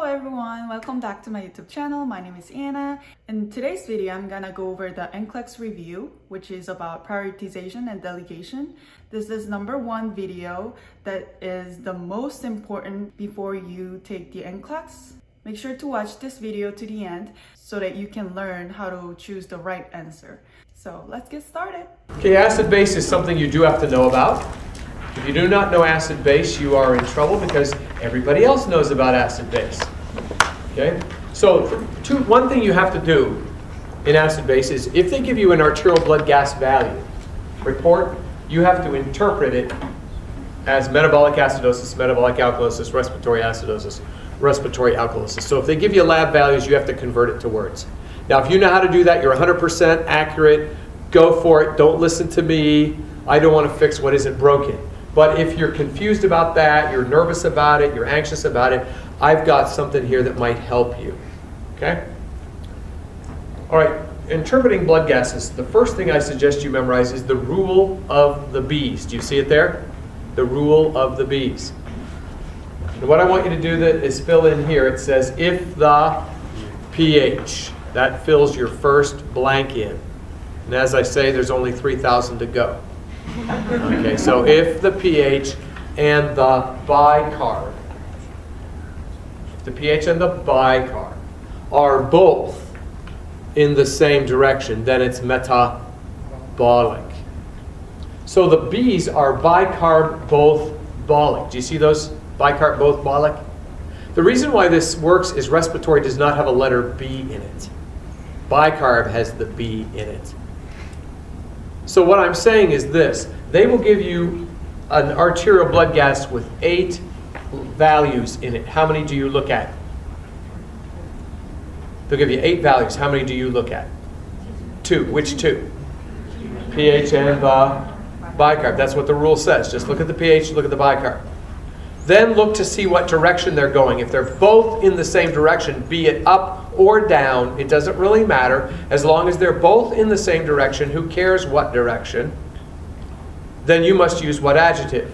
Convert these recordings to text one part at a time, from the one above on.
everyone, welcome back to my YouTube channel. My name is Anna. In today's video, I'm gonna go over the NCLEX review, which is about prioritization and delegation. This is #1 video that is the most important before you take the NCLEX. Make sure to watch this video to the end so that you can learn how to choose the right answer. So let's get started. Okay, acid-base is something you do have to know about. If you do not know acid-base, you are in trouble because everybody else knows about acid-base. Okay? So one thing you have to do in acid-base is if they give you an arterial blood gas value report, you have to interpret it as metabolic acidosis, metabolic alkalosis, respiratory acidosis, respiratory alkalosis. So if they give you lab values, you have to convert it to words. Now, if you know how to do that, you're 100% accurate. Go for it. Don't listen to me. I don't want to fix what isn't broken. But if you're confused about that, you're nervous about it, you're anxious about it, I've got something here that might help you. Okay? All right, interpreting blood gases. The first thing I suggest you memorize is the rule of the bees. Do you see it there? The rule of the bees. And what I want you to do is fill in here. It says, if the pH. That fills your first blank in. And as I say, there's only 3,000 to go. Okay, so if the pH and the bicarb, are both in the same direction, then it's metabolic. So the B's are bicarb both bolic. Do you see those? Bicarb both bolic? The reason why this works is respiratory does not have a letter B in it. Bicarb has the B in it. So what I'm saying is this. They will give you an arterial blood gas with 8 values in it. How many do you look at? They'll give you 8 values. How many do you look at? 2. Which 2? pH and the bicarb. That's what the rule says. Just look at the pH, look at the bicarb. Then look to see what direction they're going. If they're both in the same direction, be it up or down, it doesn't really matter. As long as they're both in the same direction, who cares what direction? Then you must use what adjective?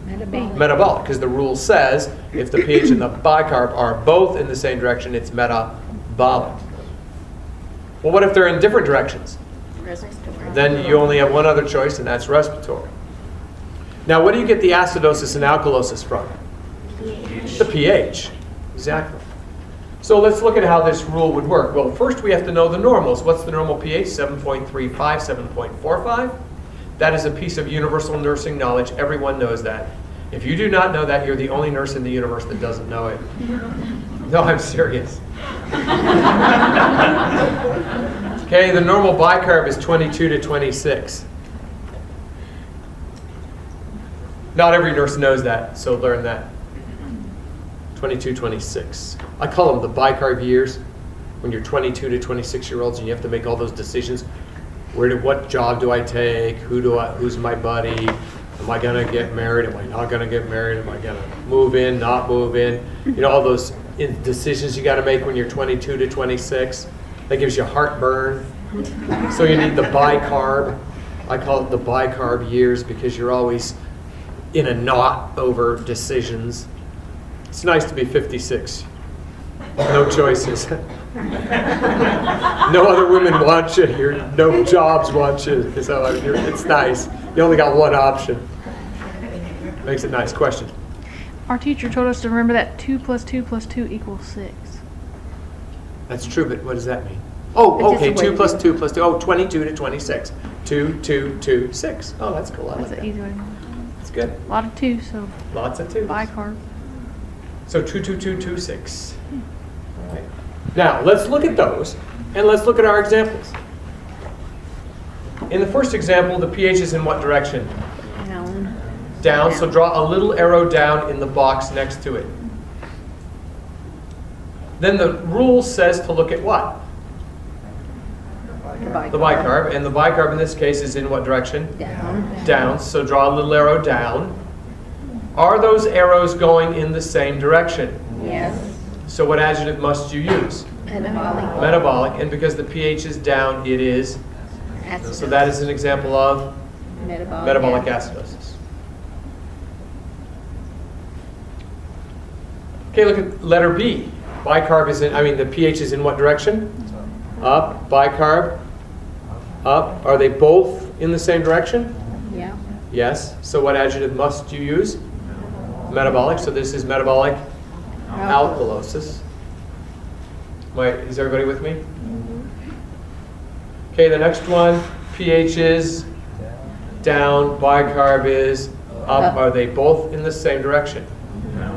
Metabolic, because the rule says if the pH and the bicarb are both in the same direction, it's metabolic. Well, what if they're in different directions? Respiratory. Then you only have one other choice, and that's respiratory. Now, what do you get the acidosis and alkalosis from? The pH. Exactly. So let's look at how this rule would work. Well, first we have to know the normals. What's the normal pH? 7.35, 7.45. That is a piece of universal nursing knowledge. Everyone knows that. If you do not know that, you're the only nurse in the universe that doesn't know it. No, I'm serious. Okay, the normal bicarb is 22 to 26. Not every nurse knows that, so learn that. 22, 26. I call them the bicarb years. When you're 22 to 26-year-olds and you have to make all those decisions. What job do I take? Who's my buddy? Am I gonna get married? Am I not gonna get married? Am I gonna move in, not move in? You know, all those decisions you gotta make when you're 22 to 26. That gives you heartburn. So you need the bicarb. I call it the bicarb years because you're always in a knot over decisions. It's nice to be 56. No choices. No other women want you. No jobs want you. So it's nice. You only got one option. Makes it nice. Question. Our teacher told us to remember that 2 plus 2 plus 2 equals 6. That's true, but what does that mean? Oh, okay. 2 plus 2 plus 2. Oh, 22 to 26. 2, 2, 2, 6. Oh, that's cool. I like That's that. an easy way. That's good. A lot of 2, so Lots of 2s. bicarb. So 2, 2, 2, 2, 6. All right. Now, let's look at those, and let's look at our examples. In the first example, the pH is in what direction? Down. Down, so draw a little arrow down in the box next to it. Then the rule says to look at what? The bicarb, and the bicarb in this case is in what direction? Down. Down, so draw a little arrow down. Are those arrows going in the same direction? Yes. So what adjective must you use? Metabolic. Metabolic, and because the pH is down, it is. So that is an example of metabolic acidosis. Okay, look at letter B. Bicarb is the pH is in what direction? Up. Bicarb, up. Are they both in the same direction? Yeah. Yes. So what adjective must you use? Metabolic. So this is metabolic alkalosis. Is everybody with me? Okay, the next one, pH is down, bicarb is up. Are they both in the same direction?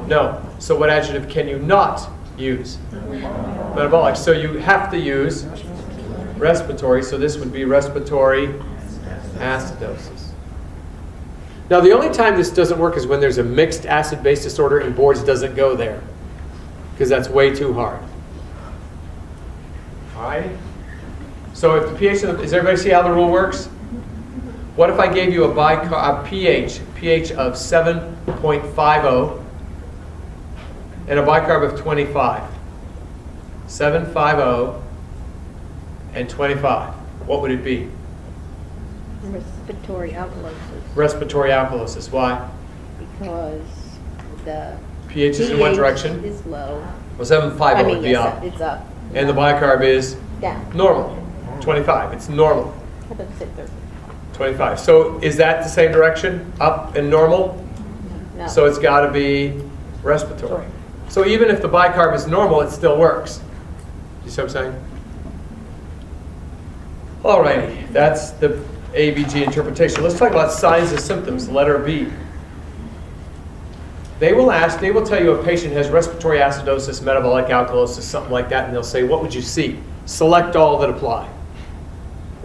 No. So what adjective can you not use? Metabolic. So you have to use respiratory. So this would be respiratory acidosis. Now the only time this doesn't work is when there's a mixed acid-base disorder and boards doesn't go there, because that's way too hard. All right? So if the pH, does everybody see how the rule works? What if I gave you a pH of 7.50 and a bicarb of 25? 750 and 25. What would it be? Respiratory alkalosis. Respiratory alkalosis. Why? Because the pH is in what direction? Is low. Well, 750 would be up. It's up. And the bicarb is Down. normal. 25. It's normal. I thought you said 30. 25. So is that the same direction? Up and normal? No. So it's got to be respiratory. So even if the bicarb is normal, it still works. You see what I'm saying? Alrighty, that's the ABG interpretation. Let's talk about signs and symptoms, letter B. They will tell you a patient has respiratory acidosis, metabolic alkalosis, something like that, and they'll say, what would you see? Select all that apply.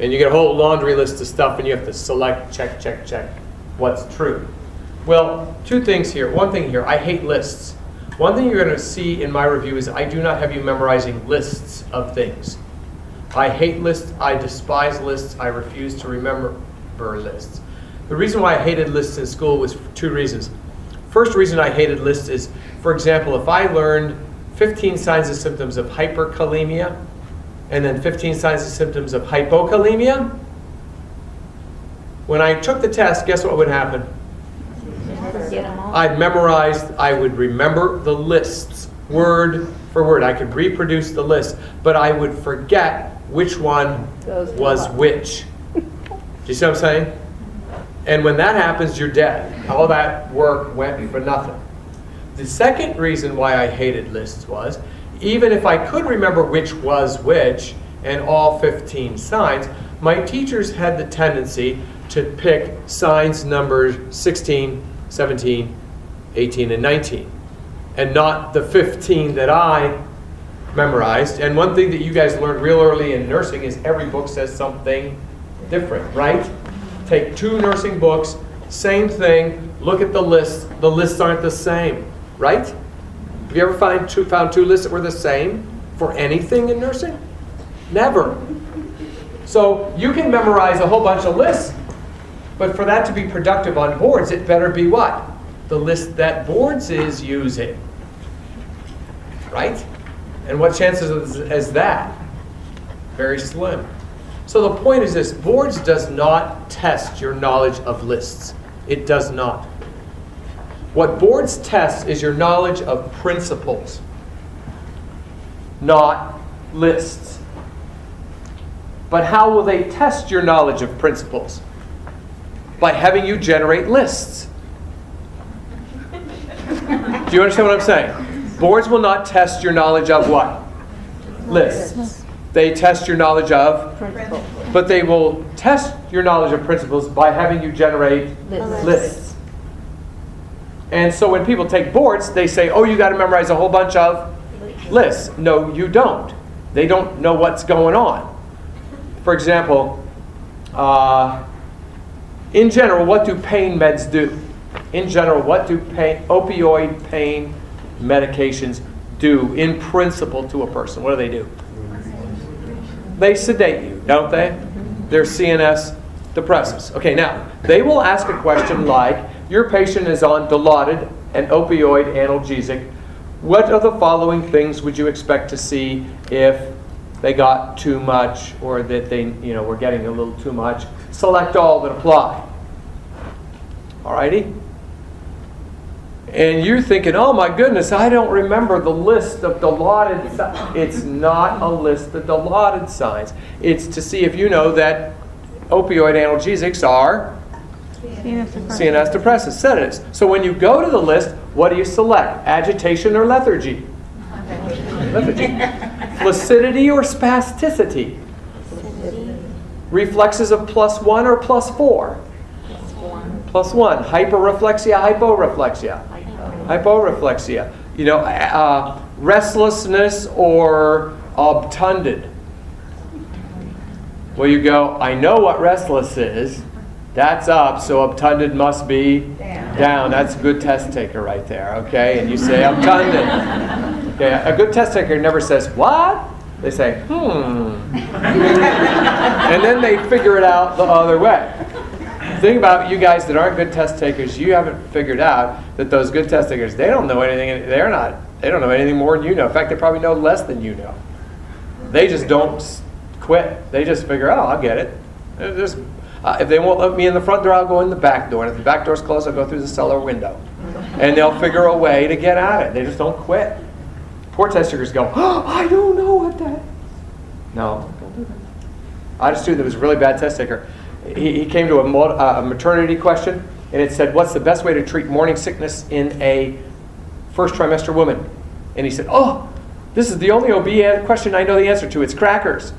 And you get a whole laundry list of stuff, and you have to select, check, check, check what's true. Well, two things here. One thing here, I hate lists. One thing you're going to see in my review is I do not have you memorizing lists of things. I hate lists, I despise lists, I refuse to remember lists. The reason why I hated lists in school was for two reasons. First reason I hated lists is, for example, if I learned 15 signs and symptoms of hyperkalemia, and then 15 signs and symptoms of hypokalemia, when I took the test, guess what would happen? Forget them all. I'd memorized, I would remember the lists, word for word. I could reproduce the list, but I would forget which one was which. Do you see what I'm saying? And when that happens, you're dead. All that work went for nothing. The second reason why I hated lists was, even if I could remember which was which and all 15 signs, my teachers had the tendency to pick signs numbers 16, 17, 18, and 19, and not the 15 that I memorized. And one thing that you guys learned real early in nursing is every book says something different, right? Take two nursing books, same thing, look at the list. The lists aren't the same, right? Have you ever found two lists that were the same for anything in nursing? Never. So you can memorize a whole bunch of lists, but for that to be productive on boards, it better be what? The list that boards is using, right? And what chances is that? Very slim. So the point is this, boards does not test your knowledge of lists. It does not. What boards test is your knowledge of principles, not lists. But how will they test your knowledge of principles? By having you generate lists. Do you understand what I'm saying? Boards will not test your knowledge of what? Lists. They test your knowledge of, but they will test your knowledge of principles by having you generate lists. And so when people take boards, they say, oh, you got to memorize a whole bunch of lists. No, you don't. They don't know what's going on. For example, in general, what do pain meds do? In general, what do opioid pain medications do in principle to a person? What do? They sedate you, don't they? They're CNS depressants. Okay, now, they will ask a question like, your patient is on Dilaudid, an opioid analgesic. What of the following things would you expect to see if they got too much, or that they were getting a little too much? Select all that apply. Alrighty? And you're thinking, oh my goodness, I don't remember the list of Dilaudid signs. It's not a list of Dilaudid signs. It's to see if you know that opioid analgesics are CNS depressants, sedatives. So when you go to the list, what do you select? Agitation or lethargy? Lethargy. Flaccidity or spasticity? Reflexes of +1 or +4? +1. Hyperreflexia, hyporeflexia? Hyporeflexia. Restlessness or obtunded? Well, you go, I know what restless is. That's up, so obtunded must be down. That's a good test taker right there, okay? And you say obtunded. Okay, a good test taker never says, what? They say, and then they figure it out the other way. The thing about you guys that aren't good test takers, you haven't figured out that those good test takers, they don't know anything. They don't know anything more than you know. In fact, they probably know less than you know. They just don't quit. They just figure, oh, I'll get it. If they won't let me in the front door, I'll go in the back door. And if the back door's closed, I'll go through the cellar window. And they'll figure a way to get at it. They just don't quit. Poor test takers go, oh, I don't know what that is. No, don't do that. I had a student that was a really bad test taker. He came to a maternity question, and it said, what's the best way to treat morning sickness in a first trimester woman? And he said, oh, this is the only OB question I know the answer to. It's crackers.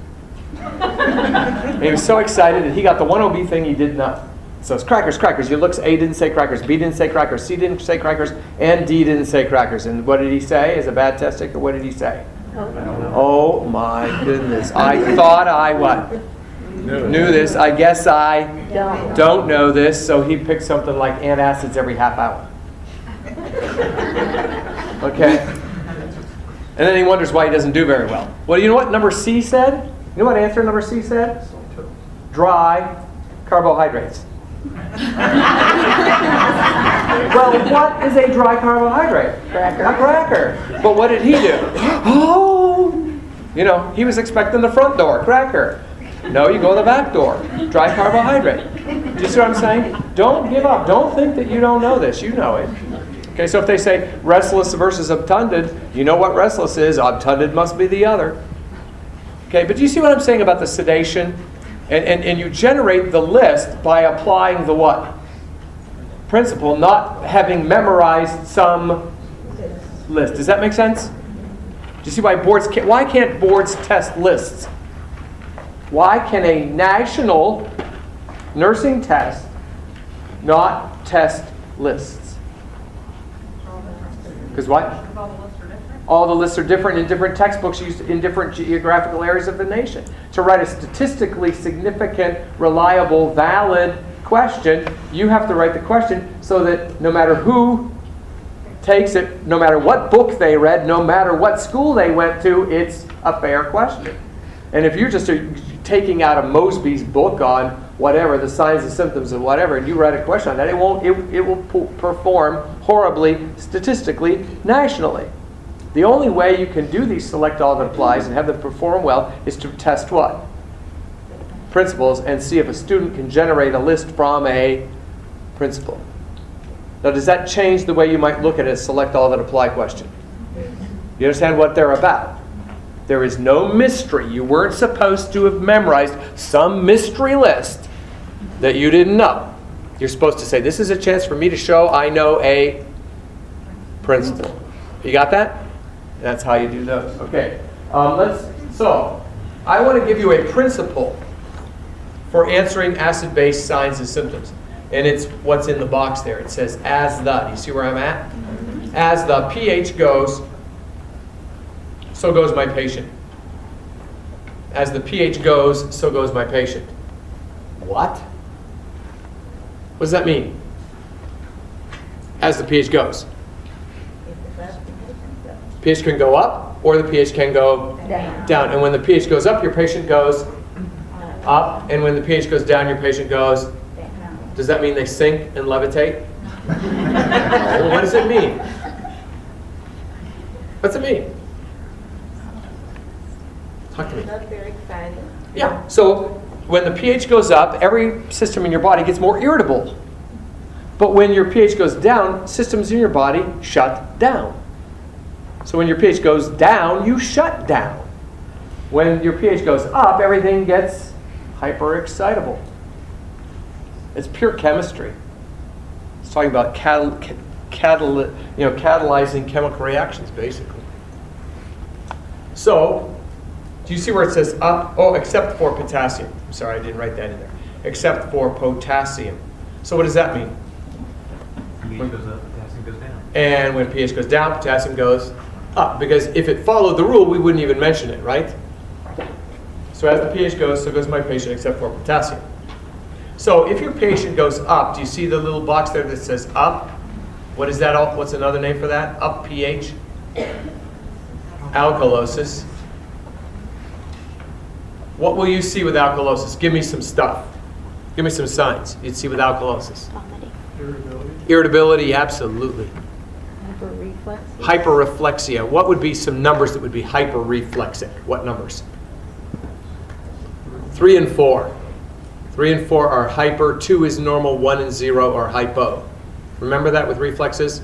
And he was so excited that he got the one OB thing he didn't know. So it's crackers, crackers. You look, A didn't say crackers, B didn't say crackers, C didn't say crackers, and D didn't say crackers. And what did he say as a bad test taker? What did he say? Oh my goodness. I thought I what? Knew this. I guess I don't know this. So he picked something like antacids every half hour. Okay? And then he wonders why he doesn't do very well. Well, you know what number C said? You know what answer number C said? Dry carbohydrates. Well, what is a dry carbohydrate? Cracker. A cracker. But what did he do? Oh! He was expecting the front door, cracker. No, you go the back door. Dry carbohydrate. Do you see what I'm saying? Don't give up. Don't think that you don't know this. You know it. Okay, so if they say restless versus obtunded, you know what restless is. Obtunded must be the other. Okay, but do you see what I'm saying about the sedation? And you generate the list by applying the what? Principle, not having memorized some list. Does that make sense? Do you see why why can't boards test lists? Why can a national nursing test not test lists? Because what? All the lists are different in different textbooks used in different geographical areas of the nation. To write a statistically significant, reliable, valid question, you have to write the question so that no matter who takes it, no matter what book they read, no matter what school they went to, it's a fair question. And if you're just taking out of Mosby's book on whatever, the signs and symptoms of whatever, and you write a question on that, it will perform horribly statistically nationally. The only way you can do these select all that applies and have them perform well is to test what? Principles and see if a student can generate a list from a principle. Now, does that change the way you might look at a select all that apply question? You understand what they're about? There is no mystery. You weren't supposed to have memorized some mystery list that you didn't know. You're supposed to say, this is a chance for me to show I know a principle. You got that? That's how you do those. Okay. So, I want to give you a principle for answering acid-base signs and symptoms. And it's what's in the box there. It says, as the. Do you see where I'm at? As the pH goes, so goes my patient. As the pH goes, so goes my patient. What? What does that mean? As the pH goes. pH can go up, or the pH can go down. And when the pH goes up, your patient goes up. And when the pH goes down, your patient goes. Does that mean they sink and levitate? No. What does it mean? What's it mean? Talk to me. Not very exciting. Yeah. So when the pH goes up, every system in your body gets more irritable. But when your pH goes down, systems in your body shut down. So when your pH goes down, you shut down. When your pH goes up, everything gets hyperexcitable. It's pure chemistry. It's talking about catalyzing chemical reactions, basically. So, do you see where it says up? Oh, except for potassium. I'm sorry, I didn't write that in there. Except for potassium. So what does that mean? pH goes up, potassium goes down. And when pH goes down, potassium goes up. Because if it followed the rule, we wouldn't even mention it, right? So as the pH goes, so goes my patient except for potassium. So if your patient goes up, do you see the little box there that says up? What is that? What's another name for that? Up pH? Alkalosis. What will you see with alkalosis? Give me some stuff. Give me some signs you'd see with alkalosis. Vomiting. Irritability, absolutely. Hyperreflexia. Hyperreflexia. What would be some numbers that would be hyperreflexic? What numbers? 3 and 4. 3 and 4 are hyper, 2 is normal, 1 and 0 are hypo. Remember that with reflexes?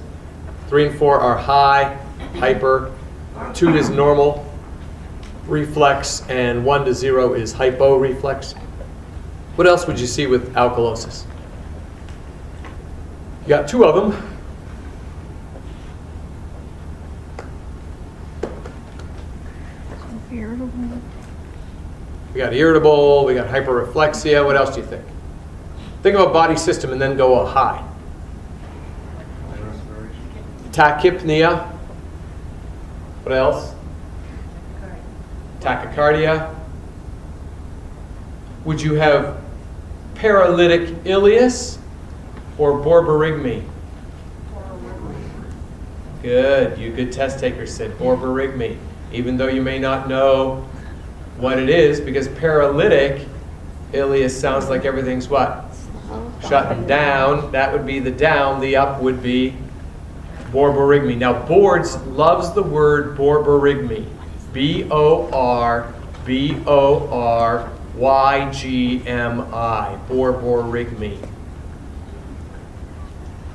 3 and 4 are high, hyper, 2 is normal, reflex, and 1 to 0 is hypo reflex. What else would you see with alkalosis? You got 2 of them. Irritable. We got irritable, we got hyperreflexia. What else do you think? Think of a body system and then go a high. Tachypnea. What else? Tachycardia. Would you have paralytic ileus or borborygmi? Good. You good test takers said borborygmi, even though you may not know what it is, because paralytic ileus sounds like everything's what? Shutting down. That would be the down. The up would be borborygmi. Now, Boards loves the word borborygmi. B-O-R-B-O-R-Y-G-M-I. Borborygmi.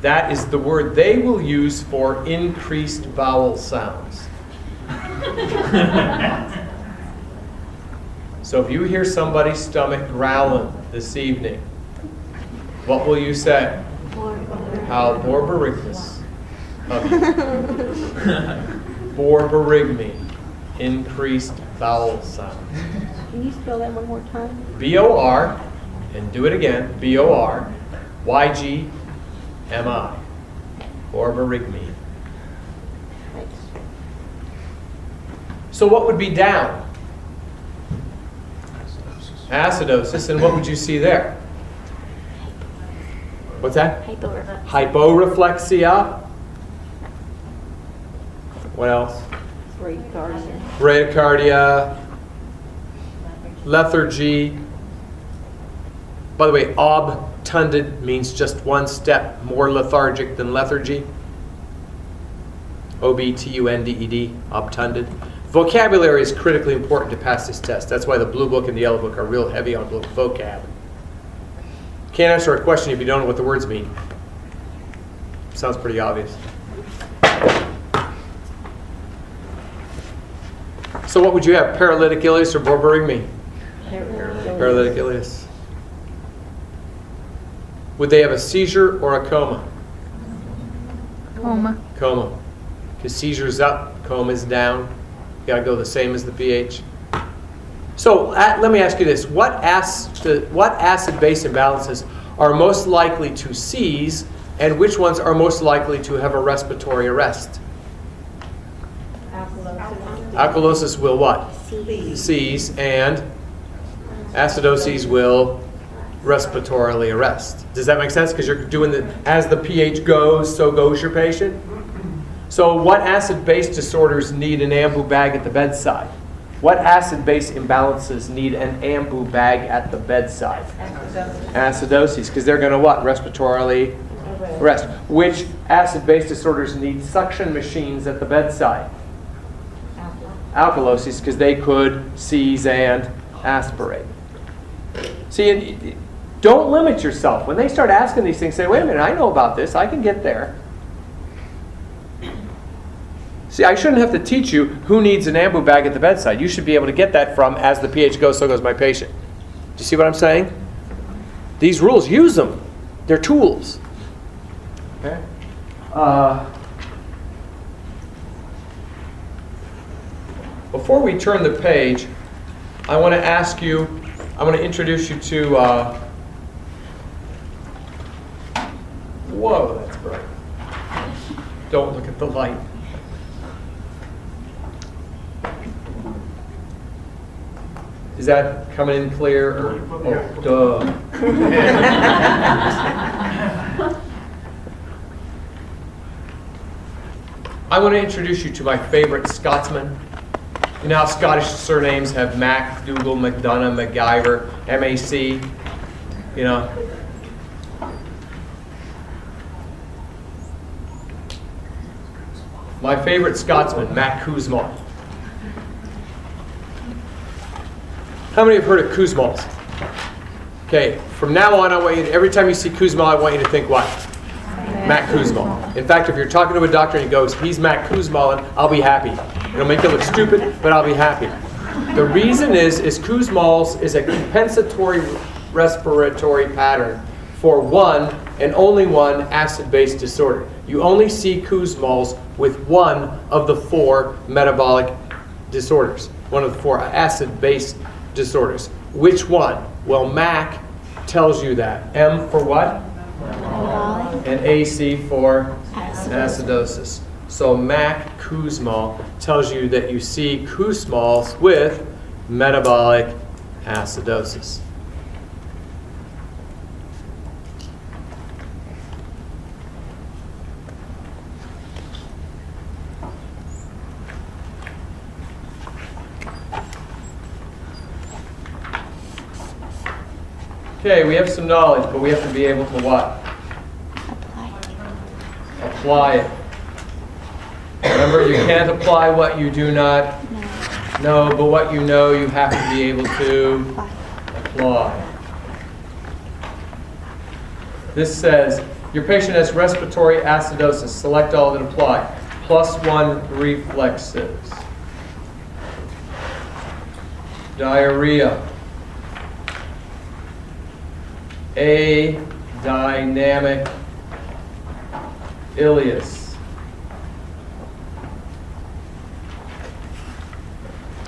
That is the word they will use for increased bowel sounds. So if you hear somebody's stomach growling this evening, what will you say? How borborygmus of you. Borborygmi, increased bowel sounds. Can you spell that one more time? B-O-R, and do it again, B-O-R-Y-G-M-I. Borborygmi. Thanks. So what would be down? Acidosis, and what would you see there? What's that? Hyperreflexia. Hyporeflexia. What else? Bradycardia. Bradycardia. Lethargy. By the way, obtunded means just one step more lethargic than lethargy. O-B-T-U-N-D-E-D, obtunded. Vocabulary is critically important to pass this test. That's why the blue book and the yellow book are real heavy on vocab. Can't answer a question if you don't know what the words mean. Sounds pretty obvious. So what would you have, paralytic ileus or borborygmi? Paralytic ileus. Would they have a seizure or a coma? Coma. Coma. Because seizure's up, coma's down. You gotta go the same as the pH. So let me ask you this: what acid-base imbalances are most likely to seize, and which ones are most likely to have a respiratory arrest? Alkalosis will what? Seize, and acidoses will respiratorily arrest. Does that make sense? Because you're doing as the pH goes, so goes your patient. So what acid-base disorders need an ambu bag at the bedside? What acid-base imbalances need an ambu bag at the bedside? Acidoses, because they're going to what? Respiratorily arrest. Which acid-base disorders need suction machines at the bedside? Alkaloses, because they could seize and aspirate. See, Don't limit yourself. When they start asking these things, say, wait a minute, I know about this. I can get there. See, I shouldn't have to teach you who needs an ambu bag at the bedside. You should be able to get that from as the pH goes, so goes my patient. Do you see what I'm saying? These rules, use them. They're tools. Okay? Before we turn the page, I want to ask you, I want to introduce you to, whoa, that's bright. Don't look at the light. Is that coming in clear? Or, oh, duh. I want to introduce you to my favorite Scotsman. You know how Scottish surnames have Mac, Dougal, McDonough, MacGyver, MAC, you know. My favorite Scotsman, Mac Kussmaul. How many have heard of Kussmauls? Okay, from now on, I want you to, every time you see Kussmaul, I want you to think what? Mac Kussmaul. In fact, if you're talking to a doctor and he goes, he's Mac Kussmaul, I'll be happy. It'll make you look stupid, but I'll be happy. The reason is Kussmaul's is a compensatory respiratory pattern for one and only one acid-base disorder. You only see Kussmaul's with one of the 4 metabolic disorders, one of the 4 acid-base disorders. Which one? Well, MAC tells you that. M for what? And AC for acidosis. So Mac Kussmaul tells you that you see Kussmaul's with metabolic acidosis. Okay, we have some knowledge, but we have to be able to what? Apply it. Remember, you can't apply what you do not know, but what you know, you have to be able to apply. This says, your patient has respiratory acidosis. Select all that apply. +1 reflexes. Diarrhea. Dynamic ileus.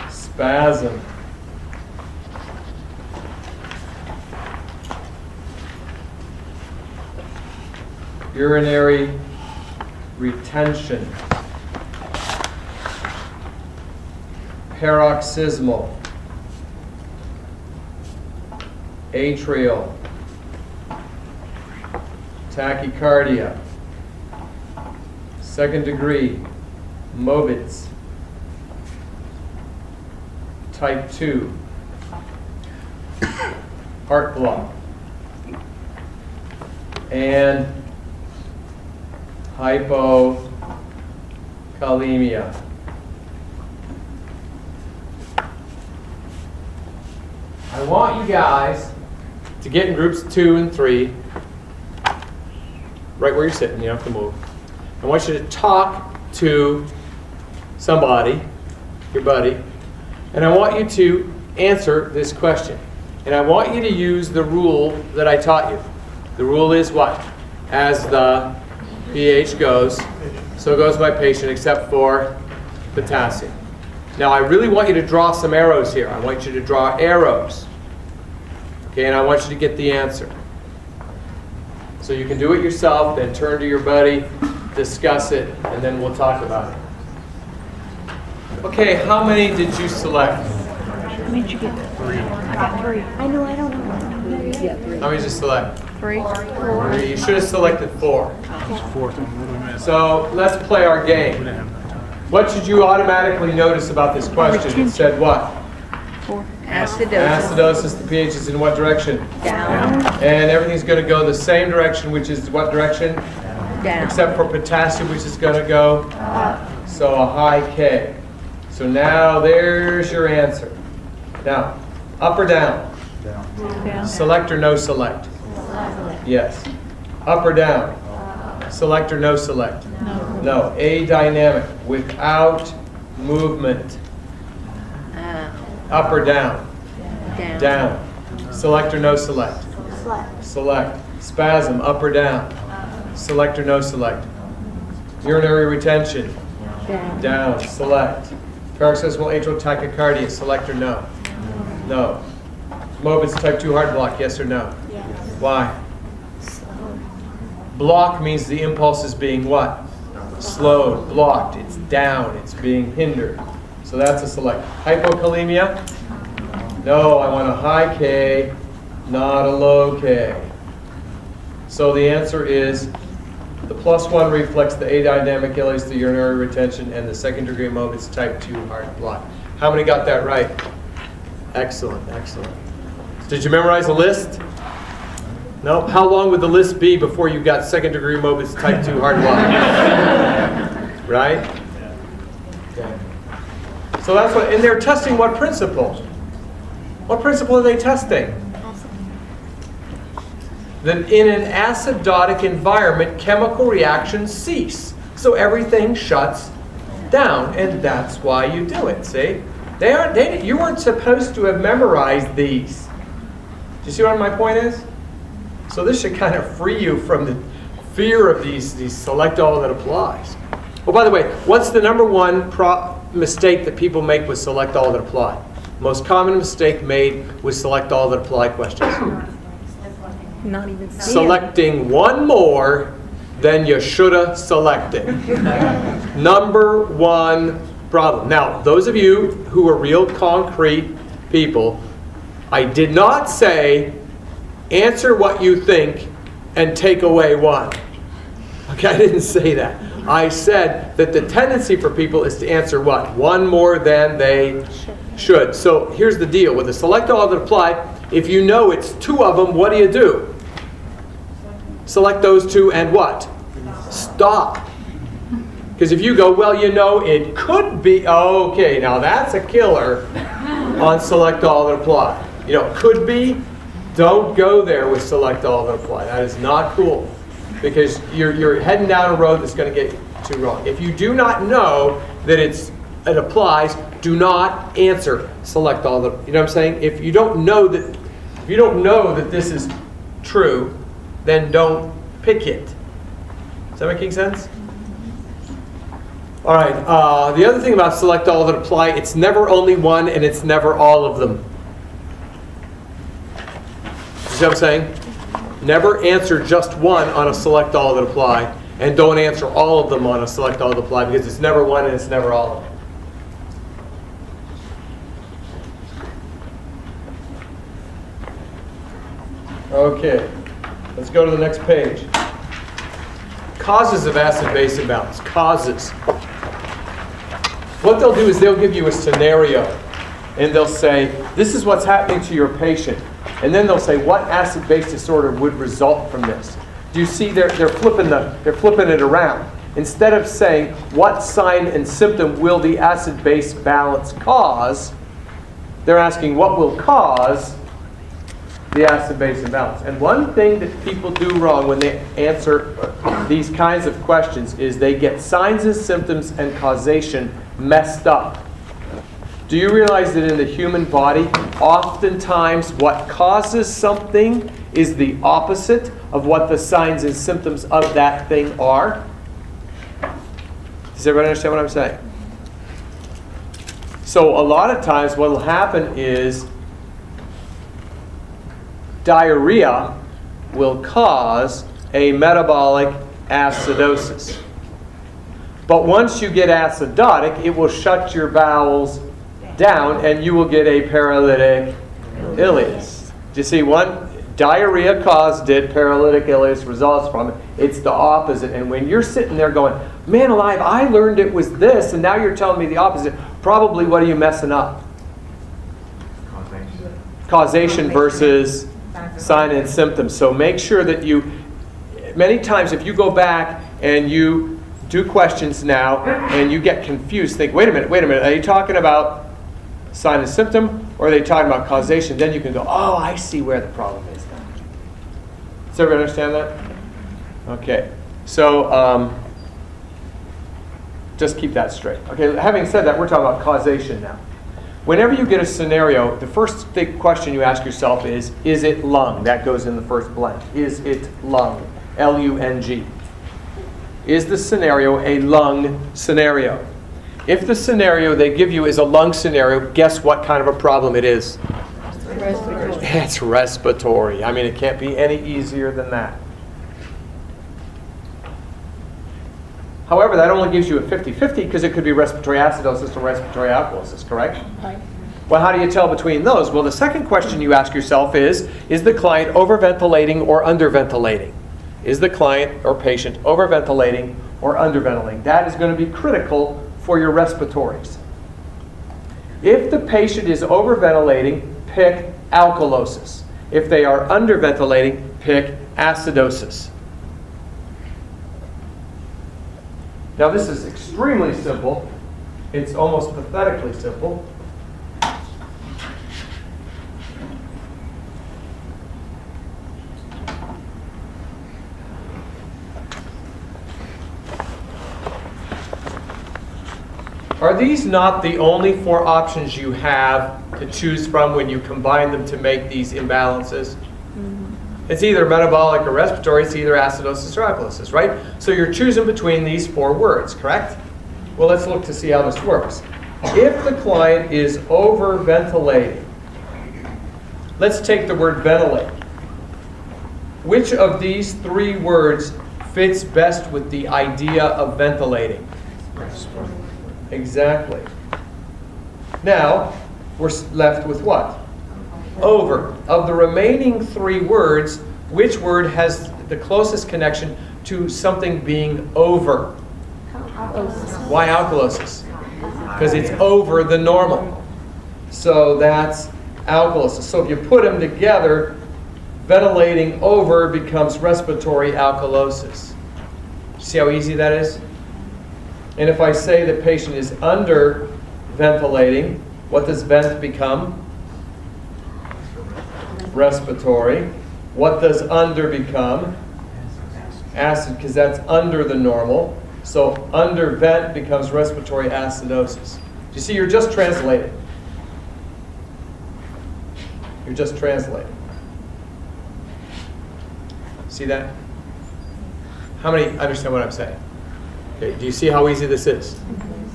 Spasm. Urinary retention. Paroxysmal. Atrial. Tachycardia. 2nd degree. Mobitz. Type 2. Heart block. And hypokalemia. I want you guys to get in groups 2 and 3, right where you're sitting, you don't have to move. I want you to talk to somebody, your buddy, and I want you to answer this question. And I want you to use the rule that I taught you. The rule is what? As the pH goes, so goes my patient, except for potassium. Now I really want you to draw some arrows here. I want you to draw arrows. Okay, and I want you to get the answer. So you can do it yourself, then turn to your buddy, discuss it, and then we'll talk about it. Okay, how many did you select? How many did you get? 3. I got 3. I know, I don't know. Yeah, 3. How many did you select? 3. 3. You should have selected 4. Fourth one, what do we miss? So let's play our game. What should you automatically notice about this question? It said what? 4. Acidosis, the pH is in what direction? Down. And everything's going to go the same direction, which is what direction? Down. Except for potassium, which is going to go up. So a high K. So now there's your answer. Now, up or down? Down. Select or no select? Yes. Up or down? Select or no select? No. No. Adynamic, without movement. Up or down? Down. Down. Select or no select? Select. Spasm, up or down? Select or no select? Urinary retention? Down. Down. Select. Paroxysmal atrial tachycardia, select or no? No. Mobitz type 2 heart block, yes or no? Yes. Why? Block means the impulse is being what? Slowed, blocked, it's down, it's being hindered. So that's a select. Hypokalemia? No, I want a high K, not a low K. So the answer is the +1 reflects the adynamic ileus, the urinary retention, and the second degree Mobitz type 2 heart block. How many got that right? Excellent, excellent. Did you memorize a list? No? How long would the list be before you got second degree Mobitz type 2 heart block? Right? Okay. So that's what, and they're testing what principle? What principle are they testing? That in an acidotic environment, chemical reactions cease. So everything shuts down, and that's why you do it, see? You weren't supposed to have memorized these. Do you see what my point is? So this should kind of free you from the fear of these select all that applies. Oh, by the way, what's the number one mistake that people make with select all that apply? Most common mistake made with select all that apply questions. Not even seeing. Selecting one more than you shoulda selected. Number one problem. Now, those of you who are real concrete people, I did not say answer what you think and take away one. Okay, I didn't say that. I said that the tendency for people is to answer what? One more than they should. So here's the deal. With the select all that apply, if you know it's two of them, what do? Select those two and what? Stop. Because if you go, well, you know, it could be, okay, now that's a killer on select all that apply. You know, could be, don't go there with select all that apply. That is not cool. Because you're heading down a road that's going to get too wrong. If you do not know that it applies, do not answer select all that. You know what I'm saying? If you don't know that this is true, then don't pick it. Is that making sense? All right. The other thing about select all that apply, it's never only one and it's never all of them. You see what I'm saying? Never answer just one on a select all that apply, and don't answer all of them on a select all that apply, because it's never one and it's never all of them. Okay, let's go to the next page. Causes of acid-base imbalance. Causes. What they'll do is they'll give you a scenario, and they'll say, this is what's happening to your patient. And then they'll say, what acid-base disorder would result from this? Do you see they're flipping it around. Instead of saying, what sign and symptom will the acid-base balance cause, they're asking, what will cause the acid-base imbalance? And one thing that people do wrong when they answer these kinds of questions is they get signs and symptoms and causation messed up. Do you realize that in the human body, oftentimes what causes something is the opposite of what the signs and symptoms of that thing are? Does everybody understand what I'm saying? So a lot of times what will happen is diarrhea will cause a metabolic acidosis. But once you get acidotic, it will shut your bowels down and you will get a paralytic ileus. Do you see? One, diarrhea caused it, paralytic ileus results from it. It's the opposite. And when you're sitting there going, man alive, I learned it was this, and now you're telling me the opposite, probably what are you messing up? Causation versus sign and symptoms. So make sure that many times if you go back and you do questions now and you get confused, think, wait a minute, are you talking about sign and symptom, or are they talking about causation? Then you can go, oh, I see where the problem is now. Does everybody understand that? Okay. So just keep that straight. Okay, having said that, we're talking about causation now. Whenever you get a scenario, the first big question you ask yourself is it lung? That goes in the first blank. Is it lung? L-U-N-G. Is the scenario a lung scenario? If the scenario they give you is a lung scenario, guess what kind of a problem it is? Respiratory. It's respiratory. I mean, it can't be any easier than that. However, that only gives you a 50-50 because it could be respiratory acidosis or respiratory alkalosis, correct? Right. Well, how do you tell between those? Well, the second question you ask yourself is the client overventilating or underventilating? Is the client or patient overventilating or underventilating? That is going to be critical for your respiratories. If the patient is overventilating, pick alkalosis. If they are underventilating, pick acidosis. Now this is extremely simple. It's almost pathetically simple. Are these not the only four options you have to choose from when you combine them to make these imbalances? It's either metabolic or respiratory, it's either acidosis or alkalosis, right? So you're choosing between these four words, correct? Well, let's look to see how this works. If the client is overventilating, let's take the word ventilate. Which of these three words fits best with the idea of ventilating? Exactly. Now, we're left with what? Over. Of the remaining three words, which word has the closest connection to something being over? Why alkalosis? Because it's over the normal. So that's alkalosis. So if you put them together, ventilating over becomes respiratory alkalosis. See how easy that is? And if I say the patient is under ventilating, what does vent become? Respiratory. What does under become? Acid, because that's under the normal. So under vent becomes respiratory acidosis. You see, you're just translating. You're just translating. See that? How many understand what I'm saying? Okay, do you see how easy this is?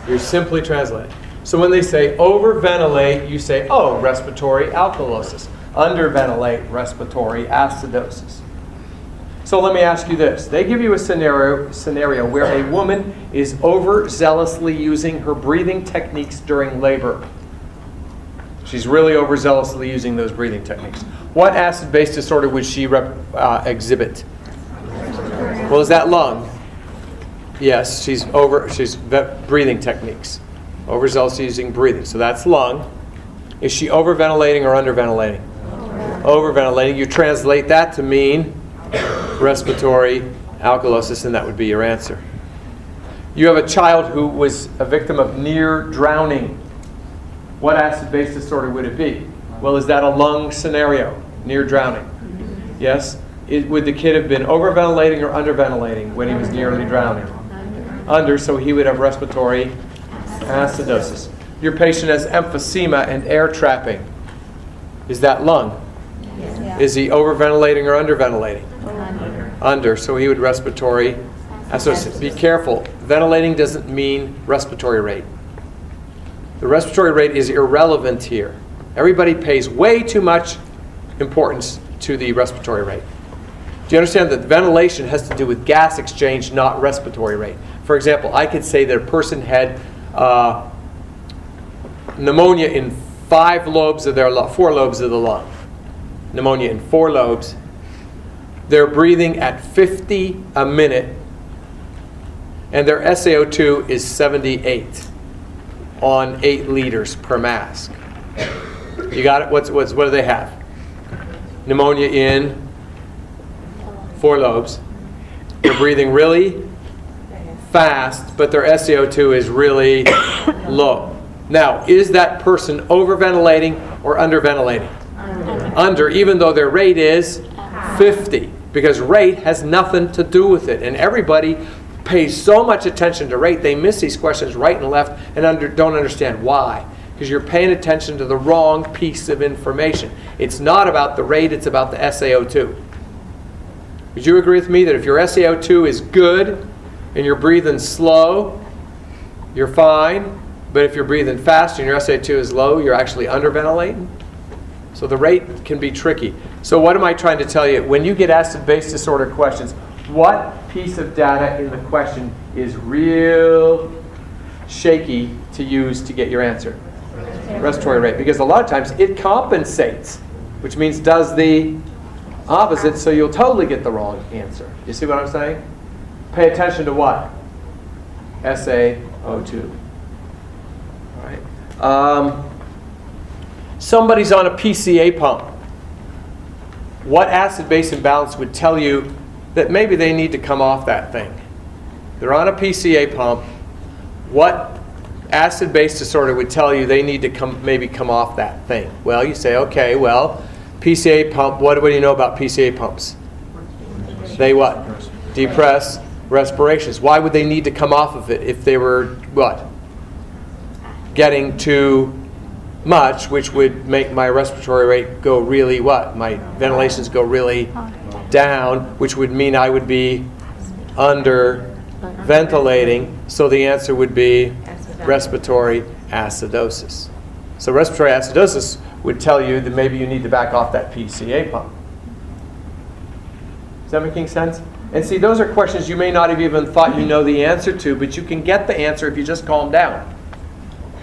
You're simply translating. So when they say overventilate, you say, oh, respiratory alkalosis. Underventilate, respiratory acidosis. So let me ask you this. They give you a scenario where a woman is overzealously using her breathing techniques during labor. She's really overzealously using those breathing techniques. What acid-base disorder would she exhibit? Well, is that lung? Yes, she's breathing techniques. Overzealous using breathing. So that's lung. Is she overventilating or underventilating? Overventilating. You translate that to mean respiratory alkalosis, and that would be your answer. You have a child who was a victim of near drowning. What acid-base disorder would it be? Well, is that a lung scenario? Near drowning. Yes? Would the kid have been overventilating or underventilating when he was nearly drowning? Under, so he would have respiratory acidosis. Your patient has emphysema and air trapping. Is that lung? Yeah. Is he overventilating or underventilating? Under, so he would respiratory acidosis. Be careful. Ventilating doesn't mean respiratory rate. The respiratory rate is irrelevant here. Everybody pays way too much importance to the respiratory rate. Do you understand that ventilation has to do with gas exchange, not respiratory rate? For example, I could say that a person had pneumonia in 4 lobes of the lung. Pneumonia in 4 lobes. They're breathing at 50 a minute, and their SaO2 is 78 on 8 liters per mask. You got it? What do they have? Pneumonia in 4 lobes. They're breathing really fast, but their SaO2 is really low. Now, is that person overventilating or underventilating? Under, even though their rate is 50, because rate has nothing to do with it. And everybody pays so much attention to rate, they miss these questions right and left and don't understand why. Because you're paying attention to the wrong piece of information. It's not about the rate, it's about the SaO2. Would you agree with me that if your SaO2 is good and you're breathing slow, you're fine, but if you're breathing fast and your SaO2 is low, you're actually underventilating? So the rate can be tricky. So what am I trying to tell you? When you get acid-base disorder questions, what piece of data in the question is real shaky to use to get your answer? Respiratory rate. Because a lot of times it compensates, which means does the opposite, so you'll totally get the wrong answer. You see what I'm saying? Pay attention to what? SaO2. All right. Somebody's on a PCA pump. What acid-base imbalance would tell you that maybe they need to come off that thing? They're on a PCA pump. What acid-base disorder would tell you they need to maybe come off that thing? Well, you say, okay, well, PCA pump, what do you know about PCA pumps? They what? Depress respirations. Why would they need to come off of it if they were, what? Getting too much, which would make my respiratory rate go really what? My ventilations go really down, which would mean I would be under ventilating, so the answer would be respiratory acidosis. So respiratory acidosis would tell you that maybe you need to back off that PCA pump. Is that making sense? And see, those are questions you may not have even thought you know the answer to, but you can get the answer if you just calm down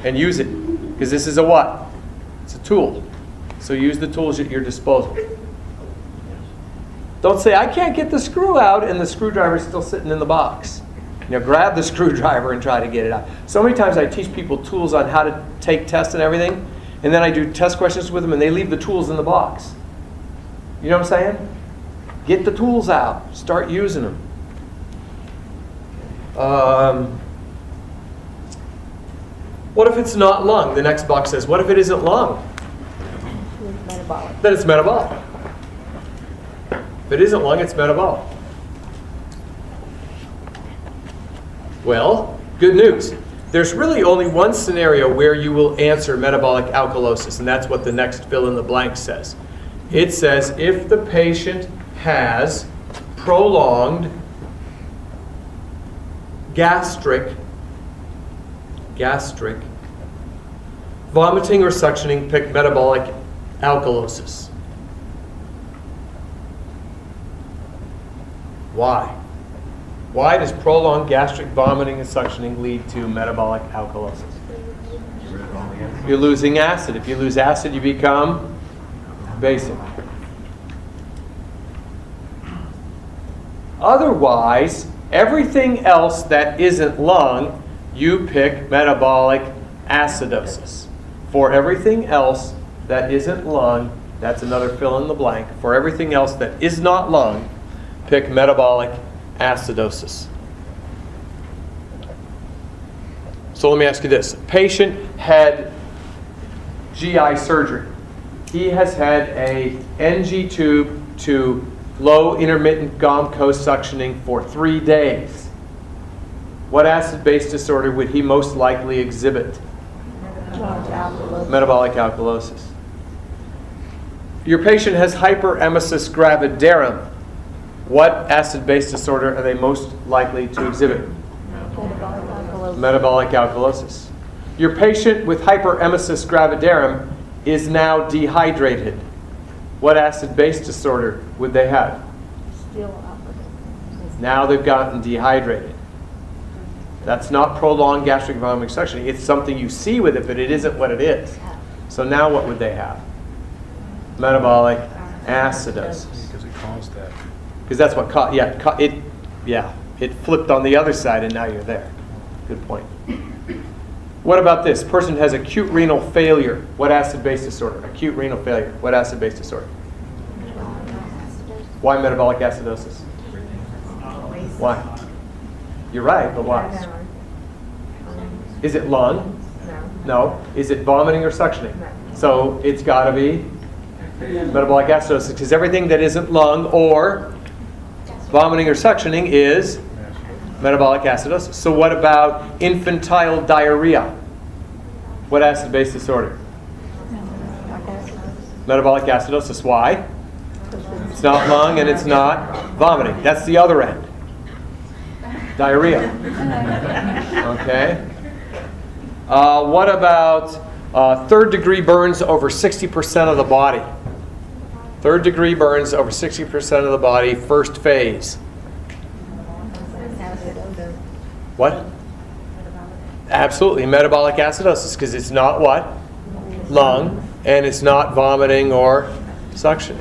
and use it. Because this is a what? It's a tool. So use the tools at your disposal. Don't say, I can't get the screw out, and the screwdriver's still sitting in the box. You know, grab the screwdriver and try to get it out. So many times I teach people tools on how to take tests and everything, and then I do test questions with them, and they leave the tools in the box. You know what I'm saying? Get the tools out. Start using them. What if it's not lung? The next box says, what if it isn't lung? Metabolic. Then it's metabolic. If it isn't lung, it's metabolic. Well, good news. There's really only one scenario where you will answer metabolic alkalosis, and that's what the next fill in the blank says. It says if the patient has prolonged gastric vomiting or suctioning, pick metabolic alkalosis. Why? Why does prolonged gastric vomiting and suctioning lead to metabolic alkalosis? You're losing acid. If you lose acid, you become basic. Otherwise, everything else that isn't lung, you pick metabolic acidosis. For everything else that isn't lung, that's another fill in the blank. For everything else that is not lung, pick metabolic acidosis. So let me ask you this. A patient had GI surgery. He has had a NG tube to low intermittent GOM co-suctioning for 3 days. What acid-base disorder would he most likely exhibit? Metabolic alkalosis. Your patient has hyperemesis gravidarum. What acid-base disorder are they most likely to exhibit? Metabolic alkalosis. Your patient with hyperemesis gravidarum is now dehydrated. What acid-base disorder would they have? Now they've gotten dehydrated. That's not prolonged gastric vomiting suctioning. It's something you see with it, but it isn't what it is. So now what would they have? Metabolic acidosis. Because it caused that. Because that's what it flipped on the other side, and now you're there. Good point. What about this? Person has acute renal failure. What acid-base disorder? Acute renal failure. What acid-base disorder? Why metabolic acidosis? Why? You're right, but why? Is it lung? No. Is it vomiting or suctioning? So it's got to be metabolic acidosis, because everything that isn't lung or vomiting or suctioning is metabolic acidosis. So what about infantile diarrhea? What acid-base disorder? Metabolic acidosis. Why? It's not lung and it's not vomiting. That's the other end. Diarrhea. Okay. What about third-degree burns over 60% of the body? Third-degree burns over 60% of the body, first phase. What? Absolutely, metabolic acidosis, because it's not what? Lung, and it's not vomiting or suction.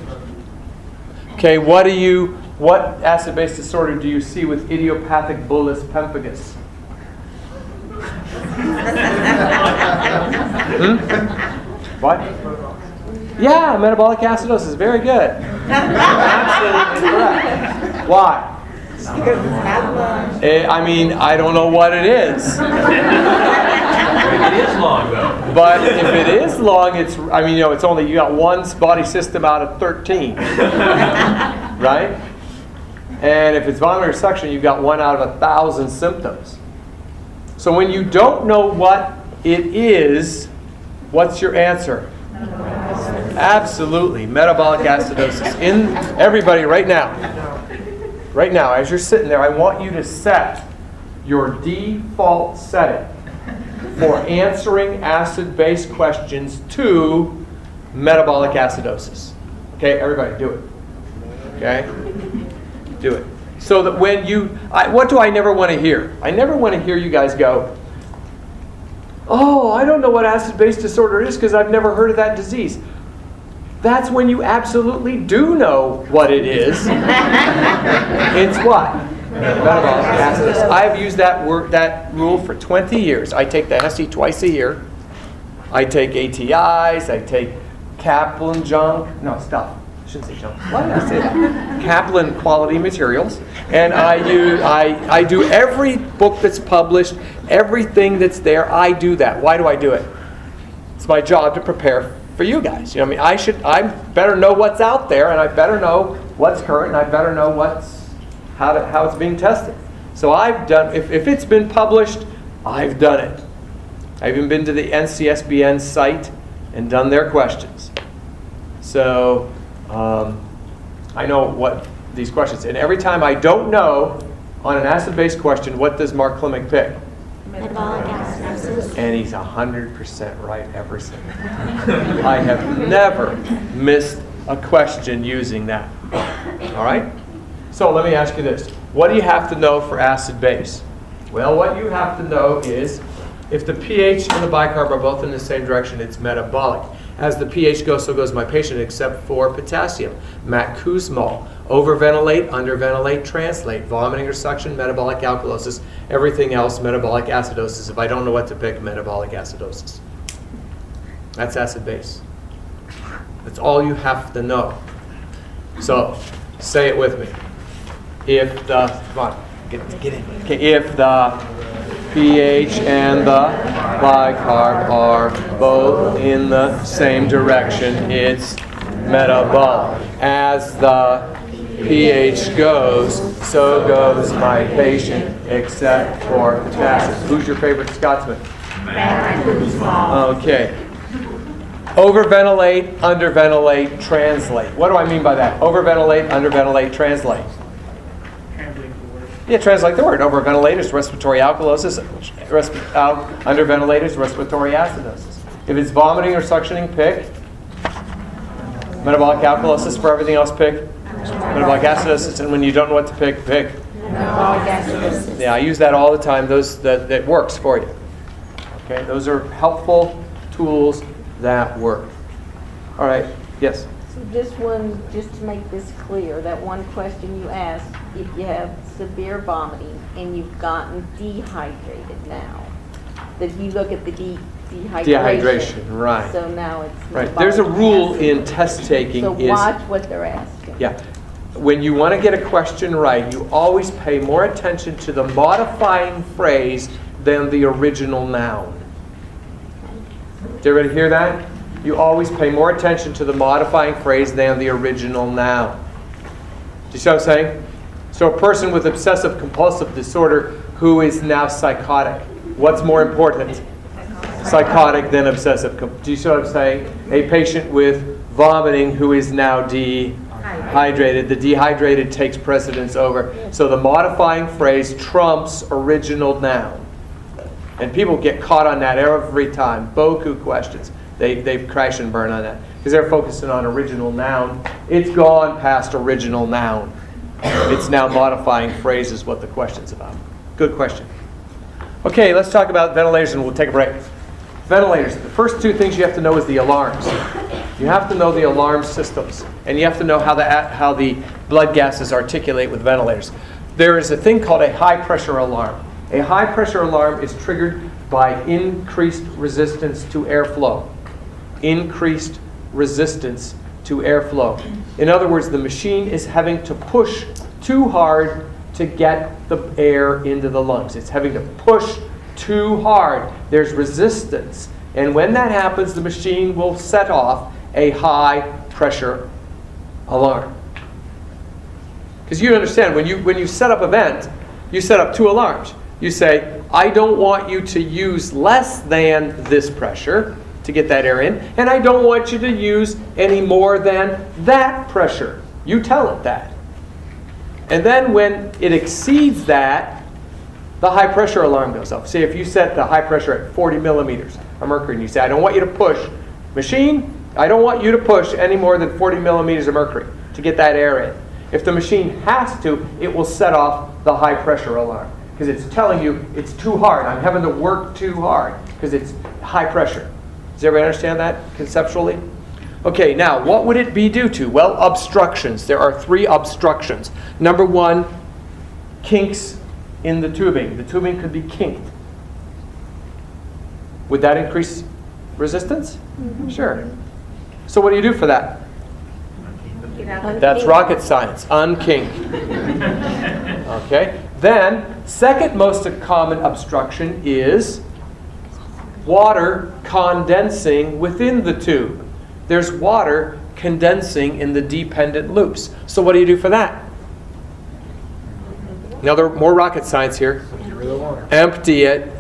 Okay, what acid-base disorder do you see with idiopathic bullous pemphigus? What? Yeah, metabolic acidosis. Very good. Absolutely correct. Why? I mean, I don't know what it is. It is long, though. But if it is long, it's, I mean, it's only, you got one body system out of 13. Right? And if it's vomit or suction, you've got 1 out of 1,000 symptoms. So when you don't know what it is, what's your answer? Absolutely, metabolic acidosis. In everybody right now, as you're sitting there, I want you to set your default setting for answering acid-base questions to metabolic acidosis. Okay, everybody, do it. Okay, do it. So that when what do I never want to hear? I never want to hear you guys go, oh, I don't know what acid-base disorder is because I've never heard of that disease. That's when you absolutely do know what it is. It's what? Metabolic acidosis. I've used that rule for 20 years. I take the Hesse twice a year. I take ATIs. I take Kaplan junk. No, stuff. I shouldn't say junk. Why did I say that? Kaplan quality materials. And I do every book that's published, everything that's there. I do that. Why do I do it? It's my job to prepare for you guys. I mean, I better know what's out there, and I better know what's current, and I better know how it's being tested. So I've done, if it's been published, I've done it. I've even been to the NCSBN site and done their questions. So I know what these questions, and every time I don't know on an acid-based question, what does Mark KLIMEK pick? Metabolic acidosis. And he's 100% right every single time. I have never missed a question using that. All right? So let me ask you this. What do you have to know for acid-base? Well, what you have to know is if the pH and the bicarb are both in the same direction, it's metabolic. As the pH goes, so goes my patient, except for potassium. Matt Kuzmal. Overventilate, underventilate, translate. Vomiting or suction, metabolic alkalosis. Everything else, metabolic acidosis. If I don't know what to pick, metabolic acidosis. That's acid-base. That's all you have to know. So, say it with me. If the, come on, get in. Okay, if the pH and the bicarb are both in the same direction, it's metabolic. As the pH goes, so goes my patient, except for potassium. Who's your favorite Scotsman? Okay. Overventilate, underventilate, translate. What do I mean by that? Overventilate, underventilate, translate. Yeah, translate the word. Overventilate is respiratory alkalosis. Underventilate is respiratory acidosis. If it's vomiting or suctioning, pick metabolic alkalosis. For everything else, pick metabolic acidosis. And when you don't know what to pick, pick Metabolic acidosis. Yeah, I use that all the time. That works for you. Okay, those are helpful tools that work. All right. Yes. So this one, just to make this clear, that one question you asked, if you have severe vomiting and you've gotten dehydrated now, that you look at the dehydration. Right. So now it's Right. There's a metabolic rule acid. in test taking So is watch what they're asking. yeah. When you want to get a question right, you always pay more attention to the modifying phrase than the original noun. Did everybody hear that? You always pay more attention to the modifying phrase than the original noun. Do you see what I'm saying? So a person with obsessive compulsive disorder who is now psychotic, what's more important? Psychotic than obsessive. Do you see what I'm saying? A patient with vomiting who is now dehydrated. The dehydrated takes precedence over. So the modifying phrase trumps original noun. And people get caught on that every time. Beaucoup questions. They crash and burn on that. Because they're focusing on original noun. It's gone past original noun. It's now modifying phrase is what the question's about. Good question. Okay, let's talk about ventilators and we'll take a break. Ventilators. The first two things you have to know is the alarms. You have to know the alarm systems. And you have to know how the blood gases articulate with ventilators. There is a thing called a high pressure alarm. A high pressure alarm is triggered by increased resistance to airflow. Increased resistance to airflow. In other words, the machine is having to push too hard to get the air into the lungs. It's having to push too hard. There's resistance. And when that happens, the machine will set off a high pressure alarm. Because you understand, when you set up a vent, you set up two alarms. You say, I don't want you to use less than this pressure to get that air in, and I don't want you to use any more than that pressure. You tell it that. And then when it exceeds that, the high pressure alarm goes off. See, if you set the high pressure at 40 millimeters of mercury and you say, I don't want you to push, machine, I don't want you to push any more than 40 millimeters of mercury to get that air in. If the machine has to, it will set off the high pressure alarm because it's telling you it's too hard. I'm having to work too hard because it's high pressure. Does everybody understand that conceptually? Okay, now what would it be due to? Well, obstructions. There are three obstructions. Number one, kinks in the tubing. The tubing could be kinked. Would that increase resistance? Mm-hmm. Sure. So what do you do for that? That's rocket science. Unkink. Okay. Then, second most common obstruction is water condensing within the tube. There's water condensing in the dependent loops. So what do you do for that? Now there are more rocket science here. Empty it.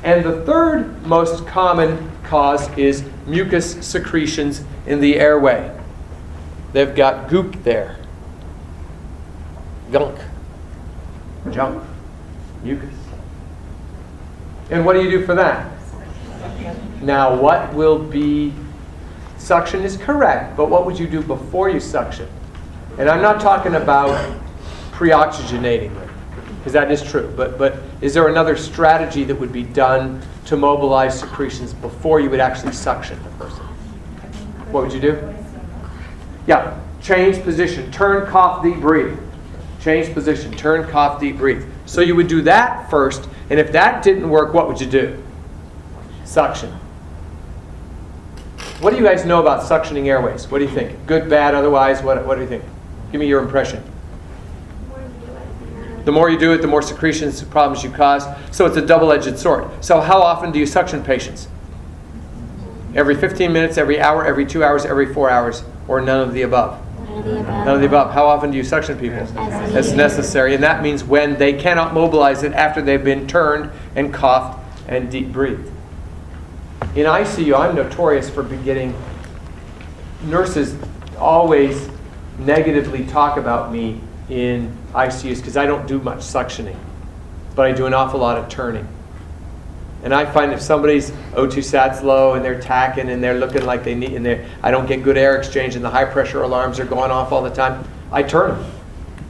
And the third most common cause is mucus secretions in the airway. They've got goop there. Gunk. Junk. Mucus. And what do you do for that? Now what will be, suction is correct, but what would you do before you suction? And I'm not talking about pre-oxygenating them, because that is true, but is there another strategy that would be done to mobilize secretions before you would actually suction the person? What would you do? Yeah, change position, turn, cough, deep, breathe. Change position, turn, cough, deep, breathe. So you would do that first, and if that didn't work, what would you do? Suction. What do you guys know about suctioning airways? What do you think? Good, bad, otherwise? What do you think? Give me your impression. The more you do it, the more secretions, problems you cause. So it's a double-edged sword. So how often do you suction patients? Every 15 minutes, every hour, every 2 hours, every 4 hours, or none of the above? None of the above. How often do you suction people? As necessary. And that means when they cannot mobilize it after they've been turned and coughed and deep breathed. In ICU, I'm notorious for getting nurses always negatively talk about me in ICUs because I don't do much suctioning, but I do an awful lot of turning. And I find if somebody's O2 sat's low and they're tacking and they're looking like they need, and I don't get good air exchange and the high pressure alarms are going off all the time, I turn them.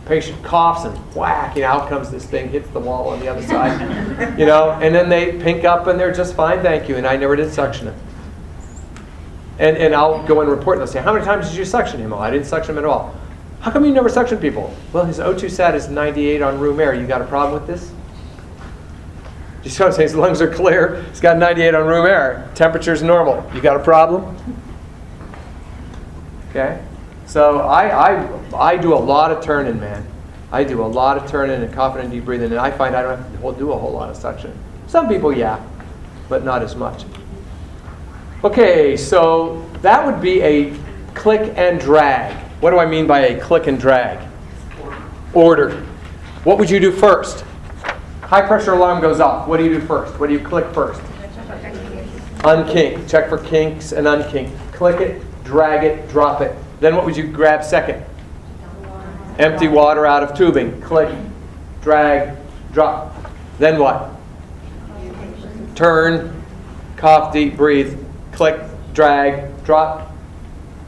Patient coughs and whack, out comes this thing, hits the wall on the other side, and then they pink up and they're just fine, thank you, and I never did suction him. And I'll go and report and they'll say, how many times did you suction him? Oh, I didn't suction him at all. How come you never suction people? Well, his O2 sat is 98 on room air. You got a problem with this? You see what I'm saying? His lungs are clear. He's got 98 on room air. Temperature's normal. You got a problem? Okay? So I do a lot of turning, man. I do a lot of turning and coughing and deep breathing, and I find I don't have to do a whole lot of suction. Some people, yeah. but not as much. Okay, so that would be a click and drag. What do I mean by a click and drag? Order. What would you do first? High pressure alarm goes off. What do you do first? What do you click first? Unkink. Check for kinks and unkink. Click it, drag it, drop it. Then what would you grab second? Empty water out of tubing. Click, drag, drop. Then what? Turn, cough deep, breathe. Click, drag, drop.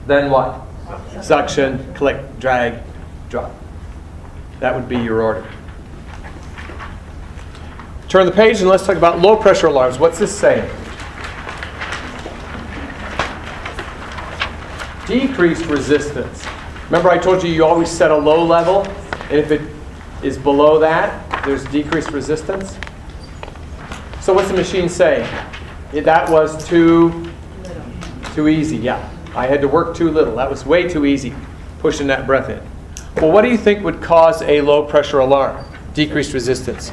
Then what? Suction, click, drag, drop. That would be your order. Turn the page and let's talk about low pressure alarms. What's this saying? Decreased resistance. Remember I told you you always set a low level, and if it is below that, there's decreased resistance. So what's the machine saying? That was too easy, yeah. I had to work too little. That was way too easy, pushing that breath in. Well, what do you think would cause a low pressure alarm? Decreased resistance.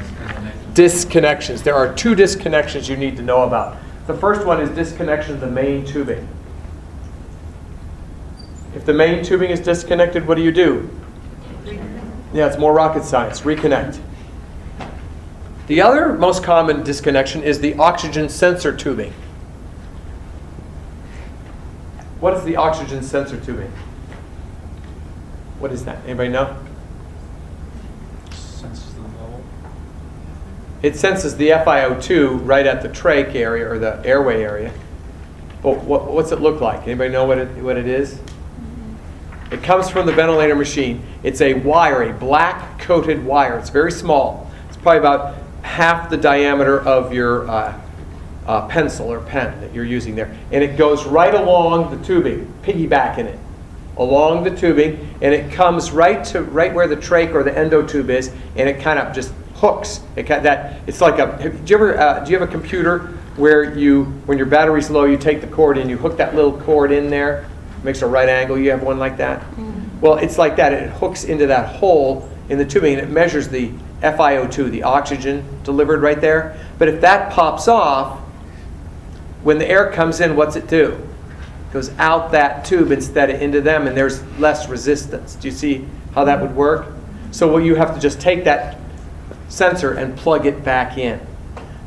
Disconnections. There are 2 disconnections you need to know about. The first one is disconnection of the main tubing. If the main tubing is disconnected, what do? Yeah, it's more rocket science. Reconnect. The other most common disconnection is the oxygen sensor tubing. What is the oxygen sensor tubing? What is that? Anybody know? Senses the level. It senses the FiO2 right at the trach area or the airway area. But what's it look like? Anybody know what it is? It comes from the ventilator machine. It's a wire, a black coated wire. It's very small. It's probably about half the diameter of your pencil or pen that you're using there. And it goes right along the tubing, piggybacking it along the tubing, and it comes right where the trach or the endotube is, and it kind of just hooks. It's like do you have a computer where when your battery's low, you take the cord and you hook that little cord in there, makes a right angle? You have one like that? Mm-hmm. Well, it's like that. It hooks into that hole in the tubing, and it measures the FiO2, the oxygen delivered right there. But if that pops off, when the air comes in, what's it do? It goes out that tube instead of into them, and there's less resistance. Do you see how that would work? So you have to just take that sensor and plug it back in.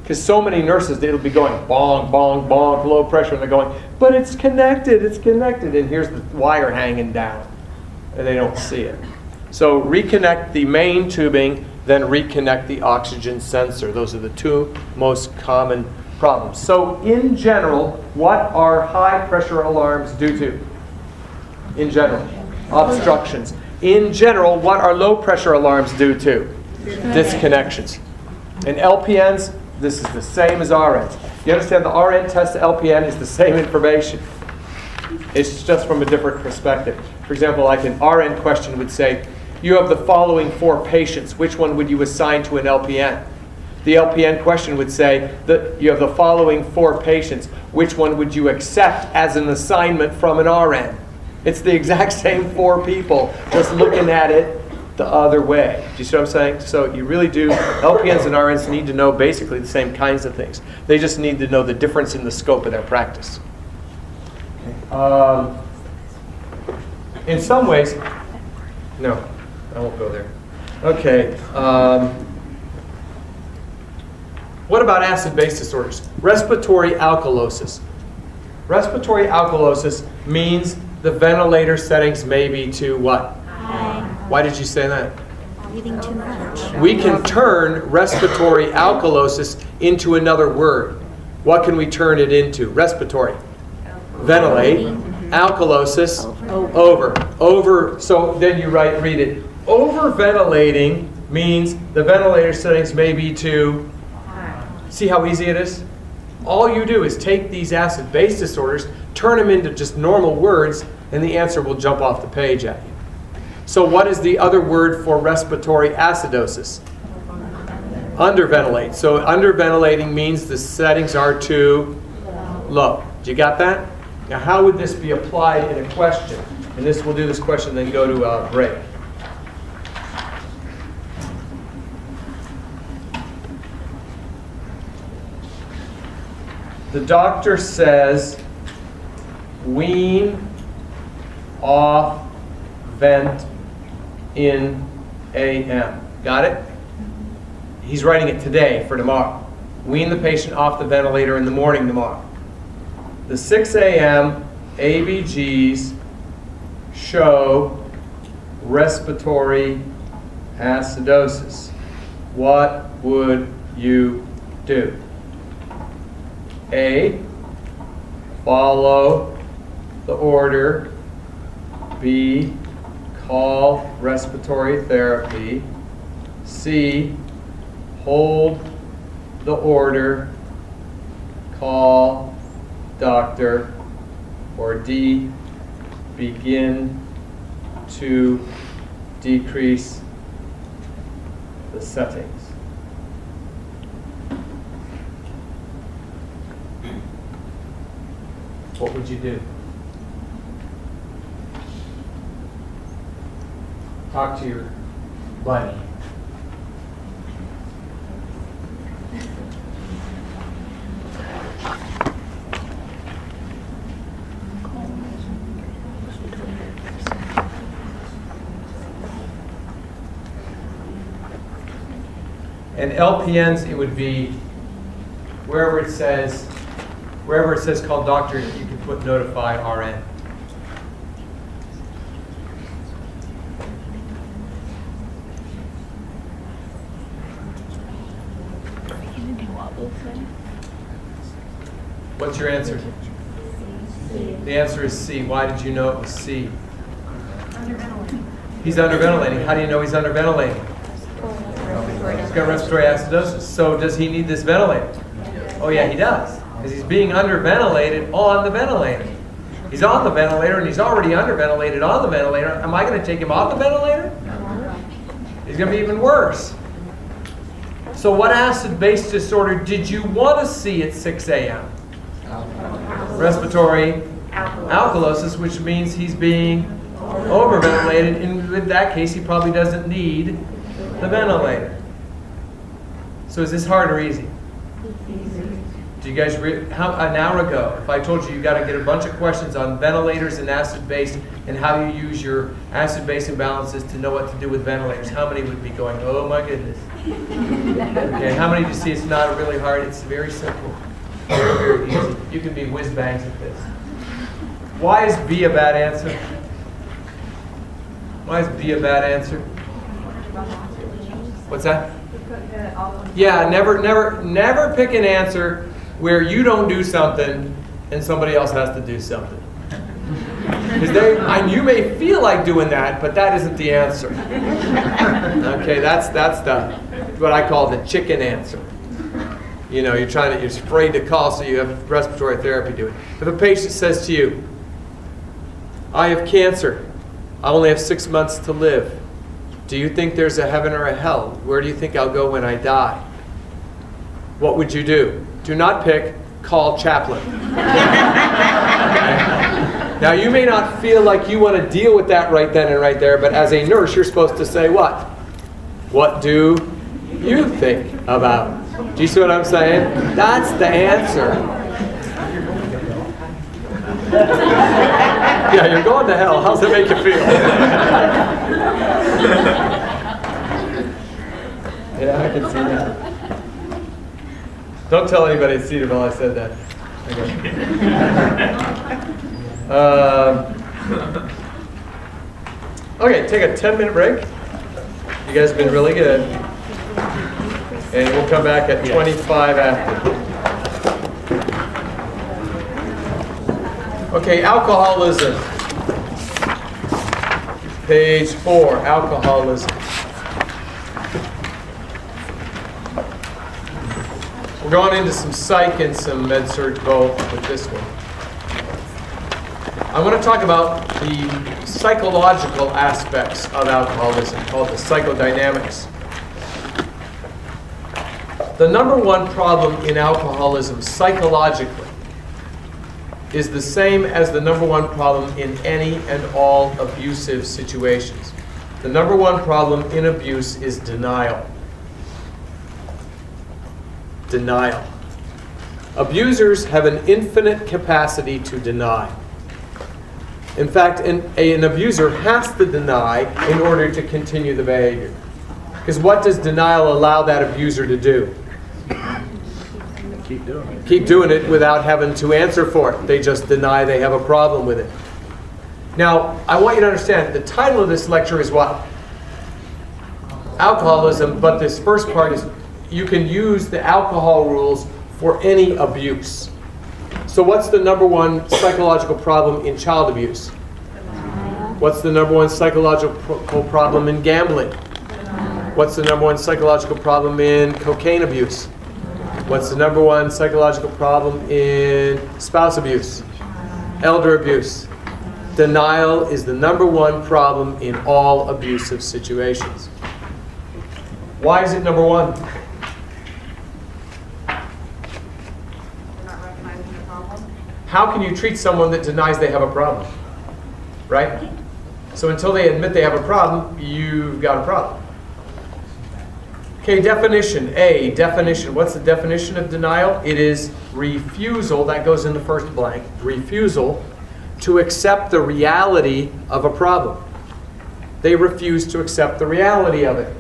Because so many nurses, it'll be going bong, bong, bong, low pressure, and they're going, but it's connected, and here's the wire hanging down, and they don't see it. So reconnect the main tubing, then reconnect the oxygen sensor. Those are the 2 most common problems. So in general, what are high pressure alarms due to? In general, obstructions. In general, what are low pressure alarms due to? Disconnections. And LPNs, this is the same as RNs. You understand the RN test to LPN is the same information. It's just from a different perspective. For example, like an RN question would say, you have the following 4 patients. Which one would you assign to an LPN? The LPN question would say that you have the following 4 patients. Which one would you accept as an assignment from an RN? It's the exact same 4 people, just looking at it the other way. Do you see what I'm saying? So you really do, LPNs and RNs need to know basically the same kinds of things. They just need to know the difference in the scope of their practice. In some ways, no, I won't go there. Okay. What about acid-base disorders? Respiratory alkalosis. Respiratory alkalosis means the ventilator settings may be too what? High. Why did you say that? Breathing too much. We can turn respiratory alkalosis into another word. What can we turn it into? Respiratory. Ventilate. Alkalosis. Over. So then you read it. Over-ventilating means the ventilator settings may be too. See how easy it is? All you do is take these acid-base disorders, turn them into just normal words, and the answer will jump off the page at you. So what is the other word for respiratory acidosis? Underventilate. So underventilating means the settings are too low. Do you got that? Now how would this be applied in a question? And we'll do this question, then go to a break. The doctor says, wean off, vent in AM. Got it? He's writing it today for tomorrow. Wean the patient off the ventilator in the morning tomorrow. The 6 a.m. ABGs show respiratory acidosis. What would you do? A, follow the order. B, call respiratory therapy. C, hold the order, call doctor. Or D, begin to decrease the settings. What would you do? Talk to your buddy. And LPNs, it would be wherever it says call doctor, you can put notify RN. What's your answer? The answer is C. Why did you know it was C? He's underventilating. How do you know he's underventilating? He's got respiratory acidosis. So does he need this ventilator? Oh yeah, he does. Because he's being underventilated on the ventilator. He's on the ventilator and he's already underventilated on the ventilator. Am I going to take him off the ventilator? He's going to be even worse. So what acid-base disorder did you want to see at 6 a.m.? Respiratory alkalosis, which means he's being overventilated. In that case, he probably doesn't need the ventilator. So is this hard or easy? Do you guys, an hour ago, if I told you got to get a bunch of questions on ventilators and acid-base and how you use your acid-base imbalances to know what to do with ventilators, how many would be going, oh my goodness? Okay, how many do you see it's not really hard? It's very simple. Very, very easy. You can be whiz-bangs at this. Why is B a bad answer? Why is B a bad answer? What's that? Yeah, never pick an answer where you don't do something and somebody else has to do something. Because you may feel like doing that, but that isn't the answer. Okay, that's what I call the chicken answer. You know, you're afraid to call, so you have respiratory therapy do it. If a patient says to you, I have cancer, I only have 6 months to live. Do you think there's a heaven or a hell? Where do you think I'll go when I die? What would you do? Do not pick, call chaplain. Okay? Now you may not feel like you want to deal with that right then and right there, but as a nurse you're supposed to say what? What do you think about? Do you see what I'm saying? That's the answer. Yeah, you're going to hell. How's it make you feel? Yeah, I can see that. Don't tell anybody at Cedarville I said that. Okay, take a 10-minute break. You guys have been really good. And we'll come back at 25 after. Okay, alcoholism. Page 4, alcoholism. We're going into some psych and some med-surg both with this one. I want to talk about the psychological aspects of alcoholism, called the psychodynamics. The number one problem in alcoholism psychologically is the same as the number one problem in any and all abusive situations. The number one problem in abuse is denial. Denial. Abusers have an infinite capacity to deny. In fact, an abuser has to deny in order to continue the behavior. Because what does denial allow that abuser to do? Keep doing it. Keep doing it without having to answer for it. They just deny they have a problem with it. Now, I want you to understand, the title of this lecture is what? Alcoholism, but this first part is you can use the alcohol rules for any abuse. So what's the number one psychological problem in child abuse? What's the number one psychological problem in gambling? What's the number one psychological problem in cocaine abuse? What's the number one psychological problem in spouse abuse? Elder abuse. Denial is the number one problem in all abusive situations. Why is it number one? How can you treat someone that denies they have a problem? Right? So until they admit they have a problem, you've got a problem. Okay, definition. A, definition. What's the definition of denial? It is refusal, that goes in the first blank, refusal to accept the reality of a problem. They refuse to accept the reality of it.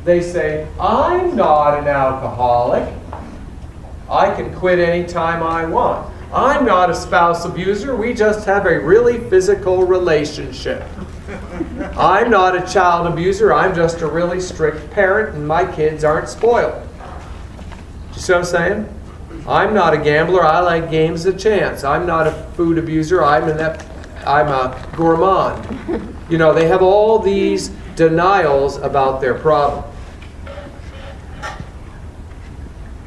They say, I'm not an alcoholic. I can quit anytime I want. I'm not a spouse abuser. We just have a really physical relationship. I'm not a child abuser. I'm just a really strict parent and my kids aren't spoiled. Do you see what I'm saying? I'm not a gambler. I like games of chance. I'm not a food abuser. I'm a gourmand. You know, they have all these denials about their problem.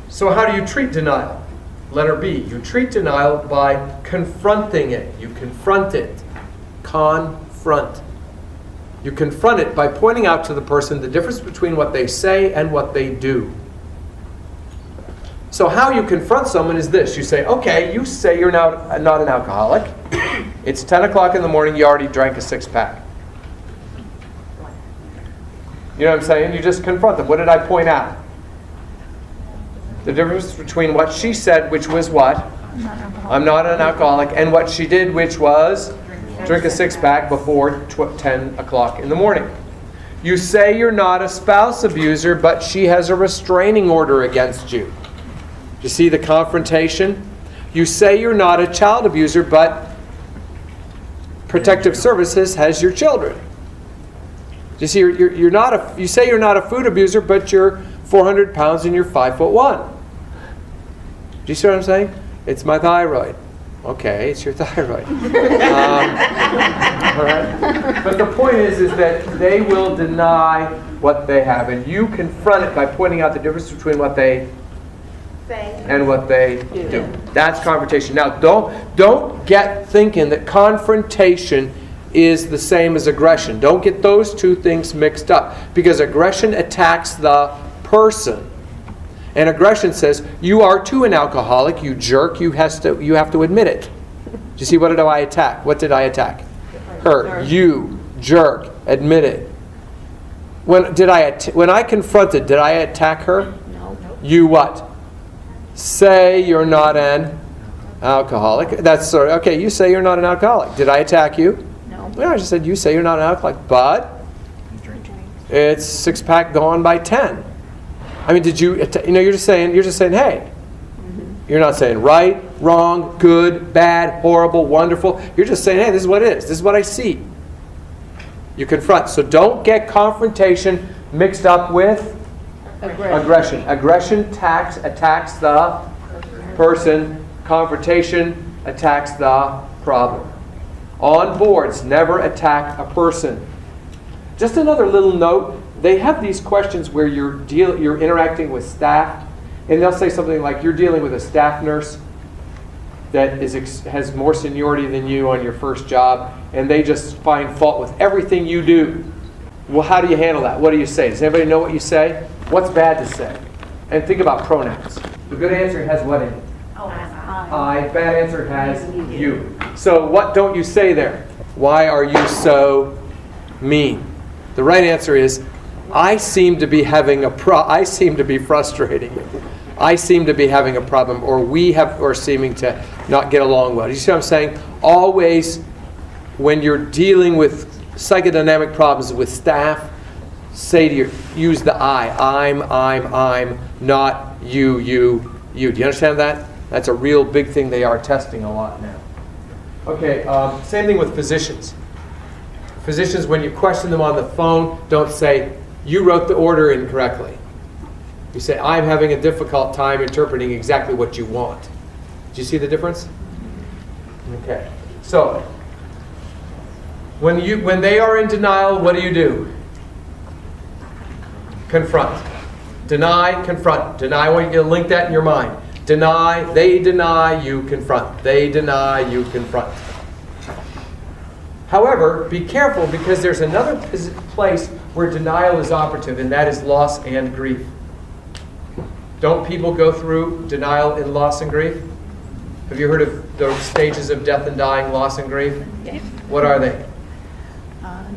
So how do you treat denial? Letter B, you treat denial by confronting it. You confront it. Confront. You confront it by pointing out to the person the difference between what they say and what they do. So how you confront someone is this. You say, okay, you say you're not an alcoholic. It's 10 o'clock in the morning, you already drank a 6-pack. You know what I'm saying? You just confront them. What did I point out? The difference between what she said, which was what? I'm not an alcoholic, and what she did, which was drink a 6-pack before 10 o'clock in the morning. You say you're not a spouse abuser, but she has a restraining order against you. You see the confrontation? You say you're not a child abuser, but Protective Services has your children. You see, you say you're not a food abuser, but you're 400 pounds and you're 5'1". Do you see what I'm saying? It's my thyroid. Okay, it's your thyroid. All right. But the point is that they will deny what they have, and you confront it by pointing out the difference between what they say and what they do. That's confrontation. Now, don't get thinking that confrontation is the same as aggression. Don't get those two things mixed up, because aggression attacks the person. And aggression says, you are too an alcoholic, you jerk, you have to admit it. Do you see, what did I attack? What did I attack? Her. You, jerk, admit it. When I confronted, did I attack her? No. You what? Say you're not an alcoholic. That's sort of, okay, you say you're not an alcoholic. Did I attack you? No. No, I just said, you say you're not an alcoholic, but it's 6-pack gone by 10. I mean, you're just saying, hey. You're not saying right, wrong, good, bad, horrible, wonderful. You're just saying, hey, this is what it is. This is what I see. You confront. So don't get confrontation mixed up with aggression. Aggression attacks the person. Confrontation attacks the problem. On boards, never attack a person. Just another little note. They have these questions where you're interacting with staff, and they'll say something like, you're dealing with a staff nurse that has more seniority than you on your first job, and they just find fault with everything you do. Well, how do you handle that? What do you say? Does anybody know what you say? What's bad to say? And think about pronouns. The good answer has what in it? I. Bad answer has you. So what don't you say there? Why are you so mean? The right answer is, I seem to be frustrating you. I seem to be having a problem, or we are seeming to not get along well. You see what I'm saying? Always, when you're dealing with psychodynamic problems with staff, use the I. I'm, not you. Do you understand that? That's a real big thing they are testing a lot now. Okay, same thing with physicians. Physicians, when you question them on the phone, don't say, you wrote the order incorrectly. You say, I'm having a difficult time interpreting exactly what you want. Do you see the difference? Okay. So, when they are in denial, what do? Confront. Deny, confront. Deny, I want you to link that in your mind. Deny, they deny, you confront. They deny, you confront. However, be careful, because there's another place where denial is operative, and that is loss and grief. Don't people go through denial in loss and grief? Have you heard of the stages of death and dying, loss and grief? Yes. What are they?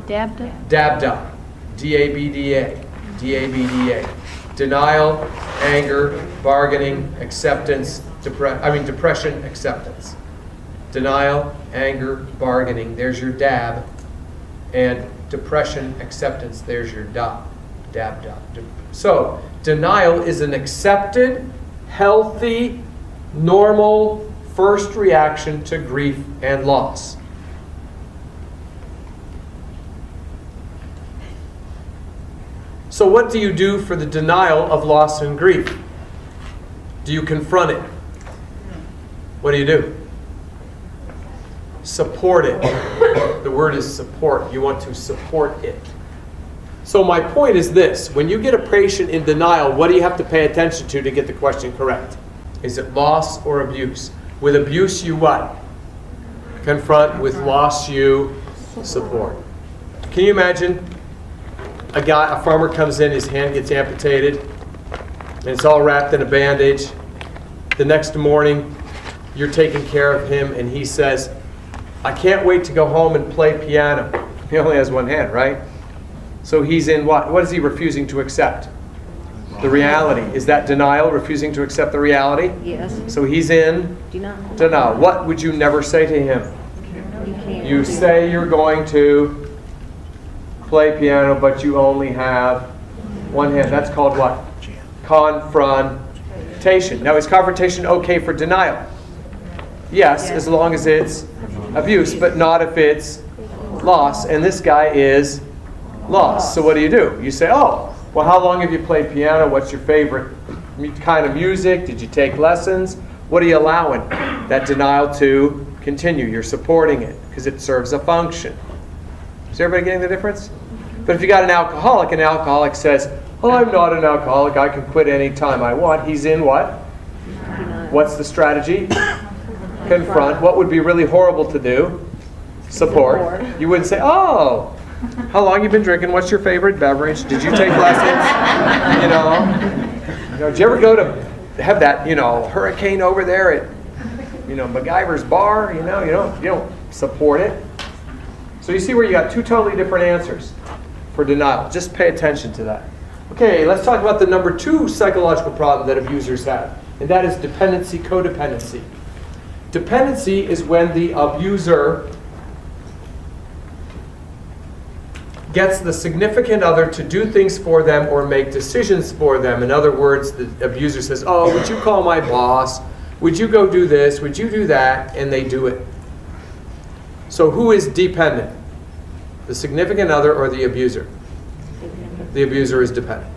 Dabda. DABDA. D-A-B-D-A. D-A-B-D-A. Denial, anger, bargaining, acceptance, depression, acceptance. Denial, anger, bargaining, there's your DAB. And depression, acceptance, there's your DA. DABDA. So, denial is an accepted, healthy, normal first reaction to grief and loss. So what do you do for the denial of loss and grief? Do you confront it? What do? Support it. The word is support. You want to support it. So my point is this. When you get a patient in denial, what do you have to pay attention to get the question correct? Is it loss or abuse? With abuse, you what? Confront. With loss, you support. Can you imagine a farmer comes in, his hand gets amputated, and it's all wrapped in a bandage. The next morning, you're taking care of him, and he says, I can't wait to go home and play piano. He only has one hand, right? So he's in what? What is he refusing to accept? The reality. Is that denial, refusing to accept the reality? Yes. So he's in denial. What would you never say to him? You say you're going to play piano, but you only have one hand. That's called what? Confrontation. Now, is confrontation okay for denial? Yes, as long as it's abuse, but not if it's loss. And this guy is lost. So what do? You say, oh, well, how long have you played piano? What's your favorite kind of music? Did you take lessons? What are you allowing that denial to continue? You're supporting it because it serves a function. Is everybody getting the difference? But if you got an alcoholic says, oh, I'm not an alcoholic, I can quit any time I want. He's in what? What's the strategy? Confront. What would be really horrible to do? Support. You wouldn't say, oh, how long you been drinking? What's your favorite beverage? Did you take lessons? Did you ever go to have that, hurricane over there at, MacGyver's bar? You don't support it. So you see where you got two totally different answers for denial. Just pay attention to that. Okay, let's talk about the number 2 psychological problem that abusers have, and that is dependency, codependency. Dependency is when the abuser gets the significant other to do things for them or make decisions for them. In other words, the abuser says, oh, would you call my boss? Would you go do this? Would you do that? And they do it. So who is dependent? The significant other or the abuser? The abuser is dependent.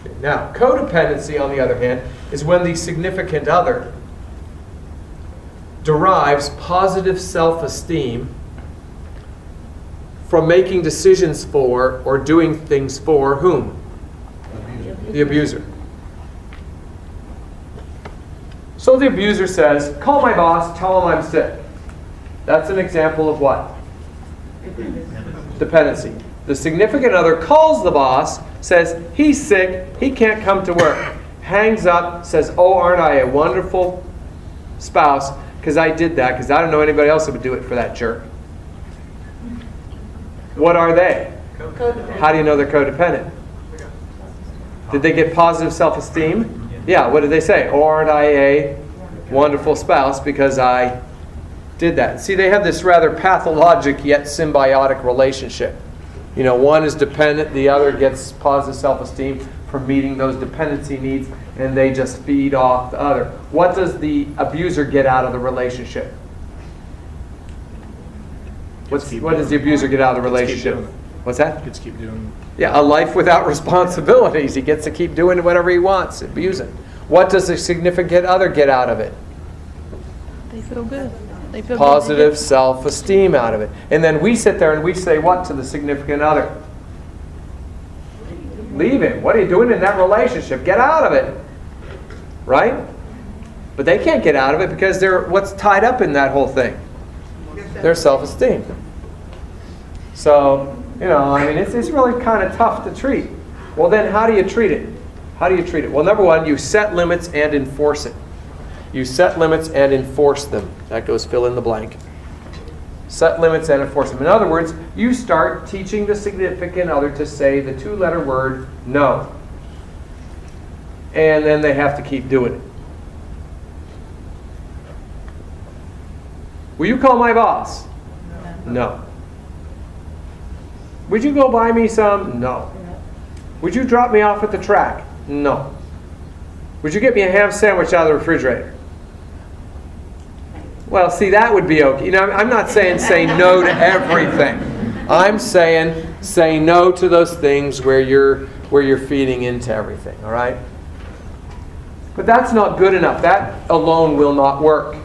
Okay. Now, codependency, on the other hand, is when the significant other derives positive self-esteem from making decisions for or doing things for whom? The abuser. So the abuser says, call my boss, tell him I'm sick. That's an example of what? Dependency. The significant other calls the boss, says, he's sick, he can't come to work. Hangs up, says, oh, aren't I a wonderful spouse because I did that, because I don't know anybody else that would do it for that jerk. What are they? Codependent. How do you know they're codependent? Did they get positive self-esteem? Yeah, what did they say? Oh, aren't I a wonderful spouse because I did that? See, they have this rather pathologic yet symbiotic relationship. You know, one is dependent, the other gets positive self-esteem from meeting those dependency needs, and they just feed off the other. What does the abuser get out of the relationship? What does the abuser get out of the relationship? What's that? Kids keep doing. Yeah, a life without responsibilities. He gets to keep doing whatever he wants, abusing. What does the significant other get out of it? They feel good. They feel Positive self-esteem out of it. And then we sit there and we say what to the significant other? Leave him. What are you doing in that relationship? Get out of it. Right? But they can't get out of it because they're what's tied up in that whole thing? Their self-esteem. So, you know, I mean, it's really kind of tough to treat. Well, then how do you treat it? How do you treat it? Well, number one, you set limits and enforce it. You set limits and enforce them. That goes fill in the blank. Set limits and enforce them. In other words, you start teaching the significant other to say the two-letter word no. And then they have to keep doing it. Will you call my boss? No. Would you go buy me some? No. Would you drop me off at the track? No. Would you get me a ham sandwich out of the refrigerator? Well, see, that would be okay. You know, I'm not saying say no to everything. I'm saying say no to those things where you're feeding into everything, all right? But that's not good enough. That alone will not work.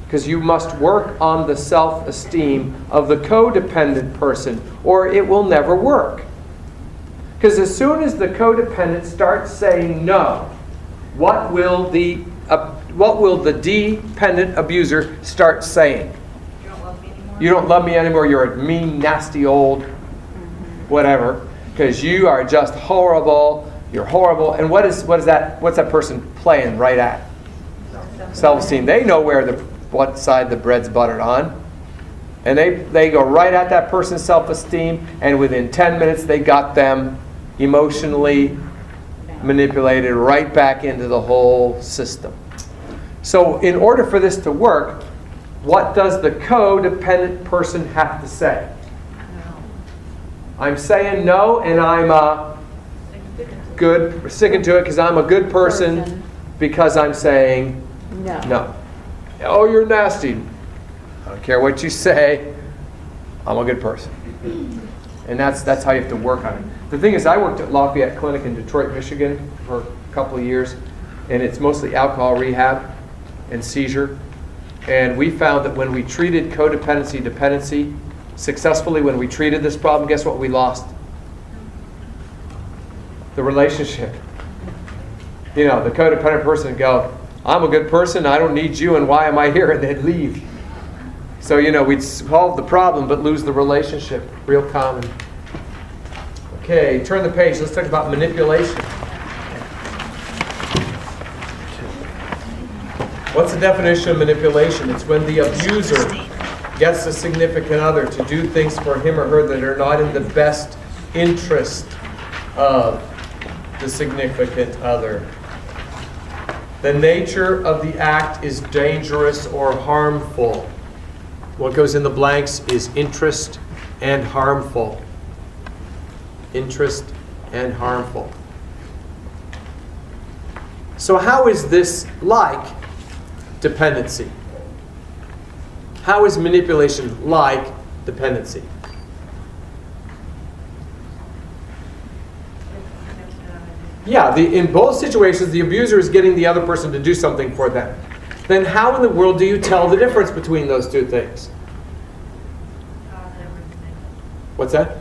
Because you must work on the self-esteem of the codependent person, or it will never work. Because as soon as the codependent starts saying no, what will the dependent abuser start saying? You don't love me anymore. You're a mean, nasty old whatever. Because you are just horrible. You're horrible. And what's that person playing right at? Self-esteem. They know what side the bread's buttered on. And they go right at that person's self-esteem, and within 10 minutes they got them emotionally manipulated right back into the whole system. So in order for this to work, what does the codependent person have to say? No. I'm saying no, and I'm sticking to it because I'm a good person because I'm saying no. Oh, you're nasty. I don't care what you say. I'm a good person. And that's how you have to work on it. The thing is, I worked at Lafayette Clinic in Detroit, Michigan for a couple of years, and it's mostly alcohol rehab and seizure. And we found that when we treated codependency, dependency successfully, when we treated this problem, guess what we lost? The relationship. You know, the codependent person would go, I'm a good person, I don't need you, and why am I here? And they'd leave. So, you know, we'd solve the problem but lose the relationship. Real common. Okay, turn the page. Let's talk about manipulation. What's the definition of manipulation? It's when the abuser gets the significant other to do things for him or her that are not in the best interest of the significant other. The nature of the act is dangerous or harmful. What goes in the blanks is interest and harmful. Interest and harmful. So how is this like dependency? How is manipulation like dependency? Yeah, in both situations, the abuser is getting the other person to do something for them. Then how in the world do you tell the difference between those two things? What's that?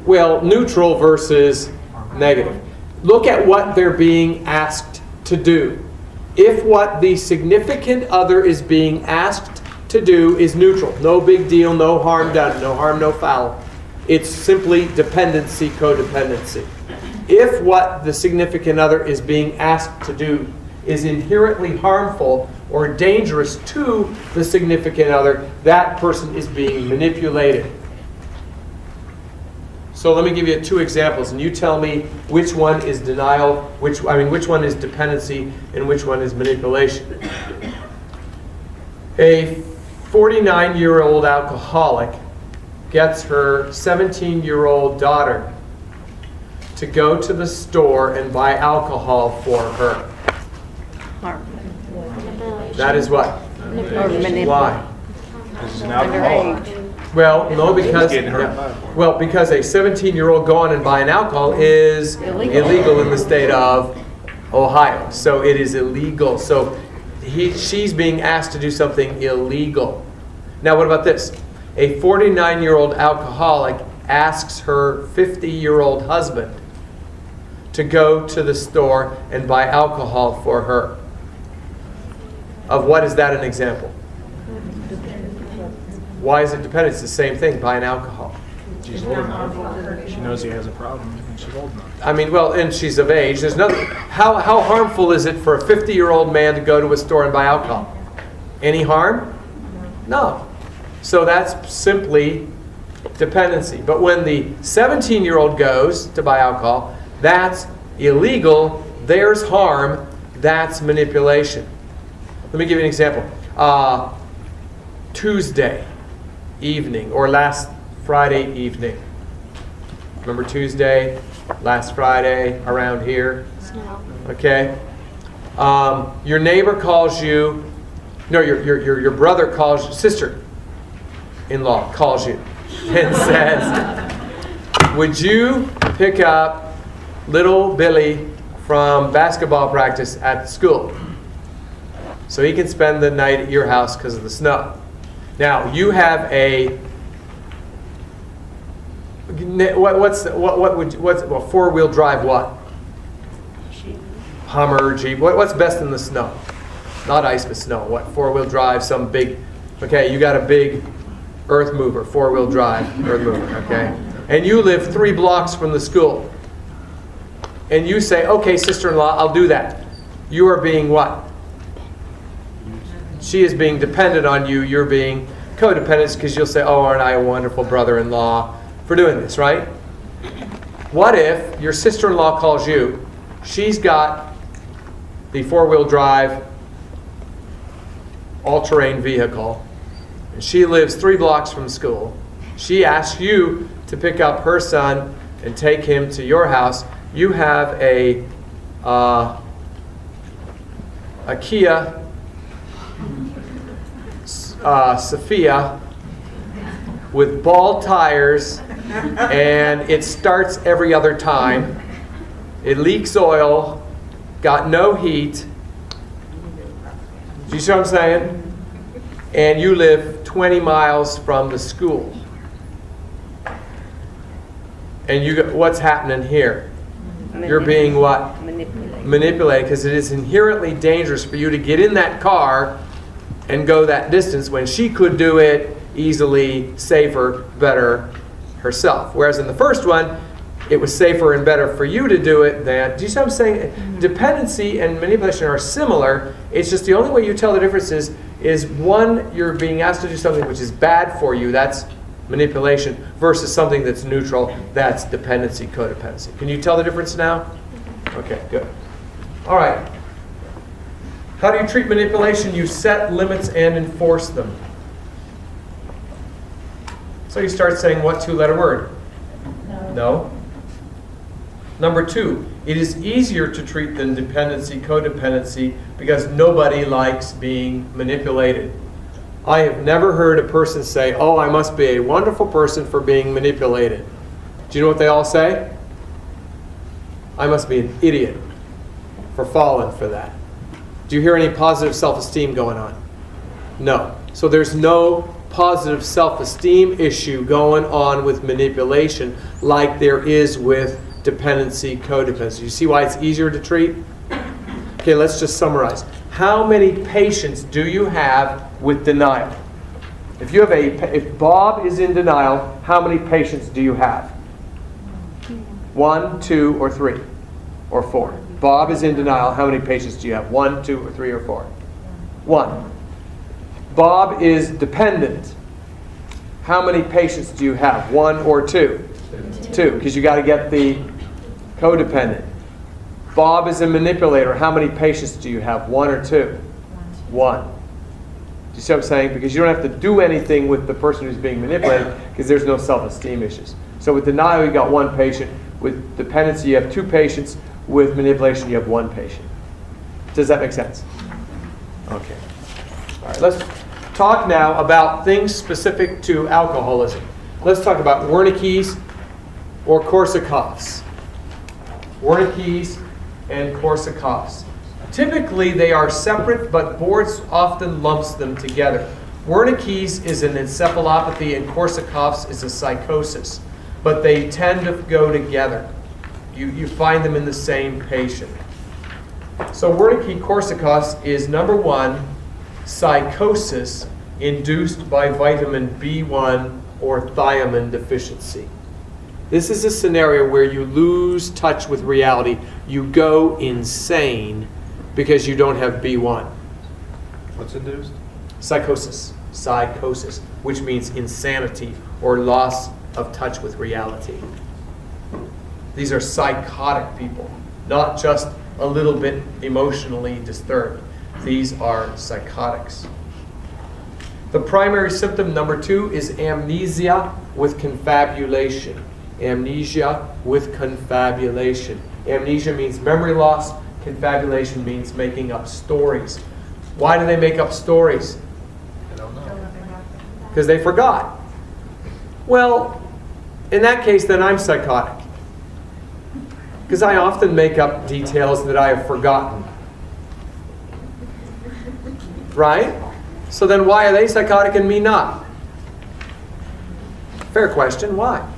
Well, neutral versus negative. Look at what they're being asked to do. If what the significant other is being asked to do is neutral, no big deal, no harm done, no harm, no foul, it's simply dependency, codependency. If what the significant other is being asked to do is inherently harmful or dangerous to the significant other, that person is being manipulated. So So let me give you 2 examples, and you tell me which one is denial, which one is dependency, and which one is manipulation. A 49-year-old alcoholic gets her 17-year-old daughter to go to the store and buy alcohol for her. That is what? Why? This is an alcoholic. Well, no, because getting hurt. because a 17-year-old going and buying alcohol is illegal in the state of Ohio. So it is illegal. So she's being asked to do something illegal. Now, what about this? A 49-year-old alcoholic asks her 50-year-old husband to go to the store and buy alcohol for her. Of what is that an example? Why is it dependent? It's the same thing, buying alcohol. She's old enough. She knows he has a problem, and she's old enough. I mean, well, and she's of age. There's nothing. How harmful is it for a 50-year-old man to go to a store and buy alcohol? Any harm? No. So that's simply dependency. But when the 17-year-old goes to buy alcohol, that's illegal. There's harm. That's manipulation. Let me give you an example. Tuesday evening, or last Friday evening. Remember Tuesday, last Friday, around here? Okay. Your neighbor calls you. No, your brother calls, sister-in-law calls you and says, "Would you pick up little Billy from basketball practice at the school so he can spend the night at your house because of the snow?" Now you have a what's 4-wheel drive what? Hummer, Jeep. What's best in the snow? Not ice, but snow. What? 4-wheel drive, some big. Okay, you got a big earth mover, 4-wheel drive earth mover. Okay, and you live 3 blocks from the school, and you say, "Okay, sister-in-law, I'll do that." You are being what? She is being dependent on you. You're being codependent because you'll say, "Oh, aren't I a wonderful brother-in-law for doing this," right? What if your sister-in-law calls you? She's got the 4-wheel drive all-terrain vehicle, and she lives 3 blocks from school. She asks you to pick up her son and take him to your house. You have a Kia Sophia with bald tires, and it starts every other time. It leaks oil, got no heat. Do you see what I'm saying? And you live 20 miles from the school. And what's happening here? You're being what? Manipulated, because it is inherently dangerous for you to get in that car and go that distance when she could do it easily, safer, better herself. Whereas in the first one, it was safer and better for you to do it than. Do you see what I'm saying? Dependency and manipulation are similar. It's just the only way you tell the difference is one, you're being asked to do something which is bad for you, that's manipulation, versus something that's neutral, that's dependency, codependency. Can you tell the difference now? Okay, good. All right. How do you treat manipulation? You set limits and enforce them. So you start saying what 2-letter word? No. Number 2, it is easier to treat than dependency, codependency, because nobody likes being manipulated. I have never heard a person say, "Oh, I must be a wonderful person for being manipulated." Do you know what they all say? "I must be an idiot for falling for that." Do you hear any positive self-esteem going on? No. So there's no positive self-esteem issue going on with manipulation like there is with dependency, codependency. You see why it's easier to treat? Okay, let's just summarize. How many patients do you have with denial? If Bob is in denial, how many patients do you have? 1, 2, or 3, or 4? Bob is in denial. How many patients do you have? 1, 2, or 3, or 4? 1. Bob is dependent. How many patients do you have? 1 or 2? 2, because you got to get the codependent. Bob is a manipulator. How many patients do you have? 1 or 2? 1. Do you see what I'm saying? Because you don't have to do anything with the person who's being manipulated because there's no self-esteem issues. So with denial, you got 1 patient. With dependency, you have 2 patients. With manipulation, you have 1 patient. Does that make sense? Okay. All right, let's talk now about things specific to alcoholism. Let's talk about Wernicke's or Korsakoff's. Wernicke's and Korsakoff's. Typically, they are separate, but boards often lumps them together. Wernicke's is an encephalopathy and Korsakoff's is a psychosis, but they tend to go together. You find them in the same patient. So Wernicke-Korsakoff's is number 1, psychosis induced by vitamin B1 or thiamine deficiency. This is a scenario where you lose touch with reality. You go insane because you don't have B1. What's induced? Psychosis. Psychosis, which means insanity or loss of touch with reality. These are psychotic people, not just a little bit emotionally disturbed. These are psychotics. The primary symptom, number 2, is amnesia with confabulation. Amnesia with confabulation. Amnesia means memory loss. Confabulation means making up stories. Why do they make up stories? I don't know. Because they forgot. Well, in that case, then I'm psychotic. Because I often make up details that I have forgotten. Right? So then why are they psychotic and me not? Fair question, why?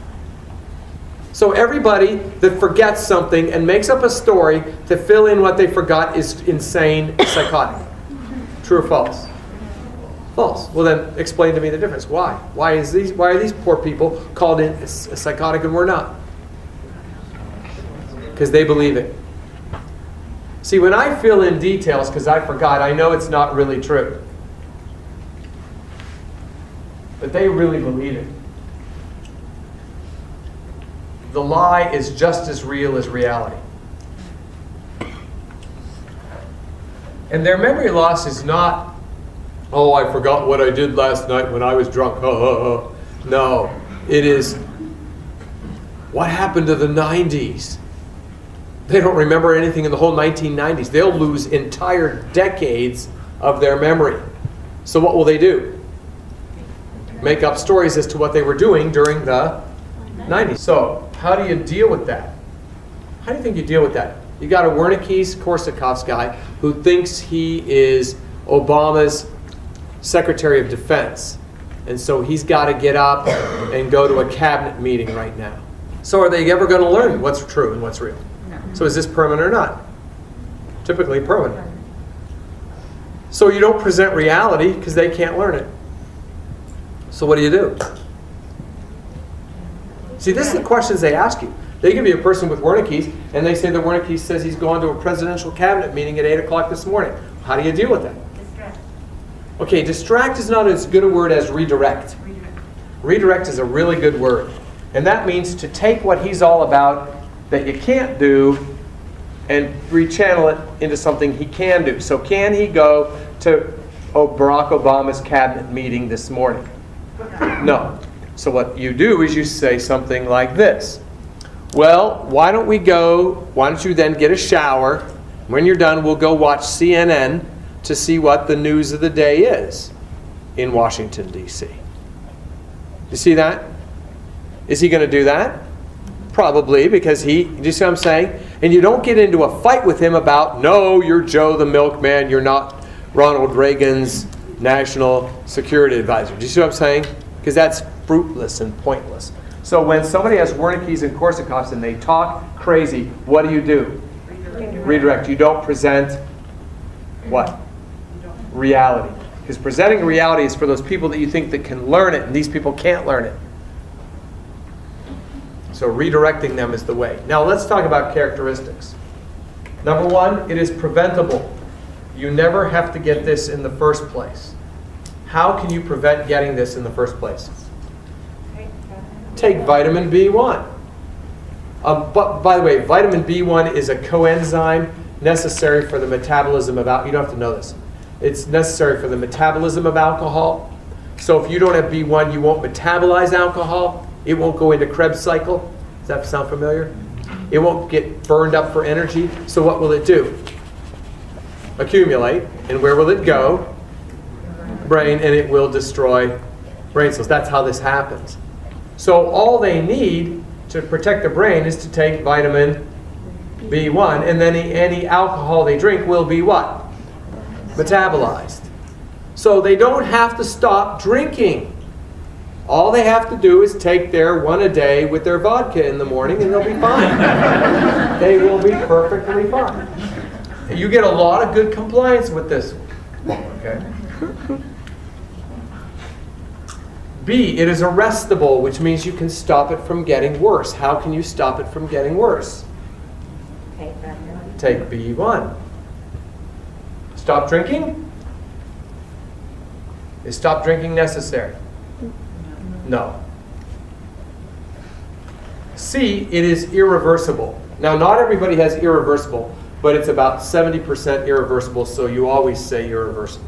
So everybody that forgets something and makes up a story to fill in what they forgot is insane, psychotic. True or false? False. Well then, explain to me the difference. Why? Why are these poor people called in psychotic and we're not? Because they believe it. See, when I fill in details because I forgot, I know it's not really true. But they really believe it. The lie is just as real as reality. And their memory loss is not, oh, I forgot what I did last night when I was drunk. No, it is, what happened to the 90s? They don't remember anything in the whole 1990s. They'll lose entire decades of their memory. So what will they do? Make up stories as to what they were doing during the 90s. So how do you deal with that? How do you think you deal with that? You got a Wernicke's Korsakoff's guy who thinks he is Obama's Secretary of Defense. And so he's got to get up and go to a cabinet meeting right now. So are they ever going to learn what's true and what's real? So is this permanent or not? Typically permanent. So you don't present reality because they can't learn it. So what do you do? See, this is the questions they ask you. They give you a person with Wernicke's, and they say that Wernicke says he's going to a presidential cabinet meeting at 8 o'clock this morning. How do you deal with that? Distract. Okay, distract is not as good a word as redirect. Redirect is a really good word. And that means to take what he's all about that you can't do and rechannel it into something he can do. So can he go to Barack Obama's cabinet meeting this morning? No. So what you do is you say something like this. Well, why don't you then get a shower? When you're done, we'll go watch CNN to see what the news of the day is in Washington, D.C. You see that? Is he going to do that? Probably, because do you see what I'm saying? And you don't get into a fight with him about, no, you're Joe the milkman, you're not Ronald Reagan's national security advisor. Do you see what I'm saying? Because that's fruitless and pointless. So when somebody has Wernicke's and Korsakoff's and they talk crazy, what do? Redirect. You don't present what? Reality. Because presenting reality is for those people that you think that can learn it, and these people can't learn it. So redirecting them is the way. Now let's talk about characteristics. Number 1, it is preventable. You never have to get this in the first place. How can you prevent getting this in the first place? take vitamin B1. But by the way, vitamin B1 is a coenzyme necessary for the metabolism of alcohol. You don't have to know this. It's necessary for the metabolism of alcohol. So if you don't have B1, you won't metabolize alcohol. It won't go into Krebs cycle. Does that sound familiar? It won't get burned up for energy. So what will it do? Accumulate. And where will it go? Brain, and it will destroy brain cells. That's how this happens. So all they need to protect the brain is to take vitamin B1, and then any alcohol they drink will be what? Metabolized. So they don't have to stop drinking. All they have to do is take their one a day with their vodka in the morning and they'll be fine. They will be perfectly fine. You get a lot of good compliance with this. Okay. B, it is arrestable, which means you can stop it from getting worse. How can you stop it from getting worse? Take B1. Stop drinking? Is stop drinking necessary? No. C, it is irreversible. Now, not everybody has irreversible, but it's about 70% irreversible, so you always say irreversible.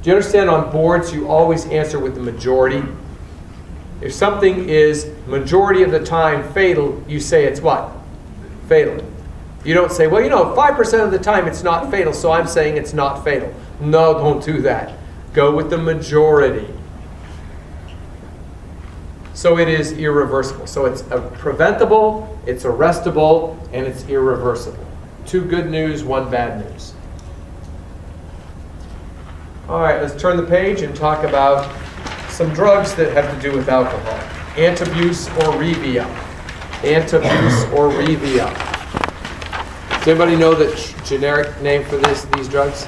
Do you understand on boards you always answer with the majority? If something is majority of the time fatal, you say it's what? Fatal. You don't say, well, 5% of the time it's not fatal, so I'm saying it's not fatal. No, don't do that. Go with the majority. So it is irreversible. So it's preventable, it's arrestable, and it's irreversible. 2 good news, 1 bad news. All right, let's turn the page and talk about some drugs that have to do with alcohol. Antabuse or Revia. Antabuse or Revia. Does anybody know the generic name for these drugs?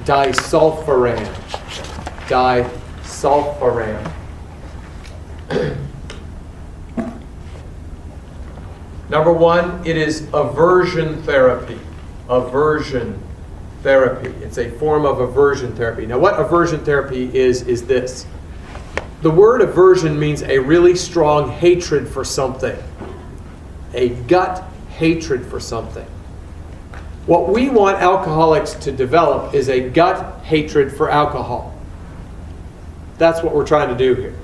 Disulfiram. Disulfiram. Number 1, it is aversion therapy. Aversion therapy. It's a form of aversion therapy. Now, what aversion therapy is this. The word aversion means a really strong hatred for something. A gut hatred for something. What we want alcoholics to develop is a gut hatred for alcohol. That's what we're trying to do here.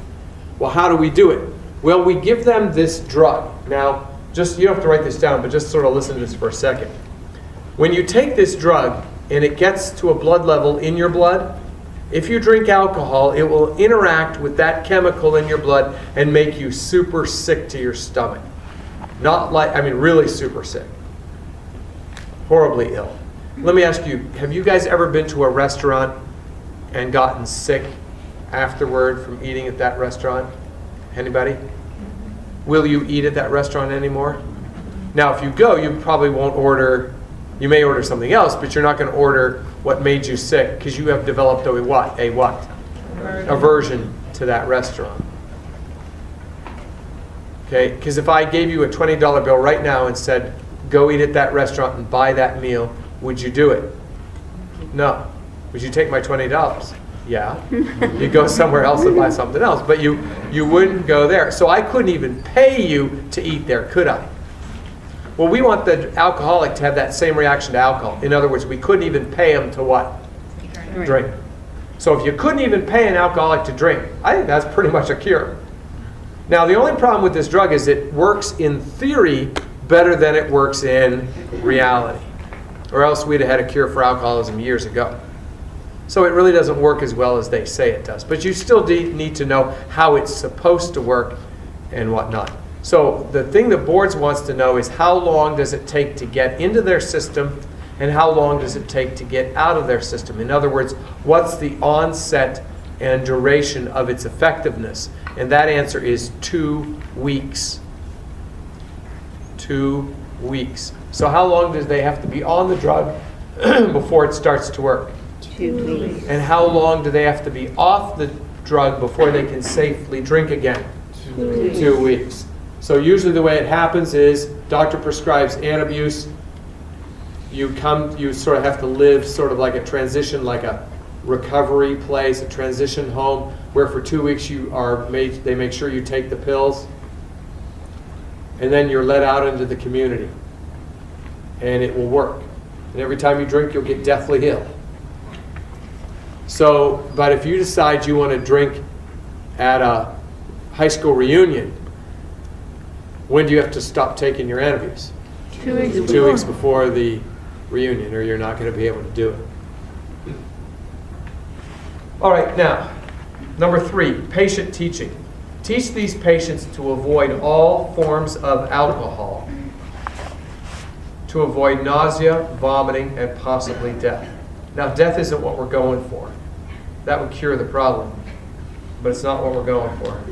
Well, how do we do it? Well, we give them this drug. Now, you don't have to write this down, but just sort of listen to this for a second. When you take this drug and it gets to a blood level in your blood, if you drink alcohol, it will interact with that chemical in your blood and make you super sick to your stomach. Really super sick. Horribly ill. Let me ask you, have you guys ever been to a restaurant and gotten sick afterward from eating at that restaurant? Anybody? Will you eat at that restaurant anymore? Now, if you go, you probably won't order. You may order something else, but you're not going to order what made you sick because you have developed a what? Aversion to that restaurant. Okay? Because if I gave you a $20 bill right now and said, go eat at that restaurant and buy that meal, would you do it? No. Would you take my $20? Yeah. You go somewhere else and buy something else, but you wouldn't go there. So I couldn't even pay you to eat there, could I? Well, we want the alcoholic to have that same reaction to alcohol. In other words, we couldn't even pay him to what? Drink. So if you couldn't even pay an alcoholic to drink, I think that's pretty much a cure. Now, the only problem with this drug is it works in theory better than it works in reality. Or else we'd have had a cure for alcoholism years ago. So it really doesn't work as well as they say it does. But you still need to know how it's supposed to work and whatnot. So the thing the boards wants to know is how long does it take to get into their system and how long does it take to get out of their system? In other words, what's the onset and duration of its effectiveness? And that answer is 2 weeks. 2 weeks. So how long do they have to be on the drug before it starts to work? 2 weeks. And how long do they have to be off the drug before they can safely drink again? 2 weeks. So usually the way it happens is doctor prescribes antabuse. You sort of have to live sort of like a transition, like a recovery place, a transition home, where for 2 weeks they make sure you take the pills, and then you're let out into the community, and it will work. And every time you drink, you'll get deathly ill. So, but if you decide you want to drink at a high school reunion, when do you have to stop taking your antabuse? 2 weeks 2 weeks before the reunion, or you're not going to be able to do it. All right, now, number 3, patient teaching. Teach these patients to avoid all forms of alcohol, to avoid nausea, vomiting, and possibly death. Now, death isn't what we're going for. That would cure the problem, but it's not what we're going for.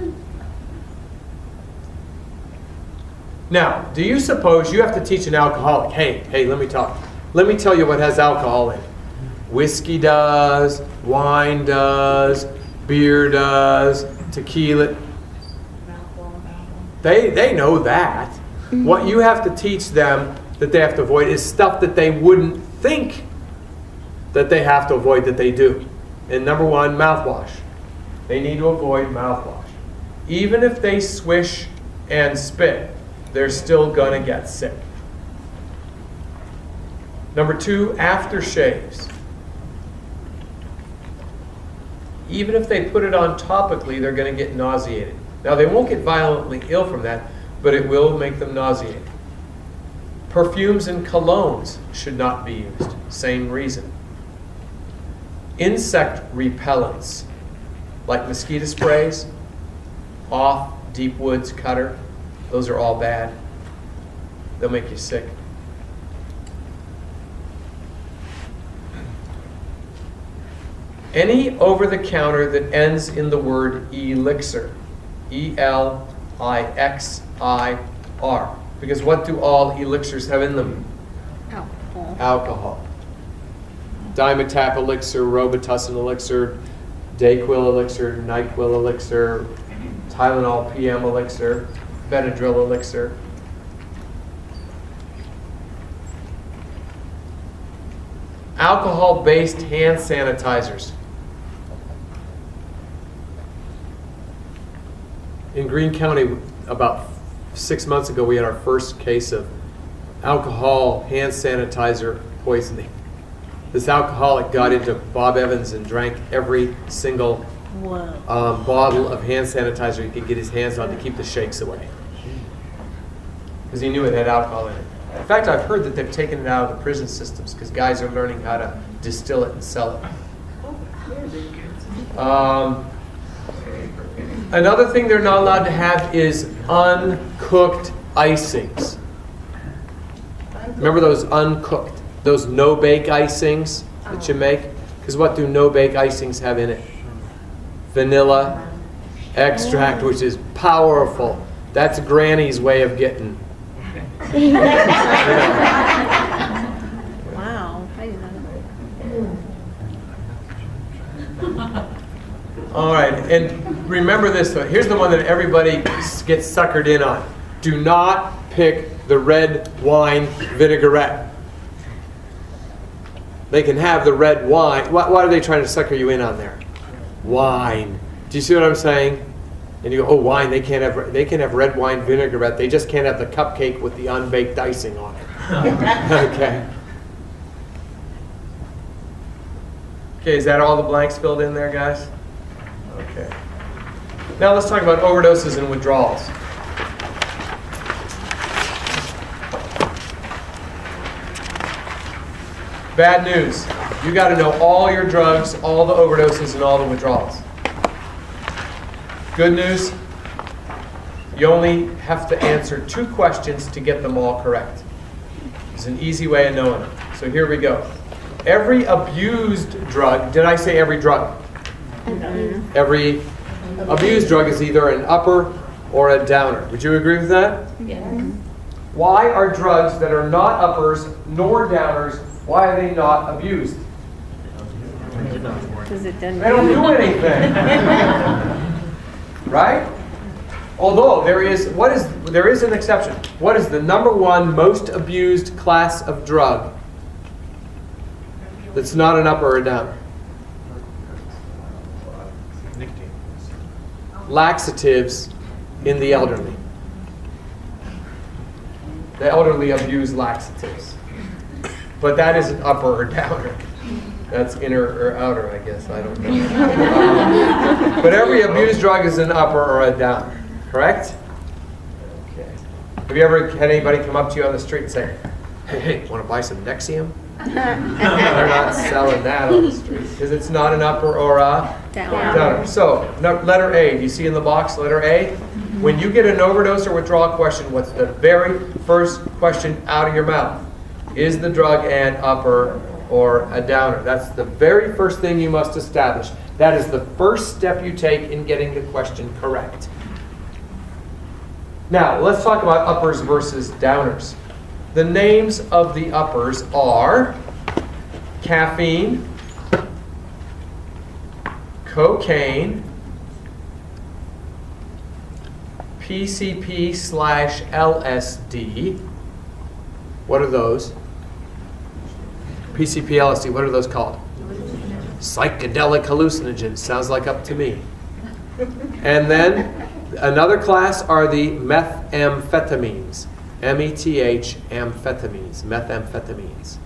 Now, do you suppose you have to teach an alcoholic, hey, let me tell you what has alcohol in it. Whiskey does, wine does, beer does, tequila. They know that. What you have to teach them that they have to avoid is stuff that they wouldn't think that they have to avoid that they do. And number 1, mouthwash. They need to avoid mouthwash. Even if they swish and spit, they're still going to get sick. Number 2, aftershaves. Even if they put it on topically, they're going to get nauseated. Now, they won't get violently ill from that, but it will make them nauseated. Perfumes and colognes should not be used. Same reason. Insect repellents, like mosquito sprays, off deep woods cutter, those are all bad. They'll make you sick. Any over-the-counter that ends in the word elixir, E-L-I-X-I-R. Because what do all elixirs have in them? Alcohol. Alcohol. Dimetapp elixir, Robitussin elixir, Dayquil elixir, NyQuil elixir, Tylenol PM elixir, Benadryl elixir. Alcohol-based hand sanitizers. In Greene County, about 6 months ago, we had our first case of alcohol hand sanitizer poisoning. This alcoholic got into Bob Evans and drank every single bottle of hand sanitizer he could get his hands on to keep the shakes away. Because he knew it had alcohol in it. In fact, I've heard that they've taken it out of the prison systems because guys are learning how to distill it and sell it. Another thing they're not allowed to have is uncooked icings. Remember those uncooked, those no-bake icings that you make? Because what do no-bake icings have in it? Vanilla extract, which is powerful. That's Granny's way of getting. Wow. I didn't know. All right, and remember this one. Here's the one that everybody gets suckered in on. Do not pick the red wine vinaigrette. They can have the red wine. What are they trying to sucker you in on there? Wine. Do you see what I'm saying? And you go, oh, wine. They can have red wine vinaigrette. They just can't have the cupcake with the unbaked icing on it. Okay. Okay, is that all the blanks filled in there, guys? Okay. Now let's talk about overdoses and withdrawals. Bad news. You got to know all your drugs, all the overdoses, and all the withdrawals. Good news. You only have to answer 2 questions to get them all correct. It's an easy way of knowing it. So here we go. Every abused drug, did I say every drug? Mm-hmm. Every abused drug is either an upper or a downer. Would you agree with that? Yes. Why are drugs that are not uppers nor downers, why are they not abused? Because it doesn't. They don't do anything. Right? Although there is an exception. What is the number 1 most abused class of drug that's not an upper or a downer? laxatives in the elderly. The elderly abuse laxatives. But that isn't upper or downer. That's inner or outer, I guess. I don't know. But every abused drug is an upper or a downer. Correct? Okay. Have you ever had anybody come up to you on the street and say, hey, want to buy some Nexium? They're not selling that on the street because it's not an upper or a downer. So, letter A. Do you see in the box letter A? When you get an overdose or withdrawal question, what's the very first question out of your mouth? Is the drug an upper or a downer? That's the very first thing you must establish. That is the first step you take in getting the question correct. Now, let's talk about uppers versus downers. The names of the uppers are caffeine, cocaine, PCP/LSD. What are those? PCP, LSD, what are those called? Psychedelic hallucinogens. Sounds like up to me. And then another class are the methamphetamines. METH amphetamines, methamphetamines.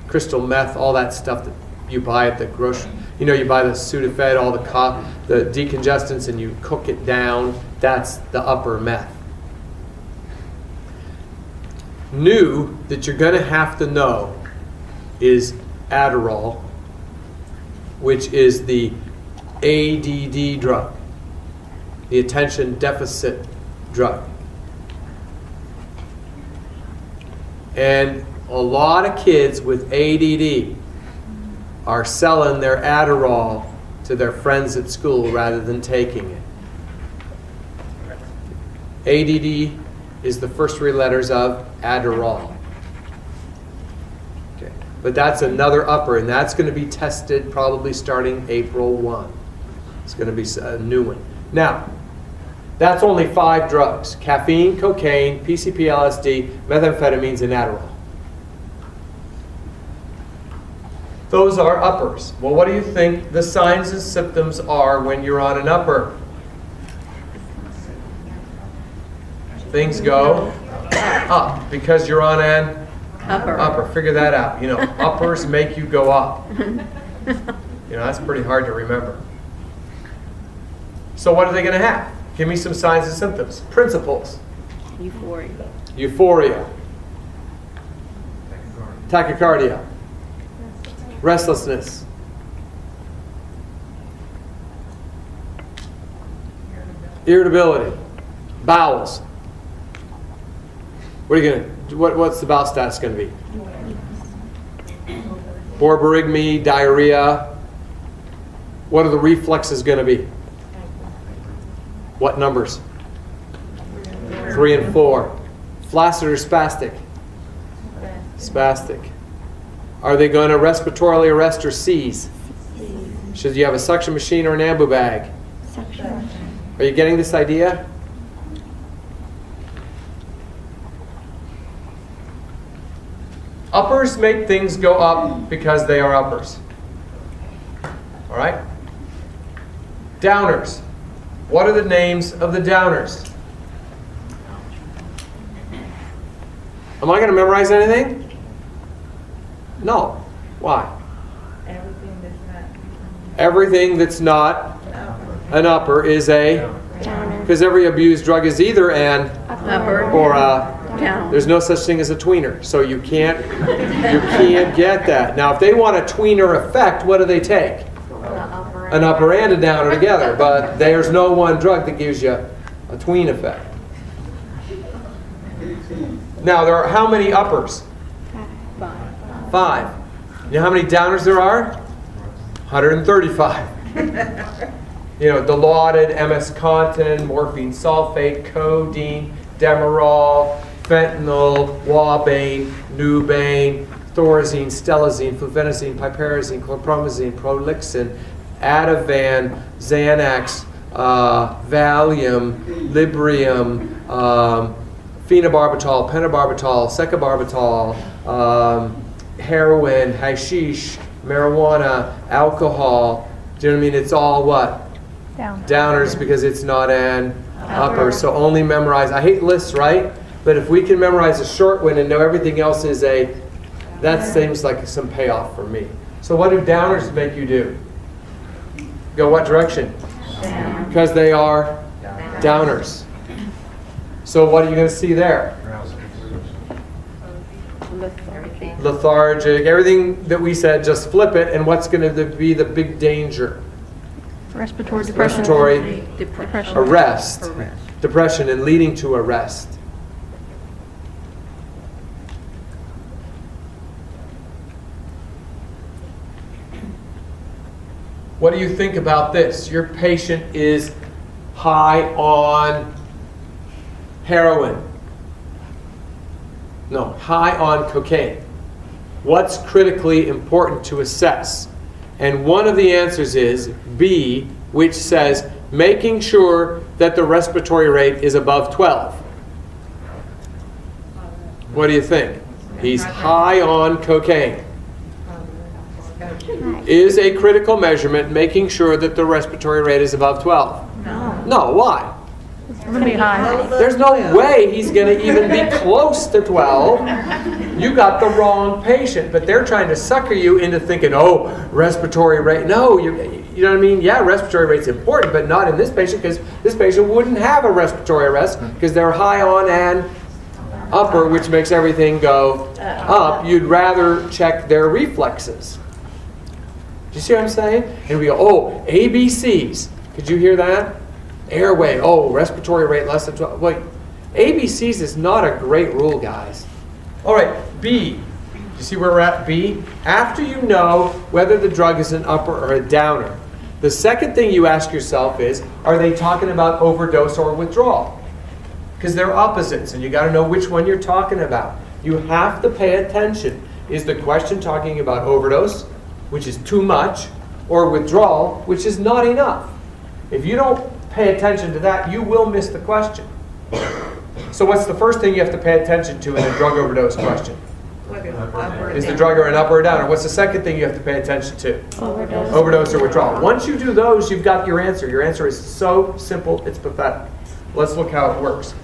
Crystal meth, all that stuff that you buy at the grocery. You know, you buy the Sudafed, all the decongestants, and you cook it down. That's the upper meth. New that you're going to have to know is Adderall, which is the ADD drug, the attention deficit drug. And a lot of kids with ADD are selling their Adderall to their friends at school rather than taking it. ADD is the first three letters of Adderall. Okay. But that's another upper, and that's going to be tested probably starting April 1. It's going to be a new one. Now, that's only 5 drugs: caffeine, cocaine, PCP, LSD, methamphetamines, and Adderall. Those are uppers. Well, what do you think the signs and symptoms are when you're on an upper? Things go up because you're on an upper. Figure that out. You know, uppers make you go up. You know, that's pretty hard to remember. So what are they going to have? Give me some signs and symptoms. Principles. Euphoria. Tachycardia. Restlessness. Irritability. Bowels. What are you going to? What's the bowel status going to be? Borborygmi, diarrhea. What are the reflexes going to be? What numbers? 3 and 4. Flaccid or spastic? Spastic. Are they going to respiratorily arrest or seize? Should you have a suction machine or an ambu bag? Are you getting this idea? Uppers make things go up because they are uppers. All right? Downers. What are the names of the downers? Am I going to memorize anything? No. Why? Everything that's not an upper is a downer. Because every abused drug is either an upper or a downer. There's no such thing as a tweener, so you can't get that. Now, if they want a tweener effect, what do they take? An upper and a downer together, but there's no one drug that gives you a tween effect. Now, there are how many uppers? 5. You know how many downers there are? 135. You know, Dilaudid, MS-Contin, morphine sulfate, codeine, Demerol, fentanyl, Wabane, Nubane, Thorazine, Stelazine, Fluphenazine, Piperazine, Chlorpromazine, Prolixin, Ativan, Xanax, Valium, Librium, phenobarbital, pentobarbital, secabarbital, heroin, hashish, marijuana, alcohol. Do you know what I mean? It's all what? Down. Downers because it's not an upper. So only memorize. I hate lists, right? But if we can memorize a short one and know everything else is that seems like some payoff for me. So what do downers make you do? Go what direction? Down. Because they are downers. So what are you going to see there? Lethargic. Everything that we said, just flip it, and what's going to be the big danger? Respiratory depression. Respiratory Depression. arrest. Depression and leading to arrest. What do you think about this? Your patient is high on heroin. No, high on cocaine. What's critically important to assess? And one of the answers is B, which says making sure that the respiratory rate is above 12. What do you think? He's high on cocaine. Is a critical measurement making sure that the respiratory rate is above 12? No. No, why? It's going to be high. There's no way he's going to even be close to 12. You got the wrong patient, but they're trying to sucker you into thinking, oh, respiratory rate. No, you know what I mean? Yeah, respiratory rate's important, but not in this patient because this patient wouldn't have a respiratory arrest because they're high on an upper, which makes everything go up. You'd rather check their reflexes. Do you see what I'm saying? And we go, oh, ABCs. Could you hear that? Airway, oh, respiratory rate less than 12. Wait, ABCs is not a great rule, guys. All right, B. You see where we're at, B? After you know whether the drug is an upper or a downer, the second thing you ask yourself is, are they talking about overdose or withdrawal? Because they're opposites, and you got to know which one you're talking about. You have to pay attention. Is the question talking about overdose, which is too much, or withdrawal, which is not enough? If you don't pay attention to that, you will miss the question. So what's the first thing you have to pay attention to in a drug overdose question? Is the drug an up or a down? Or what's the second thing you have to pay attention to? Overdose or withdrawal. Once you do those, you've got your answer. Your answer is so simple, it's pathetic. Let's look how it works.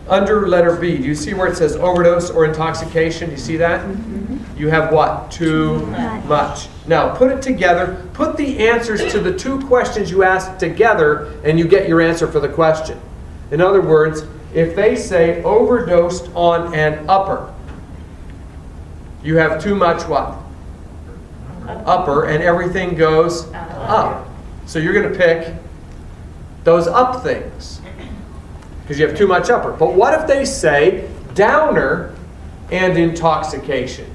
Under letter B, do you see where it says overdose or intoxication? Do you see that? You have what? Too much. Now put it together. Put the answers to the two questions you asked together, and you get your answer for the question. In other words, if they say overdosed on an upper, you have too much what? Upper, and everything goes up. So you're going to pick those up things because you have too much upper. But what if they say downer and intoxication?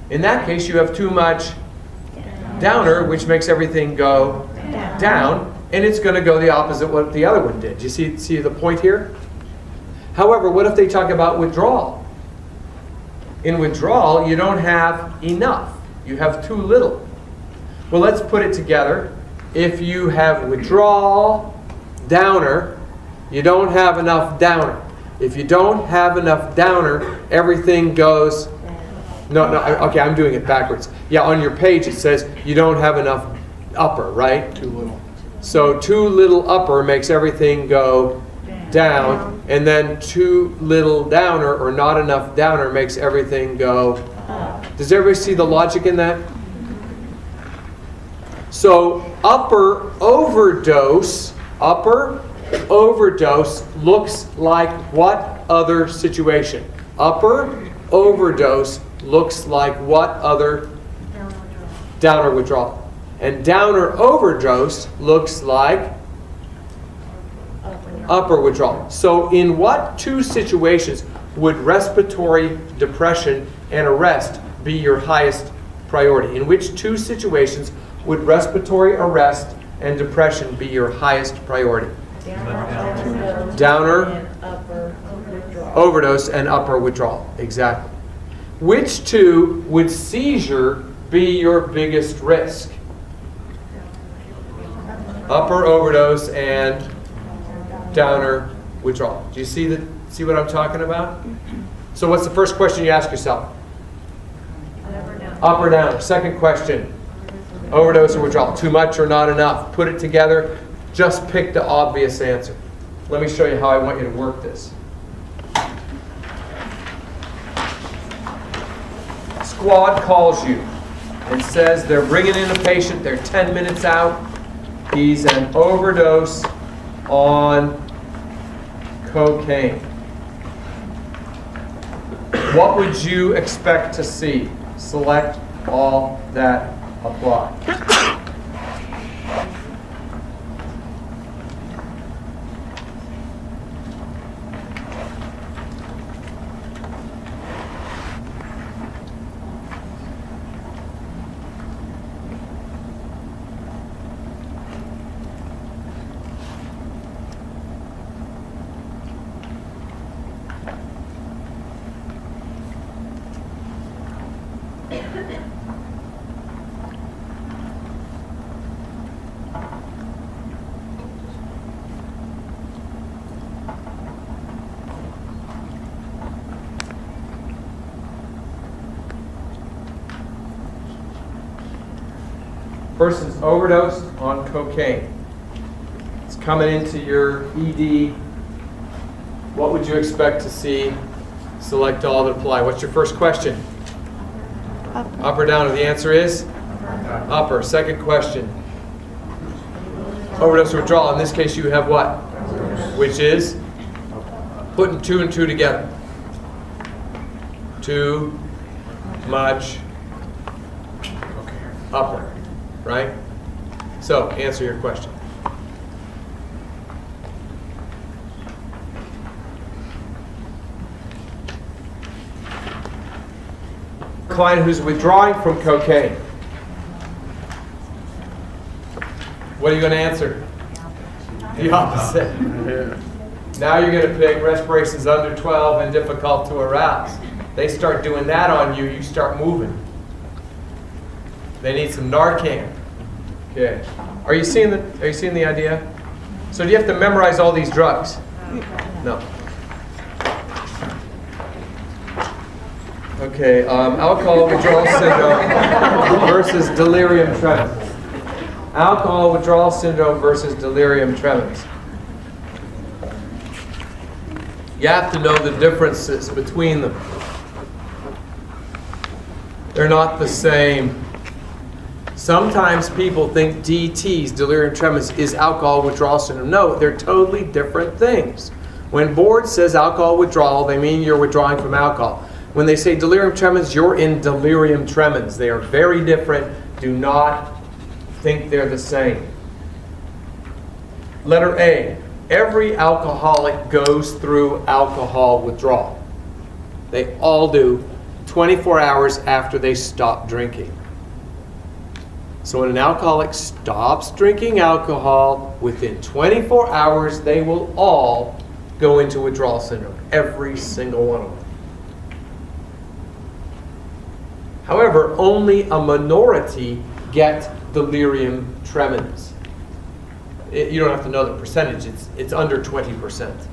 In that case, you have too much downer, which makes everything go down, and it's going to go the opposite of what the other one did. Do you see the point here? However, what if they talk about withdrawal? In withdrawal, you don't have enough. You have too little. Well, let's put it together. If you have withdrawal, downer, you don't have enough downer. If you don't have enough downer, everything goes... No, okay, I'm doing it backwards. Yeah, on your page it says you don't have enough upper, right? Too little. So too little upper makes everything go down, and then too little downer or not enough downer makes everything go up. Does everybody see the logic in that? So upper overdose looks like what other situation? Upper overdose looks like what other? Downer withdrawal. And downer overdose looks like upper withdrawal. So in what two situations would respiratory depression and arrest be your highest priority? In which two situations would respiratory arrest and depression be your highest priority? Downer, overdose, and upper withdrawal. Exactly. Which two would seizure be your biggest risk? Upper overdose and downer withdrawal. Do you see what I'm talking about? So what's the first question you ask yourself? Up or down. Second question. Overdose or withdrawal. Too much or not enough. Put it together. Just pick the obvious answer. Let me show you how I want you to work this. Squad calls you and says they're bringing in a patient, they're 10 minutes out. He's an overdose on cocaine. What would you expect to see? Select all that apply. Person's overdosed on cocaine. It's coming into your ED. What would you expect to see? Select all that apply. What's your first question? Up or down? The answer is upper. Second question. Overdose or withdrawal. In this case, you have what? Which is putting 2 and 2 together. Too much upper. Right? So, answer your question. Client who's withdrawing from cocaine. What are you going to answer? The opposite. Now you're going to pick respirations under 12 and difficult to arouse. They start doing that on you, you start moving. They need some Narcan. Okay. Are you seeing the idea? So do you have to memorize all these drugs? No. Okay. Alcohol withdrawal syndrome versus delirium tremens. Alcohol withdrawal syndrome versus delirium tremens. You have to know the differences between them. They're not the same. Sometimes people think DTs, delirium tremens, is alcohol withdrawal syndrome. No, they're totally different things. When board says alcohol withdrawal, they mean you're withdrawing from alcohol. When they say delirium tremens, you're in delirium tremens. They are very different. Do not think they're the same. Letter A. Every alcoholic goes through alcohol withdrawal. They all do 24 hours after they stop drinking. So when an alcoholic stops drinking alcohol, within 24 hours, they will all go into withdrawal syndrome. Every single one of them. However, only a minority get delirium tremens. You don't have to know the percentage. It's under 20%.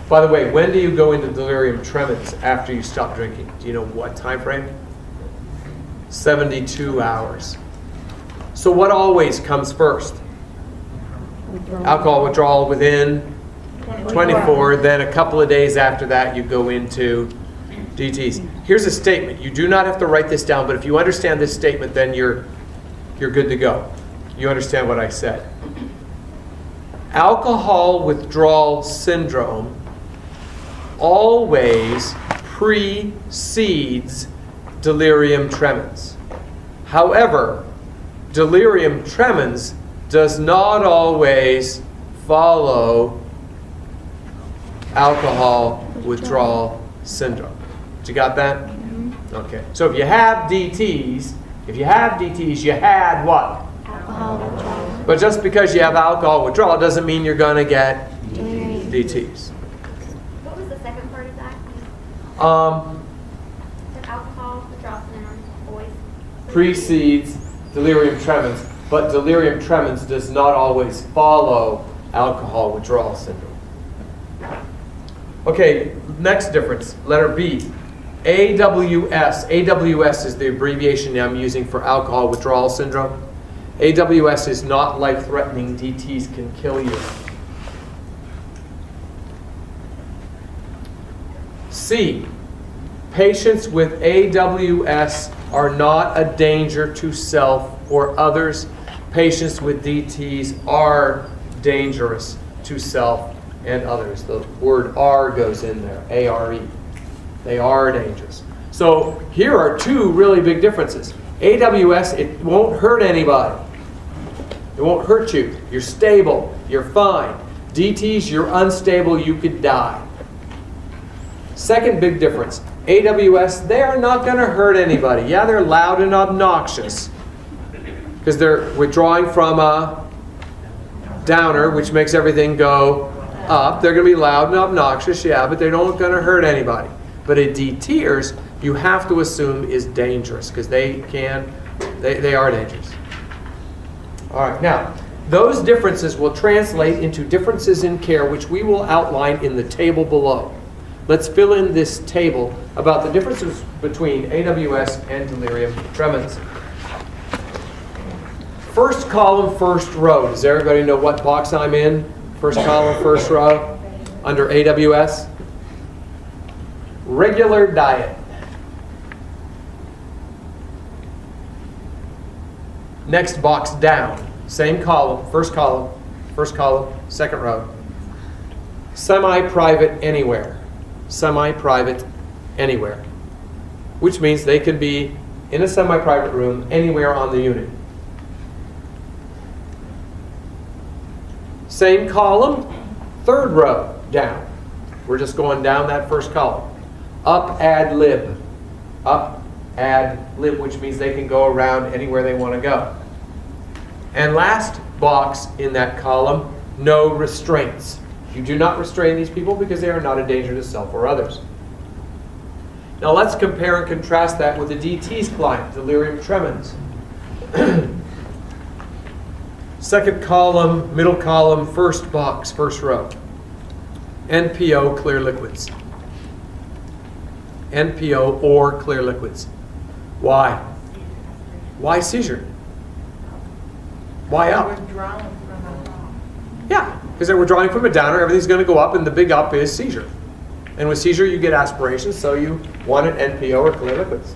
By the way, when do you go into delirium tremens after you stop drinking? Do you know what time frame? 72 hours. So what always comes first? Alcohol withdrawal within 24. Then a couple of days after that, you go into DTs. Here's a statement. You do not have to write this down, but if you understand this statement, then you're good to go. You understand what I said. Alcohol withdrawal syndrome always precedes delirium tremens. However, delirium tremens does not always follow alcohol withdrawal syndrome. You got that? Okay. So if you have DTs, you had what? Alcohol withdrawal. But just because you have alcohol withdrawal doesn't mean you're going to get DTs. What was the second part of that? The alcohol withdrawal syndrome always Precedes delirium tremens, but delirium tremens does not always follow alcohol withdrawal syndrome. Okay, next difference, letter B. AWS. AWS is the abbreviation I'm using for alcohol withdrawal syndrome. AWS is not life-threatening. DTs can kill you. C. Patients with AWS are not a danger to self or others. Patients with DTs are dangerous to self and others. The word "are" goes in there, A-R-E. They are dangerous. So here are two really big differences. AWS, it won't hurt anybody. It won't hurt you. You're stable. You're fine. DTs, you're unstable. You could die. Second big difference. AWS, they are not going to hurt anybody. Yeah, they're loud and obnoxious because they're withdrawing from a downer, which makes everything go up. They're going to be loud and obnoxious, yeah, but they're not going to hurt anybody. But a DTers, you have to assume is dangerous because they are dangerous. All right, now, those differences will translate into differences in care, which we will outline in the table below. Let's fill in this table about the differences between AWS and delirium tremens. First column, first row. Does everybody know what box I'm in? First column, first row, under AWS. Regular diet. Next box down, same column, first column, second row. Semi-private anywhere. Semi-private anywhere. Which means they could be in a semi-private room anywhere on the unit. Same column, third row down. We're just going down that first column. Up ad lib. Up ad lib, which means they can go around anywhere they want to go. And last box in that column, no restraints. You do not restrain these people because they are not a danger to self or others. Now let's compare and contrast that with the DT's client, delirium tremens. Second column, middle column, first box, first row. NPO, clear liquids. NPO or clear liquids. Why? Why seizure? Why up? Yeah, because they're withdrawing from a downer, everything's going to go up, and the big up is seizure. And with seizure, you get aspiration, so you want an NPO or clear liquids.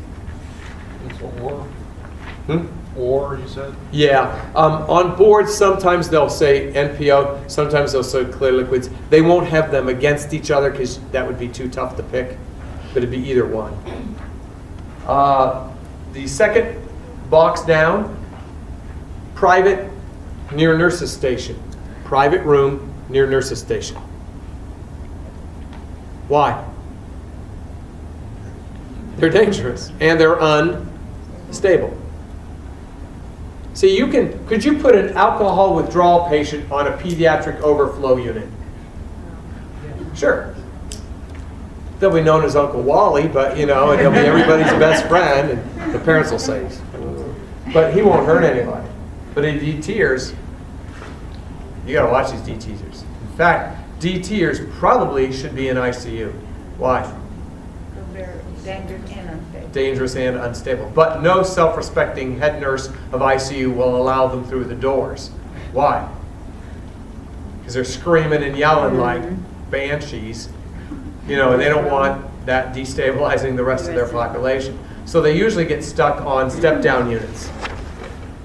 Or, you said? Yeah. On boards, sometimes they'll say NPO, sometimes they'll say clear liquids. They won't have them against each other because that would be too tough to pick, but it'd be either one. The second box down, private near nurse's station. Private room near nurse's station. Why? They're dangerous and they're unstable. See, could you put an alcohol withdrawal patient on a pediatric overflow unit? Sure. They'll be known as Uncle Wally, but and he'll be everybody's best friend, and the parents will say, but he won't hurt anybody. But in DTers, you gotta watch these DTers. In fact, DTers probably should be in ICU. Why? They're dangerous and unstable. Dangerous and unstable. But no self-respecting head nurse of ICU will allow them through the doors. Why? Because they're screaming and yelling like banshees, and they don't want that destabilizing the rest of their population. So they usually get stuck on step-down units.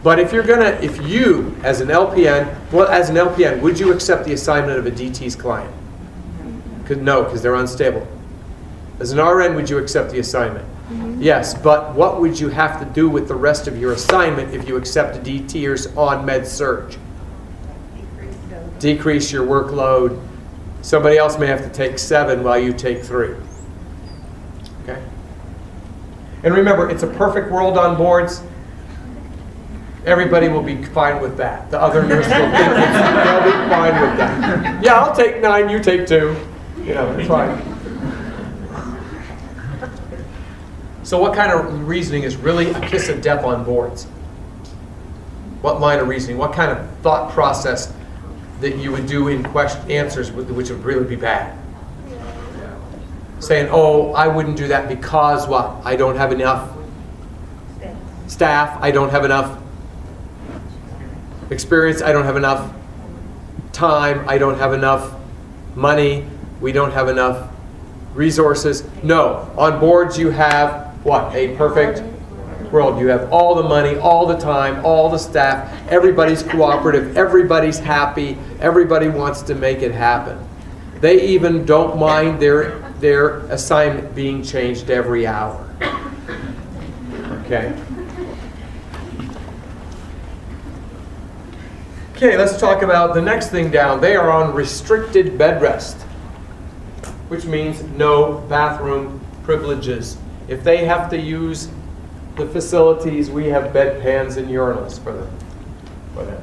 But if you, as an LPN, would you accept the assignment of a DT's client? No, because they're unstable. As an RN, would you accept the assignment? Yes, but what would you have to do with the rest of your assignment if you accept DTers on med surg? Decrease your workload. Somebody else may have to take 7 while you take 3. Okay? And remember, it's a perfect world on boards. Everybody will be fine with that. The other nurses will they'll be fine with that. Yeah, I'll take 9, you take 2. It's fine. So what kind of reasoning is really a kiss of death on boards? What line of reasoning? What kind of thought process that you would do in answers which would really be bad? saying, oh, I wouldn't do that because what? I don't have enough staff, I don't have enough experience, I don't have enough time, I don't have enough money, we don't have enough resources. No, on boards you have what? A perfect world. You have all the money, all the time, all the staff, everybody's cooperative, everybody's happy, everybody wants to make it happen. They even don't mind their assignment being changed every hour. Okay? Okay, let's talk about the next thing down. They are on restricted bed rest, which means no bathroom privileges. If they have to use the facilities, we have bedpans and urinals for them.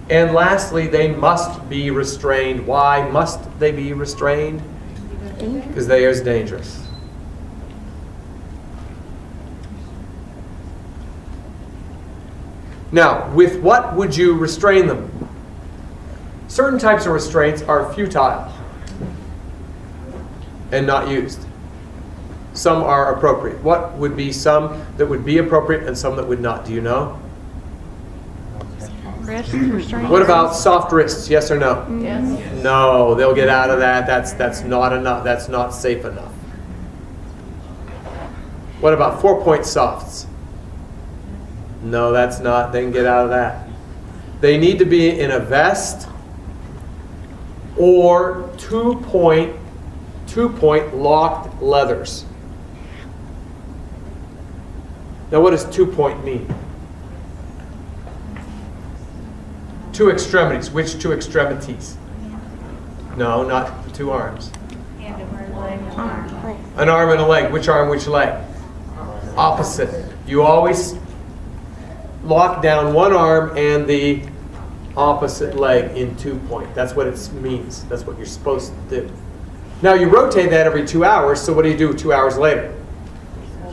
And lastly, they must be restrained. Why must they be restrained? Because they are dangerous. Now, with what would you restrain them? Certain types of restraints are futile and not used. Some are appropriate. What would be some that would be appropriate and some that would not? Do you know? Wrist restraint. What about soft wrists? Yes or no? Yes. No, they'll get out of that. That's not enough. That's not safe enough. What about 4-point softs? No, that's not. They can get out of that. They need to be in a vest or two-point locked leathers. Now, what does 2-point mean? Two extremities. Which two extremities? No, not the two arms. Hand over leg, arm. An arm and a leg. Which arm, which leg? Opposite. You always lock down one arm and the opposite leg in 2-point. That's what it means. That's what you're supposed to do. Now you rotate that every 2 hours, so what do you do 2 hours later?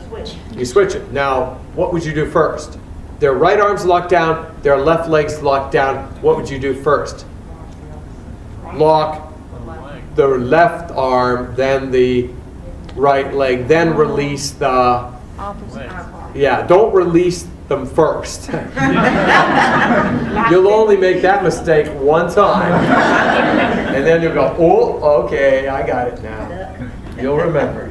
Switch. You switch it. Now, what would you do first? Their right arm's locked down, their left leg's locked down. What would you do first? Lock the left arm, then the right leg, then release the... Yeah, don't release them first. You'll only make that mistake one time. And then you'll go, oh, okay, I got it now. You'll remember.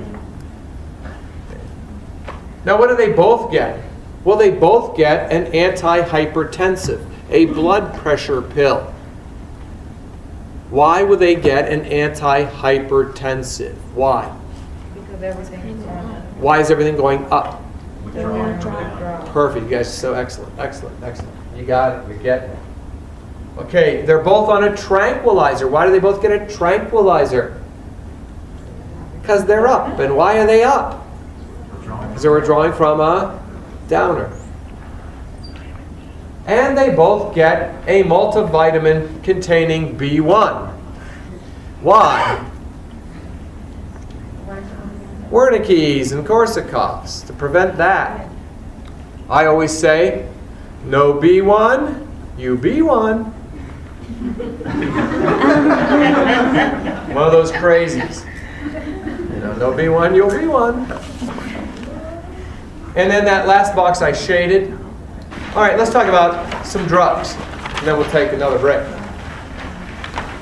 Now, what do they both get? Well, they both get an antihypertensive, a blood pressure pill. Why would they get an antihypertensive? Why? Because everything's going up. Why is everything going up? They're on drop. Perfect. You guys are so excellent. Excellent. Excellent. You got it. You're getting it. Okay, they're both on a tranquilizer. Why do they both get a tranquilizer? Because they're up. And why are they up? Because they were drawing from a downer. And they both get a multivitamin containing B1. Why? Wernicke's and Korsakoff's to prevent that. I always say, no B1, you B1. One of those crazies. You know, no B1, you'll B1. And then that last box I shaded. All right, let's talk about some drugs, and then we'll take another break.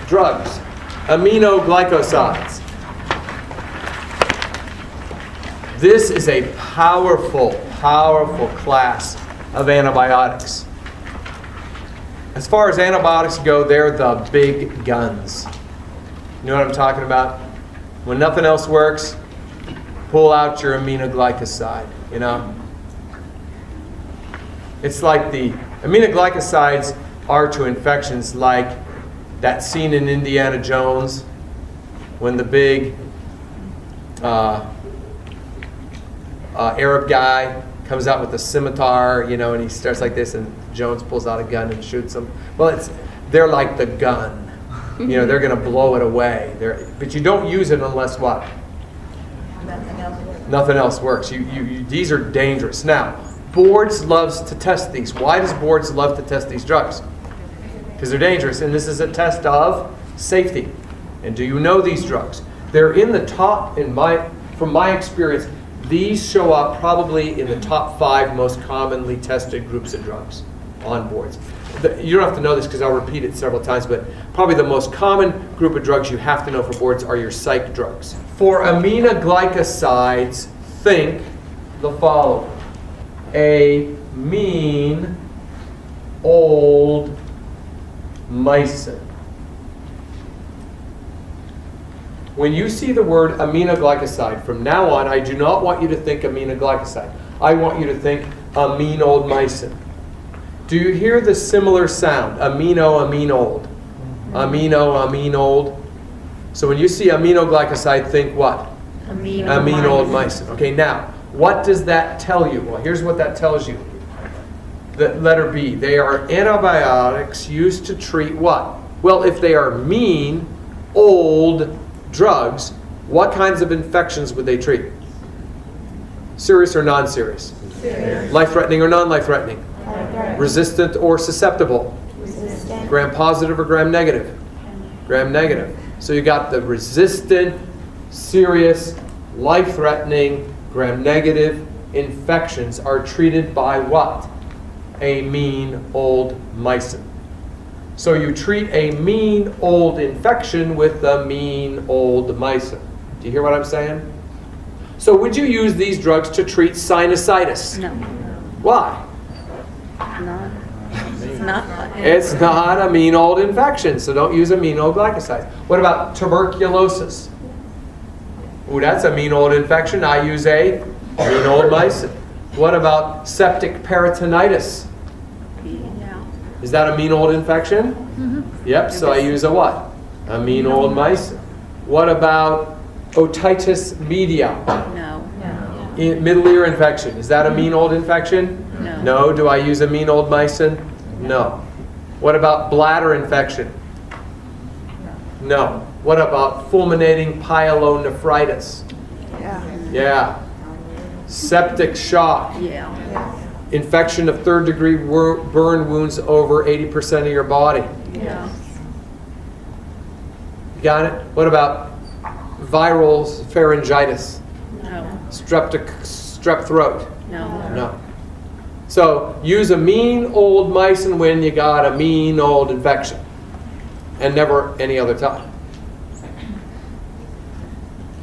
Drugs, aminoglycosides. This is a powerful, powerful class of antibiotics. As far as antibiotics go, they're the big guns. You know what I'm talking about? When nothing else works, pull out your aminoglycoside, you know? It's like the aminoglycosides are to infections like that scene in Indiana Jones when the big Arab guy comes out with a scimitar, you know, and he starts like this, and Jones pulls out a gun and shoots him. Well, they're like the gun. You know, they're going to blow it away. But you don't use it unless what? Nothing else works. Nothing else works. These are dangerous. Now, boards loves to test these. Why does boards love to test these drugs? Because they're dangerous, and this is a test of safety. And do you know these drugs? They're in the top, from my experience, these show up probably in the top 5 most commonly tested groups of drugs on boards. You don't have to know this because I'll repeat it several times, but probably the most common group of drugs you have to know for boards are your psych drugs. For aminoglycosides, think the following. A mean old mycin. When you see the word aminoglycoside, from now on, I do not want you to think aminoglycoside. I want you to think a mean old mycin. Do you hear the similar sound? Amino, amine old. Amino, amine old. So when you see aminoglycoside, think what? Amine old mycin. Okay, now, what does that tell you? Well, here's what that tells you. The letter B. They are antibiotics used to treat what? Well, if they are mean, old drugs, what kinds of infections would they treat? Serious or non-serious? Serious. Life-threatening or non-life-threatening? Resistant or susceptible? Resistant. Gram-positive or gram-negative? Gram-negative. So you got the resistant, serious, life-threatening, gram-negative infections are treated by what? A mean old mycin. So you treat a mean old infection with the mean old mycin. Do you hear what I'm saying? So would you use these drugs to treat sinusitis? No. Why? Not. It's not. It's not a mean old infection, so don't use a mean old glycoside. What about tuberculosis? Ooh, that's a mean old infection. I use a mean old mycin. What about septic peritonitis? Yeah. Is that a mean old infection? Mm-hmm. Yep, so I use a what? A mean old mycin. What about otitis media? No. Middle ear infection. Is that a mean old infection? No. No. Do I use a mean old mycin? No. What about bladder infection? No. What about fulminating pyelonephritis? Yeah. Septic shock. Yeah. Infection of third-degree burn wounds over 80% of your body. Yeah. You got it? What about viral pharyngitis? No. Strep throat? No. No. So use a mean old mycin when you got a mean old infection, and never any other time.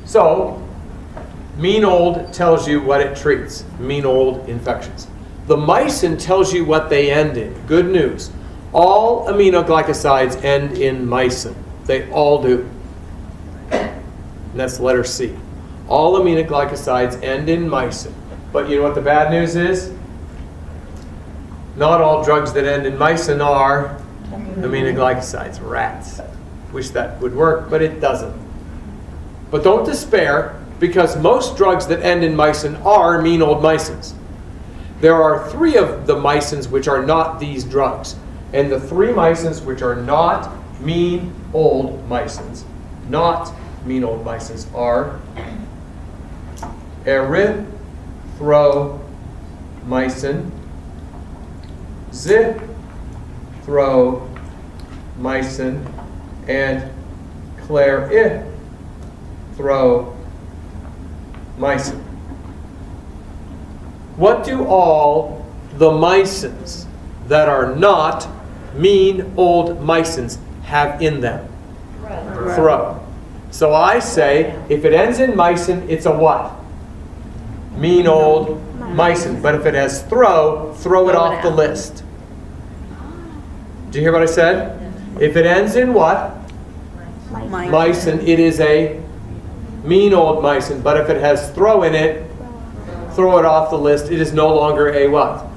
So mean old tells you what it treats, mean old infections. The mycin tells you what they end in. Good news. All aminoglycosides end in mycin. They all do. And that's letter C. All aminoglycosides end in mycin. But you know what the bad news is? Not all drugs that end in mycin are aminoglycosides. Rats. Wish that would work, but it doesn't. But don't despair, because most drugs that end in mycin are mean old mycins. There are 3 of the mycins which are not these drugs. And the 3 mycins which are not mean old mycins, are erythromycin, zithromycin, and clarithromycin. What do all the mycins that are not mean old mycins have in them? Thro. So I say, if it ends in mycin, it's a what? Mean old mycin. But if it has throw it off the list. Do you hear what I said? If it ends in what? Mycin, it is a mean old mycin. But if it has throw in it, throw it off the list. It is no longer a what?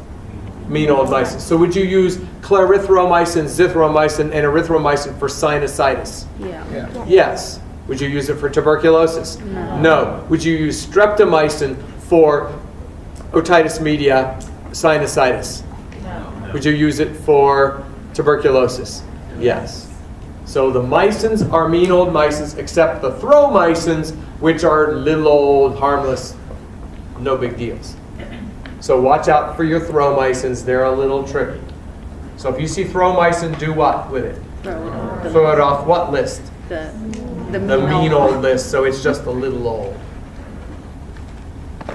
Mean old mycin. So would you use clarithromycin, zithromycin, and erythromycin for sinusitis? Yeah. Yes. Would you use it for tuberculosis? No. Would you use streptomycin for otitis media, sinusitis? No. Would you use it for tuberculosis? Yes. So the mycins are mean old mycins, except the thromycins, which are little old harmless, no big deals. So watch out for your thromycins. They're a little tricky. So if you see thromycin, do what with it? Throw it off. Throw it off what list? The The mean old list, so it's just a little old.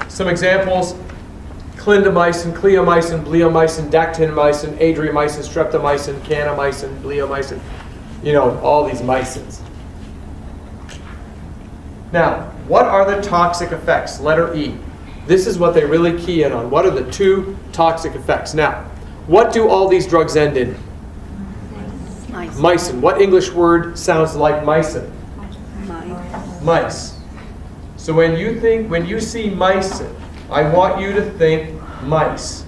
Some examples: clindamycin, cliomycin, bleomycin, dactinomycin, adriamycin, streptomycin, kanamycin, bleomycin. You know, all these mycins. Now, what are the toxic effects? Letter E. This is what they really key in on. What are the 2 toxic effects? Now, what do all these drugs end in? Mycin. What English word sounds like mycin? Mice. So when you see mycin, I want you to think mice.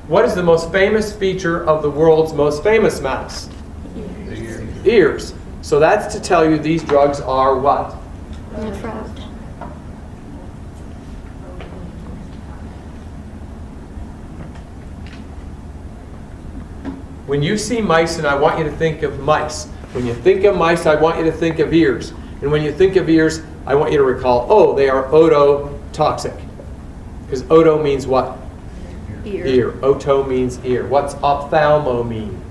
What is the most famous feature of the world's most famous mouse? Ears. So that's to tell you these drugs are what? When you see mycin, I want you to think of mice. When you think of mice, I want you to think of ears. And when you think of ears, I want you to recall, oh, they are ototoxic. Because oto means what? Ear. Oto means ear. What's ophthalmo mean?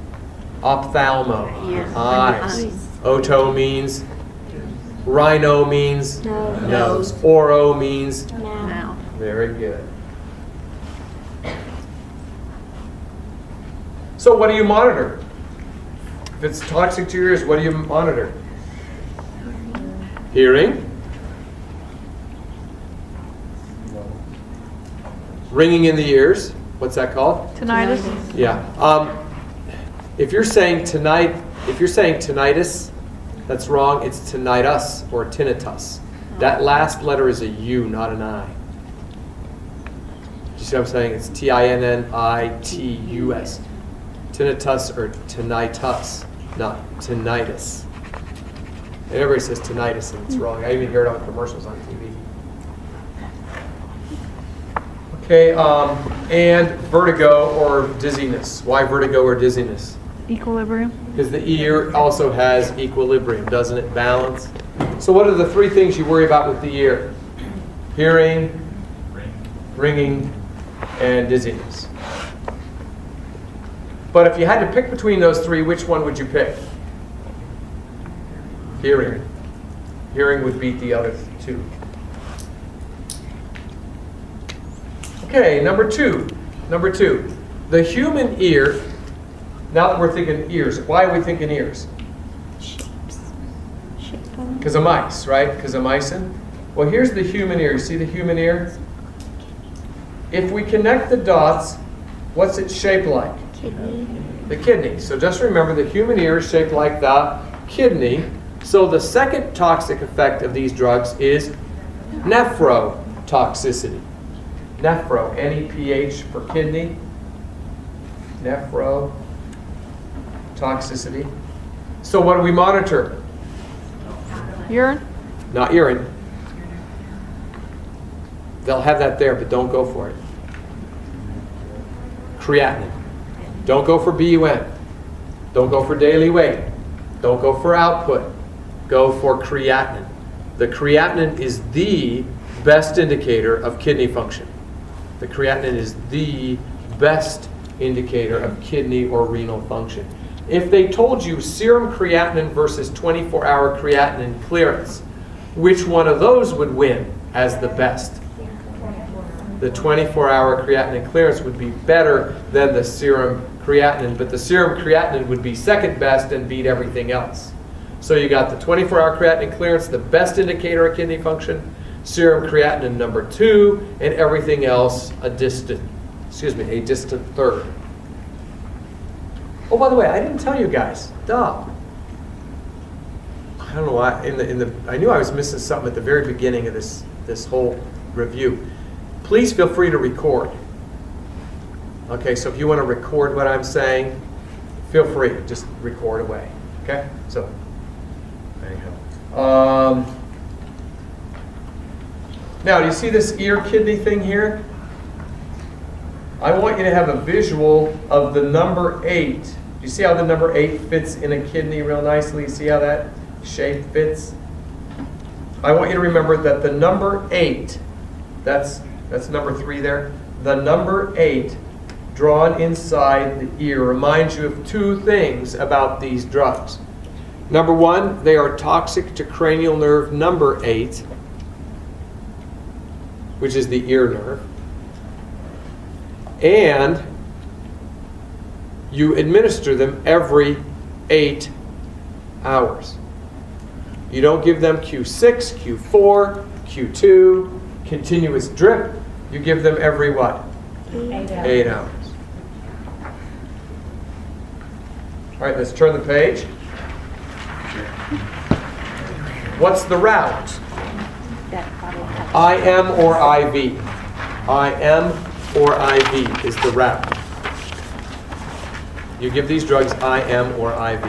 Ophthalmo. Ear. Eyes. Oto means? Rhino means? Nose. Oro means? Now. Very good. So what do you monitor? If it's toxic to your ears, what do you monitor? Hearing. Ringing in the ears. What's that called? Tinnitus. Yeah. If you're saying tinnitus, that's wrong. It's tinnitus or tinnitus. That last letter is a U, not an I. You see what I'm saying? It's Tinnitus. Tinnitus or tinnitus, not tinnitus. And everybody says tinnitus and it's wrong. I even hear it on commercials on TV. Okay, and vertigo or dizziness. Why vertigo or dizziness? Equilibrium. Because the ear also has equilibrium, doesn't it? Balance. So what are the 3 things you worry about with the ear? Hearing, ringing, and dizziness. But if you had to pick between those 3, which one would you pick? Hearing. Hearing would beat the other 2. Okay, number two. The human ear, now that we're thinking ears, why are we thinking ears? Because of mice, right? Because of mycin? Well, here's the human ear. You see the human ear? If we connect the dots, what's it shaped like? Kidney. The kidney. So just remember the human ear is shaped like the kidney. So the second toxic effect of these drugs is nephrotoxicity. Nephro, N-E-P-H for kidney. Nephrotoxicity. So what do we monitor? Urine. Not urine. They'll have that there, but don't go for it. Creatinine. Don't go for BUN. Don't go for daily weight. Don't go for output. Go for creatinine. The creatinine is the best indicator of kidney function. The creatinine is the best indicator of kidney or renal function. If they told you serum creatinine versus 24-hour creatinine clearance, which one of those would win as the best? The 24-hour creatinine clearance would be better than the serum creatinine, but the serum creatinine would be second best and beat everything else. So you got the 24-hour creatinine clearance, the best indicator of kidney function, serum creatinine number 2, and everything else a distant third. Oh, by the way, I didn't tell you guys. Duh. I don't know why. I knew I was missing something at the very beginning of this whole review. Please feel free to record. Okay, so if you want to record what I'm saying, feel free. Just record away. Okay? So, anyhow. Now, do you see this ear-kidney thing here? I want you to have a visual of the number 8. Do you see how the number 8 fits in a kidney real nicely? See how that shape fits? I want you to remember that the number 8, that's number 3 there, the number 8 drawn inside the ear reminds you of 2 things about these drugs. Number one, they are toxic to cranial nerve number 8, which is the ear nerve. And you administer them every 8 hours. You don't give them Q6, Q4, Q2, continuous drip. You give them every what? 8 hours. All right, let's turn the page. What's the route? IM or IV? IM or IV is the route. You give these drugs IM or IV.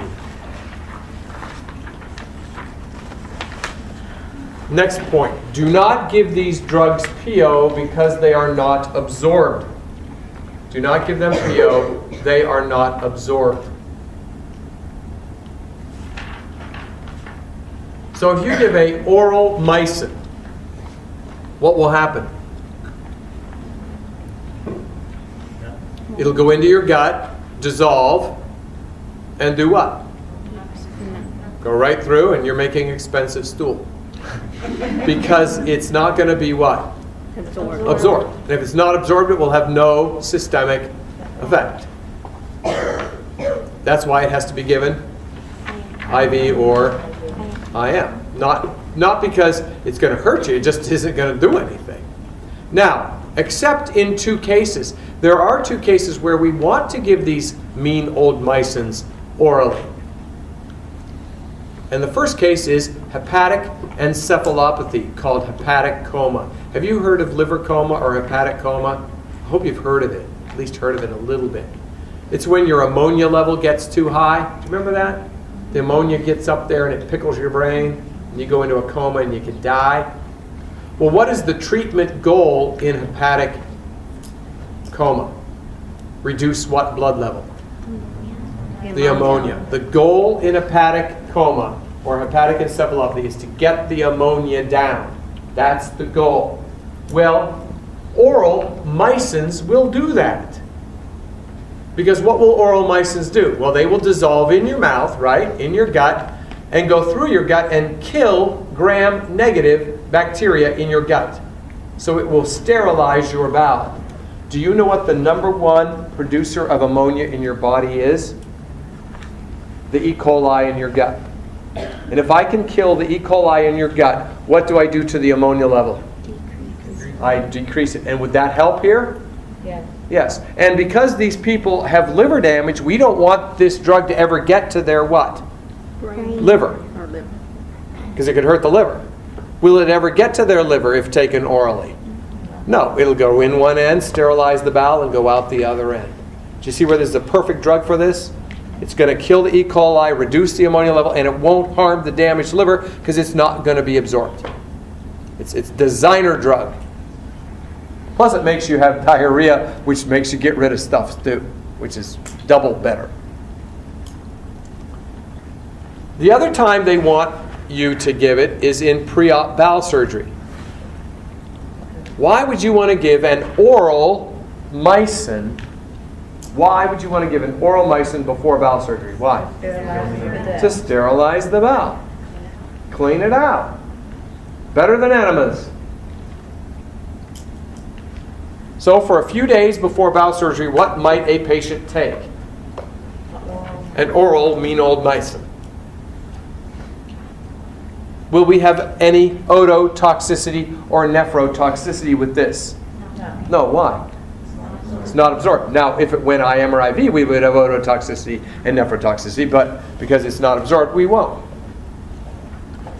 Next point. Do not give these drugs PO because they are not absorbed. Do not give them PO. They are not absorbed. So if you give a oral mycin, what will happen? It'll go into your gut, dissolve, and do what? Go right through, and you're making expensive stool. Because it's not going to be what? Absorbed. And if it's not absorbed, it will have no systemic effect. That's why it has to be given IV or IM. Not because it's going to hurt you, it just isn't going to do anything. Now, except in 2 cases. There are 2 cases where we want to give these mean old mycins orally. And the first case is hepatic encephalopathy, called hepatic coma. Have you heard of liver coma or hepatic coma? I hope you've heard of it, at least heard of it a little bit. It's when your ammonia level gets too high. Do you remember that? The ammonia gets up there and it pickles your brain, and you go into a coma and you could die. Well, what is the treatment goal in hepatic coma? Reduce what blood level? The ammonia. The goal in hepatic coma or hepatic encephalopathy is to get the ammonia down. That's the goal. Well, oral mycins will do that. Because what will oral mycins do? Well, they will dissolve in your mouth, right, in your gut, and go through your gut and kill gram-negative bacteria in your gut. So it will sterilize your bowel. Do you know what the number 1 producer of ammonia in your body is? The E. coli in your gut. And if I can kill the E. coli in your gut, what do I do to the ammonia level? I decrease it. And would that help here? Yes. Yes. And because these people have liver damage, we don't want this drug to ever get to their what? Liver. Because it could hurt the liver. Will it ever get to their liver if taken orally? No. It'll go in one end, sterilize the bowel, and go out the other end. Do you see where this is a perfect drug for this? It's going to kill the E. coli, reduce the ammonia level, and it won't harm the damaged liver because it's not going to be absorbed. It's designer drug. Plus it makes you have diarrhea, which makes you get rid of stuff too, which is double better. The other time they want you to give it is in pre-op bowel surgery. Why would you want to give an oral mycin? Why would you want to give an oral mycin before bowel surgery? Why? To sterilize the bowel. Clean it out. Better than enemas. So for a few days before bowel surgery, what might a patient take? An oral mean old mycin. Will we have any ototoxicity or nephrotoxicity with this? No. Why? It's not absorbed. Now, if it went IM or IV, we would have ototoxicity and nephrotoxicity, but because it's not absorbed, we won't.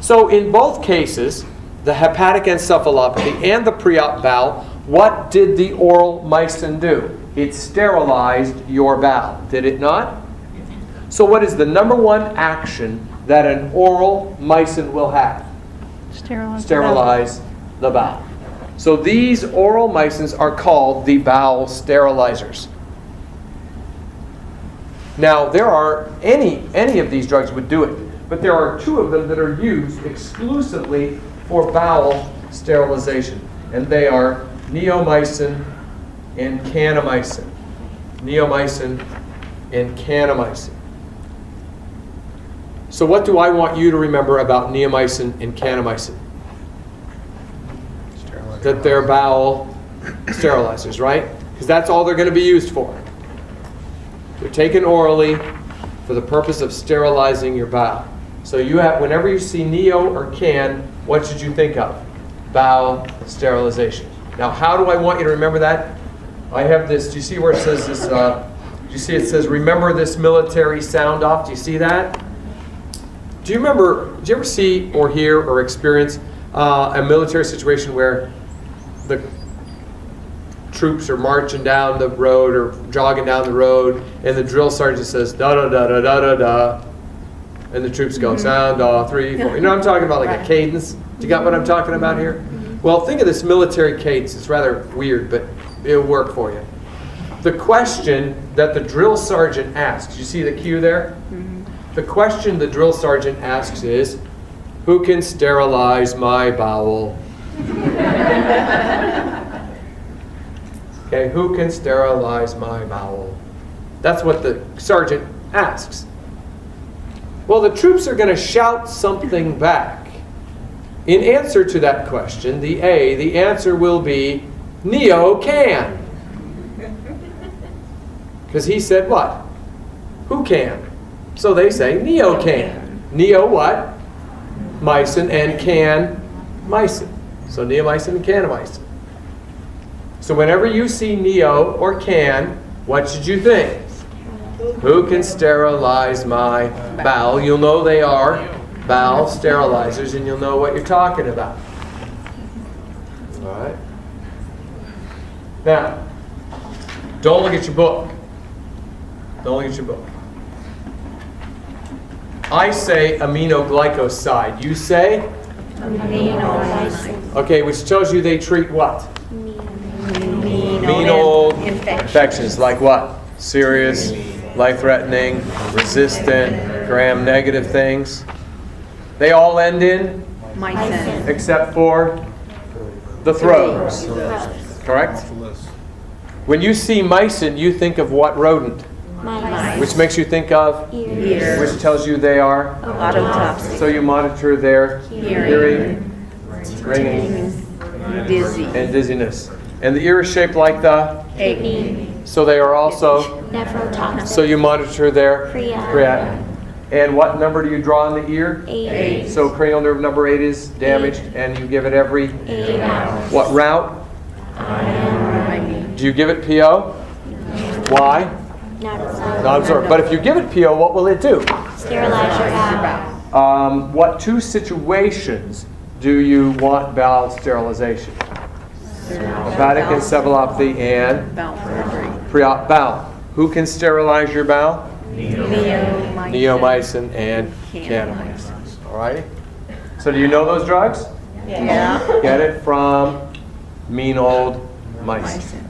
So in both cases, the hepatic encephalopathy and the pre-op bowel, what did the oral mycin do? It sterilized your bowel, did it not? So what is the number 1 action that an oral mycin will have? Sterilize the bowel. So these oral mycins are called the bowel sterilizers. Now there are any of these drugs would do it, but there are 2 of them that are used exclusively for bowel sterilization, and they are neomycin and kanamycin. Neomycin and kanamycin. So what do I want you to remember about neomycin and kanamycin? That they're bowel sterilizers, right? Because that's all they're going to be used for. They're taken orally for the purpose of sterilizing your bowel. So you have, whenever you see neo or can, what should you think of? Bowel sterilization. Now, how do I want you to remember that? I have this. Do you see where it says this? Do you see it says, remember this military sound off? Do you see that? Do you remember, did you ever see or hear or experience a military situation where the troops are marching down the road or jogging down the road and the drill sergeant says, da da da da da da da, and the troops go, sound off, 3, 4. You know what I'm talking about, like a cadence? Do you got what I'm talking about here? Well, think of this military cadence. It's rather weird, but it'll work for you. The question that the drill sergeant asks, you see the cue there? The question the drill sergeant asks is, who can sterilize my bowel? Okay, who can sterilize my bowel? That's what the sergeant asks. Well, the troops are going to shout something back. In answer to that question, the answer will be, Neo can. Because he said what? Who can? So they say, Neo can. Neo what? Mycin, and can mycin. So neomycin and kanamycin. So whenever you see neo or can, what should you think? Who can sterilize my bowel? You'll know they are bowel sterilizers, and you'll know what you're talking about. All right. Now, don't look at your book. Don't look at your book. I say aminoglycoside. You say? Aminoglycoside. Okay, which tells you they treat what? Venal infections. Like what? Serious, life-threatening, resistant, gram-negative things. They all end in? Mycin. Except for the throats. Correct? When you see mycin, you think of what rodent? Mice. Which makes you think of? Ears. Which tells you they are? Autotoxic. So you monitor their Hearing. ringing, Dizzy. and dizziness. And the ear is shaped like the? Kidney. So they are also? Nephrotoxic. So you monitor their? Creatinine. And what number do you draw in the ear? 8. So cranial nerve number 8 is damaged, and you give it every? 8 hours. What route? Do you give it PO? Why? Not Not absorbed. But if you give it PO, what will it do? sterilize your bowel. What 2 situations do you want bowel sterilization? Hepatic encephalopathy and pre-op bowel. Who can sterilize your bowel? Neomycin and kanamycin. All righty? So do you know those drugs? Yeah. Get it from mean old mycin.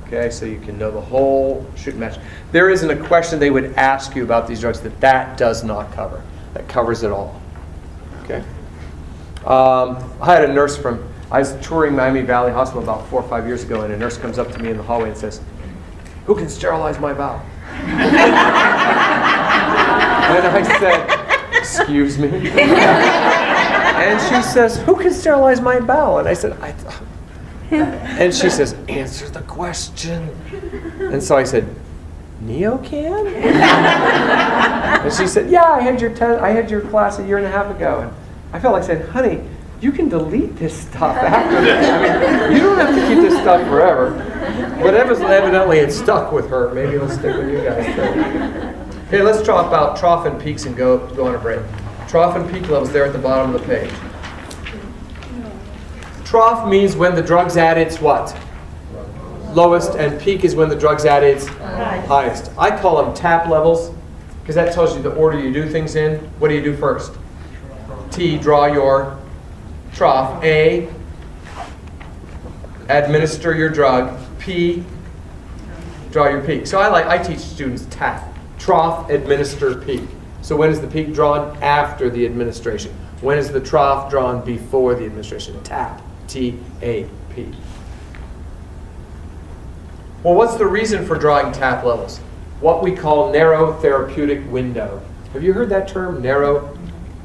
Okay, so you can know the whole shoot match. There isn't a question they would ask you about these drugs that does not cover. That covers it all. Okay. I had a nurse I was touring Miami Valley Hospital about 4 or 5 years ago, and a nurse comes up to me in the hallway and says, "Who can sterilize my bowel?" And I said, "Excuse me?" And she says, "Who can sterilize my bowel?" And I said, and she says, "Answer the question." And so I said, "Neo can?" And she said, "Yeah, I had your class a year and a half ago." And I felt like saying, "Honey, you can delete this stuff after this. I mean, you don't have to keep this stuff forever." But evidently it stuck with her. Maybe it'll stick with you guys too. Okay, let's talk about trough and peaks and go on a break. Trough and peak levels there at the bottom of the page. Trough means when the drug's at its what? Lowest, and peak is when the drug's at its highest. I call them tap levels because that tells you the order you do things in. What do you do first? T, draw your trough. A, administer your drug. P, draw your peak. So I teach students tap. Trough, administer, peak. So when is the peak drawn? After the administration. When is the trough drawn? Before the administration. Tap. T-A-P. Well, what's the reason for drawing tap levels? What we call narrow therapeutic window. Have you heard that term, narrow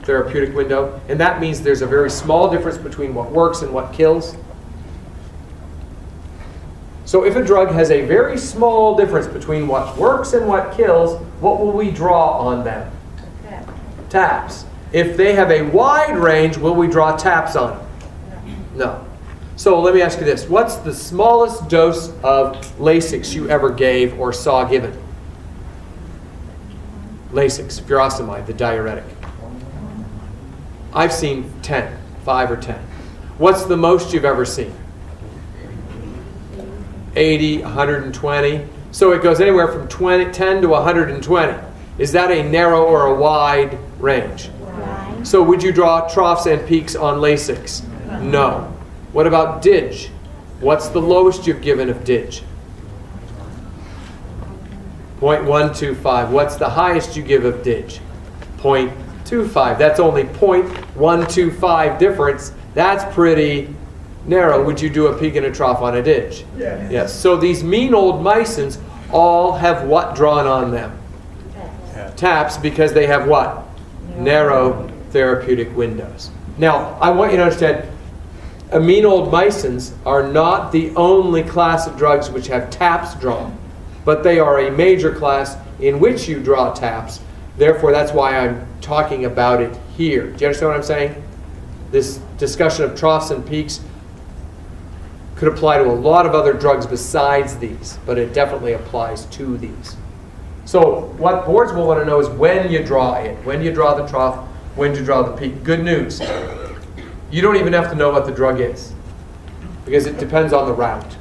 therapeutic window? And that means there's a very small difference between what works and what kills. So if a drug has a very small difference between what works and what kills, what will we draw on them? Taps. If they have a wide range, will we draw taps on them? No. So let me ask you this. What's the smallest dose of Lasix you ever gave or saw given? Lasix, furosemide, the diuretic. I've seen 10, 5 or 10. What's the most you've ever seen? 80, 120. So it goes anywhere from 10 to 120. Is that a narrow or a wide range? Wide. So would you draw troughs and peaks on Lasix? No. What about DIG? What's the lowest you've given of DIG? 0.125. What's the highest you give of DIG? 0.25. That's only 0.125 difference. That's pretty narrow. Would you do a peak and a trough on a DIG? Yes. Yes. So these mean old Mysins all have what drawn on them? Taps, because they have what? Narrow therapeutic windows. Now, I want you to understand, mean old Mysins are not the only class of drugs which have taps drawn, but they are a major class in which you draw taps. Therefore, that's why I'm talking about it here. Do you understand what I'm saying? This discussion of troughs and peaks could apply to a lot of other drugs besides these, but it definitely applies to these. So what boards will want to know is when you draw it. When you draw the trough, when you draw the peak. Good news. You don't even have to know what the drug is, because it depends on the route,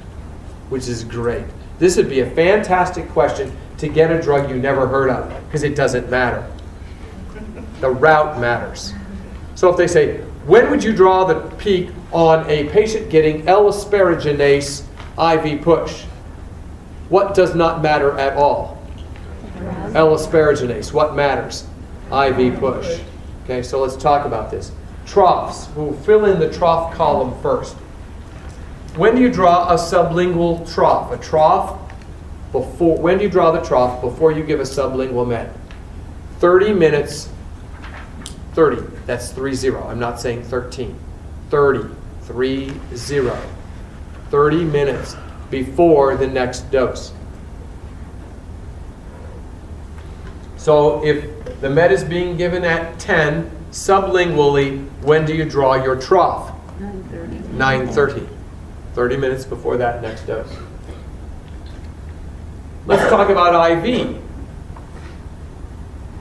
which is great. This would be a fantastic question to get a drug you never heard of, because it doesn't matter. The route matters. So if they say, when would you draw the peak on a patient getting L-asparaginase IV push? What does not matter at all? L-asparaginase. What matters? IV push. Okay, so let's talk about this. Troughs. We'll fill in the trough column first. When do you draw a sublingual trough? A trough before. When do you draw the trough before you give a sublingual med? 30 minutes. 30. That's 30. I'm not saying 13. 30. 30. 30 minutes before the next dose. So if the med is being given at 10 sublingually, when do you draw your trough? 9:30. 9:30. 30 minutes before that next dose. Let's talk about IV.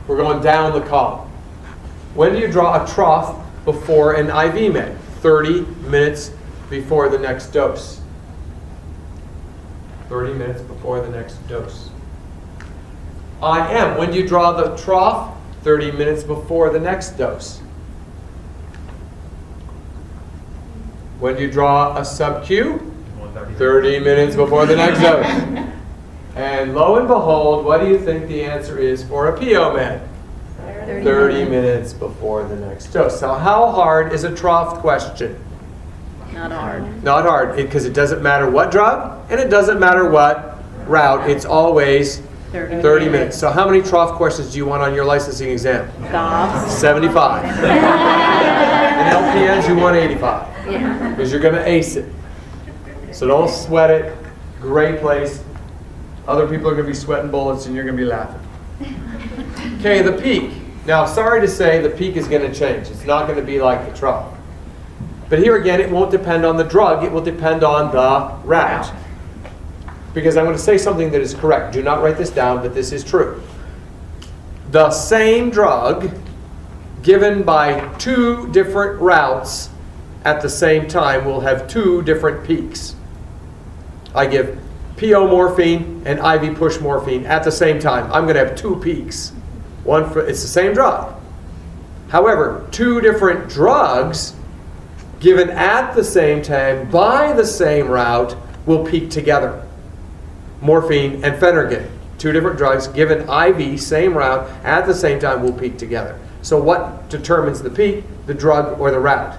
We're going down the column. When do you draw a trough before an IV med? 30 minutes before the next dose. 30 minutes before the next dose. IM. When do you draw the trough? 30 minutes before the next dose. When do you draw a sub-Q? 30 minutes before the next dose. And lo and behold, what do you think the answer is for a PO med? 30 minutes before the next dose. Now, how hard is a trough question? Not hard. Not hard, because it doesn't matter what drug, and it doesn't matter what route. It's always 30 minutes. So how many trough questions do you want on your licensing exam? Golf. 75. In LPNs, you want 85. Yeah. Because you're going to ace it. So don't sweat it. Great place. Other people are going to be sweating bullets, and you're going to be laughing. Okay, the peak. Now, sorry to say, the peak is going to change. It's not going to be like the trough. But here again, it won't depend on the drug. It will depend on the route. Because I'm going to say something that is correct. Do not write this down, but this is true. The same drug given by two different routes at the same time will have two different peaks. I give PO morphine and IV push morphine at the same time. I'm going to have two peaks. It's the same drug. However, two different drugs given at the same time by the same route will peak together. Morphine and phenergan, two different drugs given IV, same route, at the same time will peak together. So what determines the peak? The drug or the route?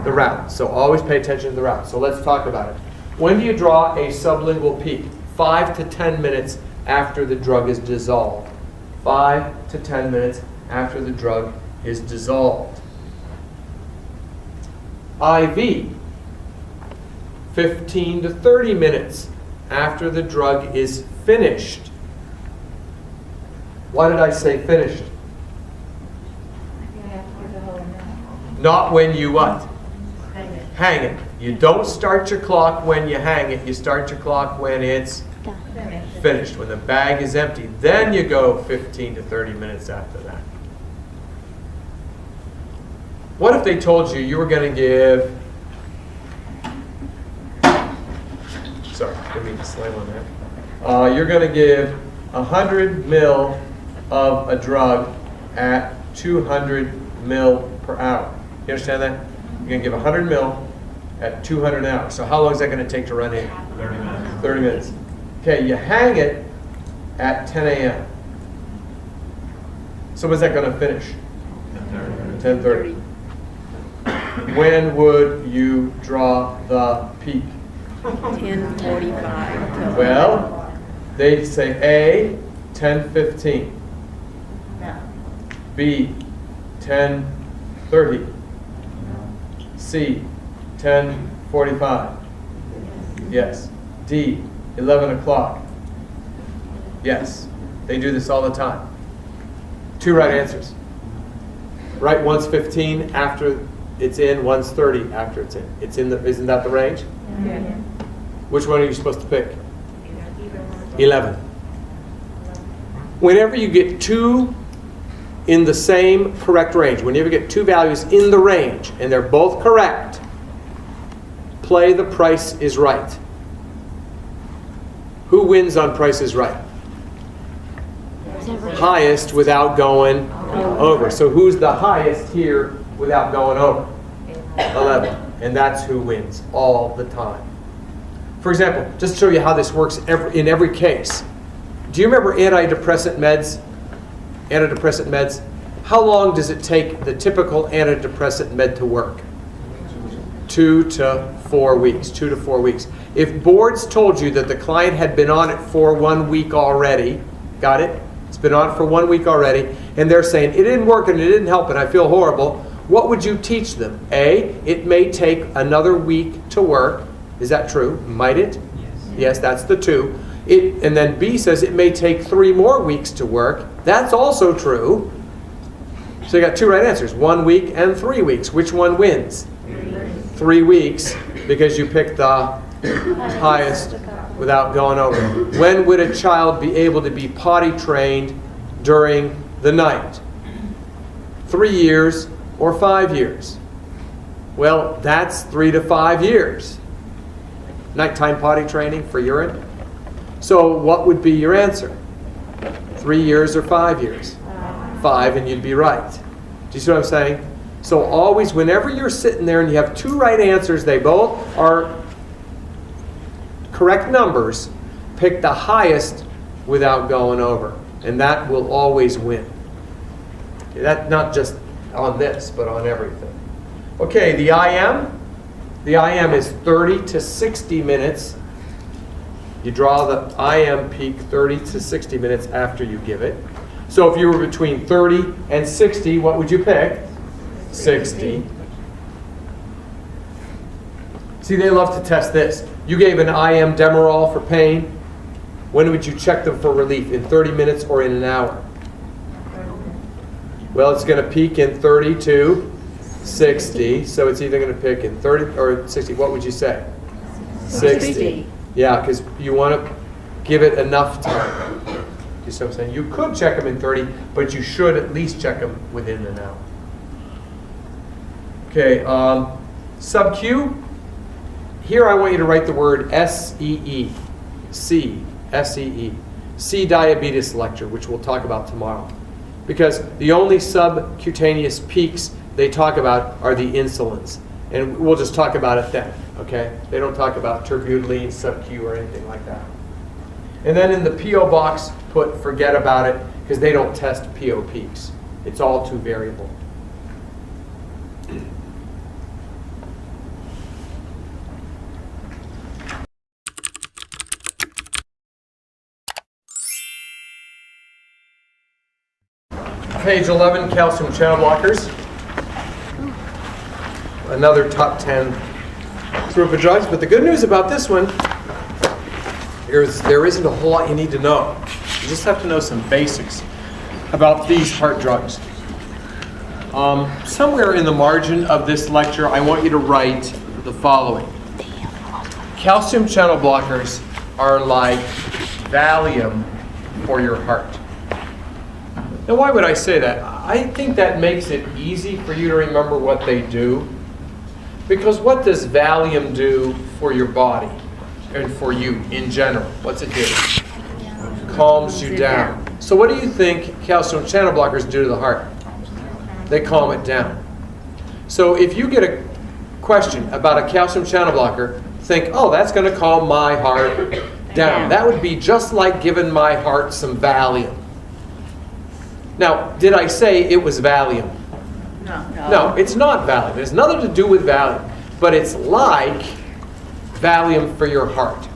The route. So always pay attention to the route. So let's talk about it. When do you draw a sublingual peak? 5 to 10 minutes after the drug is dissolved. 5 to 10 minutes after the drug is dissolved. IV, 15 to 30 minutes after the drug is finished. Why did I say finished? Not when you what? Hang it. You don't start your clock when you hang it. You start your clock when it's finished. When the bag is empty. Then you go 15 to 30 minutes after that. What if they told you were going to give... Sorry, didn't mean to slam on that. You're going to give 100 mil of a drug at 200 mil per hour. You understand that? You're going to give 100 mil at 200 an hour. So how long is that going to take to run in? 30 minutes. 30 minutes. Okay, you hang it at 10 a.m. So when's that going to finish? 10:30. When would you draw the peak? 10:45. Well, they say A, 10:15. B, 10:30. C, 10:45. Yes. D, 11 o'clock. Yes. They do this all the time. 2 right answers. Right, one's 15 after it's in, one's 30 after it's in. It's in the, isn't that the range? Yeah. Which one are you supposed to pick? 11. Whenever you get 2 in the same correct range, whenever you get 2 values in the range and they're both correct, play the Price is Right. Who wins on Price is Right? Highest without going over. So who's the highest here without going over? 11. And that's who wins all the time. For example, just to show you how this works in every case. Do you remember antidepressant meds? Antidepressant meds? How long does it take the typical antidepressant med to work? 2 to 4 weeks. 2 to 4 weeks. If boards told you that the client had been on it for 1 week already, got it? It's been on for 1 week already, and they're saying, it didn't work and it didn't help and I feel horrible, what would you teach them? A, it may take another week to work. Is that true? Might it? Yes. Yes, that's the 2. And then B says it may take 3 more weeks to work. That's also true. So you got 2 right answers, 1 week and 3 weeks. Which one wins? 3 weeks, because you picked the highest without going over. When would a child be able to be potty trained during the night? 3 years or 5 years? Well, that's 3 to 5 years. Nighttime potty training for urine. So what would be your answer? 3 years or 5 years? 5, and you'd be right. Do you see what I'm saying? So always, whenever you're sitting there and you have 2 right answers, they both are correct numbers, pick the highest without going over. And that will always win. Okay, that's not just on this, but on everything. Okay, the IM. The IM is 30 to 60 minutes. You draw the IM peak 30 to 60 minutes after you give it. So if you were between 30 and 60, what would you pick? 60. See, they love to test this. You gave an IM Demerol for pain. When would you check them for relief? In 30 minutes or in an hour? Well, it's going to peak in 30 to 60. So it's either going to pick in 30 or 60. What would you say? 60. Yeah, because you want to give it enough time. You see what I'm saying? You could check them in 30, but you should at least check them within an hour. Okay, sub-Q. Here I want you to write the word S-E-E. C, S-E-E. C diabetes lecture, which we'll talk about tomorrow. Because the only subcutaneous peaks they talk about are the insulins. And we'll just talk about it then, okay? They don't talk about terbutaline, sub-Q, or anything like that. And then in the PO box, put forget about it, because they don't test PO peaks. It's all too variable. page 11, calcium channel blockers. Another top 10 group of drugs. But the good news about this one is there isn't a whole lot you need to know. You just have to know some basics about these heart drugs. Somewhere in the margin of this lecture, I want you to write the following. Calcium channel blockers are like Valium for your heart. Now, why would I say that? I think that makes it easy for you to remember what they do. Because what does Valium do for your body and for you in general? What's it do? Calms you down. So what do you think calcium channel blockers do to the heart? They calm it down. So if you get a question about a calcium channel blocker, think, oh, that's going to calm my heart down. That would be just like giving my heart some Valium. Now, did I say it was Valium? No, it's not Valium. It has nothing to do with Valium. But it's like Valium for your heart.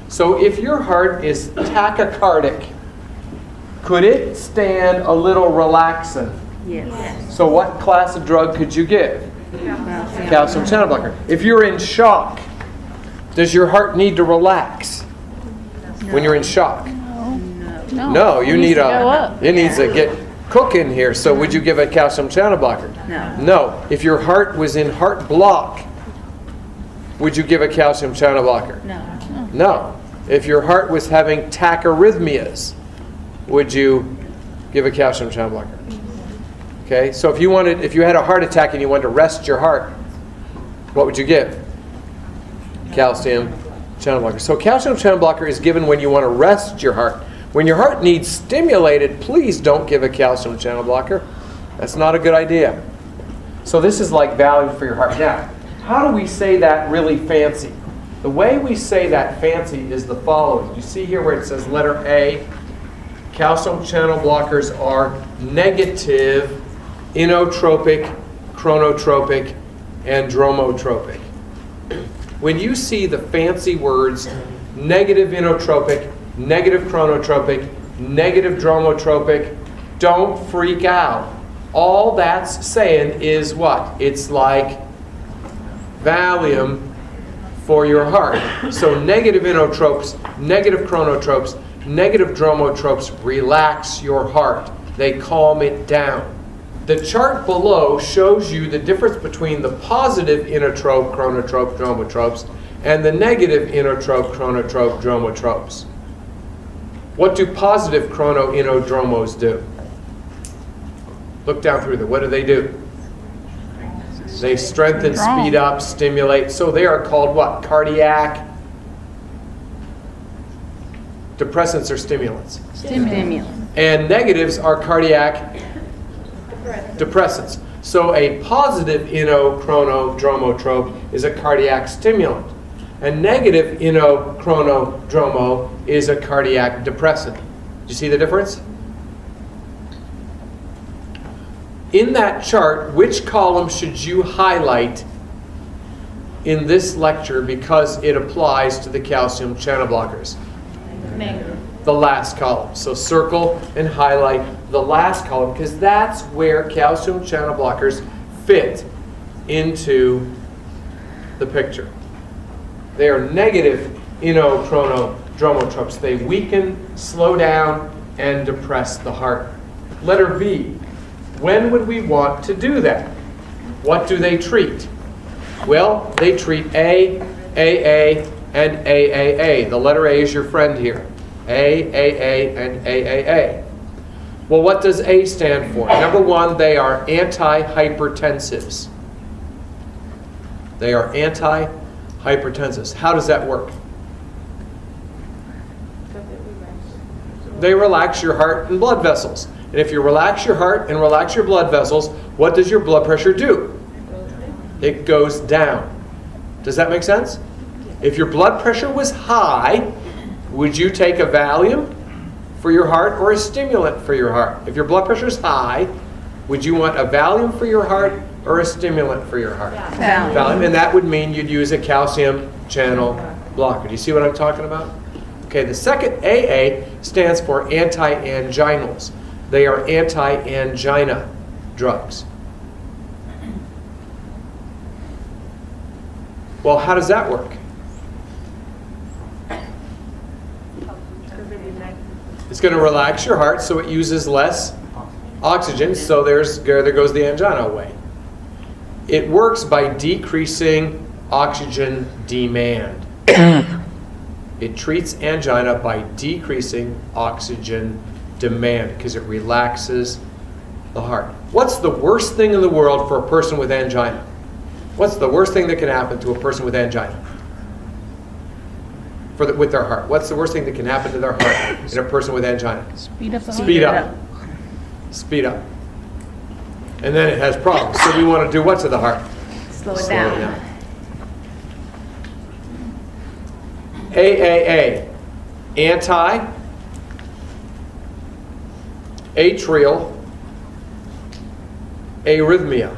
So if your heart is tachycardic, could it stand a little relaxant? Yes. So what class of drug could you give? Calcium channel blocker. If you're in shock, does your heart need to relax when you're in shock? No, you need to go up. it needs to get cooking here. So would you give a calcium channel blocker? No. If your heart was in heart block, would you give a calcium channel blocker? No. If your heart was having tachyarrhythmias, would you give a calcium channel blocker? Okay, so if you had a heart attack and you wanted to rest your heart, what would you give? Calcium channel blocker. So calcium channel blocker is given when you want to rest your heart. When your heart needs stimulated, please don't give a calcium channel blocker. That's not a good idea. So this is like Valium for your heart. Now, how do we say that really fancy? The way we say that fancy is the following. You see here where it says letter A, calcium channel blockers are negative inotropic, chronotropic, and dromotropic. When you see the fancy words negative inotropic, negative chronotropic, negative dromotropic, don't freak out. All that's saying is what? It's like Valium for your heart. So negative inotropes, negative chronotropes, negative dromotropes relax your heart. They calm it down. The chart below shows you the difference between the positive inotrope, chronotrope, dromotropes and the negative inotrope, chronotrope, dromotropes. What do positive chronoinodromos do? Look down through there. What do? They strengthen, speed up, stimulate. So they are called what? Cardiac depressants or stimulants. Stimulant. And negatives are cardiac depressants. So a positive inochronodromotrope is a cardiac stimulant. A negative inochronodromo is a cardiac depressant. Do you see the difference? In that chart, which column should you highlight in this lecture because it applies to the calcium channel blockers? The last column. So circle and highlight the last column because that's where calcium channel blockers fit into the picture. They are negative inochronodromotropes. They weaken, slow down, and depress the heart. Letter B. When would we want to do that? What do they treat? Well, they treat A, AA, and AAA. The letter A is your friend here. A, AA, and AAA. Well, what does A stand for? Number one, they are antihypertensives. They are antihypertensives. How does that work? They relax your heart and blood vessels. And if you relax your heart and relax your blood vessels, what does your blood pressure do? It goes down. Does that make sense? If your blood pressure was high, would you take a Valium for your heart or a stimulant for your heart? If your blood pressure is high, would you want a Valium for your heart or a stimulant for your heart? Valium. And that would mean you'd use a calcium channel blocker. Do you see what I'm talking about? Okay, the second AA stands for anti-anginals. They are anti-angina drugs. Well, how does that work? It's going to relax your heart so it uses less oxygen, so there goes the angina away. It works by decreasing oxygen demand. It treats angina by decreasing oxygen demand because it relaxes the heart. What's the worst thing in the world for a person with angina? What's the worst thing that can happen to a person with angina? With their heart. What's the worst thing that can happen to their heart in a person with angina? Speed up the heart. Speed up. Speed up. And then it has problems. So we want to do what to the heart? Slow it down. AAA. Anti-atrial arrhythmia.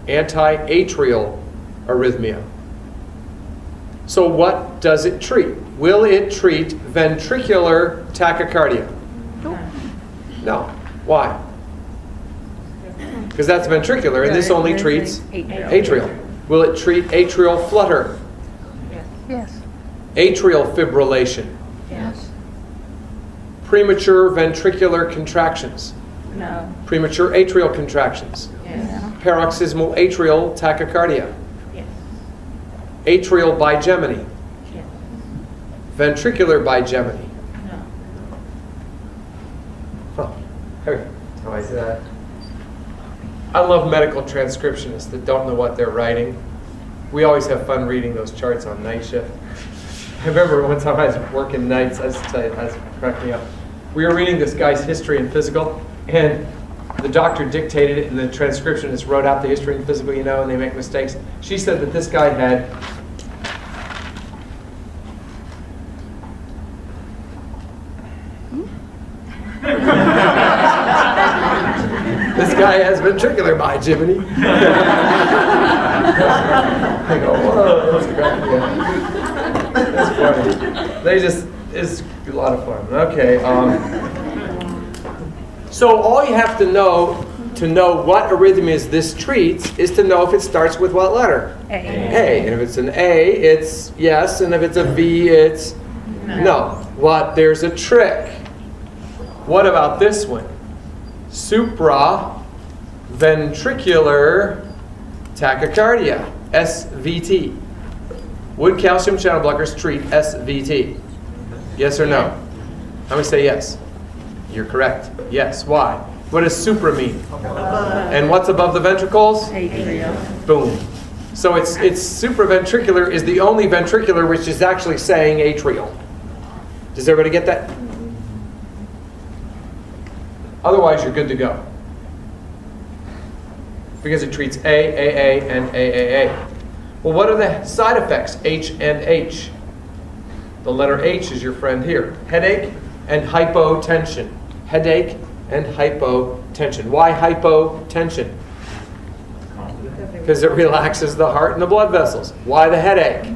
Anti-atrial arrhythmia. So what does it treat? Will it treat ventricular tachycardia? No. Why? Because that's ventricular, and this only treats atrial. Will it treat atrial flutter? Yes. Atrial fibrillation? Yes. Premature ventricular contractions? No. Premature atrial contractions? Yes. Paroxysmal atrial tachycardia? Yes. Atrial bigeminy? Yes. Ventricular bigeminy? No. Huh. How I say that? I love medical transcriptionists that don't know what they're writing. We always have fun reading those charts on night shift. I remember one time I was working nights, I just tell you, that cracked me up. We were reading this guy's history and physical, and the doctor dictated it, and the transcriptionist wrote out the history and physical, and they make mistakes. She said that this guy had this guy has ventricular bigeminy. I go, whoa, that's cracking me up. That's funny. It's a lot of fun. Okay. So all you have to know what arrhythmias this treats is to know if it starts with what letter? A. A. And if it's an A, it's yes. And if it's a V, it's no. What? There's a trick. What about this one? Supraventricular tachycardia, SVT. Would calcium channel blockers treat SVT? Yes or no? How many say yes? You're correct. Yes. Why? What does supra mean? And what's above the ventricles? Atrial. Boom. So it's supraventricular is the only ventricular which is actually saying atrial. Does everybody get that? Otherwise, you're good to go. Because it treats A, AA, and AAA. Well, what are the side effects? H and H. The letter H is your friend here. Headache and hypotension. Headache and hypotension. Why hypotension? Because it relaxes the heart and the blood vessels. Why the headache?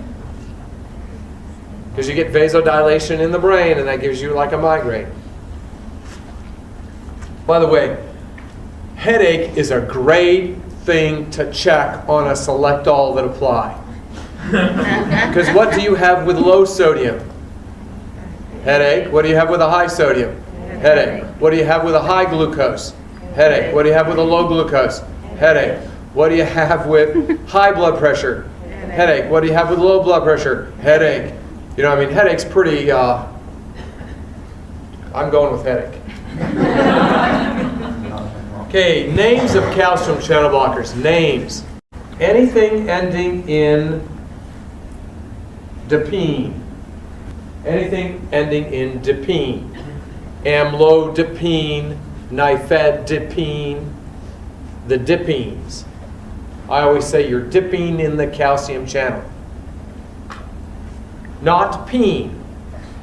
Because you get vasodilation in the brain, and that gives you like a migraine. By the way, headache is a great thing to check on a Selectol that apply. Because what do you have with low sodium? Headache. What do you have with a high sodium? Headache. What do you have with a high glucose? Headache. What do you have with a low glucose? Headache. What do you have with high blood pressure? Headache. What do you have with low blood pressure? Headache. You know, I mean, headache's pretty, I'm going with headache. Okay, names of calcium channel blockers. Names. Anything ending in dipene. Anything ending in dipene. Amlodipine, nifedipine, the dipenes. I always say you're dipping in the calcium channel. Not pene.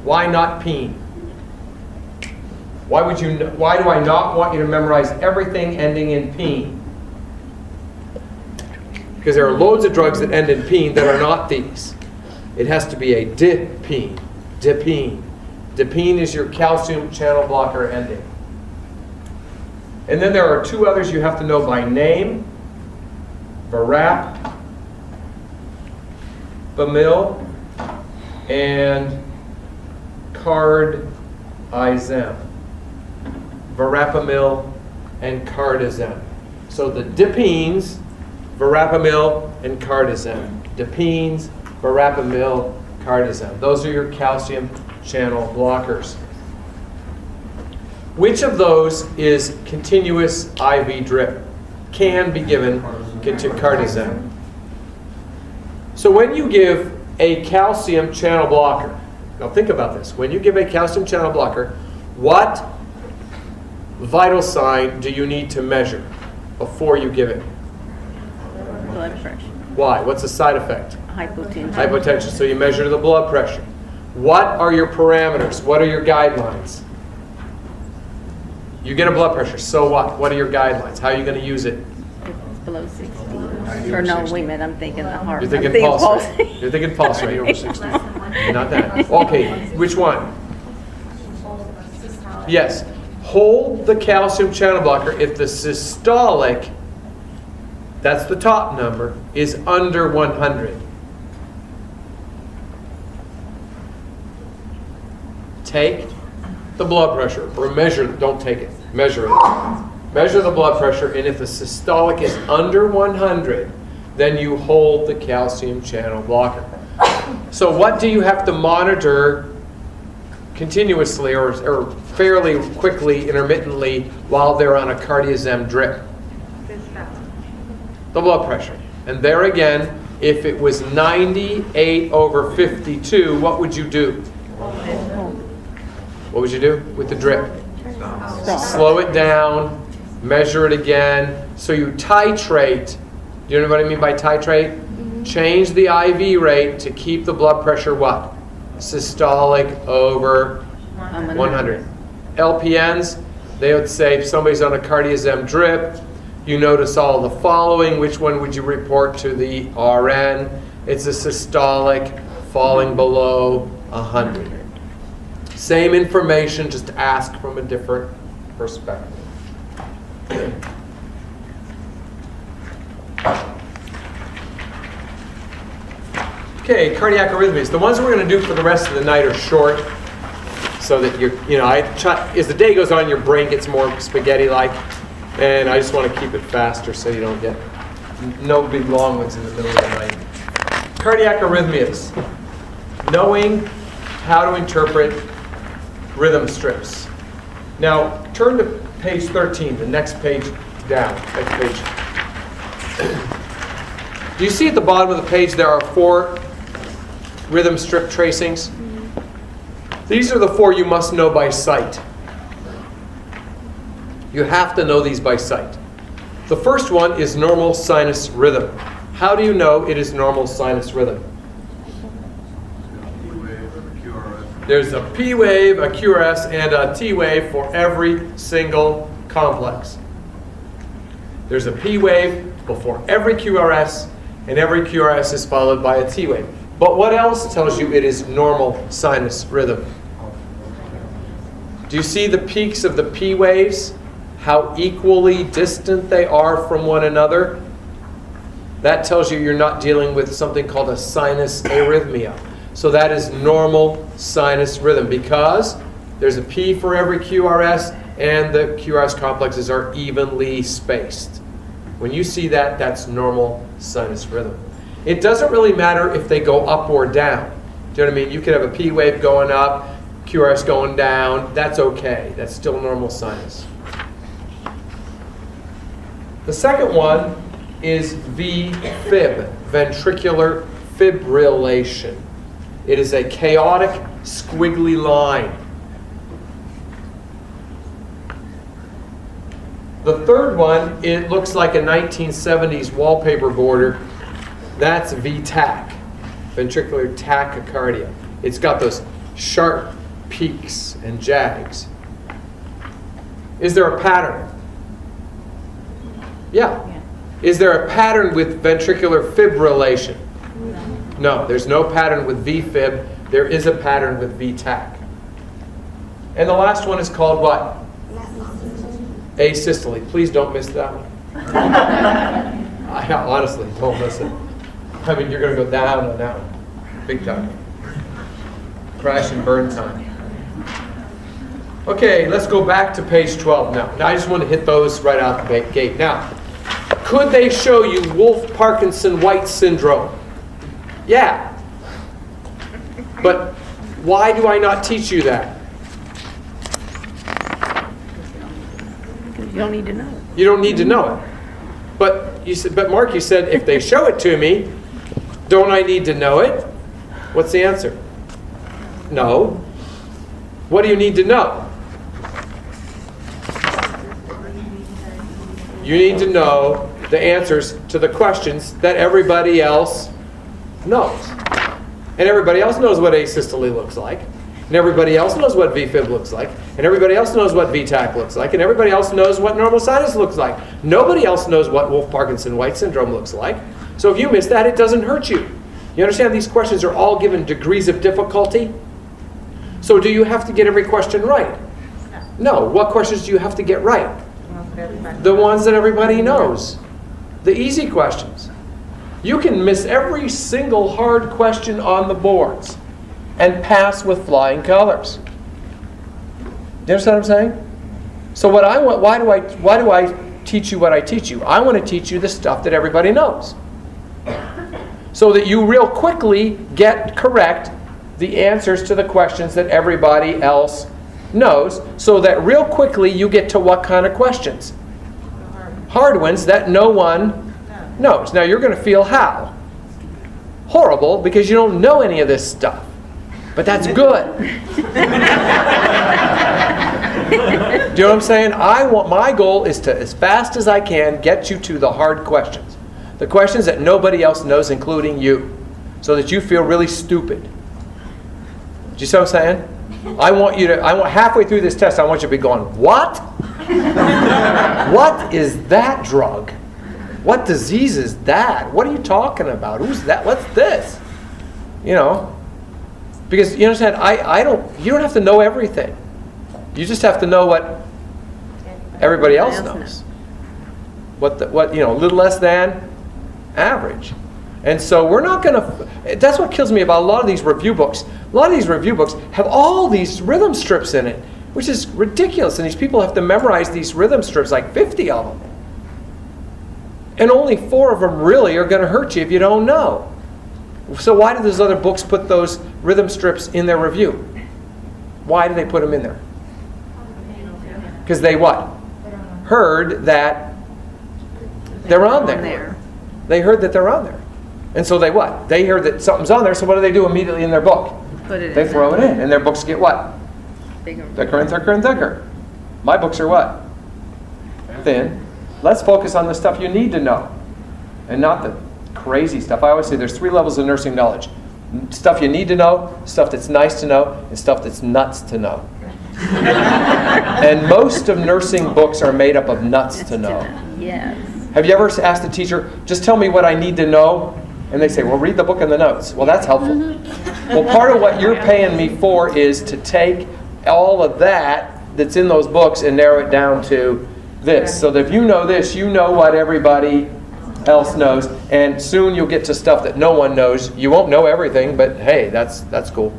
Why not pene? Why do I not want you to memorize everything ending in pene? Because there are loads of drugs that end in pene that are not these. It has to be a dipene. Dipene. Dipene is your calcium channel blocker ending. And then there are two others you have to know by name. Verapamil and cardizem. Verapamil and cardizem. So the dipines, verapamil and cardizem. Dipines, verapamil, cardizem. Those are your calcium channel blockers. Which of those is continuous IV drip? Can be given to cardizem. So when you give a calcium channel blocker, now think about this. When you give a calcium channel blocker, what vital sign do you need to measure before you give it? Blood pressure, Why? What's the side effect? hypotension. Hypotension. So you measure the blood pressure. What are your parameters? What are your guidelines? You get a blood pressure. So what? What are your guidelines? How are you going to use it? It's below 60. Or no, wait a minute, I'm thinking the heart. You're thinking I'm thinking pulse rate. You're thinking pulse rate. Over 60. Not that. Okay. Which one? Yes. Hold the calcium channel blocker if the systolic, that's the top number, is under 100. Take the blood pressure, or measure, don't take it, measure it. Measure the blood pressure, and if the systolic is under 100, then you hold the calcium channel blocker. So what do you have to monitor continuously or fairly quickly, intermittently, while they're on a cardizem drip? The blood pressure. And there again, if it was 98/52, what would you do? What would you do with the drip? Slow it down, measure it again. So you titrate. Do you know what I mean by titrate? Change the IV rate to keep the blood pressure what? Systolic over 100. LPNs, they would say if somebody's on a cardizem drip, you notice all the following. Which one would you report to the RN? It's a systolic falling below 100. Same information, just ask from a different perspective. Okay, cardiac arrhythmias. The ones that we're going to do for the rest of the night are short, so that as the day goes on, your brain gets more spaghetti-like, and I just want to keep it faster so you don't get no big long ones in the middle of the night. Cardiac arrhythmias. Knowing how to interpret rhythm strips. Now, turn to page 13, the next page down. Next page. Do you see at the bottom of the page there are 4 rhythm strip tracings? These are the 4 you must know by sight. You have to know these by sight. The first one is normal sinus rhythm. How do you know it is normal sinus rhythm? There's a P wave, a QRS, and a T wave for every single complex. There's a P wave before every QRS, and every QRS is followed by a T wave. But what else tells you it is normal sinus rhythm? Do you see the peaks of the P waves? How equally distant they are from one another? That tells you you're not dealing with something called a sinus arrhythmia. So that is normal sinus rhythm because there's a P for every QRS and the QRS complexes are evenly spaced. When you see that, that's normal sinus rhythm. It doesn't really matter if they go up or down. Do you know what I mean? You could have a P wave going up, QRS going down. That's okay. That's still normal sinus. The second one is VFib, ventricular fibrillation. It is a chaotic, squiggly line. The third one, it looks like a 1970s wallpaper border. That's VTAC, ventricular tachycardia. It's got those sharp peaks and jags. Is there a pattern? Yeah. Is there a pattern with ventricular fibrillation? No, there's no pattern with VFib. There is a pattern with VTAC. And the last one is called what? asystole. Please don't miss that one. I honestly, don't miss it. I mean, you're going to go down and down. Big time. Crash and burn time. Okay, let's go back to page 12 now. Now, I just want to hit those right out the gate. Now, could they show you Wolff-Parkinson-White syndrome? Yeah. But why do I not teach you that? You don't need to know it. You don't need to know it. But you said, but Mark, you said if they show it to me, don't I need to know it? What's the answer? No. What do you need to know? You need to know the answers to the questions that everybody else knows. And everybody else knows what asystole looks like. And everybody else knows what VFib looks like. And everybody else knows what VTAC looks like. And everybody else knows what normal sinus looks like. Nobody else knows what Wolff-Parkinson-White syndrome looks like. So if you miss that, it doesn't hurt you. You understand these questions are all given degrees of difficulty? So do you have to get every question right? No. What questions do you have to get right? The ones that everybody knows. The easy questions. You can miss every single hard question on the boards and pass with flying colors. You understand what I'm saying? So what I want, why do I teach you what I teach you? I want to teach you the stuff that everybody knows. So that you real quickly get correct the answers to the questions that everybody else knows, so that real quickly you get to what kind of questions? Hard ones that no one knows. Now you're going to feel how? Horrible, because you don't know any of this stuff. But that's good. Do you know what I'm saying? My goal is to, as fast as I can, get you to the hard questions. The questions that nobody else knows, including you. So that you feel really stupid. Do you see what I'm saying? I want halfway through this test, I want you to be going, what? What is that drug? What disease is that? What are you talking about? Who's that? What's this? You know, because you understand, you don't have to know everything. You just have to know what everybody else knows. What a little less than average. And so we're not going to, that's what kills me about a lot of these review books. A lot of these review books have all these rhythm strips in it, which is ridiculous. And these people have to memorize these rhythm strips, like 50 of them. And only 4 of them really are going to hurt you if you don't know. So why do those other books put those rhythm strips in their review? Why do they put them in there? Because they what? Heard that they're on there. They heard that they're on there. And so they what? They heard that something's on there, so what do they do immediately in their book? They throw it in, and their books get what? Thicker and thicker and thicker. My books are what? Thin. Let's focus on the stuff you need to know, and not the crazy stuff. I always say there's 3 levels of nursing knowledge. Stuff you need to know, stuff that's nice to know, and stuff that's nuts to know. And most of nursing books are made up of nuts to know. Yes. Have you ever asked a teacher, just tell me what I need to know? And they say, well, read the book and the notes. Well, that's helpful. Well, part of what you're paying me for is to take all of that's in those books and narrow it down to this. So that if you know this, you know what everybody else knows. And soon you'll get to stuff that no one knows. You won't know everything, but hey, that's cool.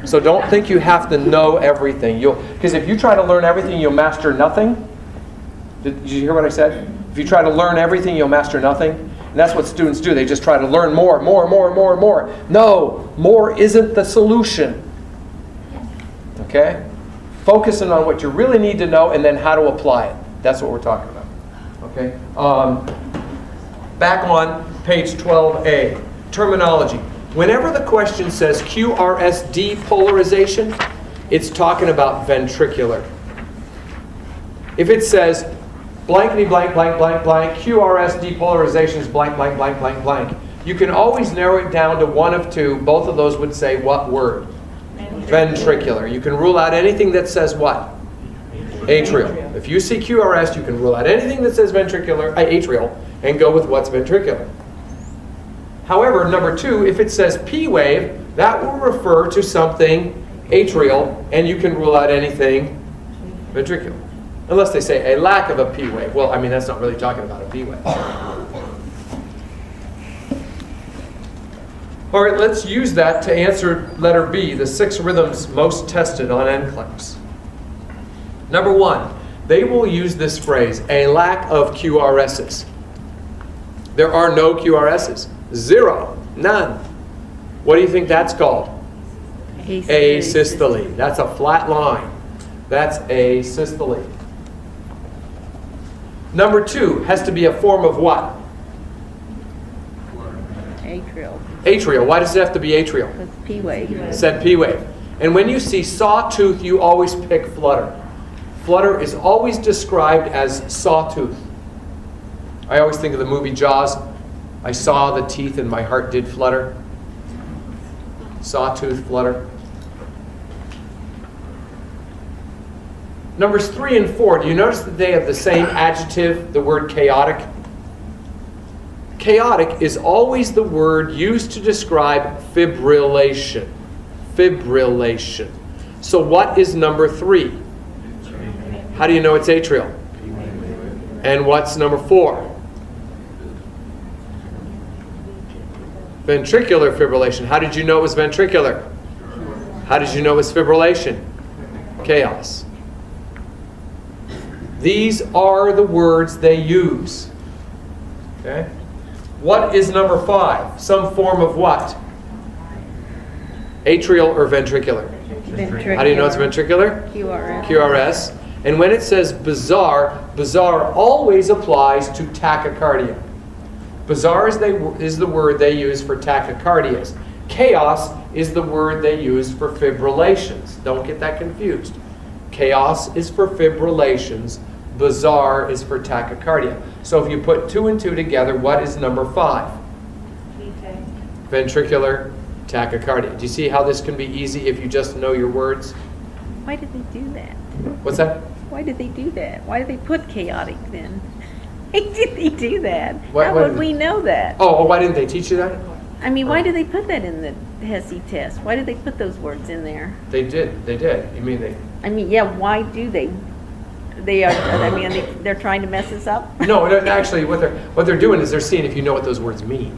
So don't think you have to know everything. Because if you try to learn everything, you'll master nothing. Did you hear what I said? If you try to learn everything, you'll master nothing. And that's what students do. They just try to learn more. No, more isn't the solution. Okay? Focusing on what you really need to know and then how to apply it. That's what we're talking about. Okay? Back on page 12A, terminology. Whenever the question says QRS depolarization, it's talking about ventricular. If it says blankety blank blank blank blank, QRS depolarization is blank blank blank blank blank, you can always narrow it down to one of 2. Both of those would say what word? Ventricular. You can rule out anything that says what? Atrial. If you see QRS, you can rule out anything that says ventricular, atrial, and go with what's ventricular. However, number 2, if it says P wave, that will refer to something atrial, and you can rule out anything ventricular. Unless they say a lack of a P wave. Well, I mean, that's not really talking about a V wave. All right, let's use that to answer letter B, the 6 rhythms most tested on NCLEX. Number 1, they will use this phrase, a lack of QRSs. There are no QRSs. 0. None. What do you think that's called? Asystole. That's a flat line. That's asystole. Number 2 has to be a form of what? Atrial. Atrial. Why does it have to be atrial? That's P wave. Said P wave. And when you see sawtooth, you always pick flutter. Flutter is always described as sawtooth. I always think of the movie Jaws. I saw the teeth and my heart did flutter. Sawtooth, flutter. Numbers 3 and 4, do you notice that they have the same adjective, the word chaotic? Chaotic is always the word used to describe fibrillation. Fibrillation. So what is number 3? How do you know it's atrial? And what's number 4? Ventricular fibrillation. How did you know it was ventricular? How did you know it was fibrillation? Chaos. These are the words they use. Okay? What is number 5? Some form of what? Atrial or ventricular? Ventricular. How do you know it's ventricular? QRS. QRS. And when it says bizarre, bizarre always applies to tachycardia. Bizarre is the word they use for tachycardias. Chaos is the word they use for fibrillations. Don't get that confused. Chaos is for fibrillations. Bizarre is for tachycardia. So if you put 2 and 2 together, what is number 5? Ventricular tachycardia. Do you see how this can be easy if you just know your words? Why did they do that? What's that? Why did they do that? Why did they put chaotic then? Why did they do that? Why How did would they- we know that? Oh, why didn't they teach you that? I mean, why did they put that in the HESI test? Why did they put those words in there? They did. They did. You mean they? I mean, yeah, why do they? They are, I mean, they're trying to mess us up? No, actually, what they're doing is they're seeing if you know what those words mean.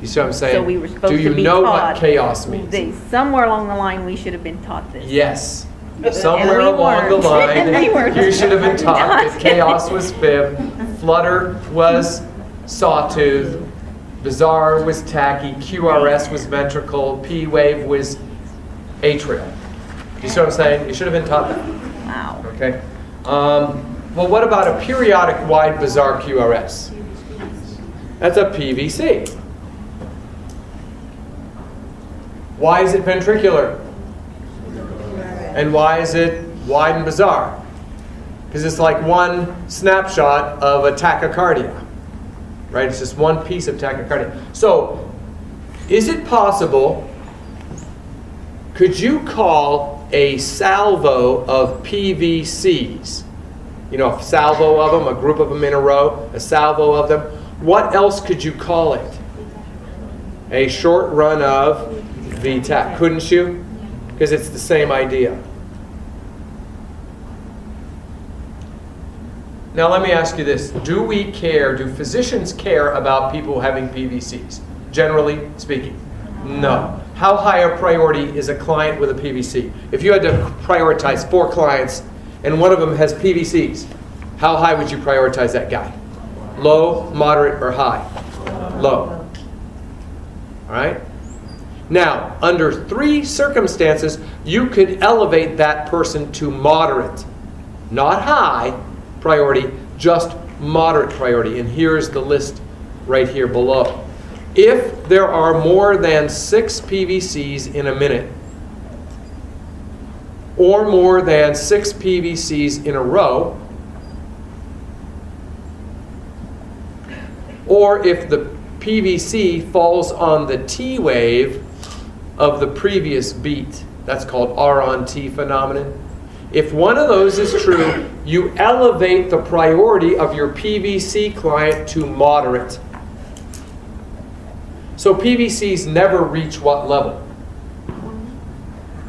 You see what I'm saying? So we were supposed Do you to be know taught. what chaos means? Somewhere along the line, we should have been taught this. Yes. Somewhere we along the weren't. line, And we weren't you should have been taught that taught. chaos was fib, flutter was sawtooth, bizarre was tacky, QRS was ventricle, P wave was atrial. You see what I'm saying? You should have been taught that. Wow. Okay. Well, what about a periodic wide bizarre QRS? That's a PVC. Why is it ventricular? And why is it wide and bizarre? Because it's like one snapshot of a tachycardia, right? It's just one piece of tachycardia. So, is it possible, could you call a salvo of PVCs, you know, a salvo of them, a group of them in a row, a salvo of them, what else could you call it? A short run of VTAC, couldn't you? Because it's the same idea. Now let me ask you this. Do physicians care about people having PVCs? Generally speaking, no. How high a priority is a client with a PVC? If you had to prioritize 4 clients and one of them has PVCs, how high would you prioritize that guy? Low, moderate, or high? Low. All right? Now, under 3 circumstances, you could elevate that person to moderate. Not high priority, just moderate priority. And here's the list right here below. If there are more than 6 PVCs in a minute, or more than 6 PVCs in a row, or if the PVC falls on the T wave of the previous beat, that's called R on T phenomenon. If one of those is true, you elevate the priority of your PVC client to moderate. So PVCs never reach what level?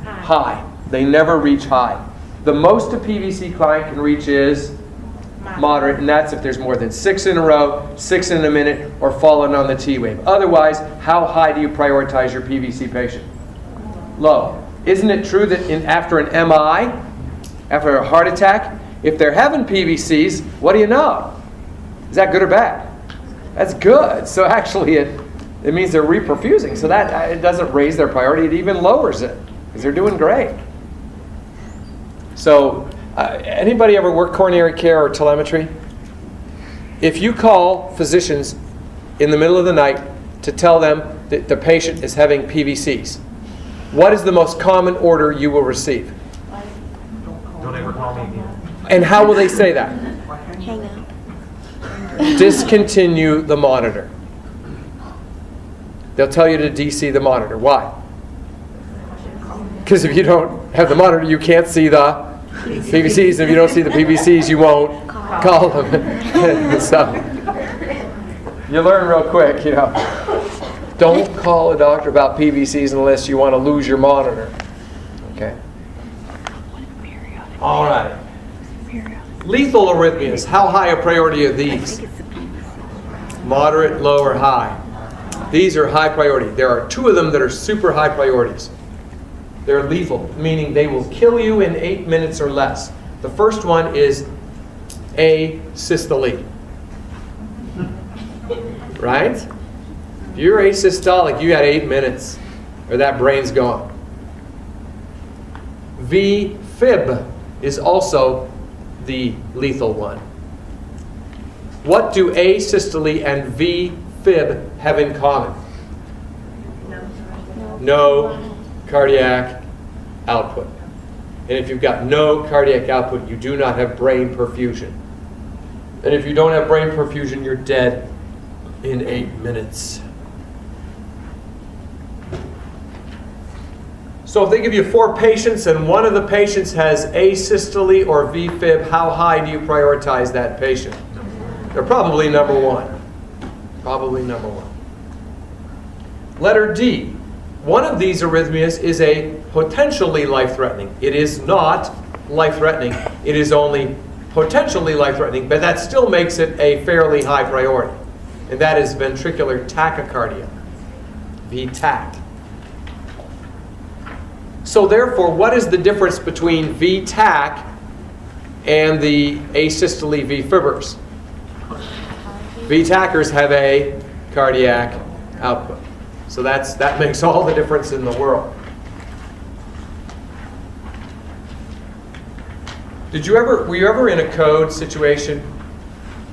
High. They never reach high. The most a PVC client can reach is moderate, and that's if there's more than 6 in a row, 6 in a minute, or falling on the T wave. Otherwise, how high do you prioritize your PVC patient? Low. Isn't it true that after an MI, after a heart attack, if they're having PVCs, what do you know? Is that good or bad? That's good. So actually it means they're reperfusing. So that it doesn't raise their priority, it even lowers it, because they're doing great. So anybody ever work coronary care or telemetry? If you call physicians in the middle of the night to tell them that the patient is having PVCs, what is the most common order you will receive? Don't ever call me again. And how will they say that? Hang up. Discontinue the monitor. They'll tell you to DC the monitor. Why? Because if you don't have the monitor, you can't see the PVCs. If you don't see the PVCs, you won't call them. So you learn real quick, Don't call a doctor about PVCs unless you want to lose your monitor. Okay. All right. Lethal arrhythmias. How high a priority are these? Moderate, low, or high? These are high priority. There are 2 of them that are super high priorities. They're lethal, meaning they will kill you in 8 minutes or less. The first one is asystole. Right? If you're asystolic, you got 8 minutes, or that brain's gone. V-fib is also the lethal one. What do asystole and V-fib have in common? No cardiac output. And if you've got no cardiac output, you do not have brain perfusion. And if you don't have brain perfusion, you're dead in 8 minutes. So if they give you 4 patients and one of the patients has asystole or V-fib, how high do you prioritize that patient? They're probably number 1. Probably number 1. Letter D. One of these arrhythmias is a potentially life-threatening. It is not life-threatening. It is only potentially life-threatening, but that still makes it a fairly high priority. And that is ventricular tachycardia, V-tach. So therefore, what is the difference between V-tach and the asystole V-fibbers? V-tachers have a cardiac output. So that makes all the difference in the world. Were you ever in a code situation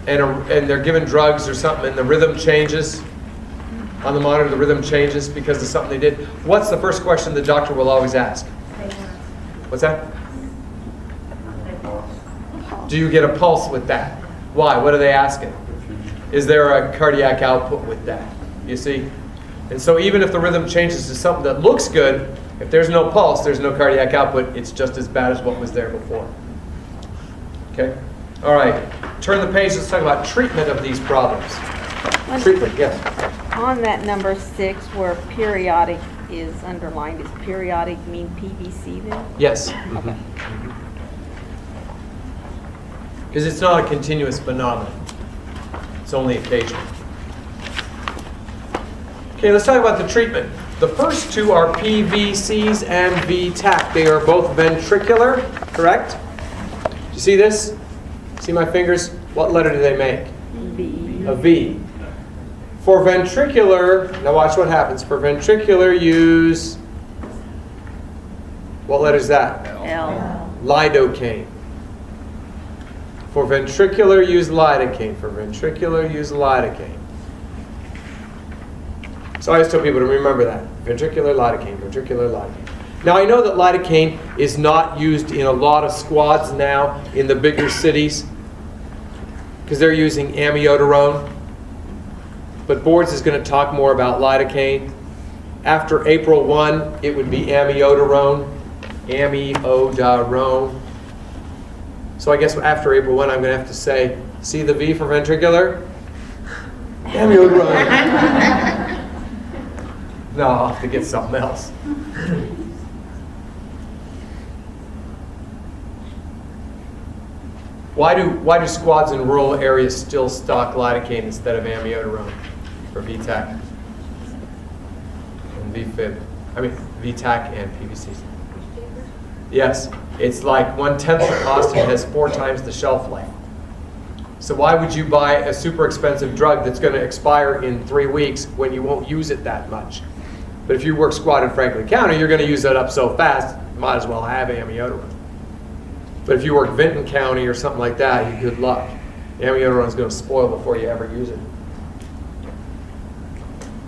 and they're given drugs or something and the rhythm changes? On the monitor, the rhythm changes because of something they did. What's the first question the doctor will always ask? What's that? Do you get a pulse with that? Why? What are they asking? Is there a cardiac output with that? You see? And so even if the rhythm changes to something that looks good, if there's no pulse, there's no cardiac output, it's just as bad as what was there before. Okay? All right. Turn the page. Let's talk about treatment of these problems. Treatment, yes. On that number 6, where periodic is underlined, is periodic mean PVC then? Yes. Okay. Because it's not a continuous phenomenon. It's only occasional. Okay, let's talk about the treatment. The first 2 are PVCs and V-tach. They are both ventricular, correct? Do you see this? See my fingers? What letter do they make? V. A V. For ventricular, now watch what happens. For ventricular, use, what letter is that? L. Lidocaine. For ventricular, use lidocaine. For ventricular, use lidocaine. So I always tell people to remember that. Ventricular lidocaine, ventricular lidocaine. Now I know that lidocaine is not used in a lot of squads now in the bigger cities because they're using amiodarone. But Boards is going to talk more about lidocaine. After April 1, it would be amiodarone. Amiodarone. So I guess after April 1, I'm going to have to say, see the V for ventricular? Amiodarone. No, I'll have to get something else. Why do squads in rural areas still stock lidocaine instead of amiodarone or VTAC and VFib? I mean VTAC and PVC. Yes, it's like 1/10 the cost and has 4 times the shelf life. So why would you buy a super expensive drug that's going to expire in 3 weeks when you won't use it that much? But if you work squad in Franklin County, you're going to use that up so fast, might as well have amiodarone. But if you work Vinton County or something like that, good luck. Amiodarone is going to spoil before you ever use it.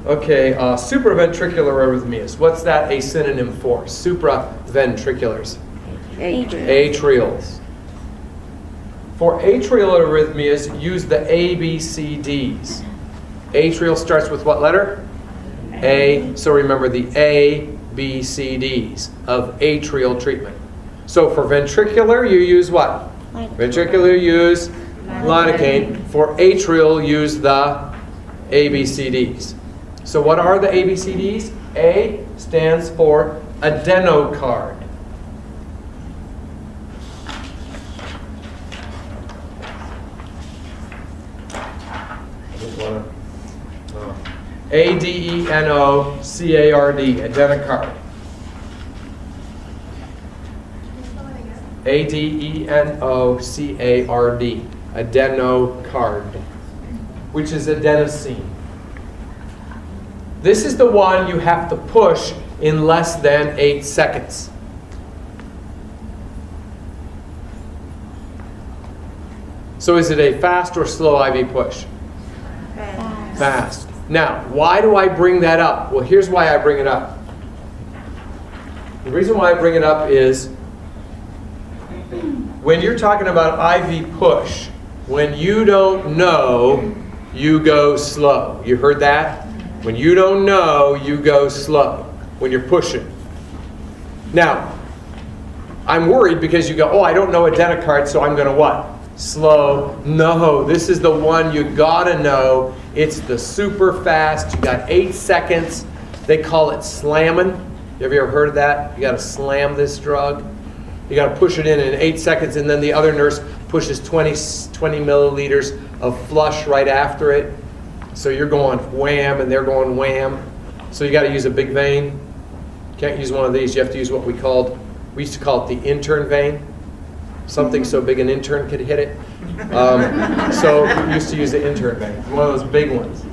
Okay, supraventricular arrhythmias. What's that a synonym for? Supraventriculars. Atrials. For atrial arrhythmias, use the ABCDs. Atrial starts with what letter? A. So remember the ABCDs of atrial treatment. So for ventricular, you use what? Ventricular, use lidocaine. For atrial, use the ABCDs. So what are the ABCDs? A stands for adenocard. ADENOCARD, adenocard. ADENOCARD, adenocard, which is adenosine. This is the one you have to push in less than 8 seconds. So is it a fast or slow IV push? Fast. Now, why do I bring that up? Well, here's why I bring it up. The reason why I bring it up is when you're talking about IV push, when you don't know, you go slow. You heard that? When you don't know, you go slow when you're pushing. Now, I'm worried because you go, oh, I don't know adenocard, so I'm going to what? Slow. No, this is the one you gotta know. It's the super fast. You got 8 seconds. They call it slamming. Have you ever heard of that? You gotta slam this drug. You gotta push it in 8 seconds, and then the other nurse pushes 20 milliliters of flush right after it. So you're going wham, and they're going wham. So you gotta use a big vein. Can't use one of these. You have to use what we used to call it the intern vein. Something so big an intern could hit it. So we used to use the intern vein, one of those big ones.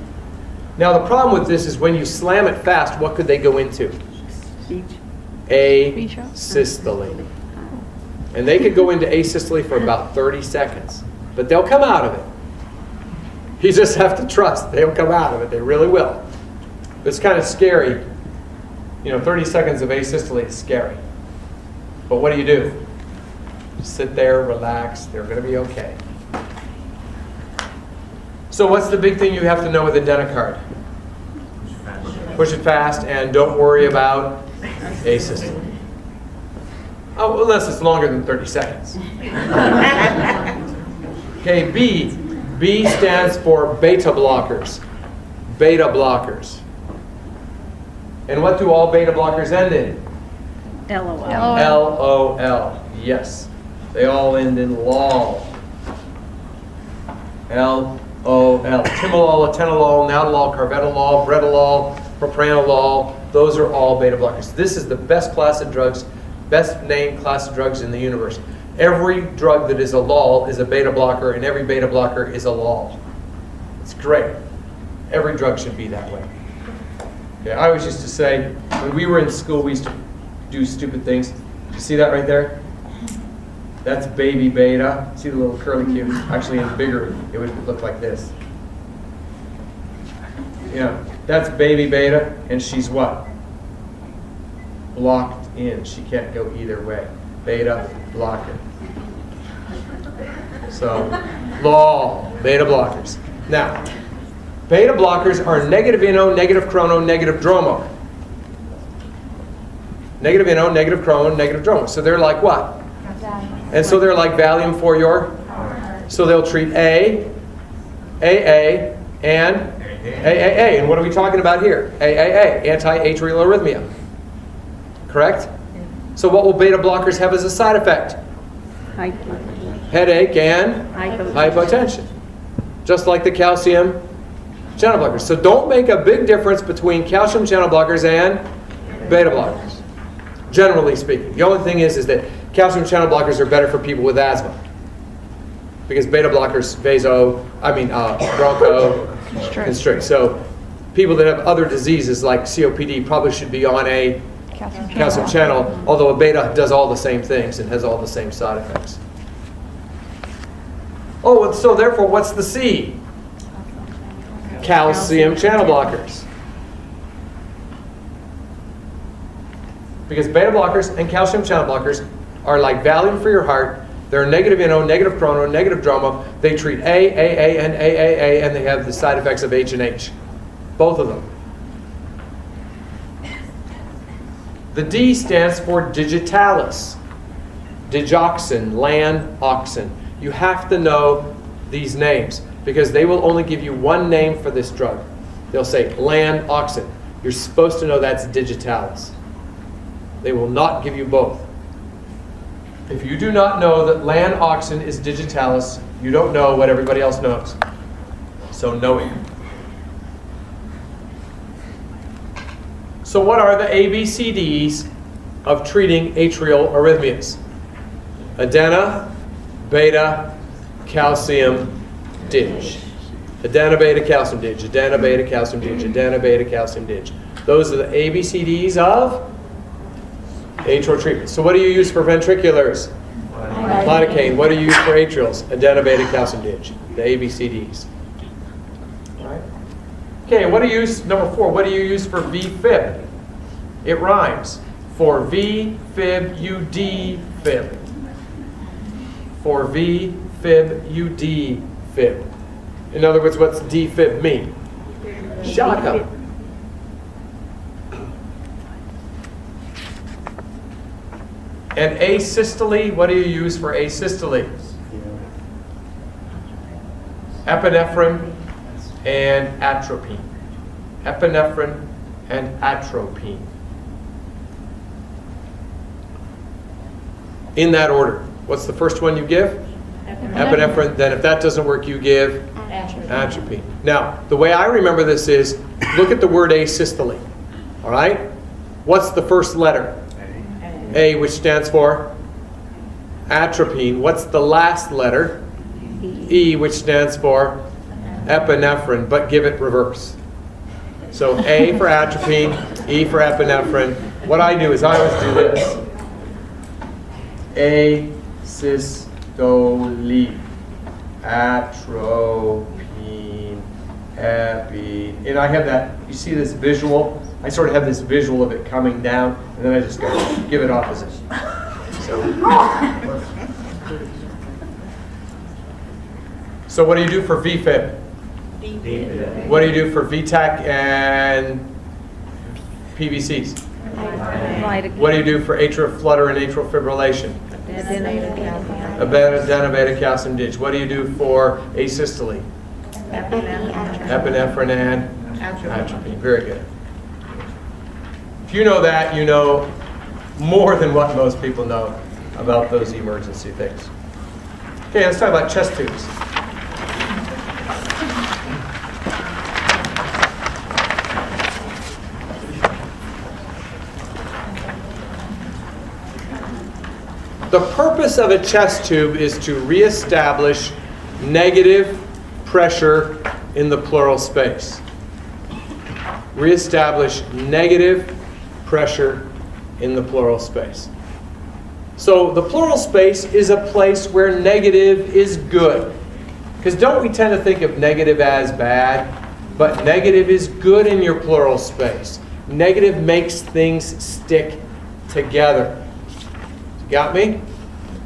Now the problem with this is when you slam it fast, what could they go into? Asystole. And they could go into asystole for about 30 seconds. But they'll come out of it. You just have to trust they'll come out of it. They really will. It's kind of scary. 30 seconds of asystole is scary. But what do? Sit there, relax, they're going to be okay. So what's the big thing you have to know with adenocard? Push it fast and don't worry about asystole. Oh, unless it's longer than 30 seconds. Okay, B. B stands for beta blockers. Beta blockers. And what do all beta blockers end in? LOL. LOL. Yes. They all end in LOL. LOL. Timolol, atenolol, nadolol, carvedilol, bredolol, propranolol. Those are all beta blockers. This is the best class of drugs, best named class of drugs in the universe. Every drug that is a LOL is a beta blocker, and every beta blocker is a LOL. It's great. Every drug should be that way. Okay, I always used to say, when we were in school, we used to do stupid things. You see that right there? That's baby beta. See the little curly cubes? Actually, in bigger, it would look like this. That's baby beta, and she's what? Blocked in. She can't go either way. Beta blocker. So, LOL, beta blockers. Now, beta blockers are negative INO, negative chrono, negative dromo. Negative INO, negative chrono, negative dromo. So they're like what? And so they're like Valium for your? So they'll treat A, AA, and AAA. And what are we talking about here? AAA, anti-atrial arrhythmia. Correct? So what will beta blockers have as a side effect? headache, and hypotension. Just like the calcium channel blockers. So don't make a big difference between calcium channel blockers and beta blockers, generally speaking. The only thing is that calcium channel blockers are better for people with asthma, because beta blockers broncho constrict. So people that have other diseases like COPD probably should be on a calcium channel, although a beta does all the same things and has all the same side effects. Oh, so therefore, what's the C? Calcium channel blockers. Because beta blockers and calcium channel blockers are like Valium for your heart. They're negative NO, negative prono, negative DROMO. They treat A, AA, and AAA, and they have the side effects of H and H. Both of them. The D stands for digitalis. Digoxin, Lan-oxin. You have to know these names because they will only give you one name for this drug. They'll say Lan-oxin. You're supposed to know that's digitalis. They will not give you both. If you do not know that Lan-oxin is digitalis, you don't know what everybody else knows. So know it. So what are the ABCDs of treating atrial arrhythmias? Adena, beta, calcium, dig. Adena, beta, calcium, dig. Adena, beta, calcium, dig. Adena, beta, calcium, dig. Those are the ABCDs of atrial treatment. So what do you use for ventriculars? Lidocaine. What do you use for atrials? Adena, beta, calcium, dig. The ABCDs. Right? Okay, what do you use, number 4, what do you use for V-fib? It rhymes. For V-fib, U-D-fib. For V-fib, U-D-fib. In other words, what's D-fib mean? Shock up. And asystole, what do you use for asystole? Epinephrine and atropine. Epinephrine and atropine. In that order. What's the first one you give? Epinephrine. Then if that doesn't work, you give atropine. Now, the way I remember this is, look at the word asystole. All right? What's the first letter? A, which stands for atropine. What's the last letter? E, which stands for epinephrine, but give it reverse. So A for atropine, E for epinephrine. What I do is I always do this. Asystole, atropine, epi. And I have that, you see this visual? I sort of have this visual of it coming down, and then I just go give it opposite. So what do you do for VFib? What do you do for VTAC and PVCs? What do you do for atrial flutter and atrial fibrillation? Adena, beta, calcium, dig. What do you do for asystole? Epinephrine and atropine. Very good. If you know that, you know more than what most people know about those emergency things. Okay, let's talk about chest tubes. The purpose of a chest tube is to reestablish negative pressure in the pleural space. Reestablish negative pressure in the pleural space. So the pleural space is a place where negative is good. Because don't we tend to think of negative as bad? But negative is good in your pleural space. Negative makes things stick together. Got me?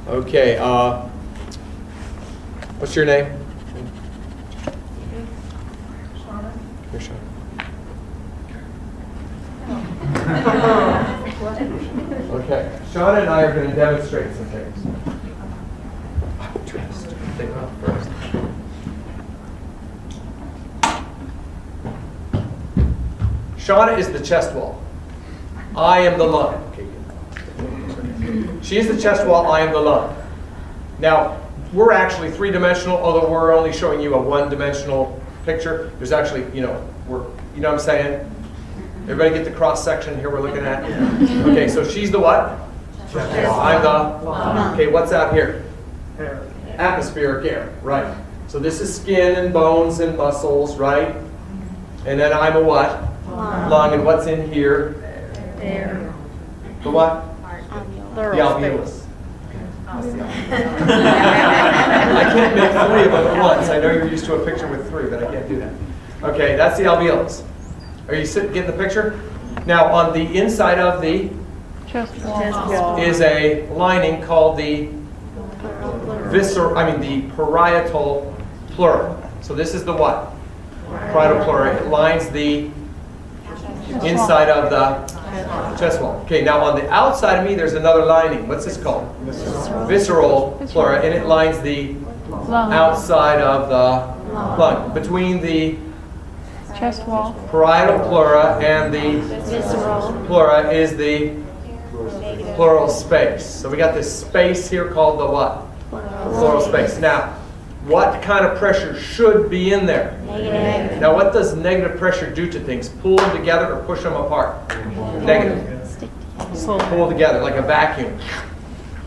Okay. What's your name? You're Sean. Okay. Shauna and I are going to demonstrate some things. Take it off first. Shauna is the chest wall. I am the lung. Okay. She is the chest wall, I am the lung. Now, we're actually three-dimensional, although we're only showing you a one-dimensional picture. There's actually, you know what I'm saying? Everybody get the cross-section here we're looking at? Okay, so she's the what? I'm the, okay, what's out here? Atmospheric air, right. So this is skin and bones and muscles, right? And then I'm a what? Lung. And what's in here? Air. The what? The alveolus. I can't make 3 of them at once. I know you're used to a picture with 3, but I can't do that. Okay, that's the alveolus. Are you getting the picture? Now, on the inside of the Chest wall. is a lining called the the parietal pleura. So this is the what? Parietal pleura. It lines the inside of the chest wall. Okay, now on the outside of me, there's another lining. What's this called? Visceral pleura, and it lines the outside of the lung. Between the Chest wall. parietal pleura and the pleura is the pleural space. So we got this space here called the what? Pleural space. Now, what kind of pressure should be in there? Negative. Now, what does negative pressure do to things? Pull them together or push them apart? Negative. Pull together like a vacuum.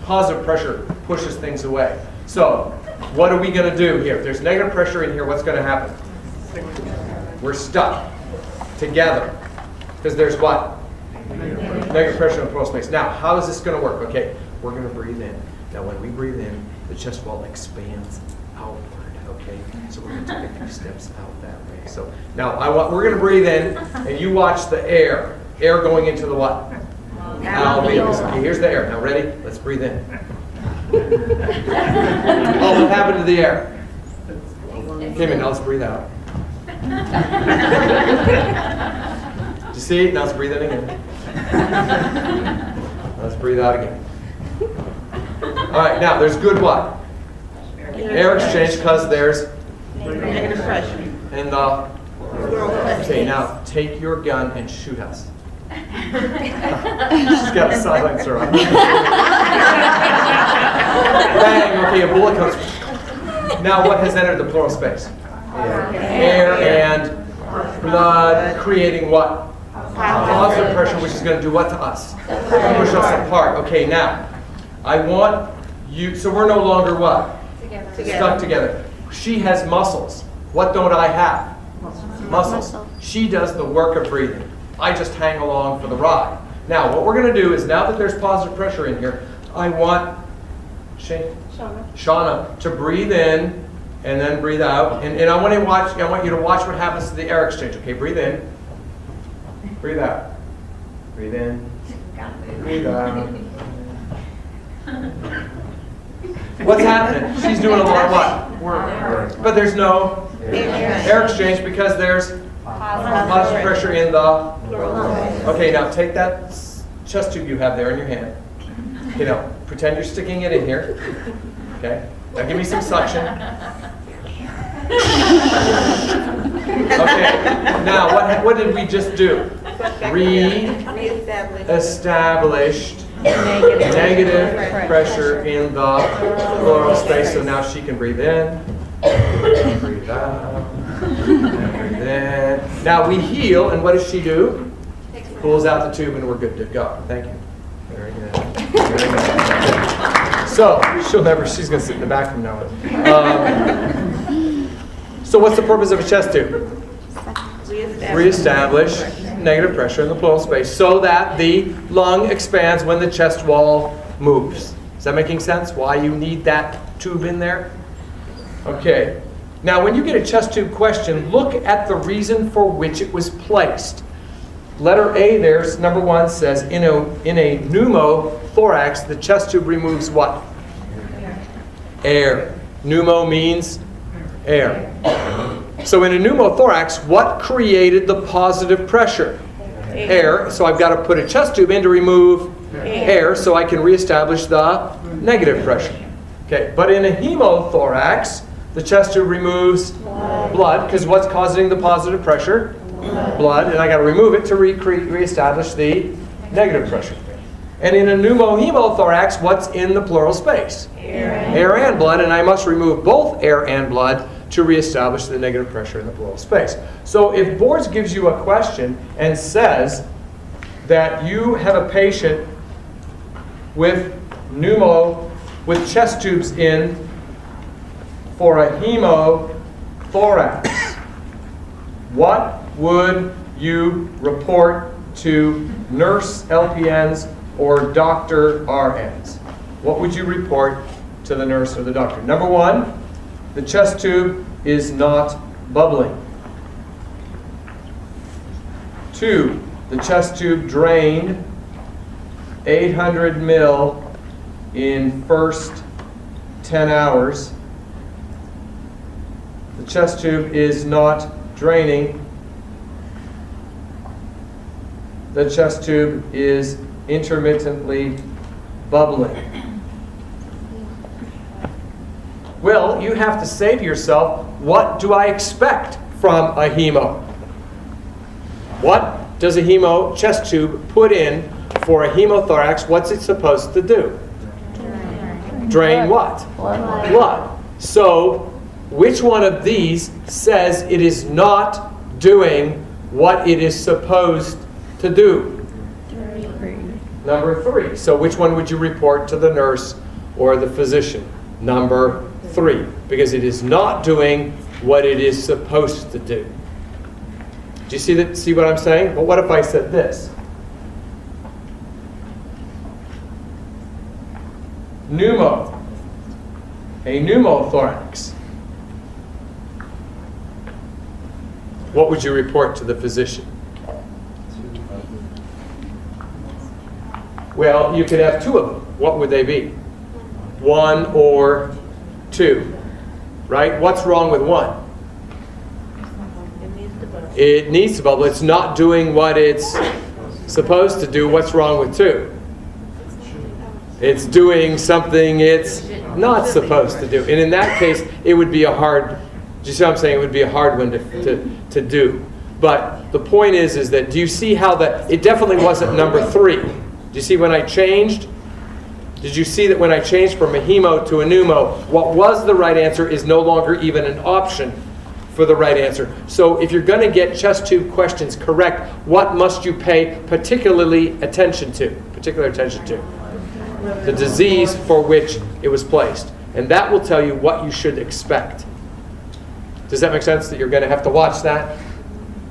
Positive pressure pushes things away. So, what are we going to do here? If there's negative pressure in here, what's going to happen? We're stuck together because there's what? Negative pressure in the pleural space. Now, how is this going to work? Okay, we're going to breathe in. Now, when we breathe in, the chest wall expands outward. Okay, so we're going to take a few steps out that way. So now we're going to breathe in, and you watch the air going into the what? Alveolus. Okay, here's the air. Now, ready? Let's breathe in. Oh, what happened to the air? Came in. Now let's breathe out. Did you see? Now let's breathe in again. Let's breathe out again. All right, now there's good what? Air exchange because there's Negative pressure. in the. Okay, now take your gun and shoot us. She's got a silencer on. Bang! Okay, a bullet comes. Now what has entered the pleural space? Air and blood, creating what? Positive pressure, which is going to do what to us? Push us apart. Okay, now I want you. So we're no longer what? Stuck together. She has muscles. What don't I have? Muscles. She does the work of breathing. I just hang along for the ride. Now, what we're going to do is, now that there's positive pressure in here, I want Shauna to breathe in and then breathe out. And I want you to watch what happens to the air exchange. Okay, breathe in. Breathe out. Breathe in. Breathe out. What's happening? She's doing a lot of what? Work. But there's no air exchange because there's positive pressure in the. Okay, now take that chest tube you have there in your hand. You know, pretend you're sticking it in here. Okay. Now give me some suction. Okay. Now what did we just do? Re-established negative pressure in the pleural space. So now she can breathe in, breathe out, breathe in. Now we heal, and what does she do? Pulls out the tube, and we're good to go. Thank you. Very good. Very good. So she's going to sit in the back from now on. So what's the purpose of a chest tube? Reestablish negative pressure in the pleural space so that the lung expands when the chest wall moves. Is that making sense? Why you need that tube in there? Okay. Now, when you get a chest tube question, look at the reason for which it was placed. Letter A there, number 1, says, in a pneumothorax, the chest tube removes what? Air. Pneumo means air. So in a pneumothorax, what created the positive pressure? Air. So I've got to put a chest tube in to remove air so I can reestablish the negative pressure. Okay, but in a hemothorax, the chest tube removes blood, because what's causing the positive pressure? Blood, and I got to remove it to reestablish the negative pressure. And in a pneumohemothorax, what's in the pleural space? Air and blood, and I must remove both air and blood to reestablish the negative pressure in the pleural space. So if boards gives you a question and says that you have a patient with with chest tubes in for a hemothorax, what would you report to nurse LPNs or doctor RNs? What would you report to the nurse or the doctor? Number one, the chest tube is not bubbling. 2, the chest tube drained 800 ml in first 10 hours. The chest tube is not draining. The chest tube is intermittently bubbling. Well, you have to say to yourself, what do I expect from a hemo? What does a hemo chest tube put in for a hemothorax? What's it supposed to do? Drain what? Blood. So, which one of these says it is not doing what it is supposed to do? Number 3. So which one would you report to the nurse or the physician? Number 3. Because it is not doing what it is supposed to do. Do you see that? See what I'm saying? But what if I said this? A pneumothorax. What would you report to the physician? Well, you could have 2 of them. What would they be? 1 or 2. Right? What's wrong with 1? It needs to bubble. It's not doing what it's supposed to do. What's wrong with 2? It's doing something it's not supposed to do. And in that case, it would be a hard, do you see what I'm saying? It would be a hard one to do. But the point is that, do you see how that, it definitely wasn't number 3. Do you see when I changed? Did you see that when I changed from a hemo to a pneumo, what was the right answer is no longer even an option for the right answer. So if you're going to get chest tube questions correct, what must you pay particular attention to? The disease for which it was placed. And that will tell you what you should expect. Does that make sense that you're going to have to watch that?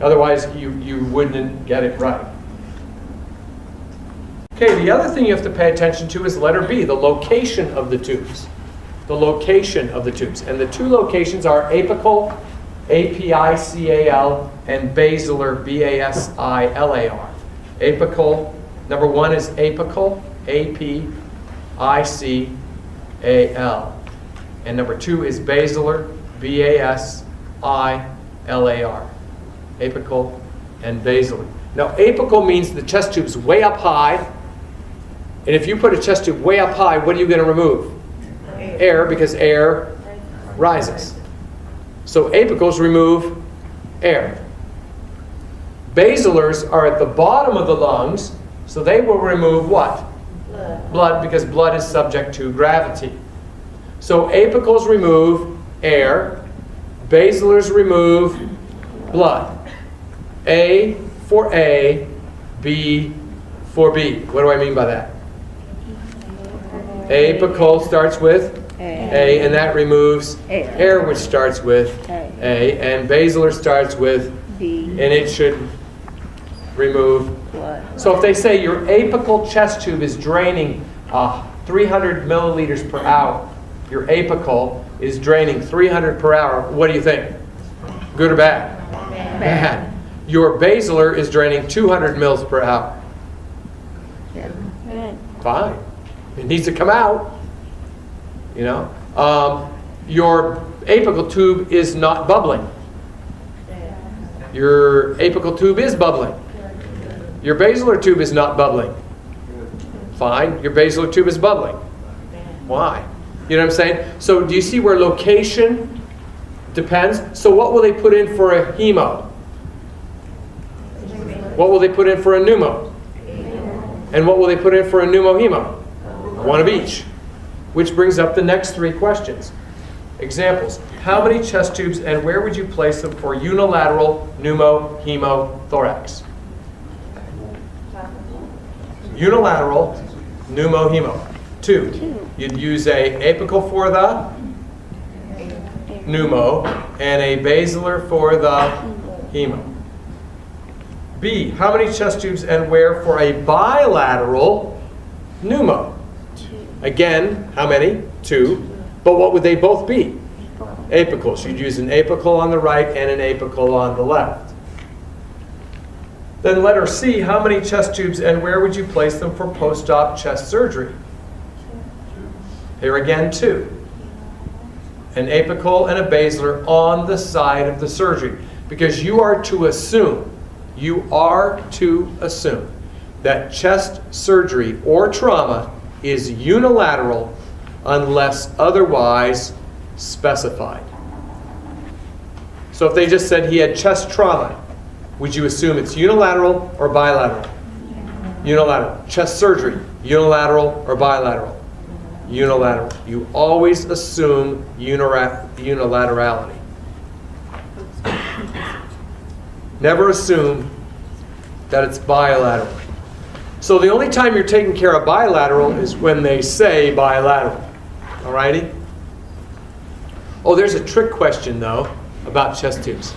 Otherwise, you wouldn't get it right. Okay, the other thing you have to pay attention to is letter B, the location of the tubes. The location of the tubes. And the 2 locations are apical, A-P-I-C-A-L, and basilar, B-A-S-I-L-A-R. Apical, number 1 is apical, A-P-I-C-A-L. And number 2 is basilar, B-A-S-I-L-A-R. Apical and basilar. Now, apical means the chest tube's way up high. And if you put a chest tube way up high, what are you going to remove? Air, because air rises. So apicals remove air. Basilars are at the bottom of the lungs, so they will remove what? Blood, because blood is subject to gravity. So apicals remove air, basilars remove blood. A for A, B for B. What do I mean by that? Apical starts with A, and that removes air, which starts with A, and basilar starts with B, and it should remove blood. So if they say your apical chest tube is draining 300 milliliters per hour, your apical is draining 300 per hour, what do you think? Good or bad? Bad. Your basilar is draining 200 mils per hour. Fine. It needs to come out. You know? Your apical tube is not bubbling. Your apical tube is bubbling. Your basilar tube is not bubbling. Fine. Your basilar tube is bubbling. Why? You know what I'm saying? So do you see where location depends? So what will they put in for a hemo? What will they put in for a pneumo? And what will they put in for a pneumohemo? One of each. Which brings up the next three questions. Examples. How many chest tubes and where would you place them for unilateral pneumohemothorax? Unilateral pneumohemo. 2. You'd use a apical for the pneumo and a basilar for the hemo. B. How many chest tubes and where for a bilateral pneumo? Again, how many? 2. But what would they both be? Apicals. You'd use an apical on the right and an apical on the left. Then letter C, how many chest tubes and where would you place them for post-op chest surgery? Here again, 2. An apical and a basilar on the side of the surgery. Because you are to assume that chest surgery or trauma is unilateral unless otherwise specified. So if they just said he had chest trauma, would you assume it's unilateral or bilateral? Unilateral. Chest surgery, unilateral or bilateral? Unilateral. You always assume unilaterality. Never assume that it's bilateral. So the only time you're taking care of bilateral is when they say bilateral. Alrighty? Oh, there's a trick question though about chest tubes.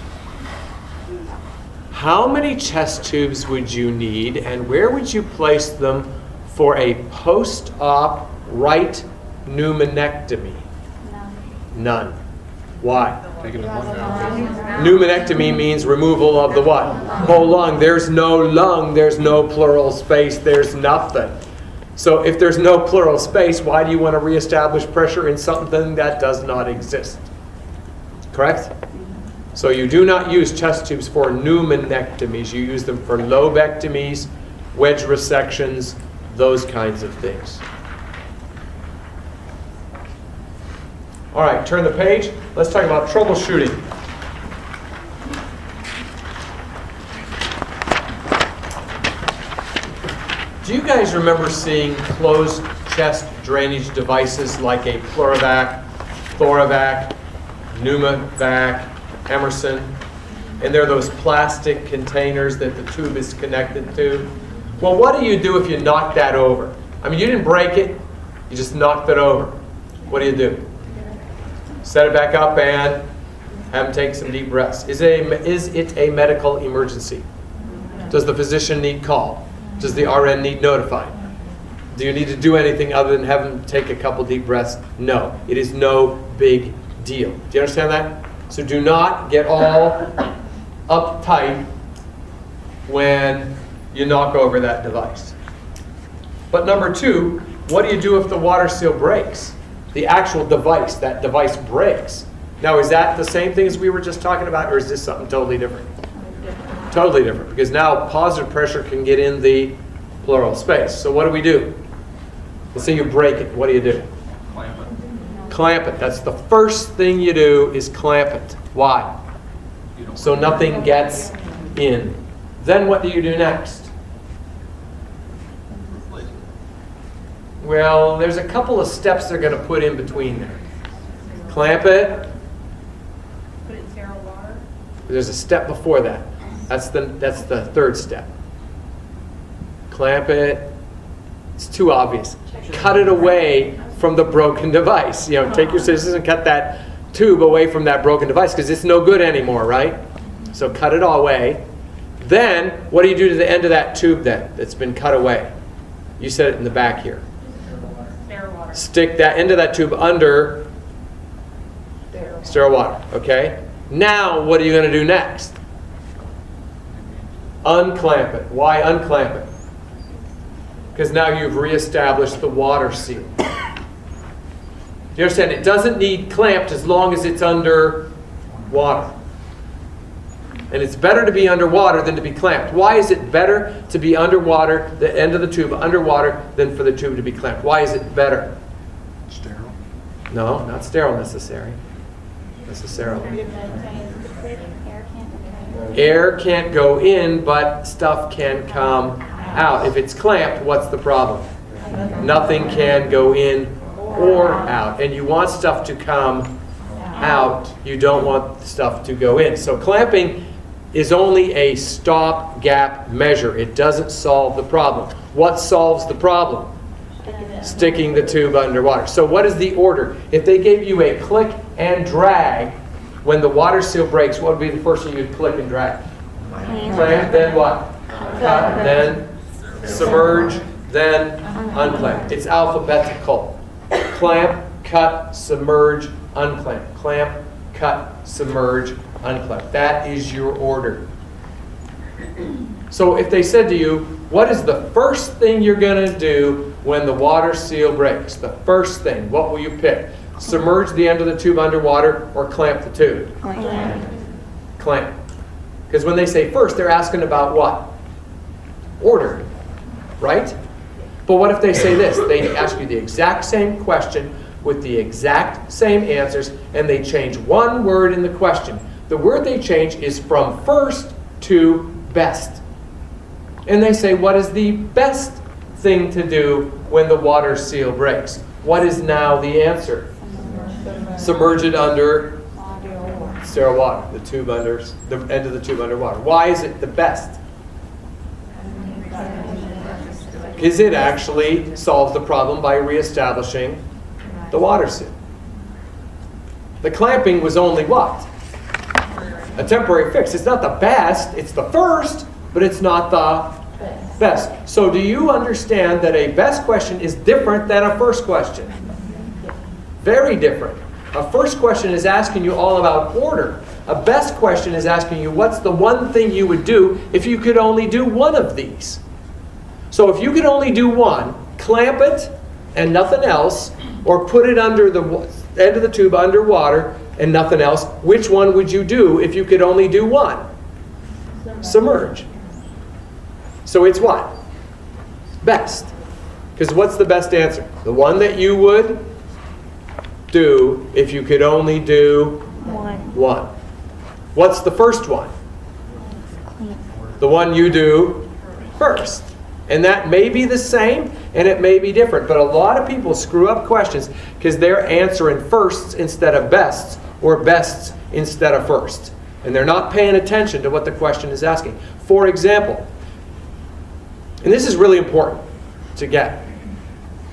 How many chest tubes would you need and where would you place them for a post-op right pneumonectomy? None. Why? Pneumonectomy means removal of the what? Whole lung. There's no lung, there's no pleural space, there's nothing. So if there's no pleural space, why do you want to reestablish pressure in something that does not exist? Correct? So you do not use chest tubes for pneumonectomies. You use them for lobectomies, wedge resections, those kinds of things. All right, turn the page. Let's talk about troubleshooting. Do you guys remember seeing closed chest drainage devices like a Pleurovac, Thoravac, Pneumovac, Emerson? And they're those plastic containers that the tube is connected to. Well, what do you do if you knock that over? I mean, you didn't break it, you just knocked it over. What do? Set it back up and have them take some deep breaths. Is it a medical emergency? Does the physician need call? Does the RN need notified? Do you need to do anything other than have them take a couple deep breaths? No. It is no big deal. Do you understand that? So do not get all uptight when you knock over that device. But number 2, what do you do if the water seal breaks? The actual device, that device breaks. Now, is that the same thing as we were just talking about, or is this something totally different? Totally different, because now positive pressure can get in the pleural space. So what do? Let's say you break it. What do? Clamp it. Clamp it. That's the first thing you do is clamp it. Why? So nothing gets in. Then what do you do next? Well, there's a couple of steps they're going to put in between there. Clamp it. Put it in sterile water. There's a step before that. That's the third step. Clamp it. It's too obvious. Cut it away from the broken device. Take your scissors and cut that tube away from that broken device because it's no good anymore, right? So cut it all away. Then, what do you do to the end of that tube then that's been cut away? You said it in the back here. Sterile water. Stick that end of that tube under sterile water, okay? Now, what are you going to do next? Unclamp it. Why unclamp it? Because now you've reestablished the water seal. Do you understand? It doesn't need clamped as long as it's under water. And it's better to be underwater than to be clamped. Why is it better to be underwater, the end of the tube underwater, than for the tube to be clamped? Why is it better? Sterile. No, not sterile necessarily. Air can't go in, but stuff can come out. If it's clamped, what's the problem? Nothing can go in or out. And you want stuff to come out. You don't want stuff to go in. So clamping is only a stop-gap measure. It doesn't solve the problem. What solves the problem? Sticking the tube underwater. So what is the order? If they gave you a click and drag, when the water seal breaks, what would be the first thing you'd click and drag? Clamp, then what? Cut, then submerge, then unclamp. It's alphabetical. Clamp, cut, submerge, unclamp. Clamp, cut, submerge, unclamp. That is your order. So if they said to you, what is the first thing you're going to do when the water seal breaks? The first thing, what will you pick? Submerge the end of the tube underwater or clamp the tube? Clamp. Because when they say first, they're asking about what? Order, right? But what if they say this? They ask you the exact same question with the exact same answers, and they change one word in the question. The word they change is from first to best. And they say, what is the best thing to do when the water seal breaks? What is now the answer? Submerge it under sterile water, the tube under, the end of the tube underwater. Why is it the best? Because it actually solves the problem by reestablishing the water seal. The clamping was only what? A temporary fix. It's not the best, it's the first, but it's not the best. So do you understand that a best question is different than a first question? Very different. A first question is asking you all about order. A best question is asking you what's the one thing you would do if you could only do one of these. So if you could only do one, clamp it and nothing else, or put it under the end of the tube underwater and nothing else, which one would you do if you could only do one? Submerge. So it's what? Best. Because what's the best answer? The one that you would do if you could only do one. What's the first one? The one you do first. And that may be the same and it may be different. But a lot of people screw up questions because they're answering firsts instead of bests or bests instead of first. And they're not paying attention to what the question is asking. For example, and this is really important to get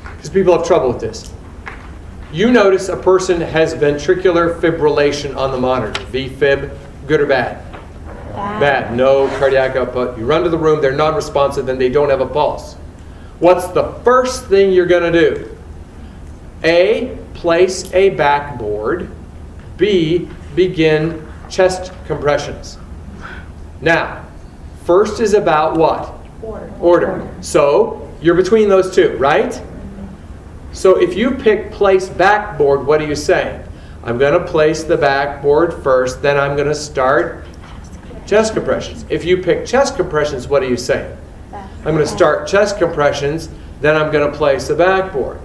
because people have trouble with this. You notice a person has ventricular fibrillation on the monitor. VFib, good or bad? Bad. No cardiac output. You run to the room, they're non-responsive, and they don't have a pulse. What's the first thing you're going to do? A, place a backboard. B, begin chest compressions. Now, first is about what? Order. So, you're between those two, right? So if you pick place backboard, what are you saying? I'm going to place the backboard first, then I'm going to start chest compressions. If you pick chest compressions, what are you saying? I'm going to start chest compressions, then I'm going to place the backboard.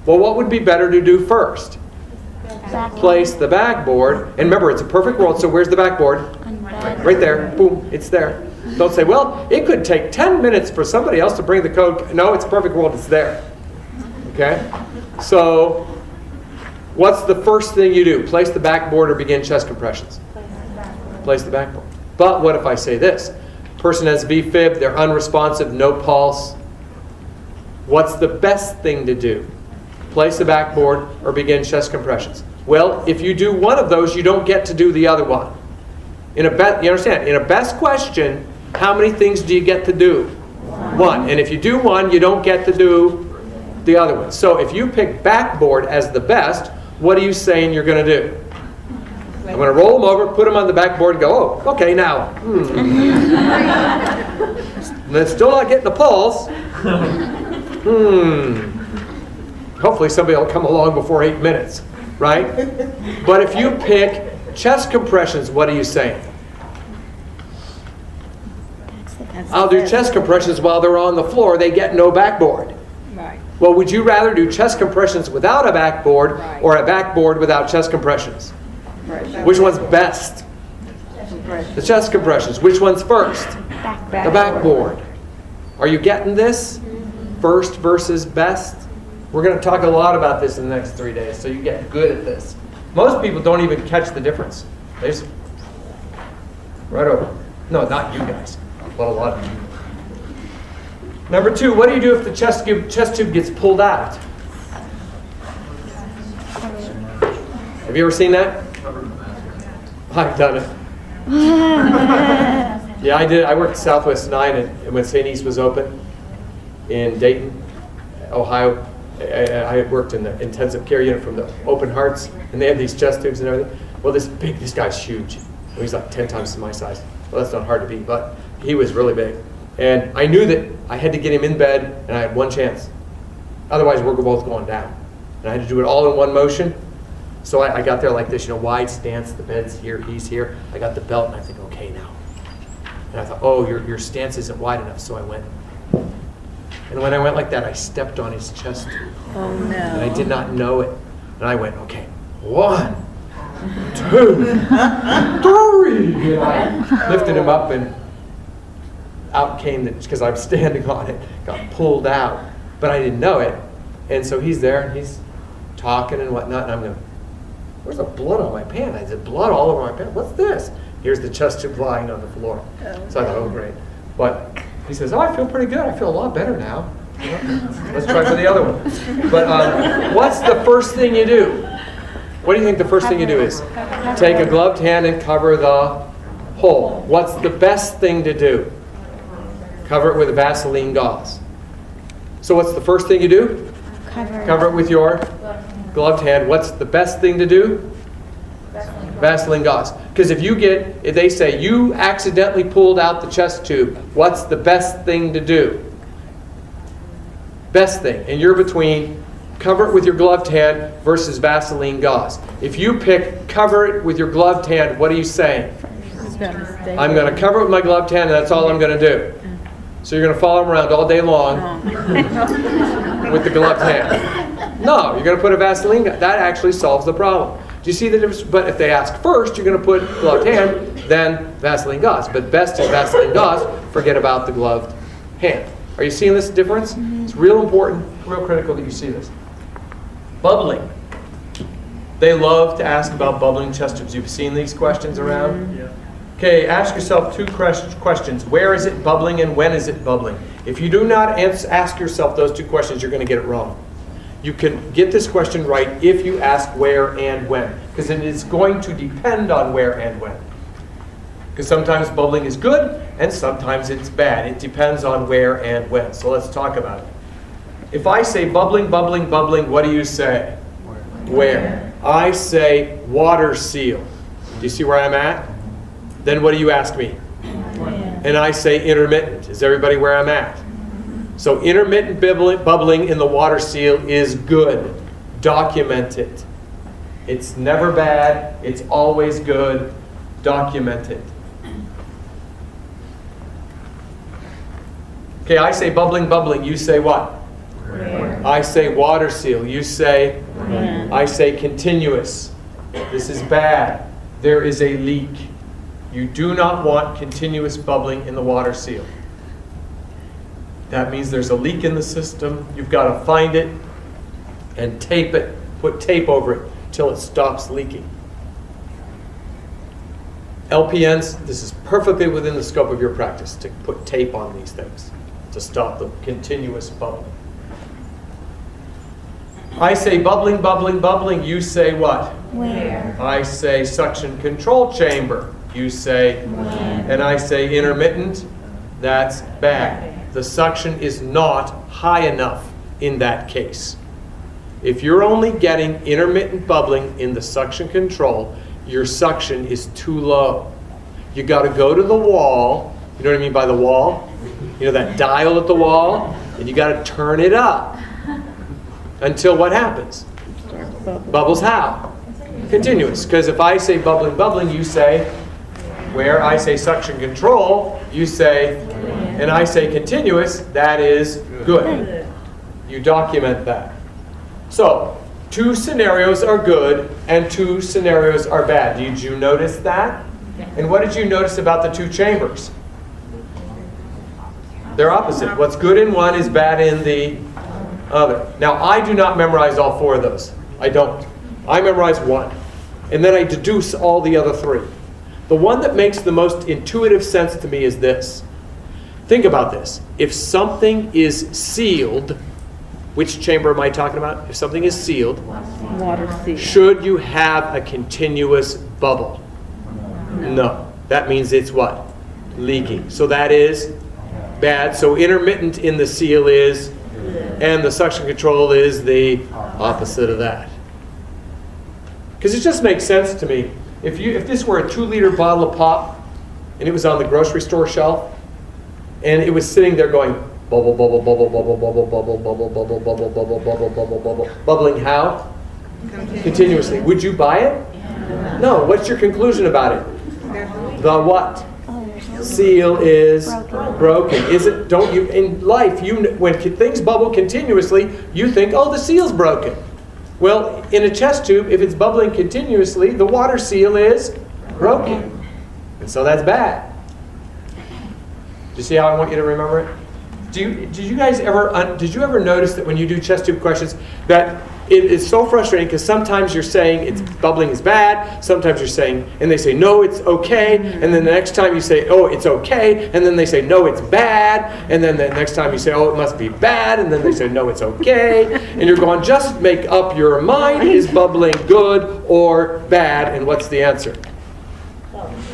Well, what would be better to do first? Place the backboard. And remember, it's a perfect world, so where's the backboard? Right there. Boom, it's there. Don't say, well, it could take 10 minutes for somebody else to bring the code. No, it's a perfect world, it's there. Okay? So, what's the first thing you do? Place the backboard or begin chest compressions? Place the backboard. But what if I say this? Person has VFib, they're unresponsive, no pulse. What's the best thing to do? Place the backboard or begin chest compressions? Well, if you do one of those, you don't get to do the other one. You understand? In a best question, how many things do you get to do? One. And if you do one, you don't get to do the other one. So if you pick backboard as the best, what are you saying you're going to do? I'm going to roll them over, put them on the backboard, and go, oh, okay, now. They're still not getting the pulse. Hopefully somebody will come along before 8 minutes, right? But if you pick chest compressions, what are you saying? I'll do chest compressions while they're on the floor. They get no backboard. Right. Well, would you rather do chest compressions without a backboard or a backboard without chest compressions? Which one's best? The chest compressions. Which one's first? The backboard. Are you getting this? First versus best? We're going to talk a lot about this in the next 3 days, so you get good at this. Most people don't even catch the difference. They just right over. No, not you guys, but a lot of you. Number 2, what do you do if the chest tube gets pulled out? Have you ever seen that? I've done it. Yeah, I did. I worked at Southwest 9 and when St. East was open in Dayton, Ohio. I had worked in the intensive care unit from the open hearts, and they had these chest tubes and everything. Well, this guy's huge. He's like 10 times my size. Well, that's not hard to beat, but he was really big. And I knew that I had to get him in bed, and I had one chance. Otherwise, we're both going down. And I had to do it all in one motion. So I got there like this, wide stance. The bed's here, he's here. I got the belt, and I think, okay, now. And I thought, oh, your stance isn't wide enough, so I went. And when I went like that, I stepped on his chest tube. Oh, no. And I did not know it. And I went, okay, 1, 2, 3. And I lifted him up, and out came because I'm standing on it, got pulled out. But I didn't know it. And so he's there, and he's talking and whatnot. And I'm going, where's the blood on my pants? I said, blood all over my pants. What's this? Here's the chest tube lying on the floor. So I thought, oh, great. But he says, oh, I feel pretty good. I feel a lot better now. Let's try for the other one. But what's the first thing you do? What do you think the first thing you do is? Take a gloved hand and cover the hole. What's the best thing to do? Cover it with a Vaseline gauze. So what's the first thing you do? Cover it with your gloved hand. What's the best thing to do? Vaseline gauze. Because if they say you accidentally pulled out the chest tube, what's the best thing to do? Best thing. And you're between cover it with your gloved hand versus Vaseline gauze. If you pick cover it with your gloved hand, what are you saying? I'm going to cover it with my gloved hand, and that's all I'm going to do. So you're going to follow him around all day long with the gloved hand. No, you're going to put a Vaseline gauze. That actually solves the problem. Do you see the difference? But if they ask first, you're going to put gloved hand, then Vaseline gauze. But best is Vaseline gauze. Forget about the gloved hand. Are you seeing this difference? It's real important, real critical that you see this. Bubbling. They love to ask about bubbling chest tubes. You've seen these questions around? Yeah. Okay, ask yourself 2 questions. Where is it bubbling and when is it bubbling? If you do not ask yourself those 2 questions, you're going to get it wrong. You can get this question right if you ask where and when, because it is going to depend on where and when. Because sometimes bubbling is good and sometimes it's bad. It depends on where and when. So let's talk about it. If I say bubbling, bubbling, bubbling, what do you say? Where? I say water seal. Do you see where I'm at? Then what do you ask me? And I say intermittent. Is everybody where I'm at? So intermittent bubbling in the water seal is good. Document it. It's never bad. It's always good. Document it. Okay, I say bubbling, bubbling. You say what? Where? I say water seal. You say? When? I say continuous. This is bad. There is a leak. You do not want continuous bubbling in the water seal. That means there's a leak in the system. You've got to find it and tape it. Put tape over it till it stops leaking. LPNs, this is perfectly within the scope of your practice to put tape on these things to stop the continuous bubbling. I say bubbling, bubbling, bubbling. You say what? Where? I say suction control chamber. You say when? And I say intermittent. That's bad. The suction is not high enough in that case. If you're only getting intermittent bubbling in the suction control, your suction is too low. You got to go to the wall. You know what I mean by the wall? You know that dial at the wall? And you got to turn it up until what happens? Bubbles how? Continuous. Because if I say bubbling, bubbling, you say where? I say suction control, you say, and I say continuous, that is good. You document that. So, 2 scenarios are good and 2 scenarios are bad. Did you notice that? And what did you notice about the 2 chambers? They're opposite. What's good in one is bad in the other. Now, I do not memorize all 4 of those. I don't. I memorize 1. And then I deduce all the other 3. The one that makes the most intuitive sense to me is this. Think about this. If something is sealed, which chamber am I talking about? If something is sealed, Water seal. should you have a continuous bubble? No. That means it's what? Leaking. So that is bad. So intermittent in the seal is, and the suction control is the opposite of that. Because it just makes sense to me. If this were a 2-liter bottle of pop, and it was on the grocery store shelf, and it was sitting there going bubble, bubble, bubble, bubble, bubble, bubble, bubble, bubble, bubble, bubble, bubble, bubble, bubble, bubbling how? Continuously. Would you buy it? No. What's your conclusion about it? The what? Seal is broken. Is it? Don't you in life? When things bubble continuously, you think, oh, the seal's broken. Well, in a chest tube, if it's bubbling continuously, the water seal is broken, and so that's bad. Do you see how I want you to remember it? Did you ever notice that when you do chest tube questions that it is so frustrating because sometimes you're saying it's bubbling is bad, sometimes you're saying, and they say, no, it's okay, and then the next time you say, oh, it's okay, and then they say, no, it's bad, and then the next time you say, oh, it must be bad, and then they say, no, it's okay, and you're going, just make up your mind, is bubbling good or bad, and what's the answer?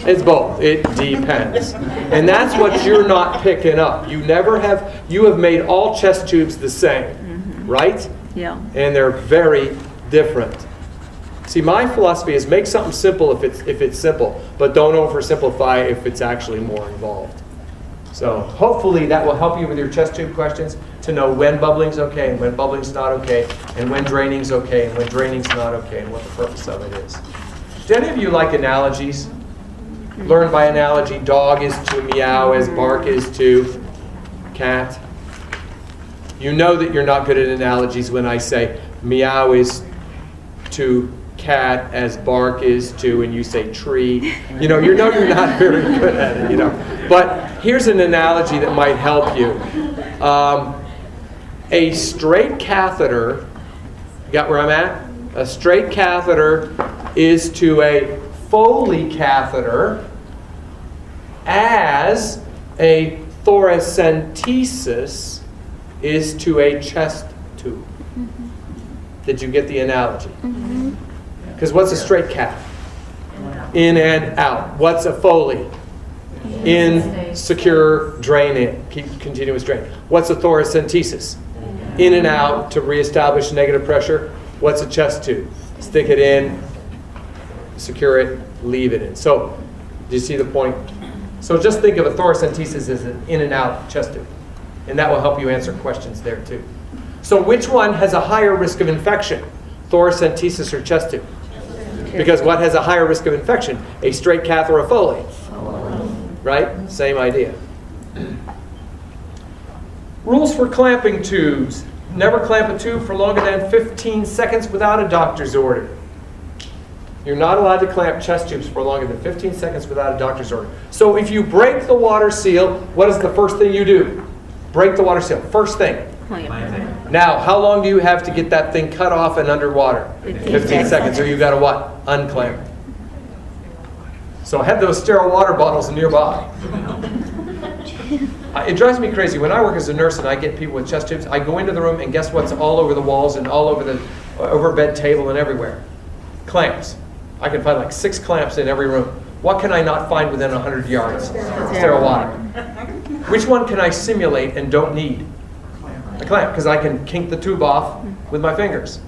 It's both. It depends. And that's what you're not picking up. You have made all chest tubes the same, right? Yeah. And they're very different. See, my philosophy is make something simple if it's simple, but don't oversimplify if it's actually more involved. So hopefully that will help you with your chest tube questions to know when bubbling's okay and when bubbling's not okay, and when draining's okay and when draining's not okay, and what the purpose of it is. Do any of you like analogies? Learn by analogy. Dog is to meow as bark is to cat. You know that you're not good at analogies when I say meow is to cat as bark is to, and you say tree. You're not very good at it, But here's an analogy that might help you. A straight catheter, you got where I'm at? A straight catheter is to a Foley catheter as a thoracentesis is to a chest tube. Did you get the analogy? Because what's a straight cath? In and out. What's a Foley? In, secure, drain in. Keep continuous drain. What's a thoracentesis? In and out to reestablish negative pressure. What's a chest tube? Stick it in, secure it, leave it in. So, do you see the point? So just think of a thoracentesis as an in and out chest tube. And that will help you answer questions there too. So which one has a higher risk of infection? Thoracentesis or chest tube? Because what has a higher risk of infection? A straight cath or a Foley? Right? Same idea. Rules for clamping tubes. Never clamp a tube for longer than 15 seconds without a doctor's order. You're not allowed to clamp chest tubes for longer than 15 seconds without a doctor's order. So if you break the water seal, what is the first thing you do? Break the water seal. First thing. Now, how long do you have to get that thing cut off and underwater? 15 seconds. Or you got to what? Unclamp it. So have those sterile water bottles nearby. It drives me crazy. When I work as a nurse and I get people with chest tubes, I go into the room and guess what's all over the walls and all over the bed table and everywhere? Clamps. I can find like 6 clamps in every room. What can I not find within 100 yards? Sterile water. Which one can I simulate and don't need? A clamp, because I can kink the tube off with my fingers.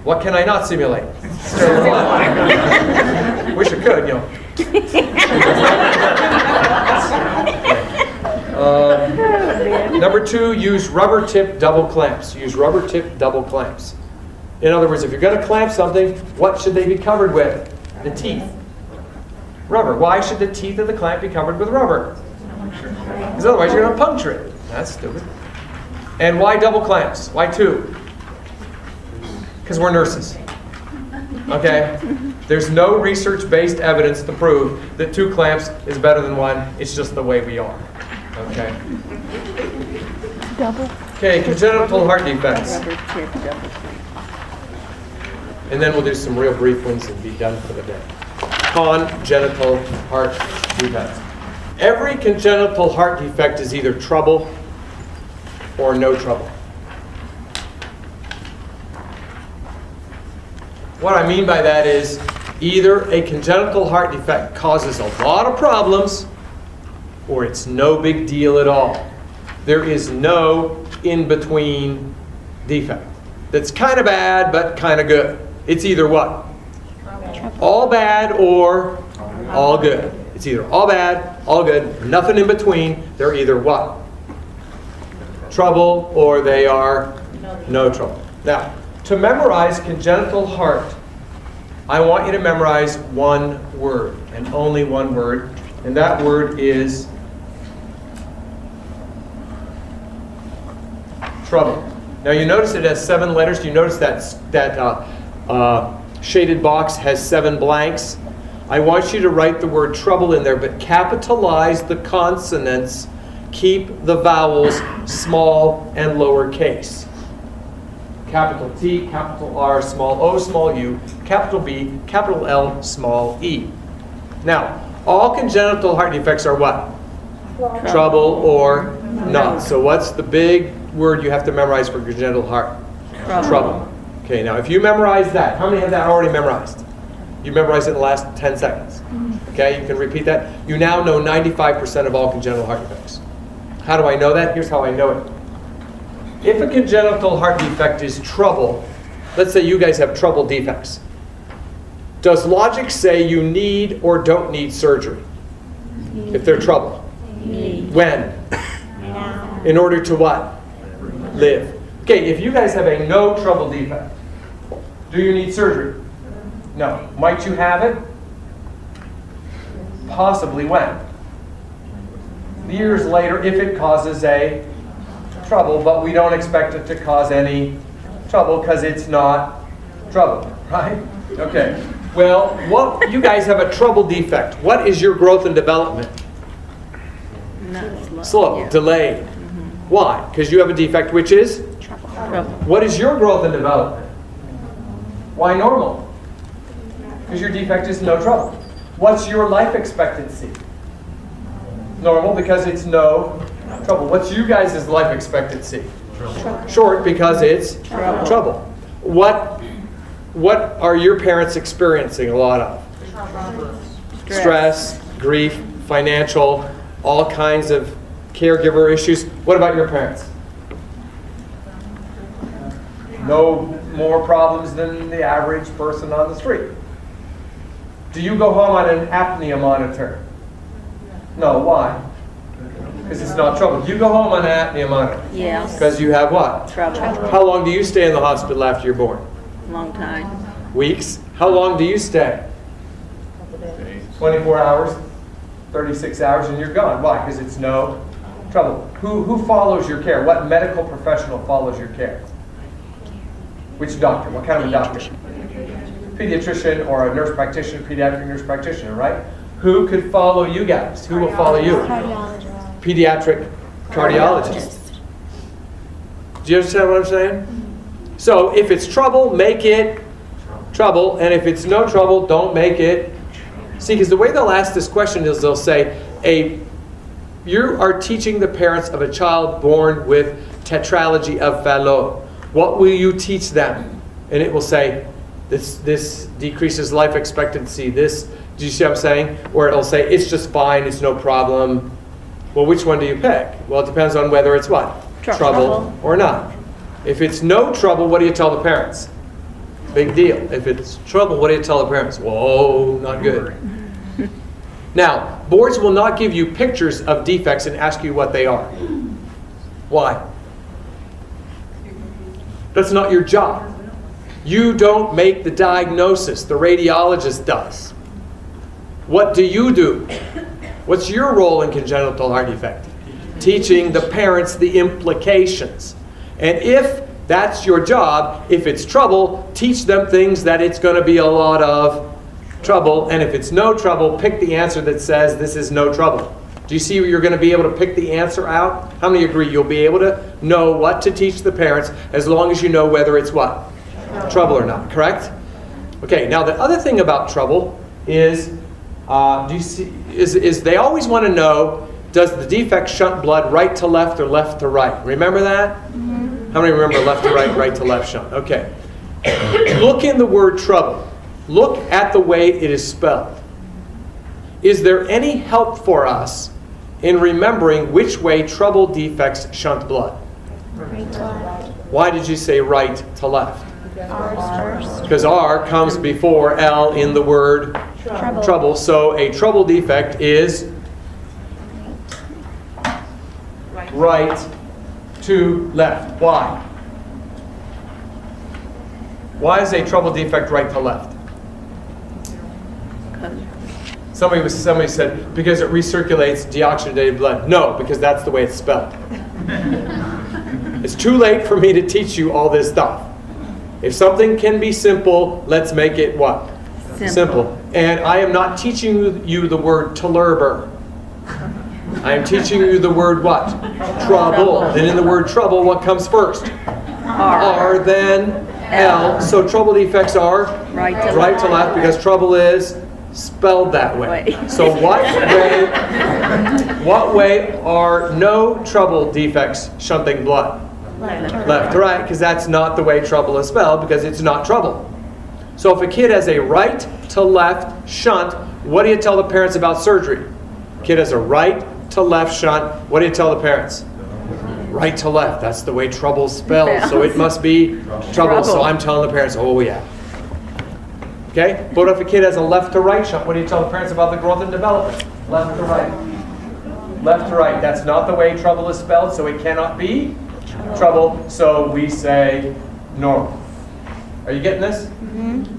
What can I not simulate? Sterile water. Wish I could, Number 2, use rubber tip double clamps. Use rubber tip double clamps. In other words, if you're going to clamp something, what should they be covered with? The teeth. Rubber. Why should the teeth of the clamp be covered with rubber? Because otherwise you're going to puncture it. That's stupid. And why double clamps? Why 2? Because we're nurses. Okay? There's no research-based evidence to prove that 2 clamps is better than 1. It's just the way we are. Okay? Double. Okay, congenital heart defects. Rubber tip double. And then we'll do some real brief ones and be done for the day. Congenital heart defects. Every congenital heart defect is either trouble or no trouble. What I mean by that is either a congenital heart defect causes a lot of problems or it's no big deal at all. There is no in-between defect. That's kind of bad but kind of good. It's either what? All bad or all good. It's either all bad, all good, nothing in between. They're either what? Trouble or they are no trouble. Now, to memorize congenital heart, I want you to memorize one word, and only one word, and that word is trouble. Now you notice it has 7 letters. Do you notice that shaded box has 7 blanks? I want you to write the word trouble in there, but capitalize the consonants. Keep the vowels small and lowercase. Capital T, capital R, small o, small u, capital B, capital L, small e. Now, all congenital heart defects are what? Trouble or not. So what's the big word you have to memorize for congenital heart? Trouble. Okay, now if you memorize that, how many have that already memorized? You memorized it in the last 10 seconds. Okay, you can repeat that. You now know 95% of all congenital heart defects. How do I know that? Here's how I know it. If a congenital heart defect is trouble, let's say you guys have trouble defects. Does logic say you need or don't need surgery? If they're trouble? Need. When? In order to what? Live. Okay, if you guys have a no trouble defect, do you need surgery? No. Might you have it? Possibly when? Years later, if it causes a trouble, but we don't expect it to cause any trouble because it's not trouble, right? Okay. Well, you guys have a trouble defect. What is your growth and development? Slow, Yeah. delayed. Why? Because you have a defect which is? Trouble. What is your growth and development? Why normal? Because your defect is no trouble. What's your life expectancy? Normal because it's no trouble. What's you guys' life expectancy? Short because it's trouble. What are your parents experiencing a lot of? Stress, grief, financial, all kinds of caregiver issues. What about your parents? No more problems than the average person on the street. Do you go home on an apnea monitor? No, why? Because it's not trouble. You go home on an apnea monitor. Yes. Because you have what? Trouble. How long do you stay in the hospital after you're born? Long time. Weeks? How long do you stay? 24 hours, 36 hours, and you're gone. Why? Because it's no trouble. Who follows your care? What medical professional follows your care? Which doctor? What kind of a doctor? Pediatrician or a nurse practitioner, pediatric nurse practitioner, right? Who could follow you guys? Who will follow you? Cardiologist. Pediatric cardiologist. Do you understand what I'm saying? So if it's trouble, make it trouble, and if it's no trouble, don't make it. See, because the way they'll ask this question is they'll say, you are teaching the parents of a child born with tetralogy of Fallot. What will you teach them? And it will say, this decreases life expectancy. This, do you see what I'm saying? Or it'll say, it's just fine, it's no problem. Well, which one do you pick? Well, it depends on whether it's what? Trouble or not. If it's no trouble, what do you tell the parents? Big deal. If it's trouble, what do you tell the parents? Whoa, not good. Now, boards will not give you pictures of defects and ask you what they are. Why? That's not your job. You don't make the diagnosis. The radiologist does. What do you do? What's your role in congenital heart defect? Teaching the parents the implications. And if that's your job, if it's trouble, teach them things that it's going to be a lot of trouble. And if it's no trouble, pick the answer that says this is no trouble. Do Do you see you're going to be able to pick the answer out? How many agree you'll be able to know what to teach the parents as long as you know whether it's what? Trouble or not, correct? Okay, now the other thing about trouble is, do you see, is they always want to know, does the defect shunt blood right to left or left to right? Remember that? How many remember left to right, right to left shunt? Okay. Look in the word trouble. Look at the way it is spelled. Is there any help for us in remembering which way trouble defects shunt blood? Right to left. Why did you say right to left? R's first. Because R comes before L in the word trouble. So a trouble defect is right to left. Why? Why is a trouble defect right to left? Somebody said, because it recirculates deoxygenated blood. No, because that's the way it's spelled. It's too late for me to teach you all this stuff. If something can be simple, let's make it what? Simple. And I am not teaching you the word telurber. I am teaching you the word what? Trouble. And in the word trouble, what comes first? R, then L. So trouble defects are Right to right to left because trouble is spelled that way. So what way are no trouble defects shunting blood? Left to right, because that's not the way trouble is spelled, because it's not trouble. So if a kid has a right to left shunt, what do you tell the parents about surgery? Kid has a right to left shunt, what do you tell the parents? Right to left, that's the way trouble's spelled, so it must be trouble. So I'm telling the parents, oh yeah. Okay? But if a kid has a left to right shunt, what do you tell the parents about the growth and development? Left to right. Left to right, that's not the way trouble is spelled, so it cannot be trouble, so we say normal. Are you getting this?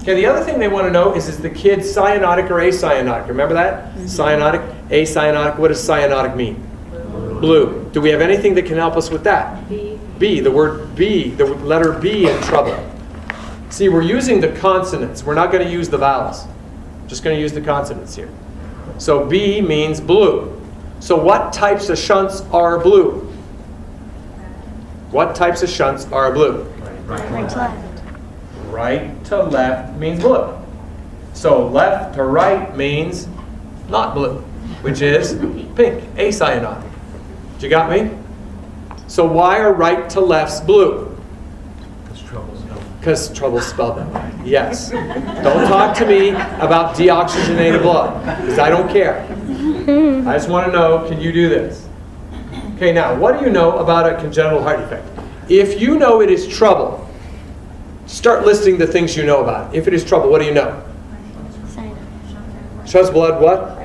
Okay, the other thing they want to know is the kid cyanotic or acyanotic? Remember that? Cyanotic, acyanotic. What does cyanotic mean? Blue. Do we have anything that can help us with that? B, the word B, the letter B in trouble. See, we're using the consonants. We're not going to use the vowels. Just going to use the consonants here. So B means blue. So what types of shunts are blue? What types of shunts are blue? Right to left. Right to left means blue. So left to right means not blue, which is pink, acyanotic. You got me? So why are right to lefts blue? Because trouble's spelled that way. Yes. Don't talk to me about deoxygenated blood, because I don't care. I just want to know, can you do this? Okay, now, what do you know about a congenital heart defect? If you know it is trouble, start listing the things you know about it. If it is trouble, what do you know? Shunts blood, what?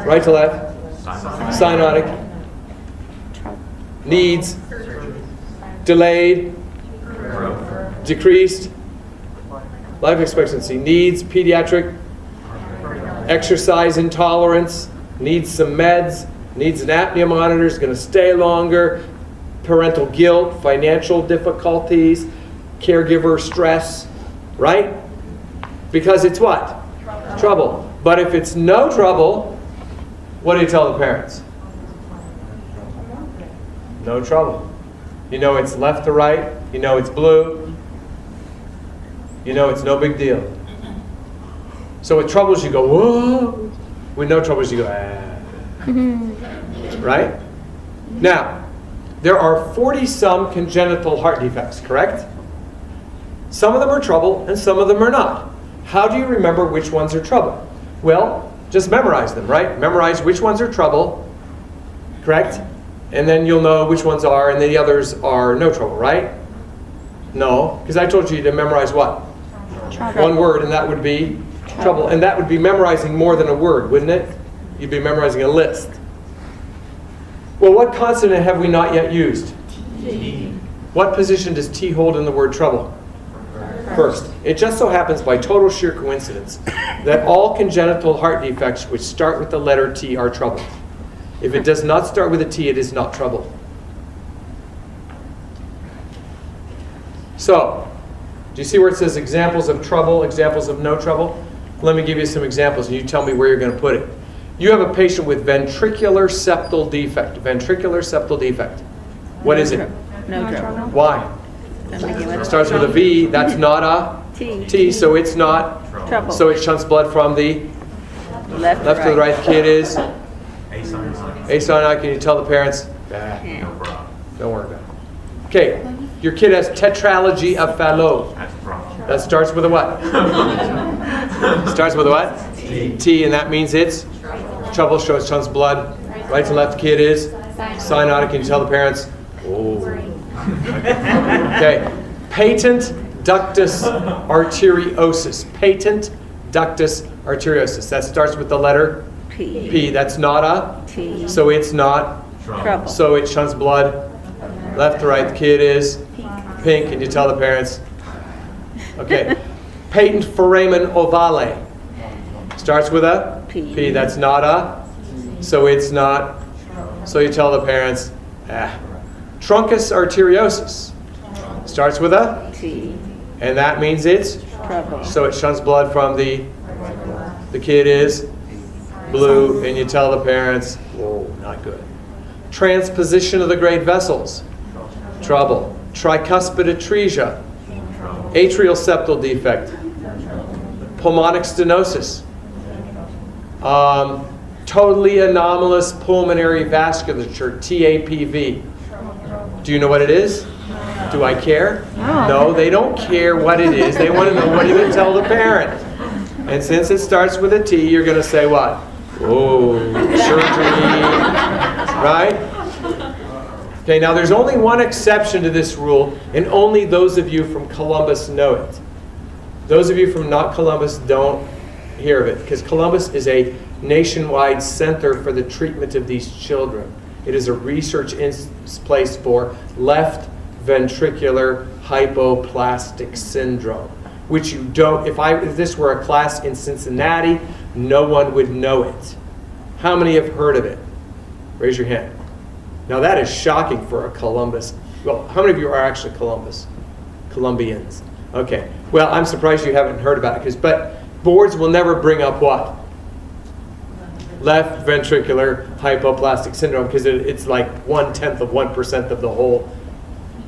Right to left. Cyanotic. Needs. Delayed. Decreased. Life expectancy. Needs pediatric. Exercise intolerance. Needs some meds. Needs an apnea monitor. Is going to stay longer. Parental guilt. Financial difficulties. Caregiver stress. Right? Because it's what? Trouble. But if it's no trouble, what do you tell the parents? No trouble. You know it's left to right. You know it's blue. You know it's no big deal. So with troubles you go, whoa. With no troubles you go, ah. Right? Now, there are 40-some congenital heart defects, correct? Some of them are trouble and some of them are not. How do you remember which ones are trouble? Well, just memorize them, right? Memorize which ones are trouble, correct? And then you'll know which ones are, and then the others are no trouble, right? No, because I told you to memorize what? Trouble. One word, and that would be trouble. And that would be memorizing more than a word, wouldn't it? You'd be memorizing a list. Well, what consonant have we not yet used? T. What position does T hold in the word trouble? First. It just so happens by total sheer coincidence that all congenital heart defects which start with the letter T are trouble. If it does not start with a T, it is not trouble. So, do you see where it says examples of trouble, examples of no trouble? Let me give you some examples and you tell me where you're going to put it. You have a patient with ventricular septal defect. Ventricular septal defect. What is it? No trouble. Why? It starts with a V. That's not a T. T, so it's not. Trouble. So it shunts blood from the Left to the right. The kid is Acyanotic. acyanotic. Can you tell the parents? Yeah. No problem. Don't worry about it. Okay, your kid has tetralogy of Fallot. That's a problem. That starts with a what? Starts with a what? T, and that means it's trouble. So it shunts blood. Right to left kid is cyanotic. Can you tell the parents? Oh. Okay, patent ductus arteriosus. Patent ductus arteriosus. That starts with the letter P. P. That's not a T. So it's not. Trouble. So it shunts blood left to right. The kid is pink. Can you tell the parents? Okay. Patent foramen ovale. Starts with a P. P. That's not a. So it's not. So you tell the parents. Truncus arteriosus. Starts with a. T. And that means it's. Trouble. So it shunts blood from the kid is blue, and you tell the parents, whoa, not good. Transposition of the great vessels, trouble. Tricuspid atresia, atrial septal defect, pulmonic stenosis, totally anomalous pulmonary vasculature, TAPV. Do you know what it is? Do I care? No, they don't care what it is. They want to know what you're going to tell the parent. And since it starts with a T, you're going to say what? Oh, surgery, right? Okay, now there's only one exception to this rule, and only those of you from Columbus know it. Those of you from not Columbus don't hear of it, because Columbus is a nationwide center for the treatment of these children. It is a research place for left ventricular hypoplastic syndrome, which you don't, if this were a class in Cincinnati, no one would know it. How many have heard of it? Raise your hand. Now that is shocking for a Columbus. Well, how many of you are actually Columbians? Okay. Well, I'm surprised you haven't heard about it, but boards will never bring up what? Left ventricular hypoplastic syndrome, because it's like 0.1% of the whole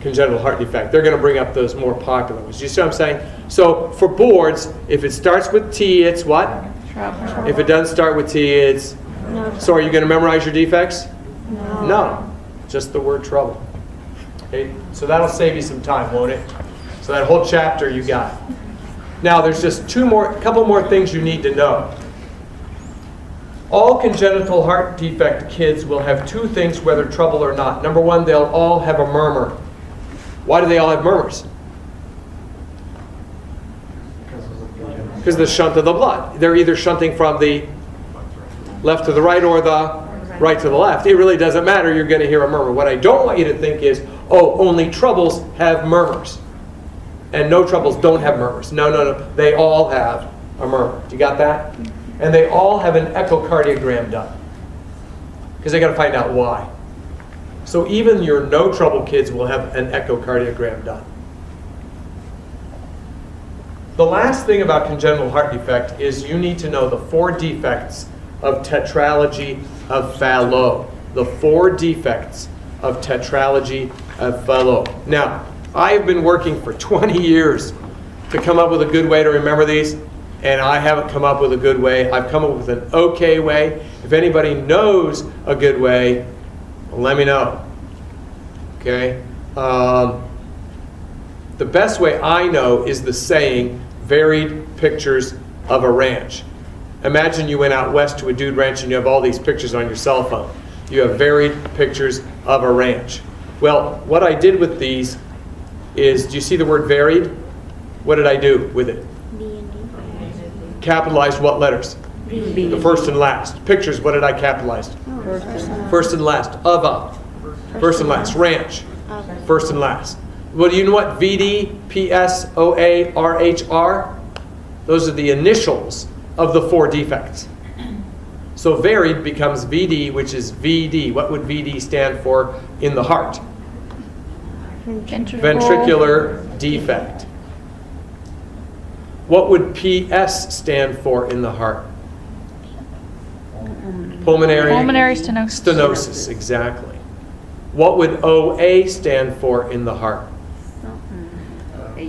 congenital heart defect. They're going to bring up those more popular ones. You see what I'm saying? So for boards, if it starts with T, it's what? Trouble. If it doesn't start with T, it's... No. So are you going to memorize your defects? No. No. Just the word trouble. Okay? So that'll save you some time, won't it? So that whole chapter you got. Now there's just a couple more things you need to know. All congenital heart defect kids will have two things, whether trouble or not. Number one, they'll all have a murmur. Why do they all have murmurs? Because of the shunt of the blood. They're either shunting from the left to the right or the right to the left. It really doesn't matter. You're going to hear a murmur. What I don't want you to think is, oh, only troubles have murmurs. And no troubles don't have murmurs. No. They all have a murmur. You got that? And they all have an echocardiogram done. Because they got to find out why. So even your no trouble kids will have an echocardiogram done. The last thing about congenital heart defect is you need to know the 4 defects of tetralogy of Fallot. The 4 defects of tetralogy of Fallot. Now, I've been working for 20 years to come up with a good way to remember these, and I haven't come up with a good way. I've come up with an okay way. If anybody knows a good way, let me know. Okay? The best way I know is the saying, varied pictures of a ranch. Imagine you went out west to a dude ranch and you have all these pictures on your cell phone. You have varied pictures of a ranch. Well, what I did with these is, do you see the word varied? What did I do with it? B and D. Capitalized what letters? B. The first and last. Pictures, what did I capitalize? First and last. Of a. First and last. Ranch. First and last. Well, do you know what VD, PS, OA, RH are? Those are the initials of the 4 defects. So varied becomes VD, which is VD. What would VD stand for in the heart? Ventricular defect. What would PS stand for in the heart? Pulmonary stenosis. Stenosis, exactly. What would OA stand for in the heart?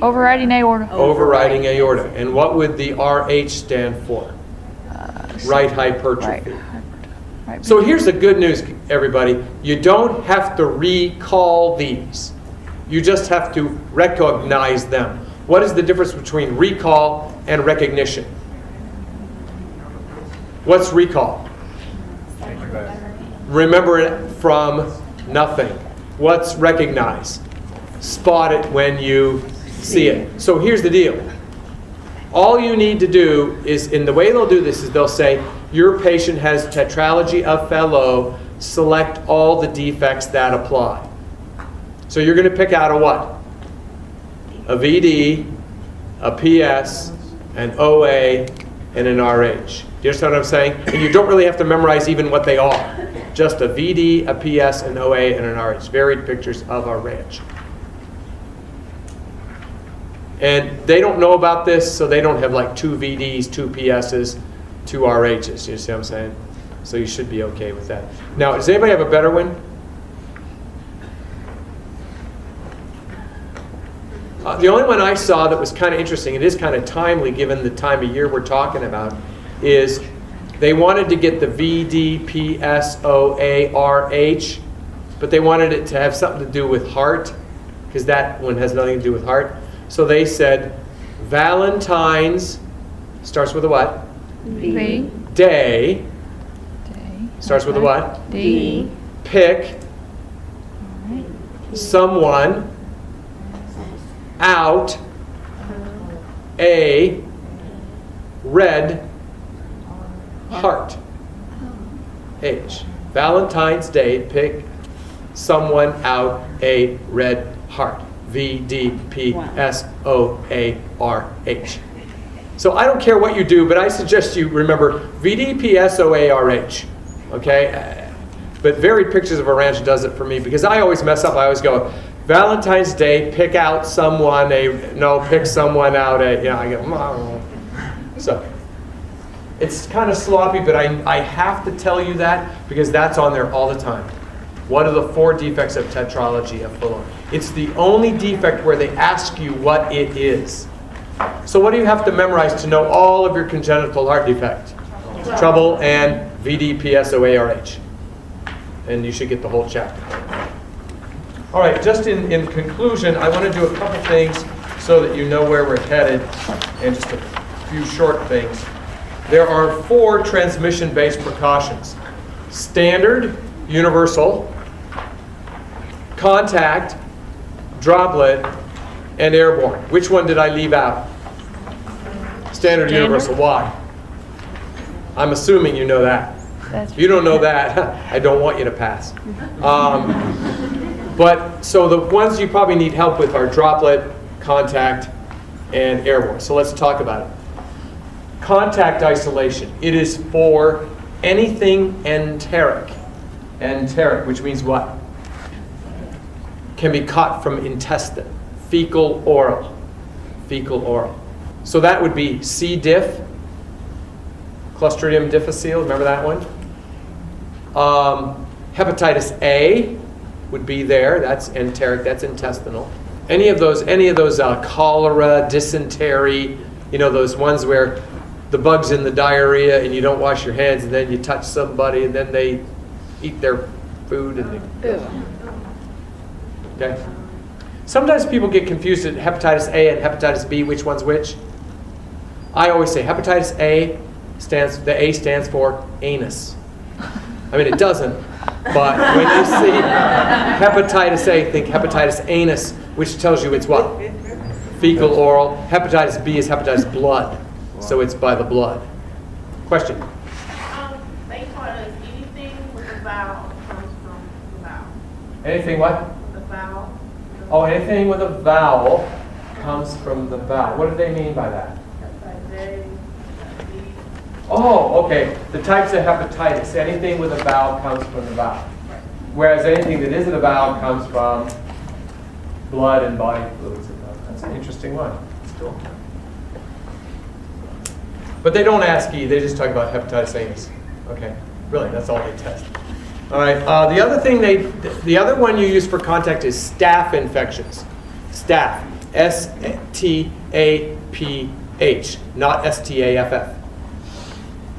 Overriding aorta. Overriding aorta. And what would the RH stand for? Right hypertrophy. Right. So here's the good news, everybody. You don't have to recall these. You just have to recognize them. What is the difference between recall and recognition? What's recall? Remember it from nothing. What's recognize? Spot it when you see it. So here's the deal. All you need to do is, in the way they'll do this is they'll say, your patient has tetralogy of Fallot, select all the defects that apply. So you're going to pick out a what? A VD, a PS, an OA, and an RH. Do you understand what I'm saying? And you don't really have to memorize even what they are. Just a VD, a PS, an OA, and an RH. Varied pictures of our ranch. And they don't know about this, so they don't have like 2 VDs, 2 PSs, 2 RHs. You see what I'm saying? So you should be okay with that. Now, does anybody have a better one? The only one I saw that was kind of interesting, it is kind of timely given the time of year we're talking about, is they wanted to get the VD, PS, OA, RH, but they wanted it to have something to do with heart, because that one has nothing to do with heart. So they said Valentine's, starts with a what? V. Day, D. starts with a what? D. Pick someone out a red heart. H. Valentine's Day, pick someone out a red heart. VDPSOARH. So I don't care what you do, but I suggest you remember VDPSOARH. Okay? But Varied Pictures of a Ranch does it for me because I always mess up. I always go, Valentine's Day, pick out someone, pick someone out, I go, so it's kind of sloppy, but I have to tell you that because that's on there all the time. What are the 4 defects of tetralogy of Fallot? It's the only defect where they ask you what it is. So what do you have to memorize to know all of your congenital heart defect? Trouble and VDPSOARH. And you should get the whole chapter. All right, just in conclusion, I want to do a couple things so that you know where we're headed, and just a few short things. There are 4 transmission-based precautions. Standard, universal, contact, droplet, and airborne. Which one did I leave out? Standard, universal. Why? I'm assuming you know that. If you don't know that, I don't want you to pass. But so the ones you probably need help with are droplet, contact, and airborne. So let's talk about it. Contact isolation. It is for anything enteric. Enteric, which means what? Can be caught from intestine. Fecal oral. Fecal oral. So that would be C. diff, Clostridium difficile, remember that one? Hepatitis A would be there, that's enteric, that's intestinal. Any of those cholera, dysentery, those ones where the bug's in the diarrhea and you don't wash your hands and then you touch somebody and then they eat their food and they... Okay? Sometimes people get confused at hepatitis A and hepatitis B, which one's which. I always say hepatitis A the A stands for anus. I mean, it doesn't, but when you see hepatitis A, think hepatitis anus, which tells you it's what? Fecal oral. Hepatitis B is hepatitis blood, so it's by the blood. Question? They taught us anything with a vowel comes from the vowel. Anything what? The vowel. Oh, anything with a vowel comes from the vowel. What do they mean by that? Oh, okay. The types of hepatitis. Anything with a vowel comes from the vowel. Whereas anything that isn't a vowel comes from blood and body fluids. That's an interesting one. Cool. But they don't ask E. They just talk about hepatitis anus. Okay. Really, that's all they test. All right, the other one you use for contact is staph infections. Staph, S-T-A-P-H, not S-T-A-F-F.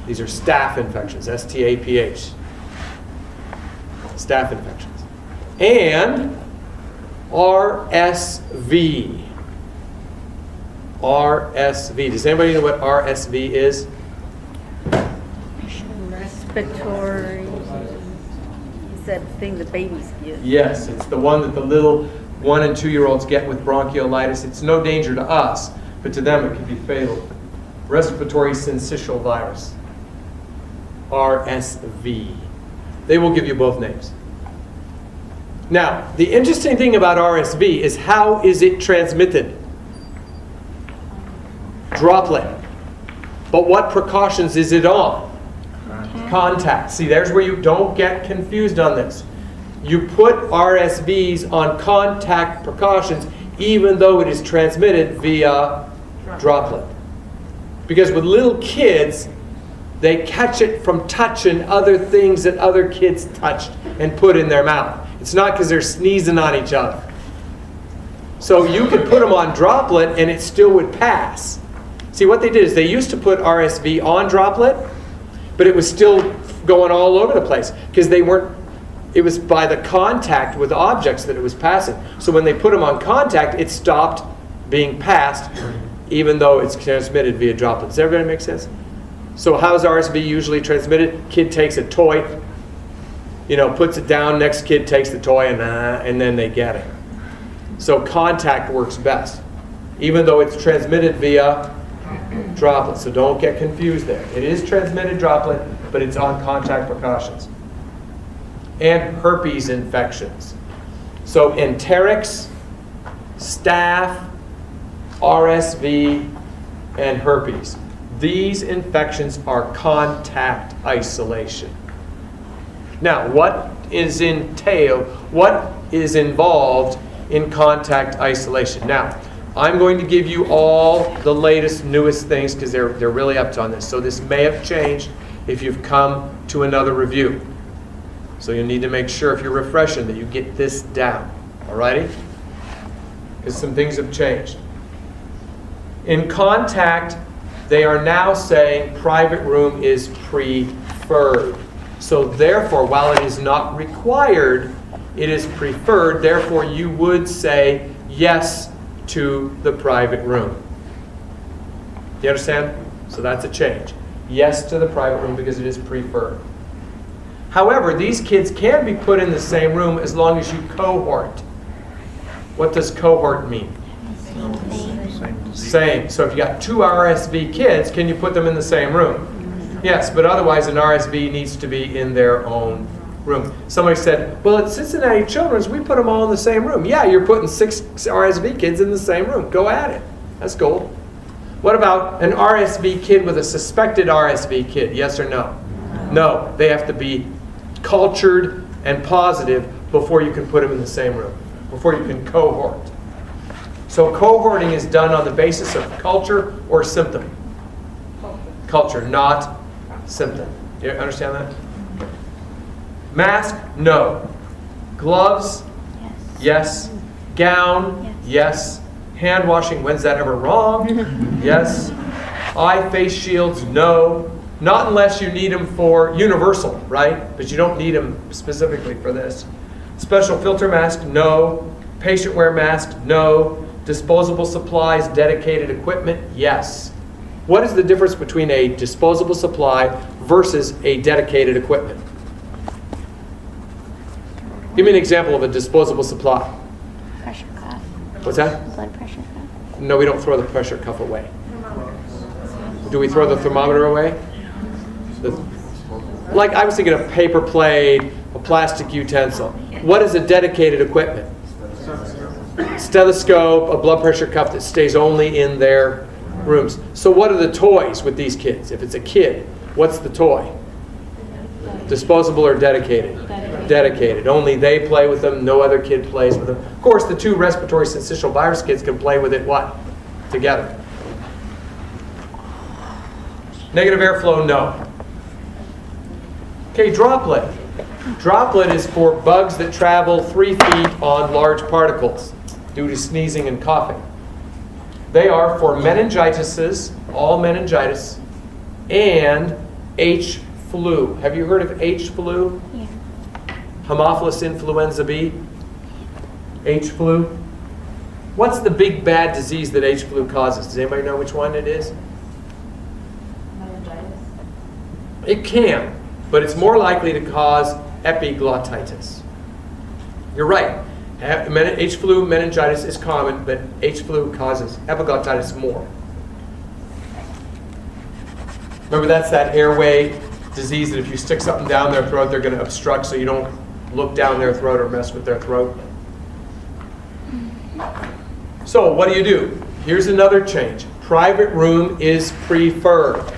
These are staph infections, S-T-A-P-H. Staph infections. And RSV. RSV. Does anybody know what RSV is? Respiratory, is that thing the babies get? Yes, it's the one that the little 1 and 2-year-olds get with bronchiolitis. It's no danger to us, but to them it can be fatal. Respiratory syncytial virus. RSV. They will give you both names. Now, the interesting thing about RSV is how is it transmitted? Droplet. But what precautions is it on? Contact. See, there's where you don't get confused on this. You put RSVs on contact precautions even though it is transmitted via droplet. Because with little kids, they catch it from touching other things that other kids touched and put in their mouth. It's not because they're sneezing on each other. So you could put them on droplet and it still would pass. See, what they did is they used to put RSV on droplet, but it was still going all over the place because they weren't, it was by the contact with objects that it was passing. So when they put them on contact, it stopped being passed even though it's transmitted via droplets. Does everybody make sense? So how is RSV usually transmitted? Kid takes a toy, puts it down, next kid takes the toy and then they get it. So contact works best, even though it's transmitted via droplet. So don't get confused there. It is transmitted droplet, but it's on contact precautions. And herpes infections. So enterics, staph, RSV, and herpes. These infections are contact isolation. Now, what is involved in contact isolation? Now, I'm going to give you all the latest, newest things because they're really up on this. So this may have changed if you've come to another review. So you need to make sure if you're refreshing that you get this down. Alrighty? Because some things have changed. In contact, they are now saying private room is preferred. So therefore, while it is not required, it is preferred. Therefore, you would say yes to the private room. Do you understand? So that's a change. Yes to the private room because it is preferred. However, these kids can be put in the same room as long as you cohort. What does cohort mean? Same. So if you got 2 RSV kids, can you put them in the same room? Yes, but otherwise an RSV needs to be in their own room. Somebody said, well, at Cincinnati Children's, we put them all in the same room. Yeah, you're putting 6 RSV kids in the same room. Go at it. That's cool. What about an RSV kid with a suspected RSV kid? Yes or no? No. They have to be cultured and positive before you can put them in the same room, before you can cohort. So cohorting is done on the basis of culture or symptom. Culture, not symptom. You understand that? Mask, no. Gloves, yes. Gown, yes. Hand washing, when's that ever wrong? Yes. Eye face shields, no. Not unless you need them for universal, right? But you don't need them specifically for this. Special filter mask, no. Patient wear mask, no. Disposable supplies, dedicated equipment, yes. What is the difference between a disposable supply versus a dedicated equipment? Give me an example of a disposable supply. Pressure cuff. What's that? Blood pressure cuff. No, we don't throw the pressure cuff away. Do we throw the thermometer away? Like I was thinking of paper plate, a plastic utensil. What is a dedicated equipment? Stethoscope, a blood pressure cuff that stays only in their rooms. So what are the toys with these kids? If it's a kid, what's the toy? Disposable or dedicated? Dedicated. Only they play with them, no other kid plays with them. Of course, the 2 respiratory syncytial virus kids can play with it, what? Together. Negative airflow, no. Okay, droplet. Droplet is for bugs that travel 3 feet on large particles due to sneezing and coughing. They are for meningitises, all meningitis, and H flu. Have you heard of H flu? Yeah. Haemophilus influenza B? H flu? What's the big bad disease that H flu causes? Does anybody know which one it is? Meningitis. It can, but it's more likely to cause epiglottitis. You're right. H flu meningitis is common, but H flu causes epiglottitis more. Remember, that's that airway disease that if you stick something down their throat, they're going to obstruct so you don't look down their throat or mess with their throat. So what do? Here's another change. Private room is preferred.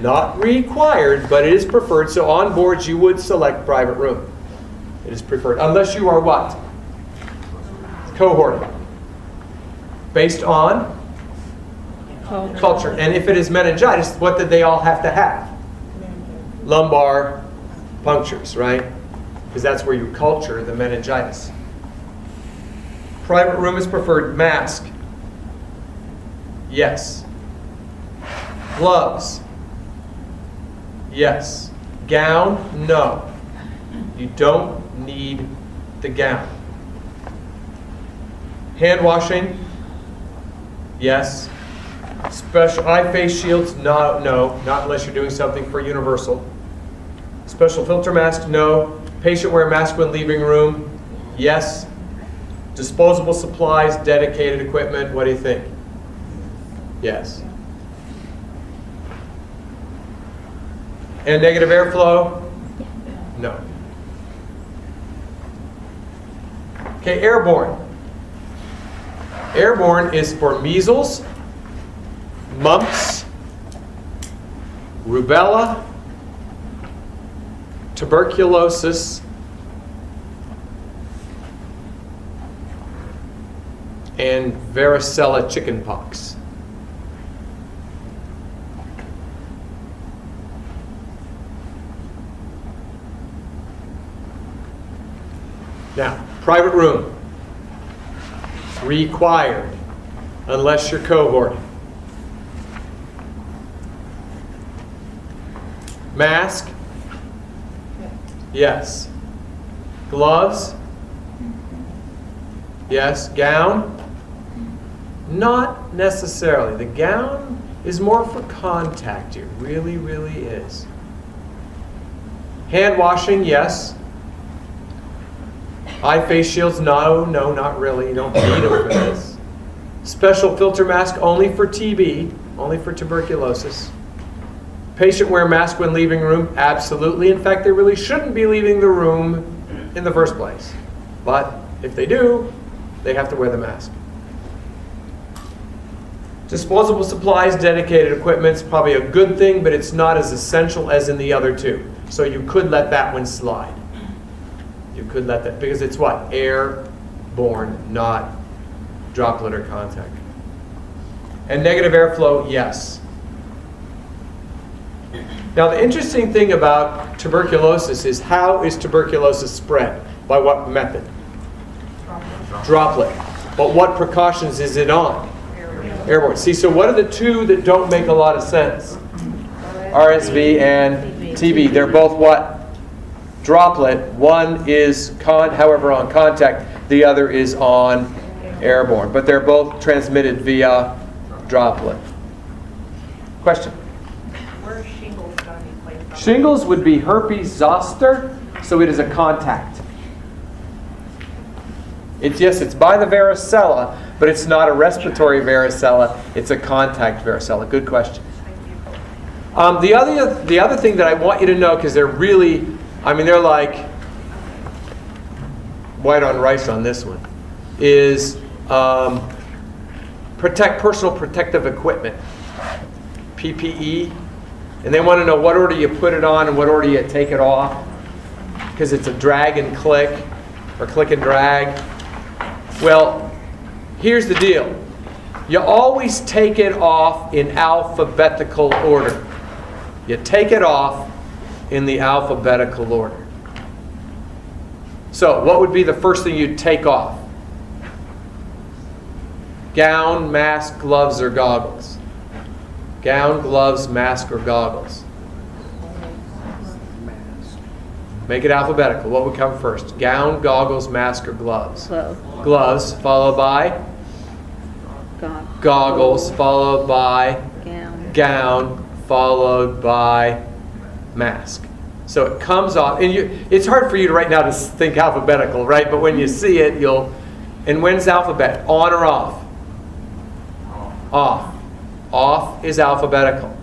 Not required, but it is preferred. So on boards, you would select private room. It is preferred. Unless you are what? Cohorting. Based on? Culture. And if it is meningitis, what did they all have to have? Lumbar punctures, right? Because that's where you culture the meningitis. Private room is preferred. Mask. Yes. Gloves. Yes. Gown? No. You don't need the gown. Hand washing? Yes. Special eye face shields? No, not unless you're doing something for universal. Special filter mask? No. Patient wear mask when leaving room? Yes. Disposable supplies, dedicated equipment, what do you think? Yes. And negative airflow? No. Okay, airborne. Airborne is for measles, mumps, rubella, tuberculosis, and varicella chickenpox. Now, private room. Required, unless you're cohorting. Mask? Yes. Gloves? Yes. Gown? Not necessarily. The gown is more for contact. It really, really is. Hand washing? Yes. Eye face shields? No, not really. You don't need them for this. Special filter mask only for TB, only for tuberculosis. Patient wear mask when leaving room? Absolutely. In fact, they really shouldn't be leaving the room in the first place. But if they do, they have to wear the mask. Disposable supplies, dedicated equipment's probably a good thing, but it's not as essential as in the other two. So you could let that one slide. You could let that, because it's what? Airborne, not droplet or contact. And negative airflow, yes. Now the interesting thing about tuberculosis is, how is tuberculosis spread? By what method? Droplet. But what precautions is it on? Airborne. See, so what are the two that don't make a lot of sense? RSV and TB. They're both what? Droplet. One is however on contact, the other is on airborne. But they're both transmitted via droplet. Question? Where's shingles going to be placed on? Shingles would be herpes zoster, so it is a contact. It's by the varicella, but it's not a respiratory varicella. It's a contact varicella. Good question. The other thing that I want you to know, because they're really, they're like white on rice on this one, is personal protective equipment, PPE, and they want to know what order you put it on and what order you take it off, because it's a drag and click, or click and drag. Well, here's the deal. You always take it off in alphabetical order. You take it off in the alphabetical order. So, what would be the first thing you'd take off? Gown, mask, gloves, or goggles? Gown, gloves, mask, or goggles? Make it alphabetical. What would come first? Gown, goggles, mask, or gloves? Gloves. Gloves, followed by goggles, followed by gown, followed by mask. So it comes off, and it's hard for you right now to think alphabetical, right? But when you see it, and when's alphabet? On or off? Off. Off is alphabetical.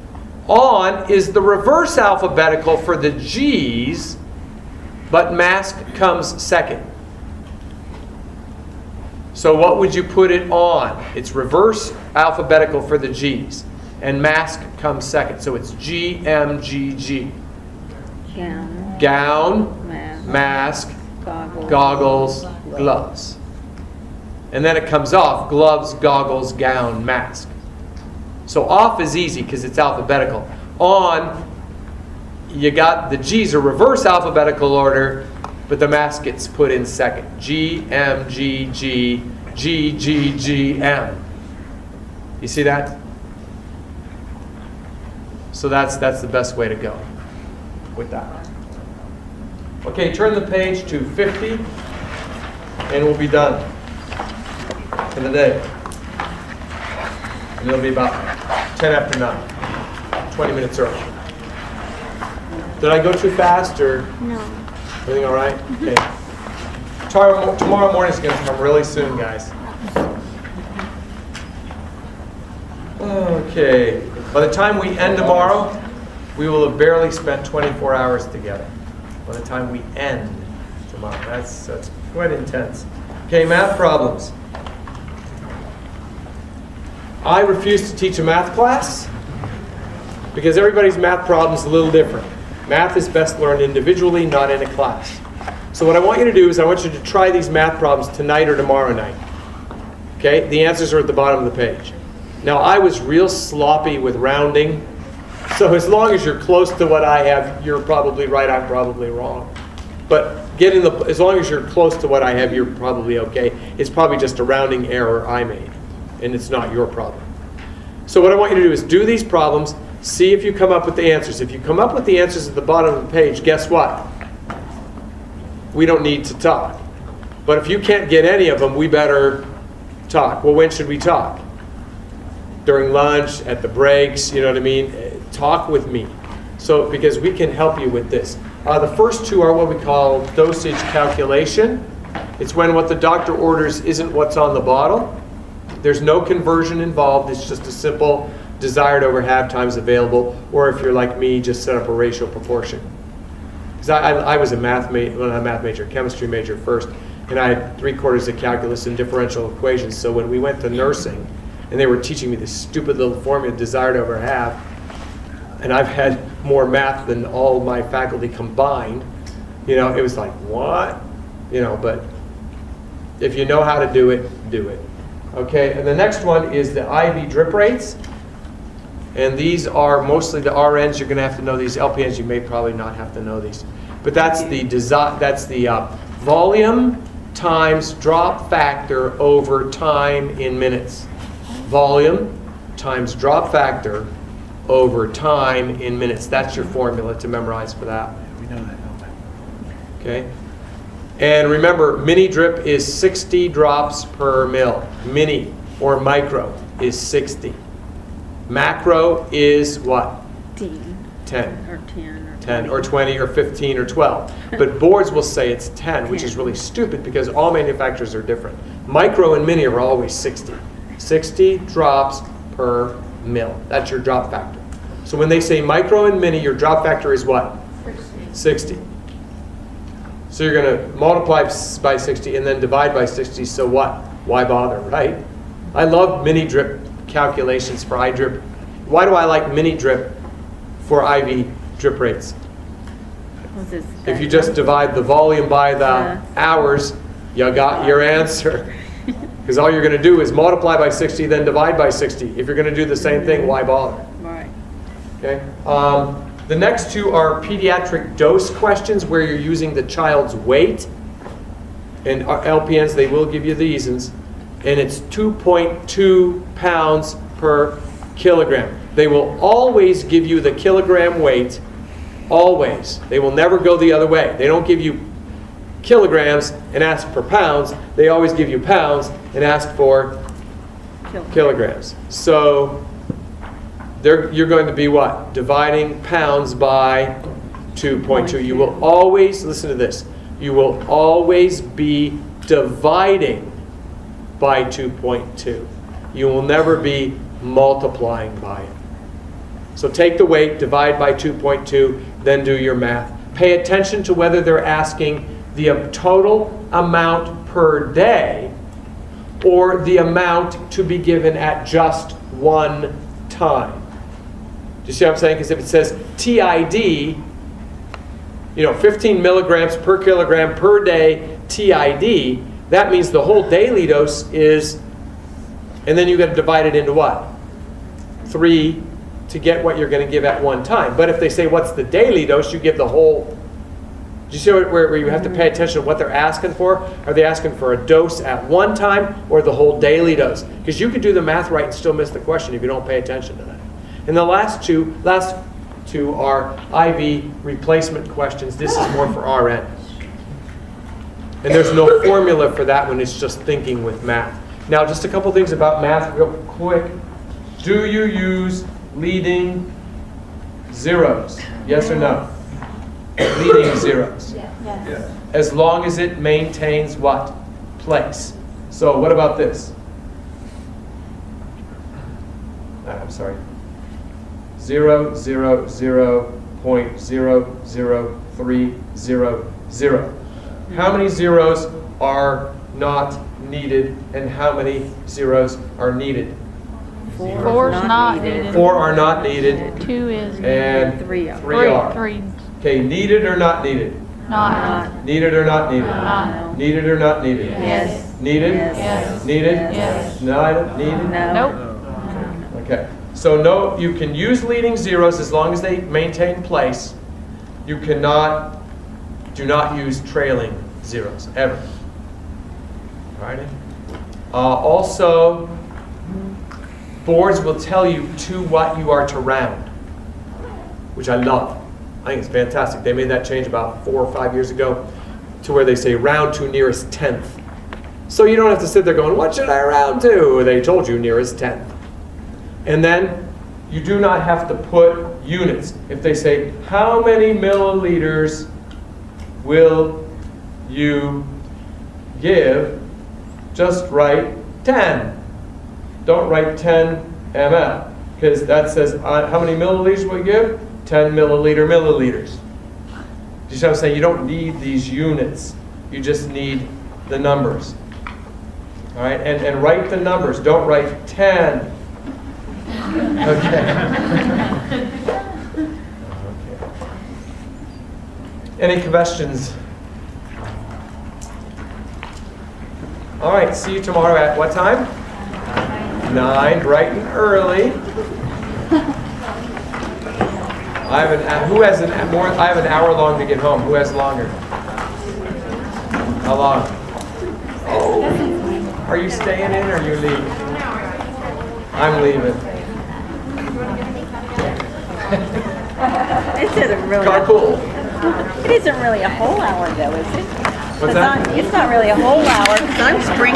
On is the reverse alphabetical for the G's, but mask comes second. So what would you put it on? It's reverse alphabetical for the G's, and mask comes second. So it's G, M, G, G. Gown, mask, goggles, gloves. And then it comes off, gloves, goggles, gown, mask. So off is easy because it's alphabetical. On, you got the G's are reverse alphabetical order, but the mask gets put in second. G, M, G, G, G, G, G, M. You see that? So that's the best way to go with that. Okay, turn the page to 50, and we'll be done for the day. And it'll be about 10 after 9, 20 minutes early. Did I go too fast, or No. everything all right? Okay. Tomorrow morning's going to come really soon, guys. Okay. By the time we end tomorrow, we will have barely spent 24 hours together. By the time we end tomorrow. That's quite intense. Okay, math problems. I refuse to teach a math class because everybody's math problem is a little different. Math is best learned individually, not in a class. So what I want you to do is I want you to try these math problems tonight or tomorrow night. Okay? The answers are at the bottom of the page. Now, I was real sloppy with rounding, so as long as you're close to what I have, you're probably right, I'm probably wrong. But as long as you're close to what I have, you're probably okay. It's probably just a rounding error I made, and it's not your problem. So what I want you to do is do these problems, see if you come up with the answers. If you come up with the answers at the bottom of the page, guess what? We don't need to talk. But if you can't get any of them, we better talk. Well, when should we talk? During lunch, at the breaks, you know what I mean? Talk with me. So, because we can help you with this. The first two are what we call dosage calculation. It's when what the doctor orders isn't what's on the bottle. There's no conversion involved. It's just a simple desired over half times available. Or if you're like me, just set up a ratio proportion. Because I was a math major, well, not a math major, chemistry major first. And I had 3/4 of calculus and differential equations. So when we went to nursing, and they were teaching me this stupid little formula, desired over half, and I've had more math than all my faculty combined, you know, it was like, what? You know, but if you know how to do it, do it. Okay, and the next one is the IV drip rates. And these are mostly the RNs. You're going to have to know these. LPNs, you may probably not have to know these. But that's the volume times drop factor over time in minutes. Volume times drop factor over time in minutes. That's your formula to memorize for that. We know that, don't we? Okay? And remember, mini drip is 60 drops per mil. Mini or micro is 60. Macro is what? 10. 10. Or 10. Or 10 or 20 or 15 or 12. But boards will say it's 10, which is really stupid because all manufacturers are different. Micro and mini are always 60. 60 drops per mil. That's your drop factor. So when they say micro and mini, your drop factor is what? 60. So you're going to multiply by 60 and then divide by 60. So what? Why bother, right? I love mini drip calculations for iDrip. Why do I like mini drip for IV drip rates? If you just divide the volume by the hours, you got your answer. Because all you're going to do is multiply by 60, then divide by 60. If you're going to do the same thing, why bother? Right. Okay. The next two are pediatric dose questions where you're using the child's weight. And LPNs, they will give you these, and it's 2.2 pounds per kilogram. They will always give you the kilogram weight, always. They will never go the other way. They don't give you kilograms and ask for pounds. They always give you pounds and ask for kilograms. So you're going to be what? Dividing pounds by 2.2. You will always, listen to this, you will always be dividing by 2.2. You will never be multiplying by it. So take the weight, divide by 2.2, then do your math. Pay attention to whether they're asking the total amount per day or the amount to be given at just one time. Do you see what I'm saying? Because if it says TID, 15 milligrams per kilogram per day TID, that means the whole daily dose is, and then you got to divide it into what? 3 to get what you're going to give at one time. But if they say, what's the daily dose, you give the whole. Do you see where you have to pay attention to what they're asking for? Are they asking for a dose at one time or the whole daily dose? Because you could do the math right and still miss the question if you don't pay attention to that. And the last two are IV replacement questions. This is more for RN. And there's no formula for that one. It's just thinking with math. Now, just a couple things about math real quick. Do you use leading zeros? Yes or no? Leading zeros. Yes. As long as it maintains what? Place. So what about this? I'm sorry. 0.00300. How many zeros are not needed and how many zeros are needed? 4's not needed. 4 are not needed 2 is and 3 are. 3 Okay, needed or not needed? not. Needed or not needed? Not. Needed or not needed? Yes. Needed? Yes. Needed? Yes. Not needed? No. Nope. Okay. So no, you can use leading zeros as long as they maintain place. You do not use trailing zeros, ever. Alrighty? Also, boards will tell you to what you are to round, which I love. I think it's fantastic. They made that change about 4 or 5 years ago to where they say round to nearest tenth. So you don't have to sit there going, what should I round to? They told you nearest tenth. And then you do not have to put units. If they say, how many milliliters will you give? Just write 10. Don't write 10 ml, because that says, how many milliliters will you give? 10 milliliters. Do you see what I'm saying? You don't need these units. You just need the numbers. All right, and write the numbers. Don't write 10. Okay. Any questions? All right, see you tomorrow at what time? 9, bright and early. I have an hour long to get home. Who has longer? How long? Oh. Are you staying in or you leave? I'm leaving. It isn't really. Carpool. It isn't really a whole hour though, is it? What's that? It's not really a whole hour because I'm spring.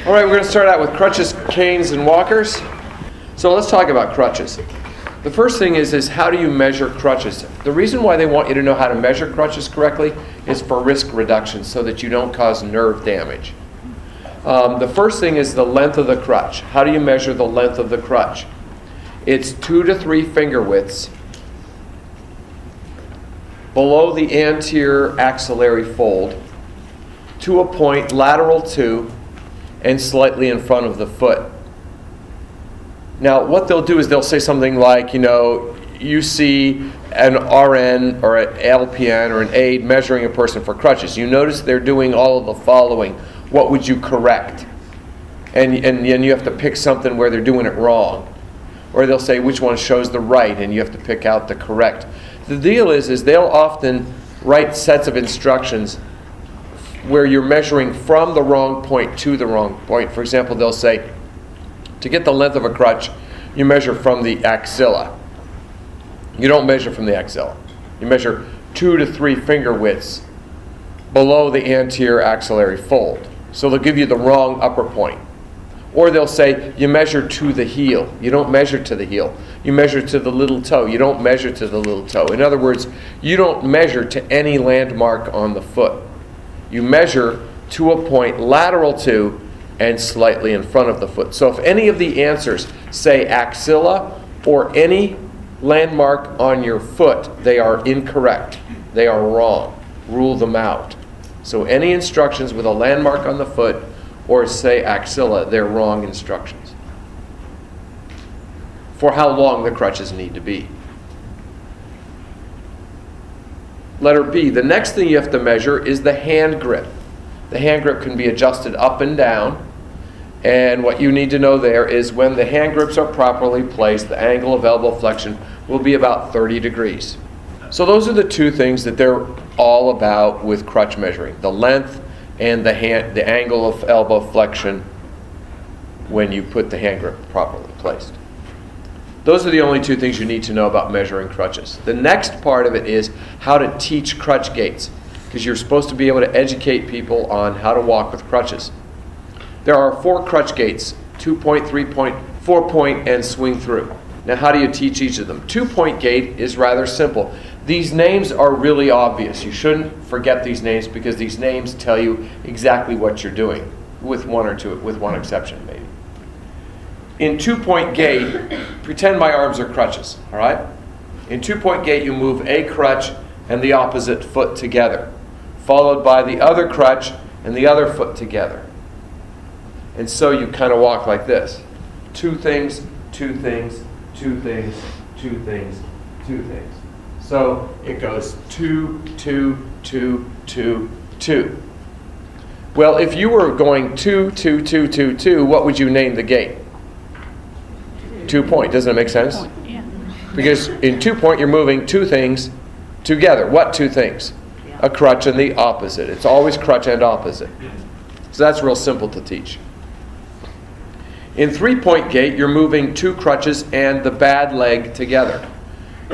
All right, we're going to start out with crutches, canes, and walkers. So let's talk about crutches. The first thing is how do you measure crutches? The reason why they want you to know how to measure crutches correctly is for risk reduction, so that you don't cause nerve damage. The first thing is the length of the crutch. How do you measure the length of the crutch? It's 2 to 3 finger widths below the anterior axillary fold to a point lateral to and slightly in front of the foot. Now, what they'll do is they'll say something like, you see an RN or an LPN or an aide measuring a person for crutches. You notice they're doing all of the following. What would you correct? And you have to pick something where they're doing it wrong. Or they'll say which one shows the right, and you have to pick out the correct. The deal is they'll often write sets of instructions where you're measuring from the wrong point to the wrong point. For example, they'll say, to get the length of a crutch, you measure from the axilla. You don't measure from the axilla. You measure 2 to 3 finger widths below the anterior axillary fold. So they'll give you the wrong upper point. Or they'll say, you measure to the heel. You don't measure to the heel. You measure to the little toe. You don't measure to the little toe. In other words, you don't measure to any landmark on the foot. You measure to a point lateral to and slightly in front of the foot. So if any of the answers say axilla or any landmark on your foot, they are incorrect. They are wrong. Rule them out. So any instructions with a landmark on the foot or say axilla, they're wrong instructions for how long the crutches need to be. Letter B, the next thing you have to measure is the hand grip. The hand grip can be adjusted up and down, and what you need to know there is when the hand grips are properly placed, the angle of elbow flexion will be about 30 degrees. So those are the two things that they're all about with crutch measuring, the length and the angle of elbow flexion when you put the hand grip properly placed. Those are the only two things you need to know about measuring crutches. The next part of it is how to teach crutch gaits, because you're supposed to be able to educate people on how to walk with crutches. There are 4 crutch gaits, 2-point, 3-point, 4-point, and swing through. Now, how do you teach each of them? 2-point gait is rather simple. These names are really obvious. You shouldn't forget these names because these names tell you exactly what you're doing, with one exception maybe. In 2-point gait, pretend my arms are crutches, all right? In 2-point gait, you move a crutch and the opposite foot together, followed by the other crutch and the other foot together. And so you kind of walk like this. 2 things, 2 things, 2 things, 2 things, 2 things. So it goes 2, 2, 2, 2, 2. Well, if you were going 2, 2, 2, 2, 2, what would you name the gait? 2-point. Doesn't it make sense? Yeah. Because in 2-point, you're moving 2 things together. What 2 things? A crutch and the opposite. It's always crutch and opposite. So that's real simple to teach. In 3-point gait, you're moving 2 crutches and the bad leg together.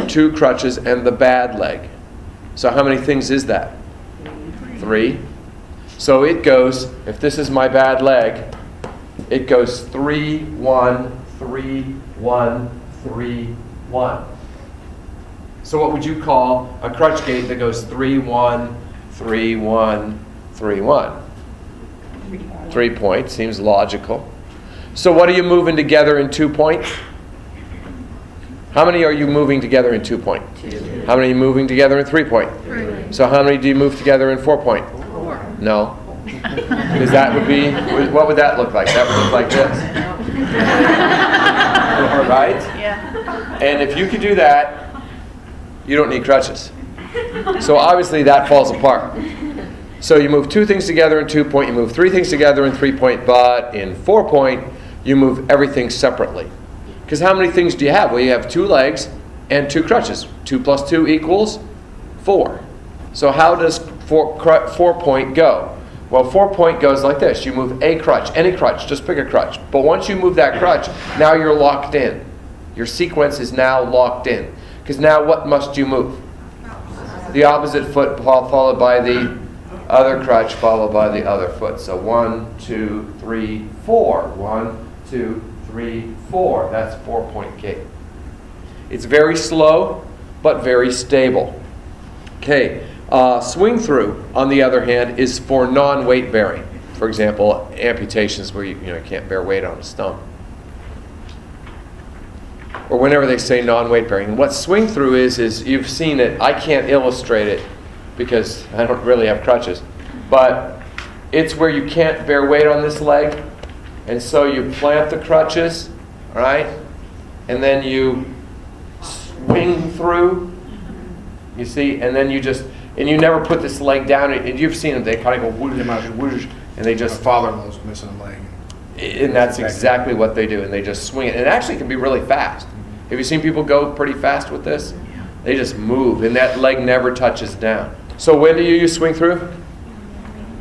2 crutches and the bad leg. So how many things is that? 3. So it goes, if this is my bad leg, it goes 3, 1, 3, 1, 3, 1. So what would you call a crutch gait that goes 3, 1, 3, 1, 3, 1? 3-point seems logical. So what are you moving together in 2-point? How many are you moving together in 2-point? 2. How many are you moving together in 3-point? 3. So how many do you move together in 4-point? 4. No. Because that would be, what would that look like? That would look like this. Right? Yeah. And if you could do that, you don't need crutches. So obviously that falls apart. So you move 2 things together in 2-point, you move 3 things together in 3-point, but in 4-point, you move everything separately. Because how many things do you have? Well, you have 2 legs and 2 crutches. 2 plus 2 equals 4. So how does 4-point go? Well, 4-point goes like this. You move a crutch, any crutch, just pick a crutch. But once you move that crutch, now you're locked in. Your sequence is now locked in. Because now what must you move? The opposite foot followed by the other crutch followed by the other foot. So 1, 2, 3, 4. 1, 2, 3, 4. That's 4-point gait. It's very slow, but very stable. Okay, swing through, on the other hand, is for non-weight bearing. For example, amputations where you can't bear weight on a stump. Or whenever they say non-weight bearing. And what swing through is you've seen it. I can't illustrate it because I don't really have crutches. But it's where you can't bear weight on this leg. And so you plant the crutches, all right? And then you swing through, you see? And then and you never put this leg down. And you've seen them. They kind of go whoosh, whoosh, and they just... My father-in-law's missing a leg. And that's exactly what they do. And they just swing it. And it actually can be really fast. Have you seen people go pretty fast with this? They just move, and that leg never touches down. So when do you use swing through?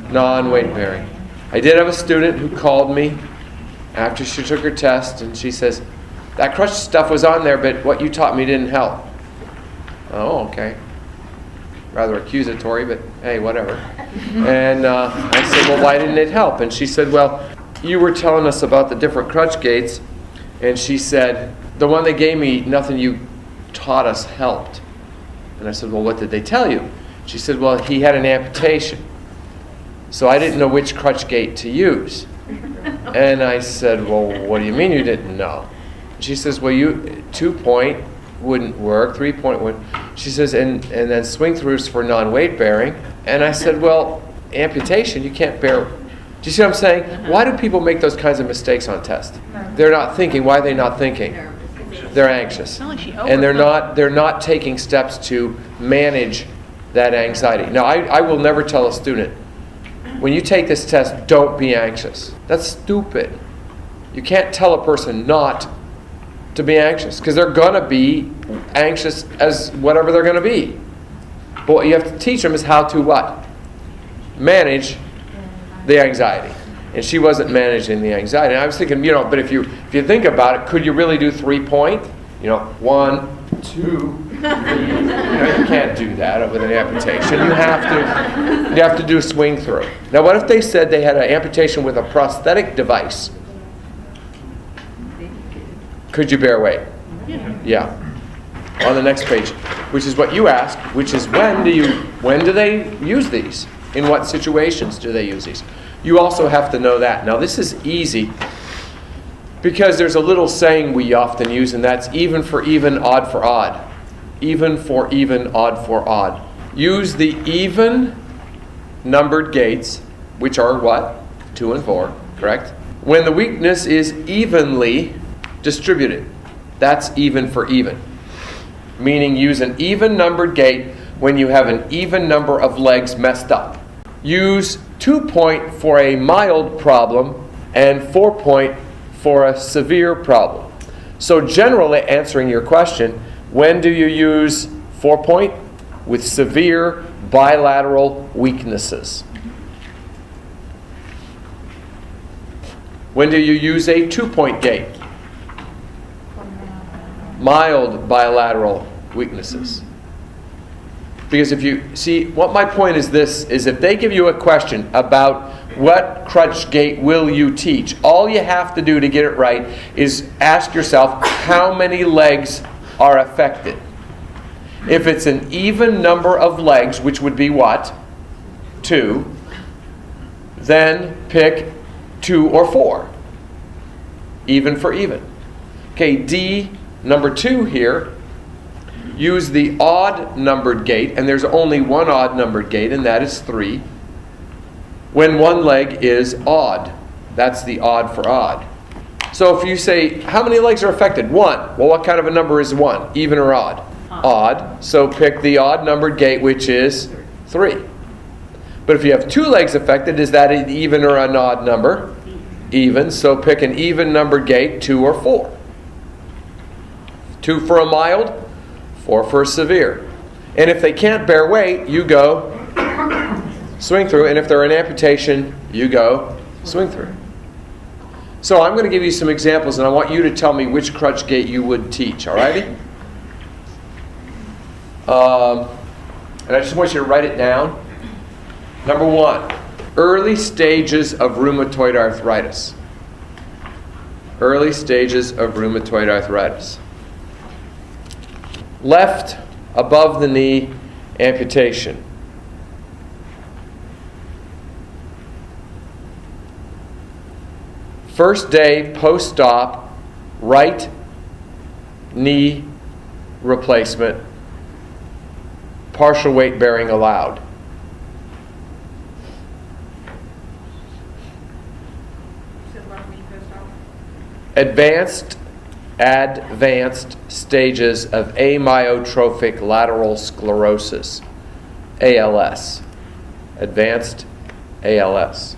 Non-weight bearing. I did have a student who called me after she took her test, and she says, that crutch stuff was on there, but what you taught me didn't help. Oh, okay. Rather accusatory, but hey, whatever. And I said, well, why didn't it help? And she said, well, you were telling us about the different crutch gaits, and she said, the one they gave me, nothing you taught us helped. And I said, well, what did they tell you? She said, well, he had an amputation. So I didn't know which crutch gait to use. And I said, well, what do you mean you didn't know? She says, well, 2-point wouldn't work, 3-point would. She says, and then swing throughs for non-weight bearing. And I said, well, amputation, you can't bear. Do you see what I'm saying? Why do people make those kinds of mistakes on tests? They're not thinking. Why are they not thinking? They're anxious. And they're not taking steps to manage that anxiety. Now, I will never tell a student, when you take this test, don't be anxious. That's stupid. You can't tell a person not to be anxious, because they're going to be anxious as whatever they're going to be. But what you have to teach them is how to what? Manage the anxiety. And she wasn't managing the anxiety. And I was thinking, but if you think about it, could you really do 3-point? 1, 2, 3. You can't do that with an amputation. You have to do a swing through. Now, what if they said they had an amputation with a prosthetic device? Could you bear weight? Yeah. On the next page, which is what you asked, which is when do they use these? In what situations do they use these? You also have to know that. Now, this is easy because there's a little saying we often use, and that's even for even, odd for odd. Even for even, odd for odd. Use the even numbered gaits, which are what? 2 and 4, correct? When the weakness is evenly distributed. That's even for even. Meaning use an even numbered gait when you have an even number of legs messed up. Use 2-point for a mild problem and 4-point for a severe problem. So generally, answering your question, when do you use 4-point? With severe bilateral weaknesses. When do you use a 2-point gait? Mild bilateral weaknesses. Because if you see, what my point is this, is if they give you a question about what crutch gait will you teach, all you have to do to get it right is ask yourself how many legs are affected. If it's an even number of legs, which would be what? 2, then pick 2 or 4. Even for even. Okay, D, number 2 here. Use the odd numbered gait, and there's only one odd numbered gait, and that is 3. When one leg is odd. That's the odd for odd. So if you say, how many legs are affected? 1. Well, what kind of a number is 1? Even or odd? Odd. So pick the odd numbered gait, which is 3. But if you have 2 legs affected, is that an even or an odd number? Even. So pick an even numbered gait, 2 or 4. 2 for a mild, 4 for a severe. And if they can't bear weight, you go swing through. And if they're an amputation, you go swing through. So I'm going to give you some examples, and I want you to tell me which crutch gait you would teach. All righty? And I just want you to write it down. Number 1, early stages of rheumatoid arthritis. Early stages of rheumatoid arthritis. Left above the knee amputation. First day post-op right knee replacement, partial weight bearing allowed. Advanced stages of amyotrophic lateral sclerosis, ALS. Advanced ALS.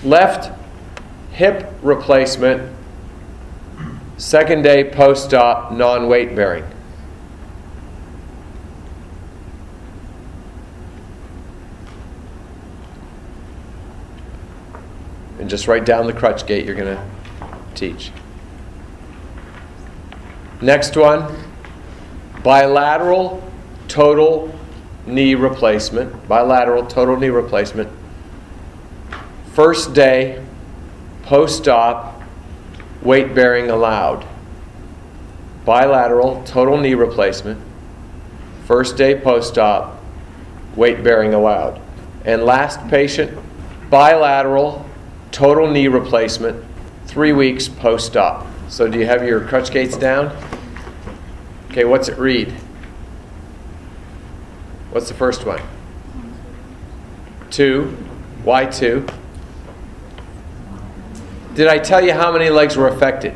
Left hip replacement, second day post-op, non-weight bearing. And just write down the crutch gait you're going to teach. Next one, bilateral total knee replacement. Bilateral total knee replacement. First day post-op, weight bearing allowed. Bilateral total knee replacement. First day post-op, weight bearing allowed. And last patient, bilateral total knee replacement, 3 weeks post-op. So do you have your crutch gaits down? Okay, what's it read? What's the first one? 2. Why 2? Did I tell you how many legs were affected?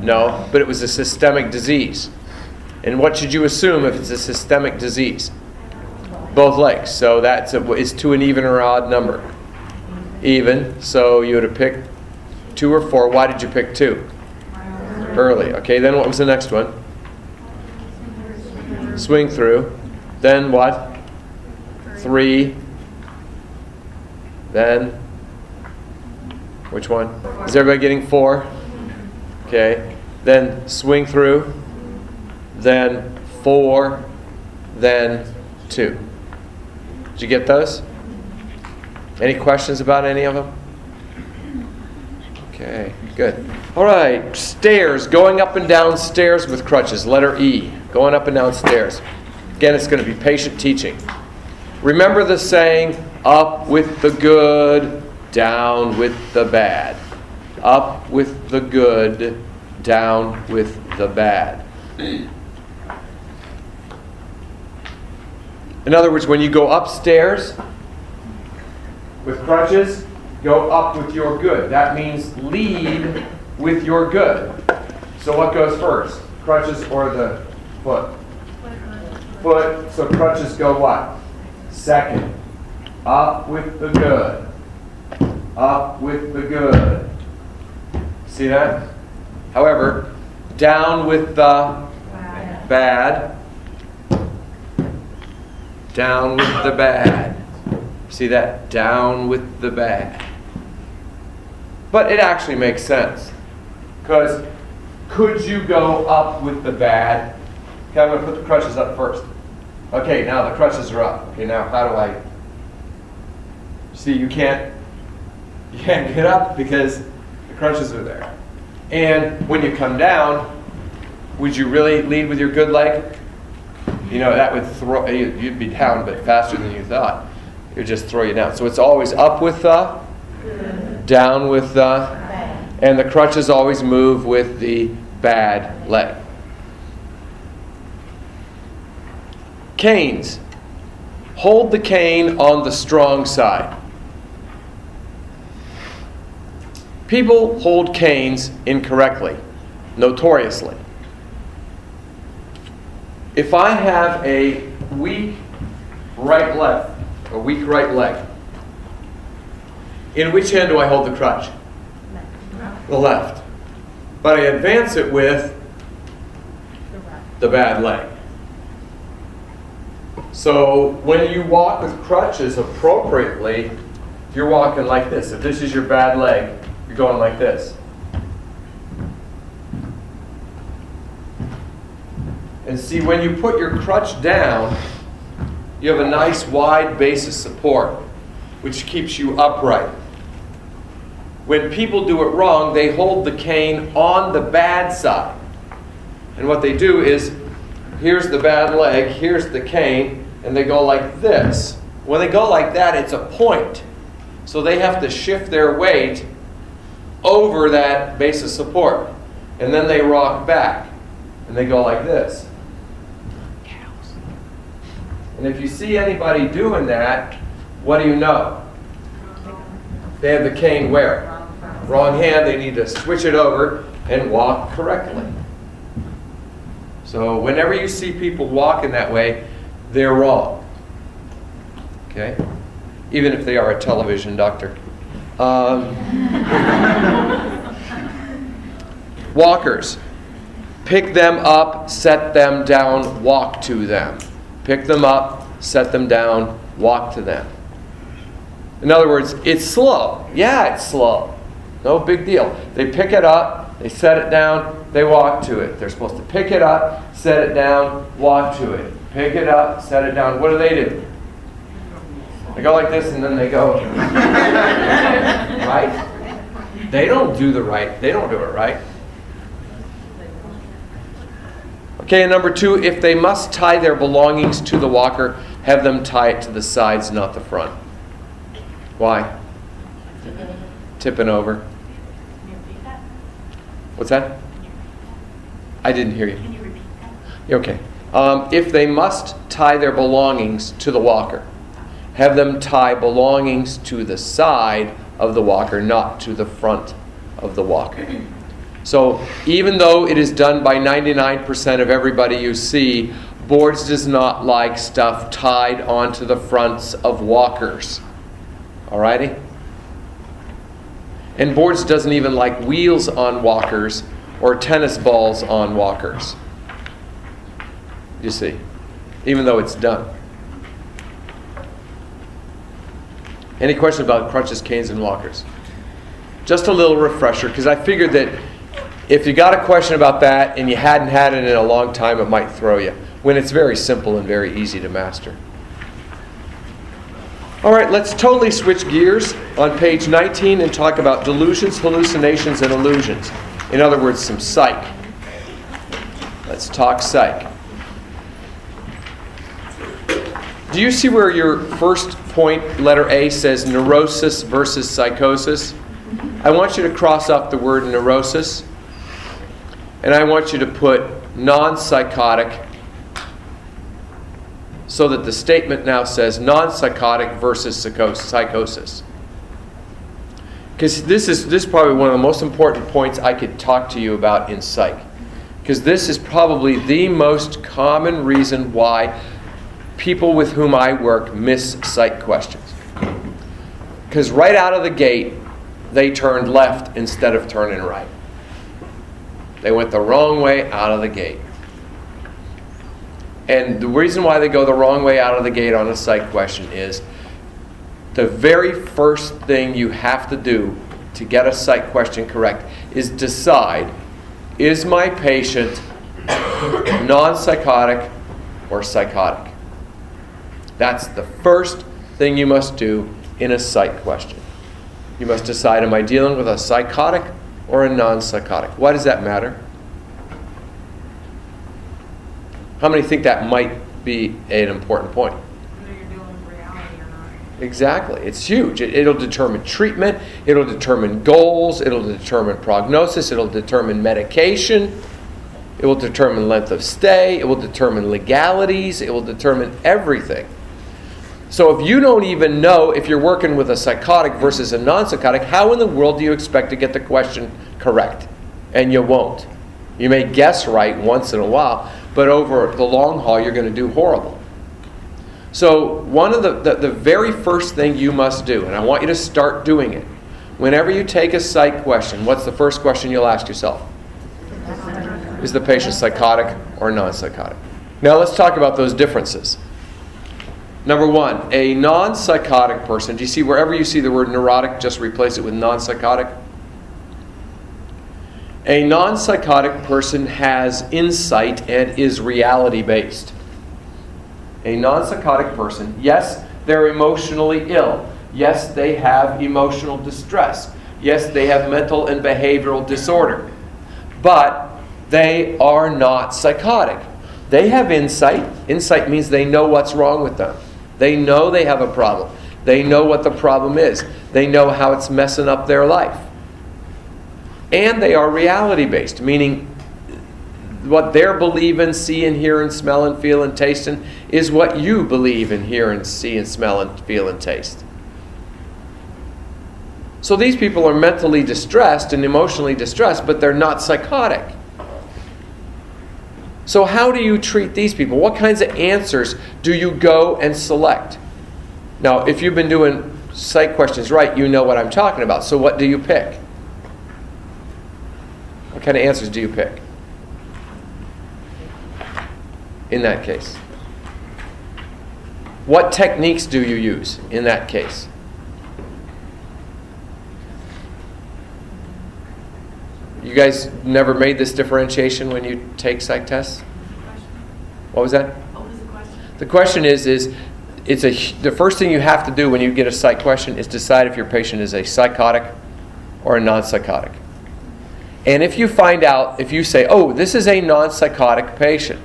No, but it was a systemic disease. And what should you assume if it's a systemic disease? Both legs. So is 2 an even or odd number? Even. So you would have picked 2 or 4. Why did you pick 2? Early. Okay, then what was the next one? Swing through. Then what? 3. Then, which one? Is everybody getting 4? Okay. Then swing through. Then 4. Then 2. Did you get those? Any questions about any of them? Okay, good. All right, stairs, going up and down stairs with crutches, letter E, going up and down stairs. Again, it's going to be patient teaching. Remember the saying, up with the good, down with the bad. Up with the good, down with the bad. In other words, when you go upstairs with crutches, go up with your good. That means lead with your good. So what goes first? Crutches or the foot? Foot. So crutches go what? Second. Up with the good. Up with the good. See that? However, down with the bad. Down with the bad. See that? Down with the bad. But it actually makes sense. Because could you go up with the bad? Okay, I'm going to put the crutches up first. Okay, now the crutches are up. Okay, now how do I... See, you can't get up because the crutches are there. And when you come down, would you really lead with your good leg? You know, that would throw... You'd be down a bit faster than you thought. It would just throw you down. So it's always up with the, down with the, and the crutches always move with the bad leg. Canes. Hold the cane on the strong side. People hold canes incorrectly, notoriously. If I have a weak right leg, in which hand do I hold the crutch? The left. But I advance it with the bad leg. So when you walk with crutches appropriately, you're walking like this. If this is your bad leg, you're going like this. And see, when you put your crutch down, you have a nice wide base of support, which keeps you upright. When people do it wrong, they hold the cane on the bad side. And what they do is, here's the bad leg, here's the cane, and they go like this. When they go like that, it's a point. So they have to shift their weight over that base of support. And then they rock back. And they go like this. And if you see anybody doing that, what do you know? They have the cane where? Wrong hand. They need to switch it over and walk correctly. So whenever you see people walking that way, they're wrong. Okay? Even if they are a television doctor. Walkers. Pick them up, set them down, walk to them. Pick them up, set them down, walk to them. In other words, it's slow. Yeah, it's slow. No big deal. They pick it up, they set it down, they walk to it. They're supposed to pick it up, set it down, walk to it. Pick it up, set it down. What do? They go like this and then they go. Right? They don't do it right. Okay, and number 2, if they must tie their belongings to the walker, have them tie it to the sides, not the front. Why? Tipping over. What's that? I didn't hear you. Can you repeat that? Okay. If they must tie their belongings to the walker, have them tie belongings to the side of the walker, not to the front of the walker. So even though it is done by 99% of everybody you see, Boards does not like stuff tied onto the fronts of walkers. Alrighty? And Boards doesn't even like wheels on walkers or tennis balls on walkers. You see, even though it's done. Any questions about crutches, canes, and walkers? Just a little refresher, because I figured that if you got a question about that and you hadn't had it in a long time, it might throw you, when it's very simple and very easy to master. All right, let's totally switch gears on page 19 and talk about delusions, hallucinations, and illusions. In other words, some psych. Let's talk psych. Do you see where your first point, letter A, says neurosis versus psychosis? I want you to cross off the word neurosis, and I want you to put non-psychotic, so that the statement now says non-psychotic versus psychosis. Because this is probably one of the most important points I could talk to you about in psych. Because this is probably the most common reason why people with whom I work miss psych questions. Because right out of the gate, they turned left instead of turning right. They went the wrong way out of the gate. And the reason why they go the wrong way out of the gate on a psych question is the very first thing you have to do to get a psych question correct is decide, is my patient non-psychotic or psychotic? That's the first thing you must do in a psych question. You must decide, am I dealing with a psychotic or a non-psychotic? Why does that matter? How many think that might be an important point? Whether you're dealing with reality or not. Exactly. It's huge. It'll determine treatment. It'll determine goals. It'll determine prognosis. It'll determine medication. It will determine length of stay. It will determine legalities. It will determine everything. So if you don't even know if you're working with a psychotic versus a non-psychotic, how in the world do you expect to get the question correct? And you won't. You may guess right once in a while, but over the long haul, you're going to do horrible. So one of the very first thing you must do, and I want you to start doing it, whenever you take a psych question, what's the first question you'll ask yourself? Is the patient psychotic or non-psychotic? Now let's talk about those differences. Number one, a non-psychotic person. Do you see wherever you see the word neurotic, just replace it with non-psychotic? A non-psychotic person has insight and is reality-based. A non-psychotic person, yes, they're emotionally ill. Yes, they have emotional distress. Yes, they have mental and behavioral disorder. But they are not psychotic. They have insight. Insight means they know what's wrong with them. They know they have a problem. They know what the problem is. They know how it's messing up their life. And they are reality-based, meaning what they're believing, see and hear and smell and feel and taste is what you believe and hear and see and smell and feel and taste. So these people are mentally distressed and emotionally distressed, but they're not psychotic. So how do you treat these people? What kinds of answers do you go and select? Now, if you've been doing psych questions right, you know what I'm talking about. So what do you pick? What kind of answers do you pick in that case? What techniques do you use in that case? You guys never made this differentiation when you take psych tests? What was that? What was the question? The question is the first thing you have to do when you get a psych question is decide if your patient is a psychotic or a non-psychotic. And if you find out, if you say, oh, this is a non-psychotic patient,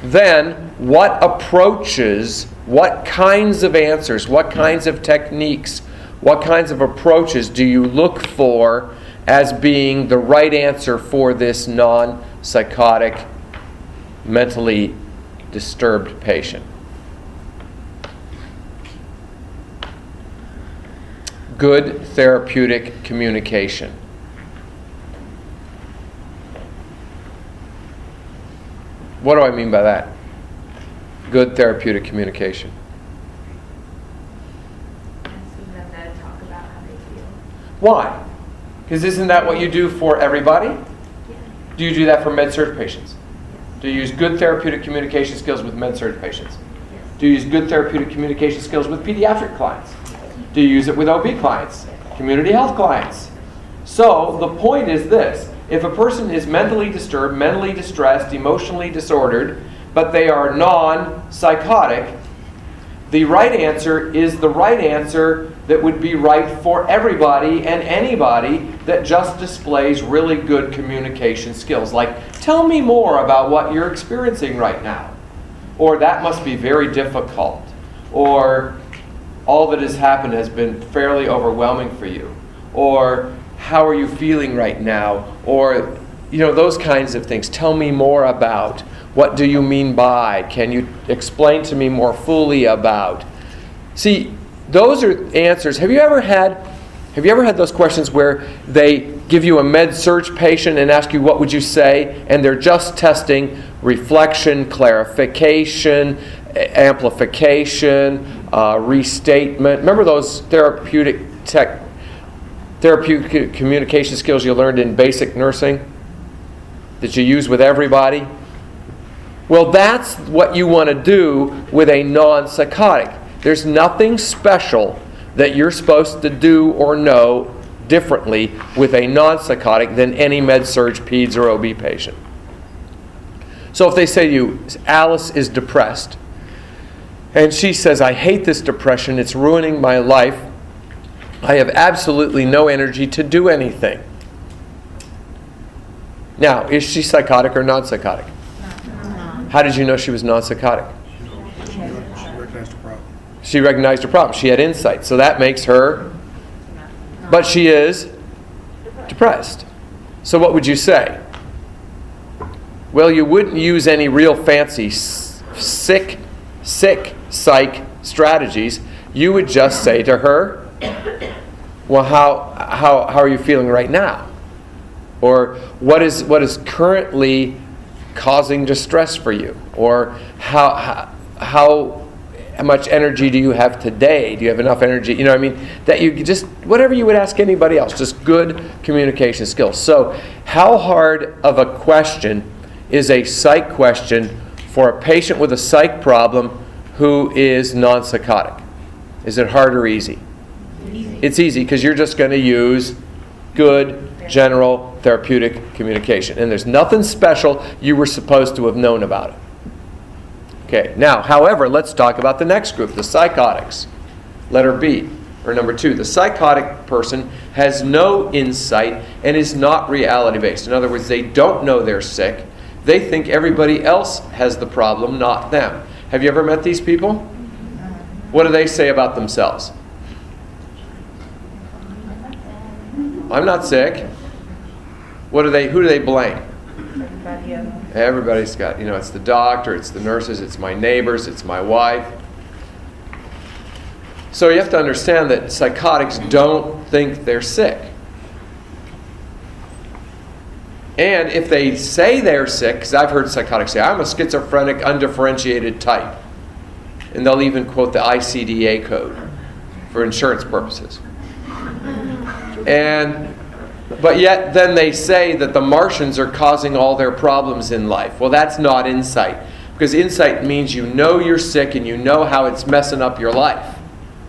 then what approaches, what kinds of answers, what kinds of techniques, what kinds of approaches do you look for as being the right answer for this non-psychotic, mentally disturbed patient? Good therapeutic communication. What do I mean by that? Good therapeutic communication. Asking them to talk about how they feel. Why? Because isn't that what you do for everybody? Yeah. Do you do that for med-surg patients? Do you use good therapeutic communication skills with med-surg patients? Do you use good therapeutic communication skills with pediatric clients? Do you use it with OB clients? Community health clients? So the point is this. If a person is mentally disturbed, mentally distressed, emotionally disordered, but they are non-psychotic, the right answer is the right answer that would be right for everybody and anybody that just displays really good communication skills. Like, tell me more about what you're experiencing right now. Or that must be very difficult. Or all that has happened has been fairly overwhelming for you. Or how are you feeling right now? Or, those kinds of things. Tell me more about. What do you mean by? Can you explain to me more fully about? See, those are answers. Have you ever had those questions where they give you a med-surg patient and ask you what would you say, and they're just testing reflection, clarification, amplification, restatement? Remember those therapeutic communication skills you learned in basic nursing that you use with everybody? Well, that's what you want to do with a non-psychotic. There's nothing special that you're supposed to do or know differently with a non-psychotic than any med-surg, peds, or OB patient. So if they say to you, Alice is depressed, and she says, I hate this depression, it's ruining my life, I have absolutely no energy to do anything. Now, is she psychotic or non-psychotic? How did you know she was non-psychotic? She recognized the problem. She recognized her problem. She had insight. So that makes her, but she is depressed. So what would you say? Well, you wouldn't use any real fancy sick psych strategies. You would just say to her, well, how are you feeling right now? Or what is currently causing distress for you? Or how much energy do you have today? Do you have enough energy? That you just, whatever you would ask anybody else, just good communication skills. So how hard of a question is a psych question for a patient with a psych problem who is non-psychotic? Is it hard or easy? It's easy because you're just going to use good general therapeutic communication. And there's nothing special you were supposed to have known about it. Okay, now, however, let's talk about the next group, the psychotics. Letter B, or number 2. The psychotic person has no insight and is not reality-based. In other words, they don't know they're sick. They think everybody else has the problem, not them. Have you ever met these people? What do they say about themselves? I'm not sick. Who do they blame? Everybody's got, it's the doctor, it's the nurses, it's my neighbors, it's my wife. So you have to understand that psychotics don't think they're sick. And if they say they're sick, because I've heard psychotics say, I'm a schizophrenic, undifferentiated type. And they'll even quote the ICD-10 code for insurance purposes. But yet then they say that the Martians are causing all their problems in life. Well, that's not insight. Because insight means you know you're sick and you know how it's messing up your life.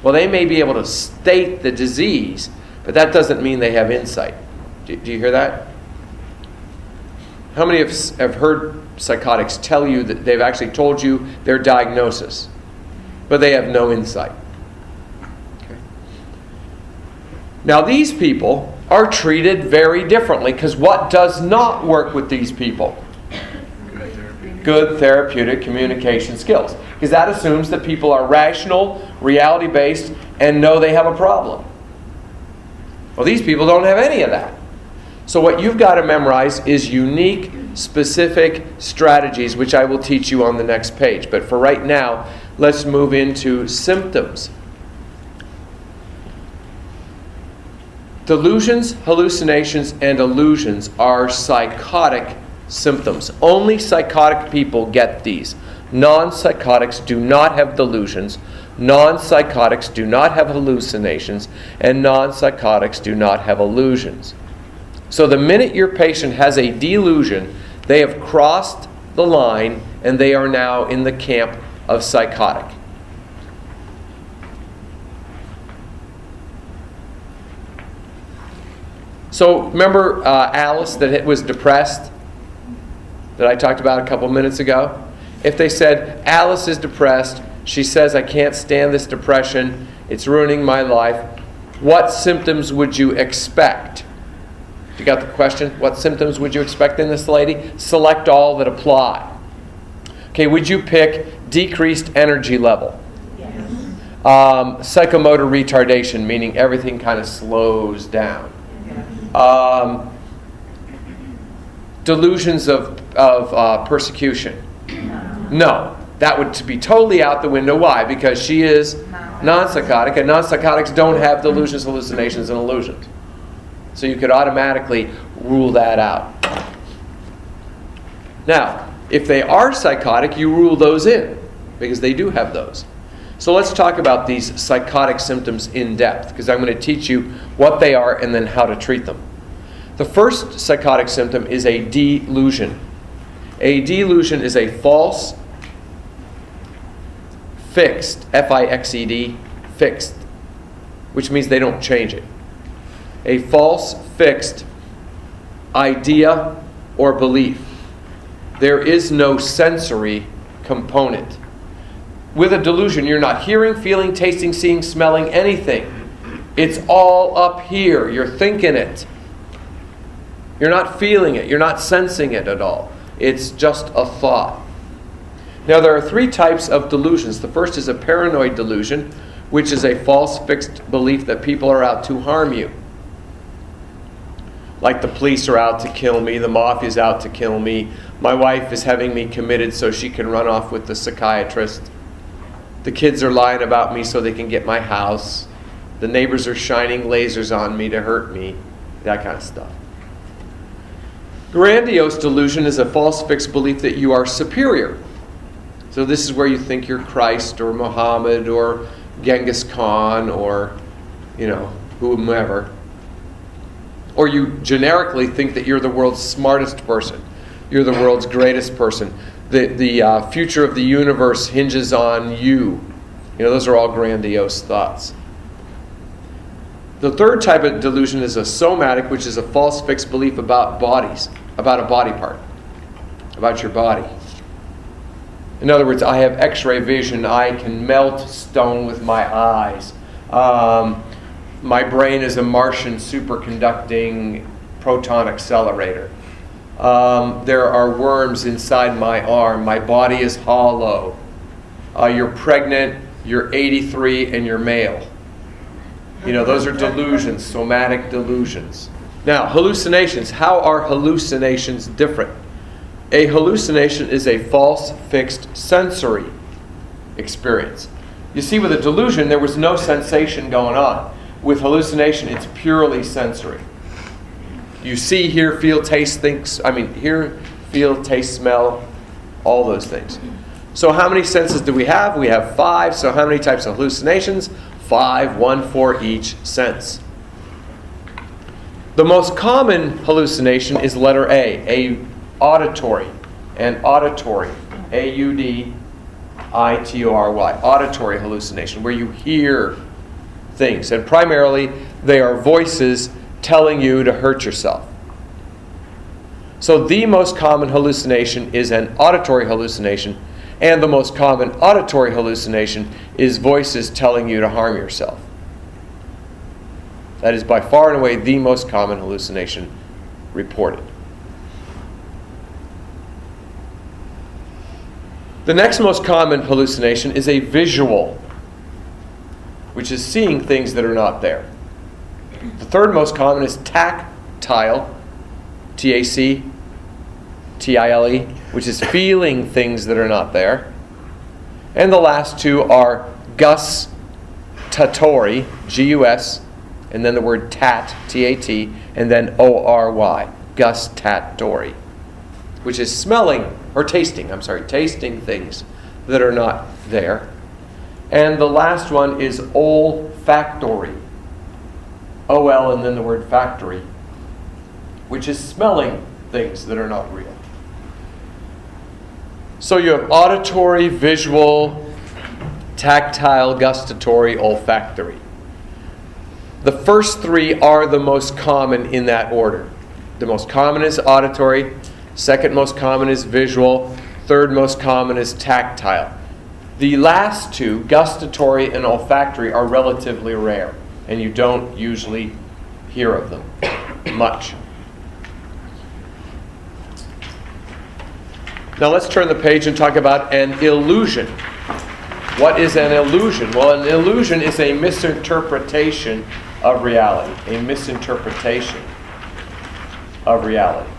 Well, they may be able to state the disease, but that doesn't mean they have insight. Do you hear that? How many have heard psychotics tell you that they've actually told you their diagnosis, but they have no insight? Okay. Now, these people are treated very differently, because what does not work with these people? Good therapeutic communication skills. Because that assumes that people are rational, reality-based, and know they have a problem. Well, these people don't have any of that. So what you've got to memorize is unique, specific strategies, which I will teach you on the next page. But for right now, let's move into symptoms. Delusions, hallucinations, and illusions are psychotic symptoms. Only psychotic people get these. Non-psychotics do not have delusions. Non-psychotics do not have hallucinations. And non-psychotics do not have illusions. So the minute your patient has a delusion, they have crossed the line and they are now in the camp of psychotic. So remember Alice that was depressed that I talked about a couple minutes ago? If they said, Alice is depressed, she says, I can't stand this depression, it's ruining my life, what symptoms would you expect? You got the question? What symptoms would you expect in this lady? Select all that apply. Okay, would you pick decreased energy level? Yes. Psychomotor retardation, meaning everything kind of slows down. Delusions of persecution. No, that would be totally out the window. Why? Because she is non-psychotic, and non-psychotics don't have delusions, hallucinations, and illusions. So you could automatically rule that out. Now, if they are psychotic, you rule those in, because they do have those. So let's talk about these psychotic symptoms in depth, because I'm going to teach you what they are and then how to treat them. The first psychotic symptom is a delusion. A delusion is a false, fixed, F-I-X-E-D, fixed, which means they don't change it. A false, fixed idea or belief. There is no sensory component. With a delusion, you're not hearing, feeling, tasting, seeing, smelling anything. It's all up here. You're thinking it. You're not feeling it. You're not sensing it at all. It's just a thought. Now, there are three types of delusions. The first is a paranoid delusion, which is a false, fixed belief that people are out to harm you. Like the police are out to kill me, the mafia's out to kill me, my wife is having me committed so she can run off with the psychiatrist, the kids are lying about me so they can get my house, the neighbors are shining lasers on me to hurt me, that kind of stuff. Grandiose delusion is a false fixed belief that you are superior. So this is where you think you're Christ or Muhammad or Genghis Khan or, whomever. Or you generically think that you're the world's smartest person. You're the world's greatest person. The future of the universe hinges on you. Those are all grandiose thoughts. The third type of delusion is a somatic, which is a false fixed belief about bodies, about a body part, about your body. In other words, I have x-ray vision, I can melt stone with my eyes. My brain is a Martian superconducting proton accelerator. There are worms inside my arm. My body is hollow. You're pregnant, you're 83, and you're male. You know, those are delusions, somatic delusions. Now, hallucinations. How are hallucinations different? A hallucination is a false fixed sensory experience. You see, with a delusion, there was no sensation going on. With hallucination, it's purely sensory. You see, hear, feel, taste, hear, feel, taste, smell, all those things. So how many senses do we have? We have 5. So how many types of hallucinations? 5, 1 for each sense. The most common hallucination is letter A, auditory. And auditory, A-U-D-I-T-O-R-Y, auditory hallucination, where you hear things. And primarily, they are voices telling you to hurt yourself. So the most common hallucination is an auditory hallucination, and the most common auditory hallucination is voices telling you to harm yourself. That is by far and away the most common hallucination reported. The next most common hallucination is a visual, which is seeing things that are not there. The third most common is tactile, T-A-C-T-I-L-E, which is feeling things that are not there. And the last two are gustatory, G-U-S, and then the word tat, T-A-T, and then O-R-Y, gustatory, which is smelling, or tasting things that are not there. And the last one is olfactory, O-L and then the word factory, which is smelling things that are not real. So you have auditory, visual, tactile, gustatory, olfactory. The first 3 are the most common in that order. The most common is auditory, second most common is visual, third most common is tactile. The last 2, gustatory and olfactory, are relatively rare, and you don't usually hear of them much. Now let's turn the page and talk about an illusion. What is an illusion? Well, an illusion is a misinterpretation of reality. A misinterpretation of reality.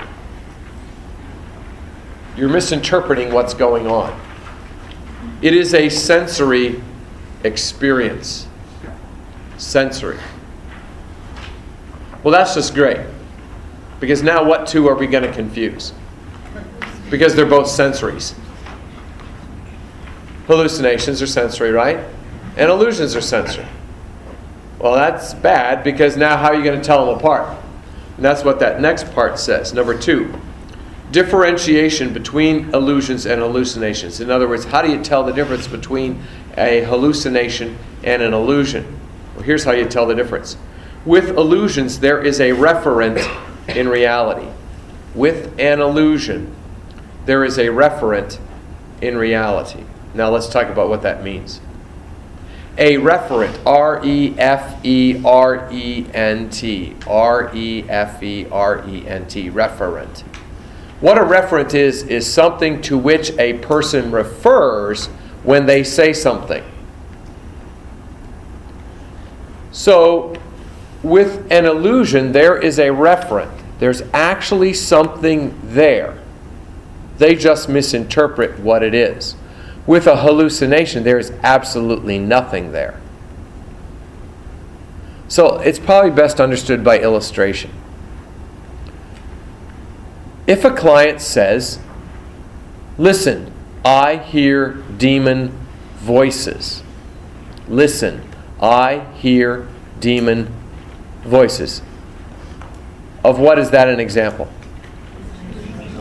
You're misinterpreting what's going on. It is a sensory experience. Sensory. Well, that's just great. Because now what two are we going to confuse? Because they're both sensories. Hallucinations are sensory, right? And illusions are sensory. Well, that's bad, because now how are you going to tell them apart? And that's what that next part says. Number 2, differentiation between illusions and hallucinations. In other words, how do you tell the difference between a hallucination and an illusion? Well, here's how you tell the difference. With illusions, there is a referent in reality. With an illusion, there is a referent in reality. Now let's talk about what that means. A referent, R-E-F-E-R-E-N-T, R-E-F-E-R-E-N-T, referent. What a referent is something to which a person refers when they say something. So, with an illusion, there is a referent. There's actually something there. They just misinterpret what it is. With a hallucination, there is absolutely nothing there. So it's probably best understood by illustration. If a client says, "Listen, I hear demon voices." Listen, I hear demon voices. Of what is that an example?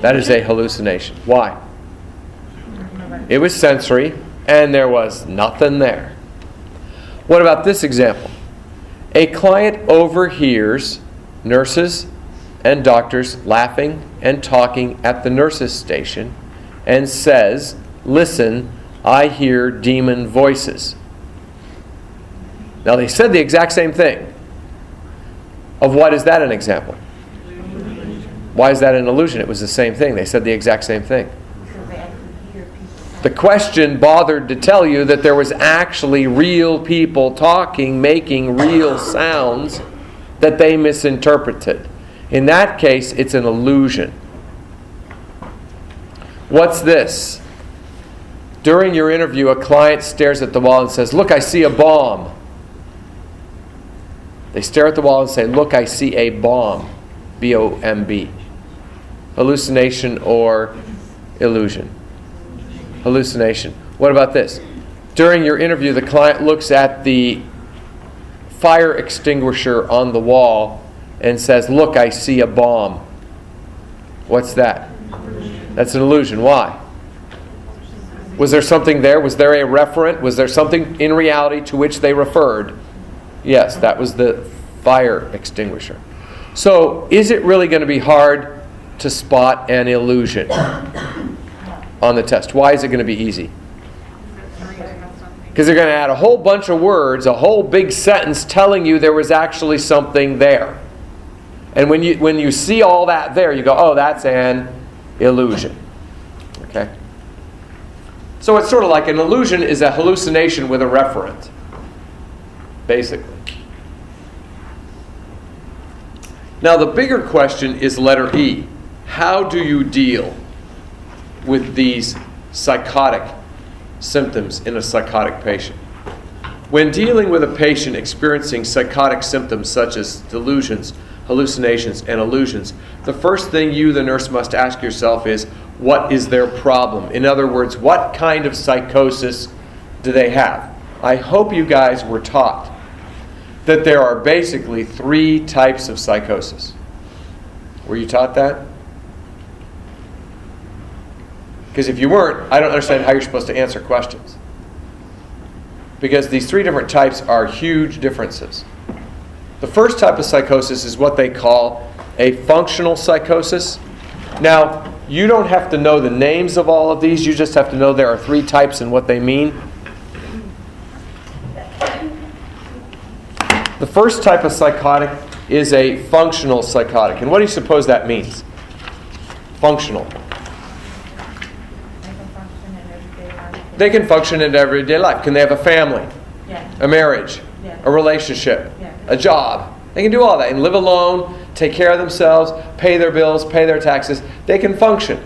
That is a hallucination. Why? It was sensory, and there was nothing there. What about this example? A client overhears nurses and doctors laughing and talking at the nurses' station and says, "Listen, I hear demon voices." Now they said the exact same thing. Of what is that an example? Why is that an illusion? It was the same thing. They said the exact same thing. The question bothered to tell you that there was actually real people talking, making real sounds that they misinterpreted. In that case, it's an illusion. What's this? During your interview, a client stares at the wall and says, "Look, I see a bomb." They stare at the wall and say, "Look, I see a bomb." B-O-M-B. Hallucination or illusion? Hallucination. What about this? During your interview, the client looks at the fire extinguisher on the wall and says, "Look, I see a bomb." What's that? That's an illusion. Why? Was there something there? Was there a referent? Was there something in reality to which they referred? Yes, that was the fire extinguisher. So, is it really going to be hard to spot an illusion on the test? Why is it going to be easy? Because they're going to add a whole bunch of words, a whole big sentence telling you there was actually something there. And when you see all that there, you go, "Oh, that's an illusion." Okay? So it's sort of like an illusion is a hallucination with a referent, basically. Now the bigger question is letter E. How do you deal with these psychotic symptoms in a psychotic patient? When dealing with a patient experiencing psychotic symptoms such as delusions, hallucinations, and illusions, the first thing you, the nurse, must ask yourself is, what is their problem? In other words, what kind of psychosis do they have? I hope you guys were taught that there are basically 3 types of psychosis. Were you taught that? Because if you weren't, I don't understand how you're supposed to answer questions. Because these 3 different types are huge differences. The first type of psychosis is what they call a functional psychosis. Now, you don't have to know the names of all of these. You just have to know there are 3 types and what they mean. The first type of psychotic is a functional psychotic. And what do you suppose that means? Functional. They can function in everyday life. Can they have a family? Yeah. A marriage? Yeah. A relationship? Yeah. A job? They can do all that and live alone, take care of themselves, pay their bills, pay their taxes. They can function.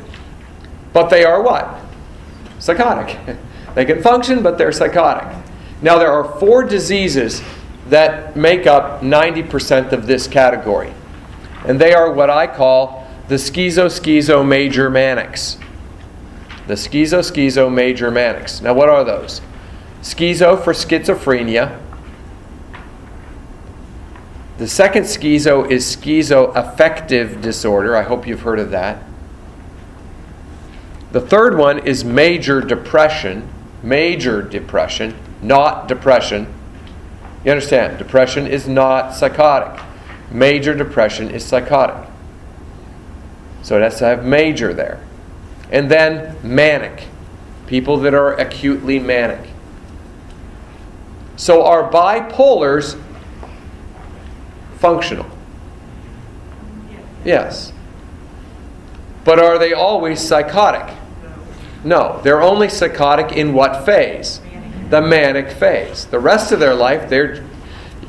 But they are what? Psychotic. They can function, but they're psychotic. Now, there are 4 diseases that make up 90% of this category. And they are what I call the schizo-major manics. The schizo-major manics. Now, what are those? Schizo for schizophrenia. The second schizo is schizoaffective disorder. I hope you've heard of that. The third one is major depression. Major depression, not depression. You understand? Depression is not psychotic. Major depression is psychotic. So it has to have major there. And then manic. People that are acutely manic. So are bipolars functional? Yes. But are they always psychotic? No. They're only psychotic in what phase? The manic phase. The rest of their life, in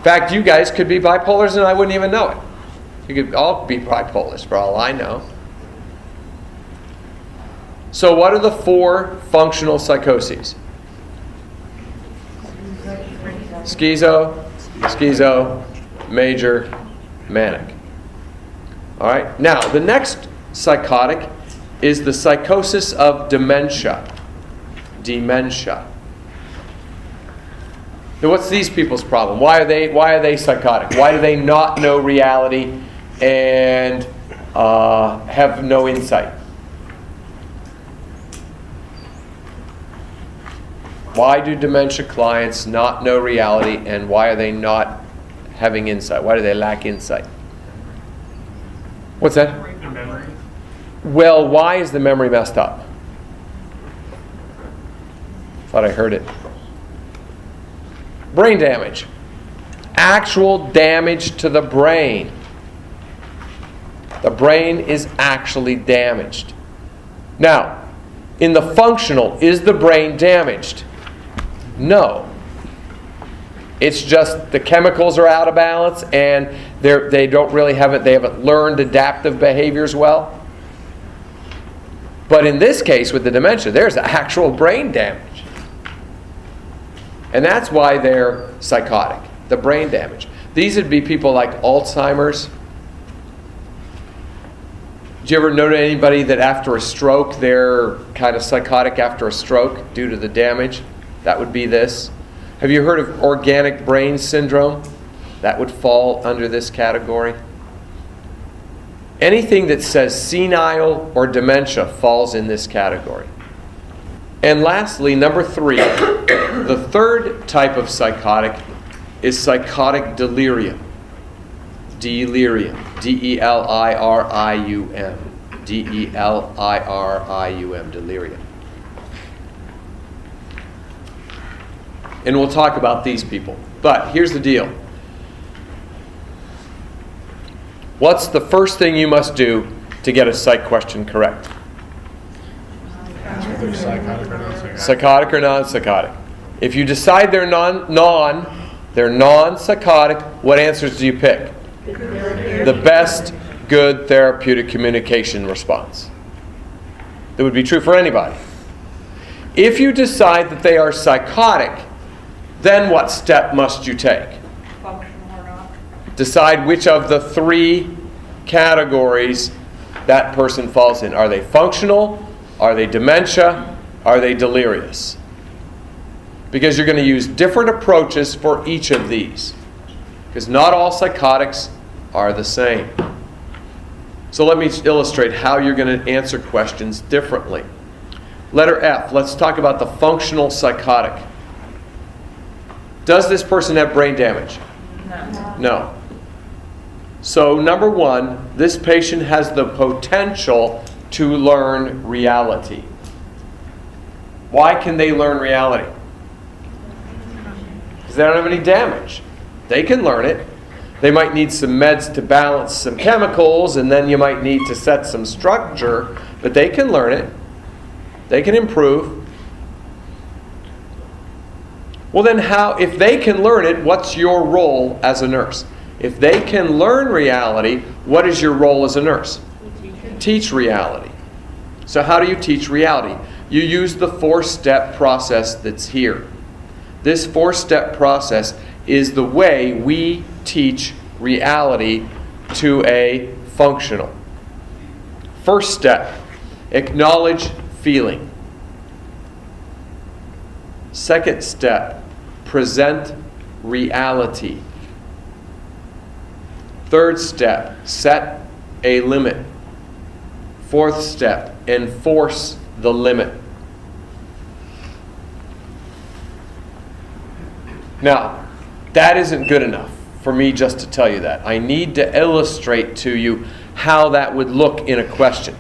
fact, you guys could be bipolars and I wouldn't even know it. You could all be bipolars for all I know. So what are the 4 functional psychoses? Schizo, major, manic. All right. Now, the next psychotic is the psychosis of dementia. Dementia. Now, what's these people's problem? Why are they psychotic? Why do they not know reality and have no insight? Why do dementia clients not know reality, and why are they not having insight? Why do they lack insight? What's that? The memory. Well, why is the memory messed up? Thought I heard it. Brain damage. Actual damage to the brain. The brain is actually damaged. Now, in the functional, is the brain damaged? No. It's just the chemicals are out of balance and they haven't learned adaptive behaviors well. But in this case with the dementia, there's actual brain damage. And that's why they're psychotic, the brain damage. These would be people like Alzheimer's. Do you ever know anybody that after a stroke, they're kind of psychotic after a stroke due to the damage? That would be this. Have you heard of organic brain syndrome? That would fall under this category. Anything that says senile or dementia falls in this category. And lastly, number 3, the third type of psychotic is psychotic delirium. Delirium. D-E-L-I-R-I-U-M. D-E-L-I-R-I-U-M. Delirium. And we'll talk about these people. But here's the deal. What's the first thing you must do to get a psych question correct? Whether psychotic or non-psychotic. Psychotic or non-psychotic. If you decide they're non-psychotic, what answers do you pick? The best good therapeutic communication response. That would be true for anybody. If you decide that they are psychotic, then what step must you take? Functional or not? Decide which of the 3 categories that person falls in. Are they functional? Are they dementia? Are they delirious? Because you're going to use different approaches for each of these. Because not all psychotics are the same. So let me illustrate how you're going to answer questions differently. Letter F, let's talk about the functional psychotic. Does this person have brain damage? No. So number 1, this patient has the potential to learn reality. Why can they learn reality? Because they don't have any damage. They can learn it. They might need some meds to balance some chemicals, and then you might need to set some structure, but they can learn it. They can improve. Well then if they can learn it, what's your role as a nurse? If they can learn reality, what is your role as a nurse? Teach reality. So how do you teach reality? You use the 4-step process that's here. This 4-step process is the way we teach reality to a functional. First step, acknowledge feeling. Second step, present reality. Third step, set a limit. Fourth step, enforce the limit. Now, that isn't good enough for me just to tell you that. I need to illustrate to you how that would look in a question.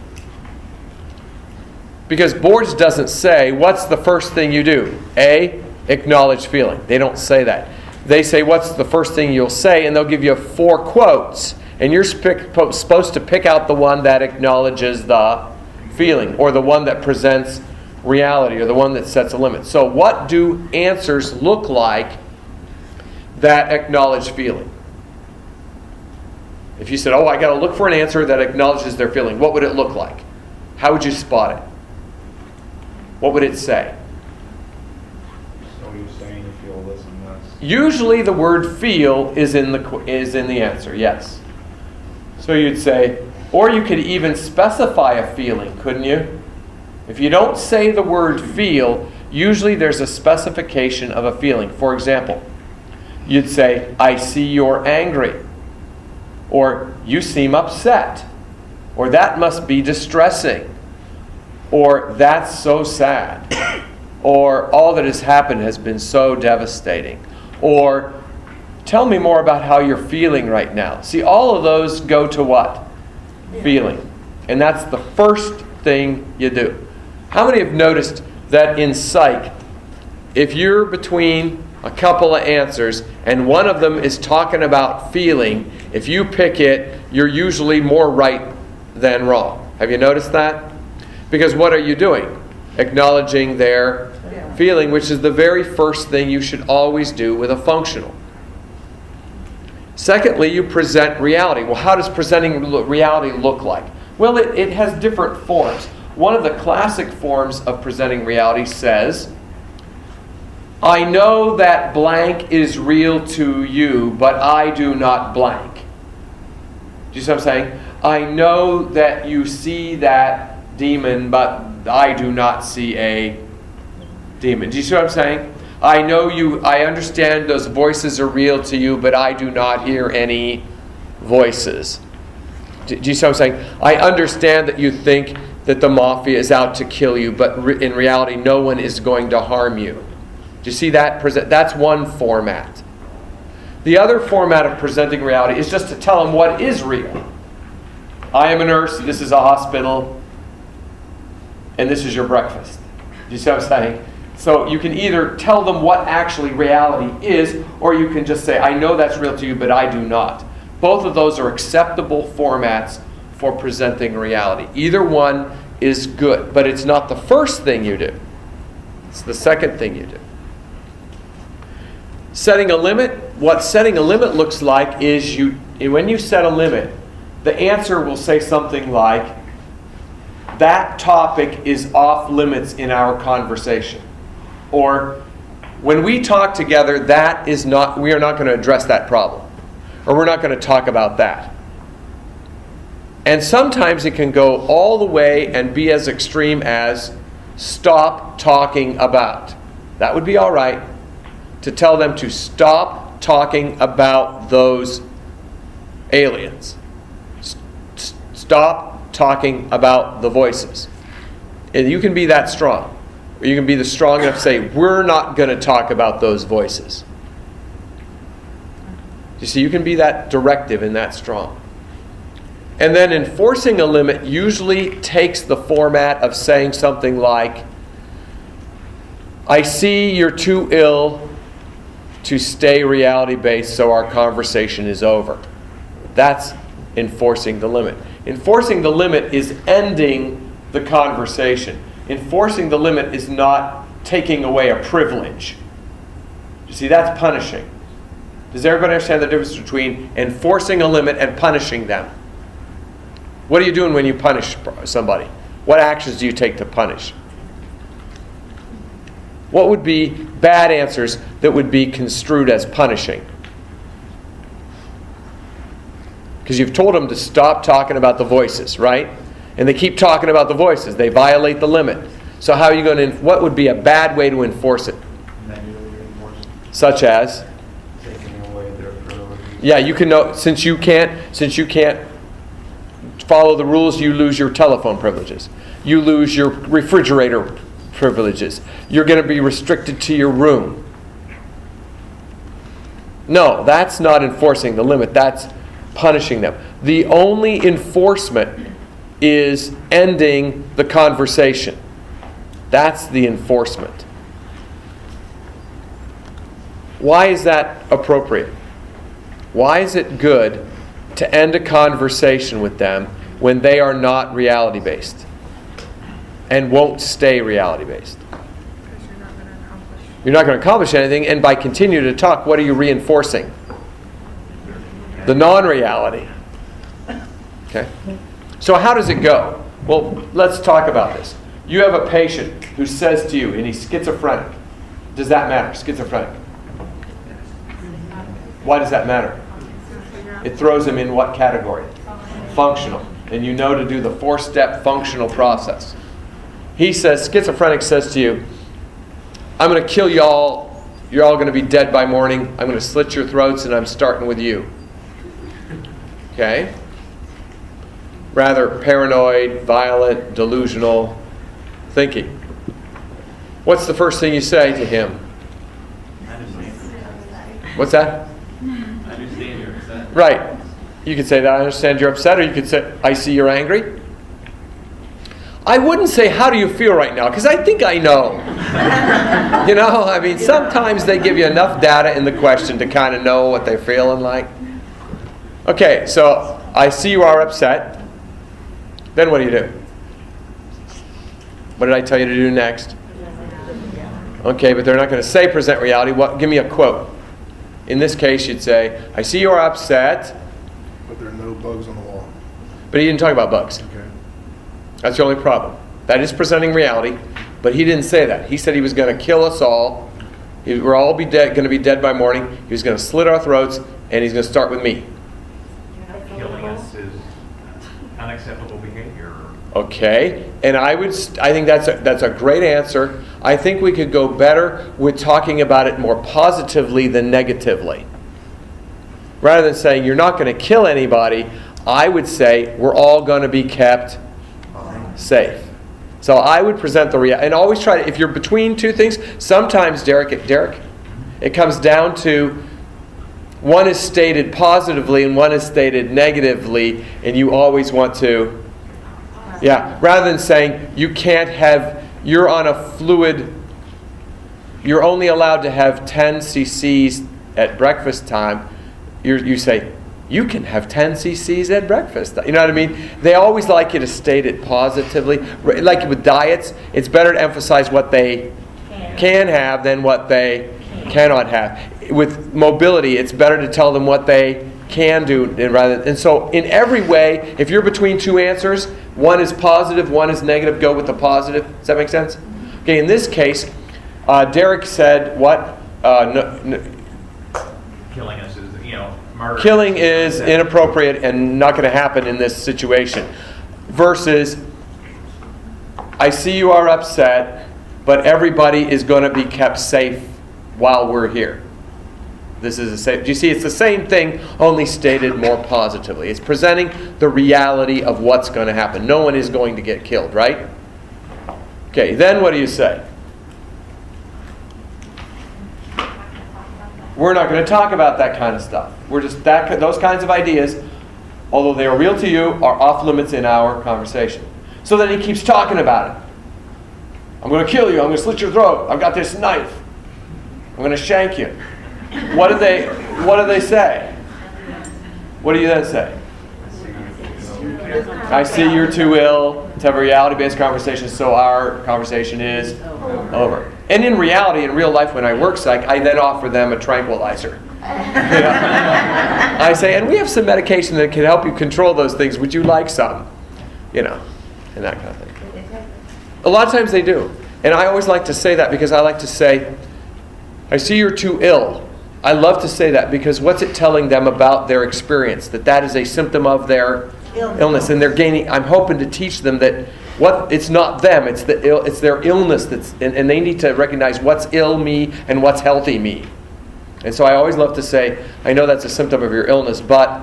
Because boards doesn't say, what's the first thing you do? A, acknowledge feeling. They don't say that. They say, what's the first thing you'll say? And they'll give you 4 quotes. And you're supposed to pick out the one that acknowledges the feeling, or the one that presents reality, or the one that sets a limit. So what do answers look like that acknowledge feeling? If you said, I got to look for an answer that acknowledges their feeling, what would it look like? How would you spot it? What would it say? So you're saying you feel this and this. Usually the word feel is in the answer, yes. So you'd say, or you could even specify a feeling, couldn't you? If you don't say the word feel, usually there's a specification of a feeling. For example, you'd say, I see you're angry. Or you seem upset. Or that must be distressing. Or that's so sad. Or all that has happened has been so devastating. Or tell me more about how you're feeling right now. See, all of those go to what? Feeling. And that's the first thing you do. How many have noticed that in psych, if you're between a couple of answers and one of them is talking about feeling, if you pick it, you're usually more right than wrong. Have you noticed that? Because what are you doing? Acknowledging their feeling, which is the very first thing you should always do with a functional. Secondly, you present reality. Well, how does presenting reality look like? Well, it has different forms. One of the classic forms of presenting reality says, I know that blank is real to you, but I do not blank. Do you see what I'm saying? I know that you see that demon, but I do not see a demon. Do you see what I'm saying? I understand those voices are real to you, but I do not hear any voices. Do you see what I'm saying? I understand that you think that the mafia is out to kill you, but in reality, no one is going to harm you. Do you see that? That's one format. The other format of presenting reality is just to tell them what is real. I am a nurse, this is a hospital, and this is your breakfast. Do you see what I'm saying? So you can either tell them what actually reality is, or you can just say, I know that's real to you, but I do not. Both of those are acceptable formats for presenting reality. Either one is good, but it's not the first thing you do. It's the second thing you do. Setting a limit, what setting a limit looks like is when you set a limit, the answer will say something like, that topic is off limits in our conversation. Or, when we talk together, we are not going to address that problem. Or we're not going to talk about that. And sometimes it can go all the way and be as extreme as stop talking about. That would be all right. To tell them to stop talking about those aliens. Stop talking about the voices. And you can be that strong. Or you can be strong enough to say, we're not going to talk about those voices. You see, you can be that directive and that strong. And then enforcing a limit usually takes the format of saying something like, I see you're too ill to stay reality-based, so our conversation is over. That's enforcing the limit. Enforcing the limit is ending the conversation. Enforcing the limit is not taking away a privilege. You see, that's punishing. Does everybody understand the difference between enforcing a limit and punishing them? What are you doing when you punish somebody? What actions do you take to punish? What would be bad answers that would be construed as punishing? Because you've told them to stop talking about the voices, right? And they keep talking about the voices. They violate the limit. So how are you going to, what would be a bad way to enforce it? Such as? Taking away their privileges. Yeah, you can know, since you can't follow the rules, you lose your telephone privileges. You lose your refrigerator privileges. You're going to be restricted to your room. No, that's not enforcing the limit. That's punishing them. The only enforcement is ending the conversation. That's the enforcement. Why is that appropriate? Why is it good to end a conversation with them when they are not reality-based and won't stay reality-based? You're not going to accomplish anything, and by continuing to talk, what are you reinforcing? The non-reality. Okay? So how does it go? Well, let's talk about this. You have a patient who says to you, and he's schizophrenic. Does that matter? Schizophrenic. Why does that matter? It throws him in what category? Functional. And you know to do the 4-step functional process. He says, schizophrenic says to you, I'm going to kill you all. You're all going to be dead by morning. I'm going to slit your throats, and I'm starting with you. Okay? Rather paranoid, violent, delusional thinking. What's the first thing you say to him? What's that? Right. You could say that, I understand you're upset, or you could say, I see you're angry. I wouldn't say, how do you feel right now? Because I think I know. You know, I mean, sometimes they give you enough data in the question to kind of know what they're feeling like. Okay, so I see you are upset. Then what do you do? What did I tell you to do next? Okay, but they're not going to say present reality. What? Give me a quote. In this case, you'd say, I see you are upset. But there are no bugs on the wall. But he didn't talk about bugs. Okay. That's the only problem. That is presenting reality, but he didn't say that. He said he was going to kill us all. We're all going to be dead by morning. He was going to slit our throats, and he's going to start with me. Killing us is unacceptable behavior. Okay, and I think that's a great answer. I think we could go better with talking about it more positively than negatively. Rather than saying you're not going to kill anybody, I would say we're all going to be kept safe. So I would present the reality, and always try to, if you're between two things, sometimes, Derek, it comes down to one is stated positively and one is stated negatively, and you always want to, rather than saying you can't have, you're on a fluid, you're only allowed to have 10 cc's at breakfast time, you say, you can have 10 cc's at breakfast. You know what I mean? They always like you to state it positively. Like with diets, it's better to emphasize what they can have than what they cannot have. With mobility, it's better to tell them what they can do and so in every way, if you're between two answers, one is positive, one is negative, go with the positive. Does that make sense? Okay, in this case, Derek said what? Killing us is, murder. Killing is inappropriate and not going to happen in this situation. Versus, I see you are upset, but everybody is going to be kept safe while we're here. This is a safe. Do you see? It's the same thing, only stated more positively. It's presenting the reality of what's going to happen. No one is going to get killed, right? Okay, then what do you say? We're not going to talk about that kind of stuff. We're just those kinds of ideas, although they are real to you, are off limits in our conversation. So then he keeps talking about it. I'm going to kill you. I'm going to slit your throat. I've got this knife. I'm going to shank you. What do they say? What do you then say? I see you're too ill to have a reality-based conversation, so our conversation is over. And in reality, in real life, when I work psych, I then offer them a tranquilizer. I say, and we have some medication that can help you control those things. Would you like some? And that kind of thing. A lot of times they do. And I always like to say that because I like to say, I see you're too ill. I love to say that because what's it telling them about their experience? That is a symptom of their illness. And they're gaining, I'm hoping to teach them that it's not them, it's their illness and they need to recognize what's ill me and what's healthy me. And so I always love to say, I know that's a symptom of your illness, but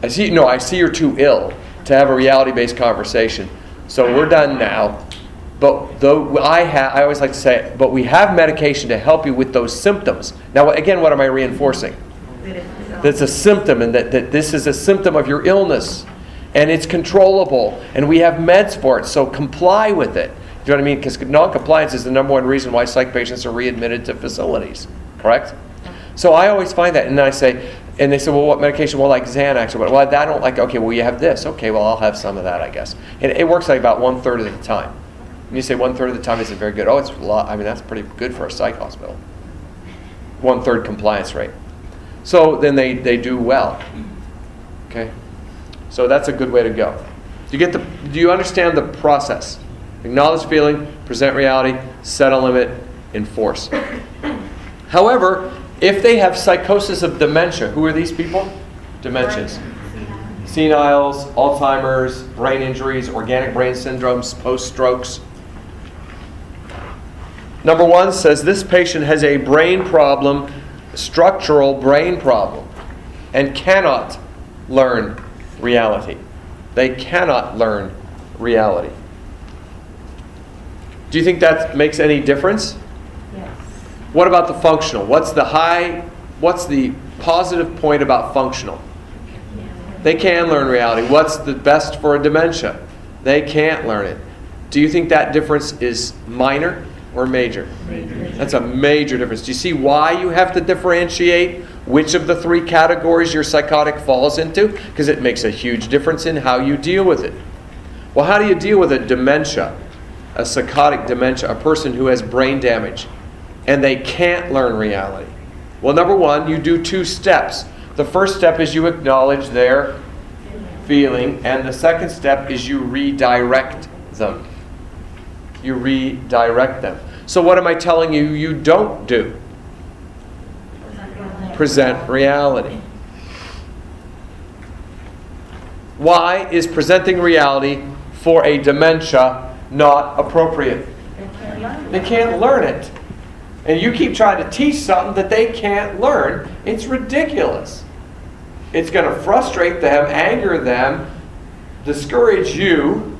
I see you're too ill to have a reality-based conversation. So we're done now. But I always like to say, but we have medication to help you with those symptoms. Now, again, what am I reinforcing? That's a symptom, and that this is a symptom of your illness. And it's controllable, and we have meds for it, so comply with it. Do you know what I mean? Because non-compliance is the number one reason why psych patients are readmitted to facilities, correct? So I always find that, and I say, and they say, well, what medication? Well, like Xanax, or what? Well, I don't like, okay, well, you have this. Okay, well, I'll have some of that, I guess. And it works like about 1/3 of the time. And you say 1/3 of the time isn't very good. Oh, it's a lot. I mean, that's pretty good for a psych hospital. 1/3 compliance rate. So then they do well. Okay? So that's a good way to go. Do you understand the process? Acknowledge feeling, present reality, set a limit, enforce. However, if they have psychosis of dementia, who are these people? Dementias. Seniles, Alzheimer's, brain injuries, organic brain syndromes, post-strokes. Number 1 says this patient has a brain problem, structural brain problem, and cannot learn reality. They cannot learn reality. Do you think that makes any difference? Yes. What about the functional? What's the positive point about functional. They can learn reality. What's the best for a dementia? They can't learn it. Do you think that difference is minor or major? Major. That's a major difference. Do you see why you have to differentiate which of the three categories your psychotic falls into? Because it makes a huge difference in how you deal with it. Well, how do you deal with a dementia, a psychotic dementia, a person who has brain damage, and they can't learn reality? Well, number one, you do 2 steps. The first step is you acknowledge their feeling, and the second step is you redirect them. You redirect them. So what am I telling you you don't do? Present reality. Why is presenting reality for a dementia not appropriate? They can't learn it. And you keep trying to teach something that they can't learn. It's ridiculous. It's going to frustrate them, anger them, discourage you.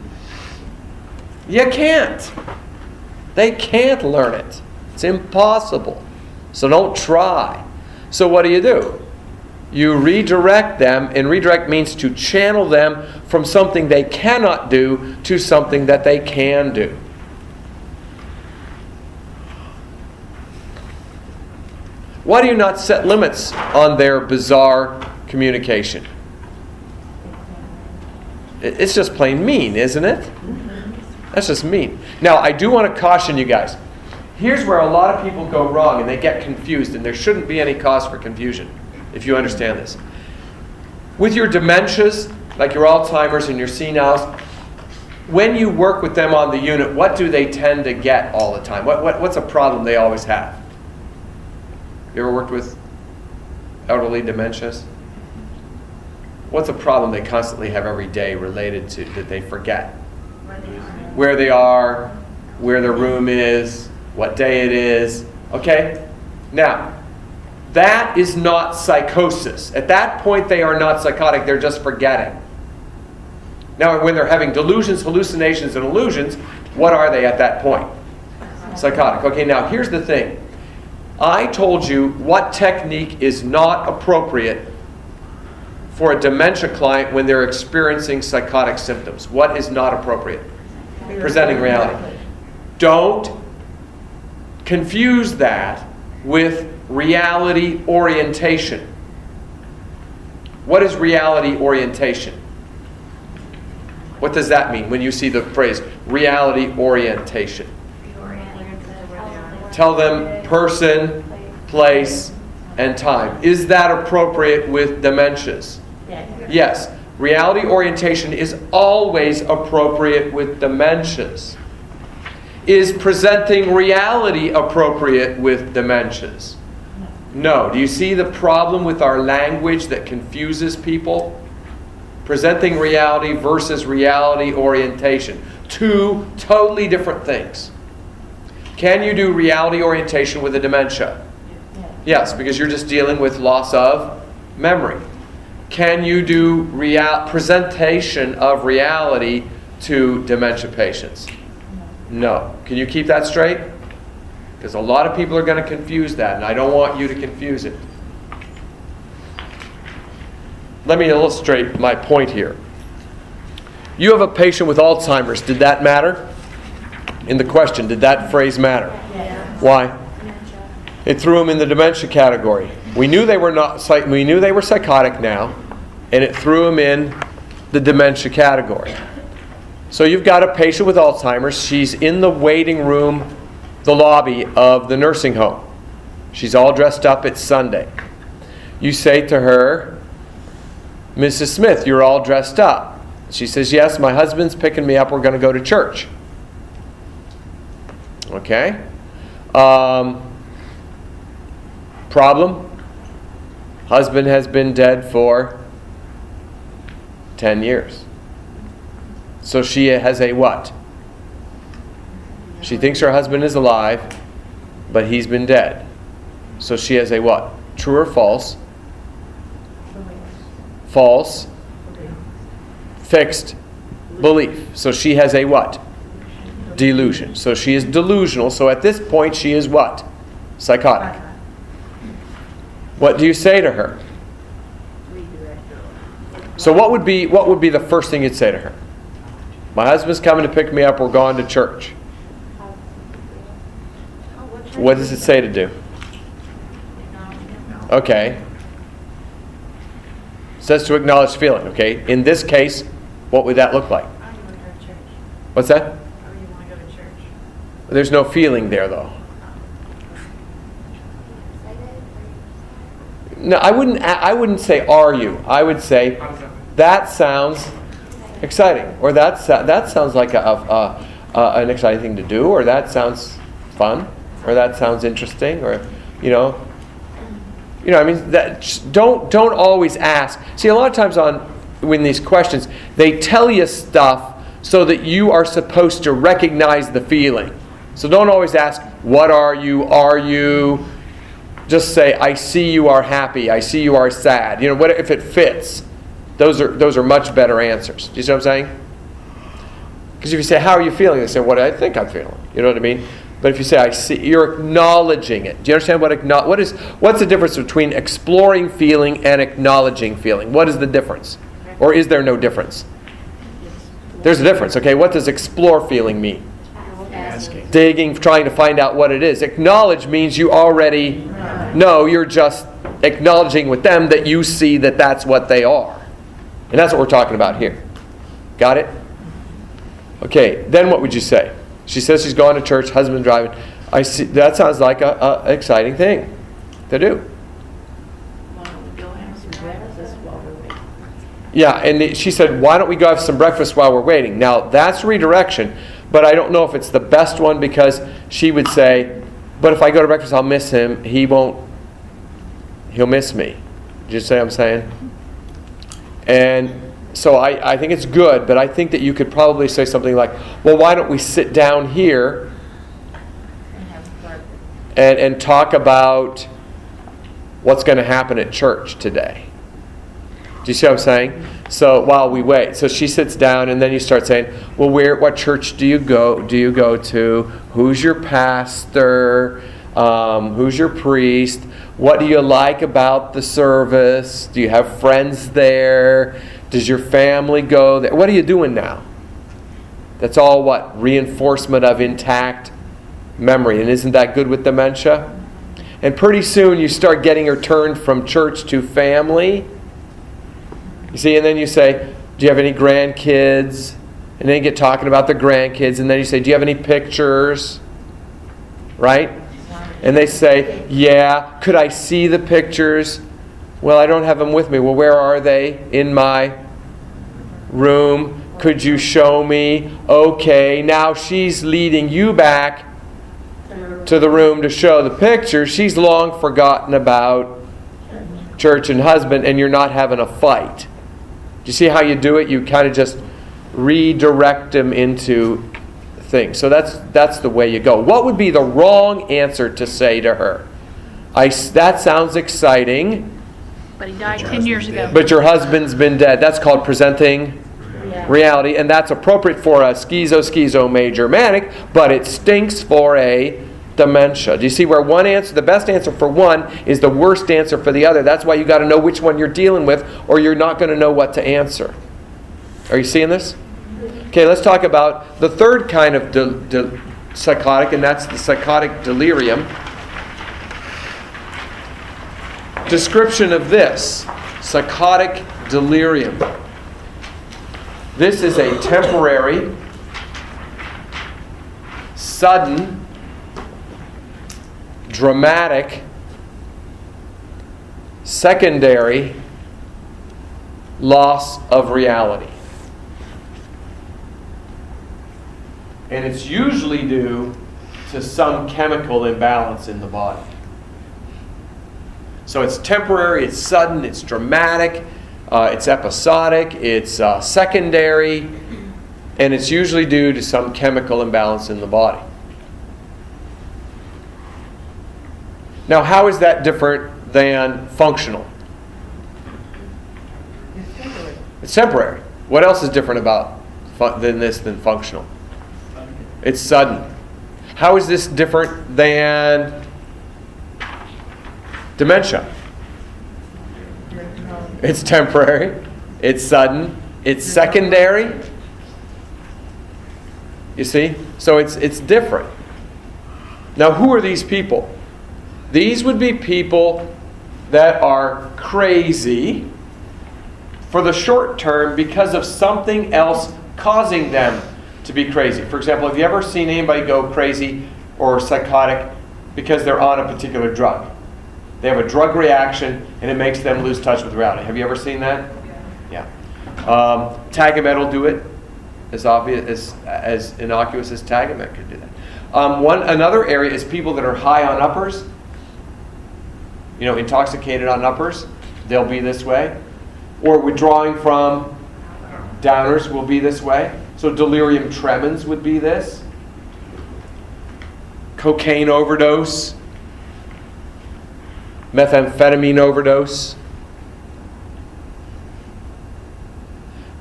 You can't. They can't learn it. It's impossible. So don't try. So what do? You redirect them, and redirect means to channel them from something they cannot do to something that they can do. Why do you not set limits on their bizarre communication? It's just plain mean, isn't it? That's just mean. Now, I do want to caution you guys. Here's where a lot of people go wrong and they get confused, and there shouldn't be any cause for confusion if you understand this. With your dementias, like your Alzheimer's and your seniles, when you work with them on the unit, what do they tend to get all the time? What's a problem they always have? You ever worked with elderly dementias? What's a problem they constantly have every day related to that they forget? Where they are, where their room is, what day it is. Okay? Now, that is not psychosis. At that point, they are not psychotic. They're just forgetting. Now, when they're having delusions, hallucinations, and illusions, what are they at that point? Psychotic. Okay, now here's the thing. I told you what technique is not appropriate for a dementia client when they're experiencing psychotic symptoms. What is not appropriate? Presenting reality. Don't confuse that with reality orientation. What is reality orientation? What does that mean when you see the phrase reality orientation? Tell them person, place, and time. Is that appropriate with dementias? Yes. Reality orientation is always appropriate with dementias. Is presenting reality appropriate with dementias? No. Do you see the problem with our language that confuses people? Presenting reality versus reality orientation. 2 totally different things. Can you do reality orientation with a dementia? Yes, because you're just dealing with loss of memory. Can you do presentation of reality to dementia patients? No. Can you keep that straight? Because a lot of people are going to confuse that, and I don't want you to confuse it. Let me illustrate my point here. You have a patient with Alzheimer's. Did that matter? In the question, did that phrase matter? Yes. Why? It threw them in the dementia category. We knew they were psychotic now, and it threw them in the dementia category. So you've got a patient with Alzheimer's. She's in the waiting room, the lobby of the nursing home. She's all dressed up. It's Sunday. You say to her, Mrs. Smith, you're all dressed up. She says, yes, my husband's picking me up. We're going to go to church. Okay? Problem? Husband has been dead for 10 years. So she has a what? She thinks her husband is alive, but he's been dead. So she has a what? True or false? False. Fixed belief. So she has a what? Delusion. So she is delusional. So at this point she is what? Psychotic. What do you say to her? So what would be the first thing you'd say to her? My husband's coming to pick me up. We're going to church. What does it say to do? Okay. It says to acknowledge feeling. Okay. In this case, what would that look like? What's that? There's no feeling there, though. No, I wouldn't say "are you." I would say that sounds exciting, or that sounds like an exciting thing to do, or that sounds fun, or that sounds interesting, or I mean, don't always ask. See, a lot of times when these questions, they tell you stuff so that you are supposed to recognize the feeling. So don't always ask, "What are you? Are you?" Just say, "I see you are happy. I see you are sad." What if it fits? Those are much better answers. Do you see what I'm saying? Because if you say, "How are you feeling?" They say, "What do I think I'm feeling?" You know what I mean? But if you say, "I see," you're acknowledging it. Do you understand what's the difference between exploring feeling and acknowledging feeling? What is the difference? Or is there no difference? There's a difference. Okay, what does explore feeling mean? Asking. Digging, trying to find out what it is. Acknowledge means you already know. You're just acknowledging with them that you see that that's what they are. And that's what we're talking about here. Got it? Okay, then what would you say? She says she's going to church, husband driving. I see. That sounds like a exciting thing to do. Yeah, and she said, "Why don't we go have some breakfast while we're waiting?" Now, that's redirection, but I don't know if it's the best one, because she would say, "But if I go to breakfast, I'll miss him. He'll miss me." Did you see what I'm saying? And so I think it's good, but I think that you could probably say something like, "Well, why don't we sit down here and talk about what's going to happen at church today?" Do you see what I'm saying? So while we wait, so she sits down, and then you start saying, "Well, what church do you go to? Who's your pastor? Who's your priest? What do you like about the service? Do you have friends there? Does your family go there?" What are you doing now? That's all what? Reinforcement of intact memory. And isn't that good with dementia? And pretty soon you start getting her turned from church to family. You see, and then you say, "Do you have any grandkids?" And then you get talking about the grandkids. And then you say, "Do you have any pictures?" Right? And they say, "Yeah, could I see the pictures?" "Well, I don't have them with me." "Well, where are they?" "In my room." "Could you show me?" "Okay." Now she's leading you back to the room to show the pictures. She's long forgotten about church and husband, and you're not having a fight. Do you see how you do it? You kind of just redirect them into things. So that's the way you go. What would be the wrong answer to say to her? That sounds exciting. But he died 10 years ago. But your husband's been dead. That's called presenting reality, and that's appropriate for a schizo major manic, but it stinks for a dementia. Do you see where the best answer for one is the worst answer for the other? That's why you got to know which one you're dealing with, or you're not going to know what to answer. Are you seeing this? Okay, let's talk about the third kind of psychotic, and that's the psychotic delirium. Description of this psychotic delirium. This is a temporary, sudden, dramatic, secondary loss of reality. And it's usually due to some chemical imbalance in the body. So it's temporary, it's sudden, it's dramatic, it's episodic, it's secondary, and it's usually due to some chemical imbalance in the body. Now, how is that different than functional? It's temporary. What else is different than functional? It's sudden. How is this different than dementia? It's temporary. It's sudden. It's secondary. You see? So it's different. Now, who are these people? These would be people that are crazy for the short term because of something else causing them to be crazy. For example, have you ever seen anybody go crazy or psychotic because they're on a particular drug? They have a drug reaction and it makes them lose touch with reality. Have you ever seen that? Yeah. Tagamet will do it, as obvious as innocuous as Tagamet could do that. Another area is people that are high on uppers. You know, intoxicated on uppers, they'll be this way. Or withdrawing from downers will be this way. So delirium tremens would be this. Cocaine overdose. Methamphetamine overdose.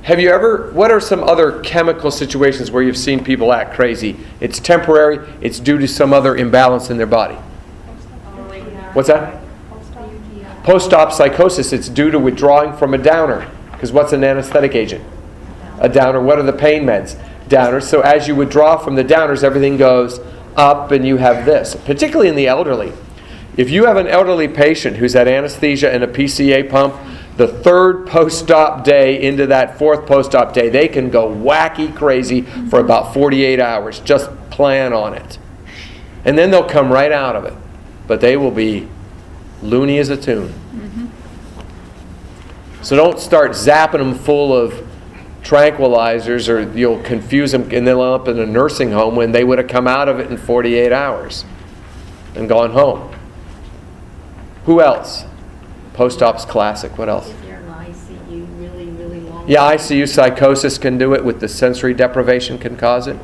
Have you ever, what are some other chemical situations where you've seen people act crazy? It's temporary, it's due to some other imbalance in their body. What's that? Post-op psychosis, it's due to withdrawing from a downer. Because what's an anesthetic agent? A downer. What are the pain meds? Downers. So as you withdraw from the downers, everything goes up and you have this. Particularly in the elderly. If you have an elderly patient who's had anesthesia and a PCA pump, the third post-op day into that fourth post-op day, they can go wacky crazy for about 48 hours. Just plan on it. And then they'll come right out of it. But they will be loony as a tune. So don't start zapping them full of tranquilizers or you'll confuse them and they'll end up in a nursing home when they would have come out of it in 48 hours and gone home. Who else? Post-op's classic. What else? If you're in ICU really long. Yeah, ICU psychosis can do it with the sensory deprivation can cause it.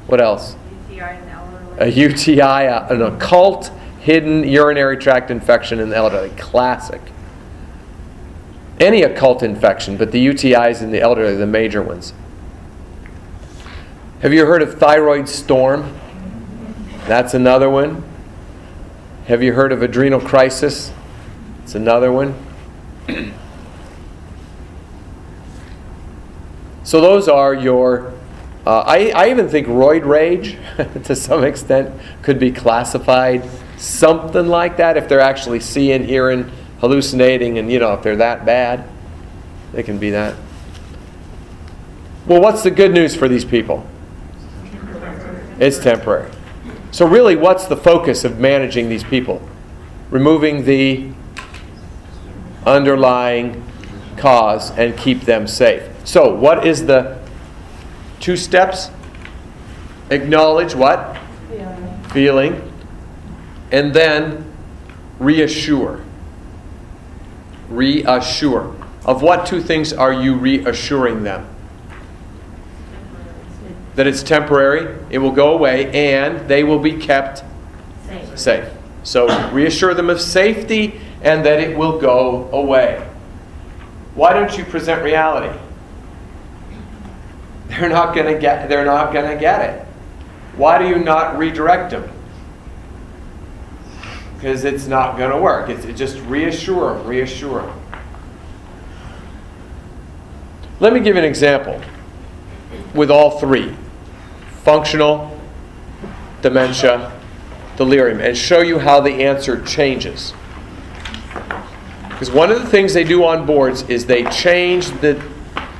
What else? UTI in the elderly. A UTI, an occult hidden urinary tract infection in the elderly. Classic. Any occult infection, but the UTIs in the elderly are the major ones. Have you heard of thyroid storm? That's another one. Have you heard of adrenal crisis? It's another one. So those are your, I even think roid rage, to some extent, could be classified something like that if they're actually seeing, hearing, hallucinating, and if they're that bad, they can be that. Well, what's the good news for these people? It's temporary. So really, what's the focus of managing these people? Removing the underlying cause and keep them safe. So what is the 2 steps? Acknowledge what? Feeling. And then reassure. Reassure. Of what 2 things are you reassuring them? That it's temporary, it will go away, and they will be kept safe. So reassure them of safety and that it will go away. Why don't you present reality? They're not going to get it. Why do you not redirect them? Because it's not going to work. It's just reassure them. Let me give you an example with all 3. Functional, dementia, delirium, and show you how the answer changes. Because one of the things they do on boards is they change the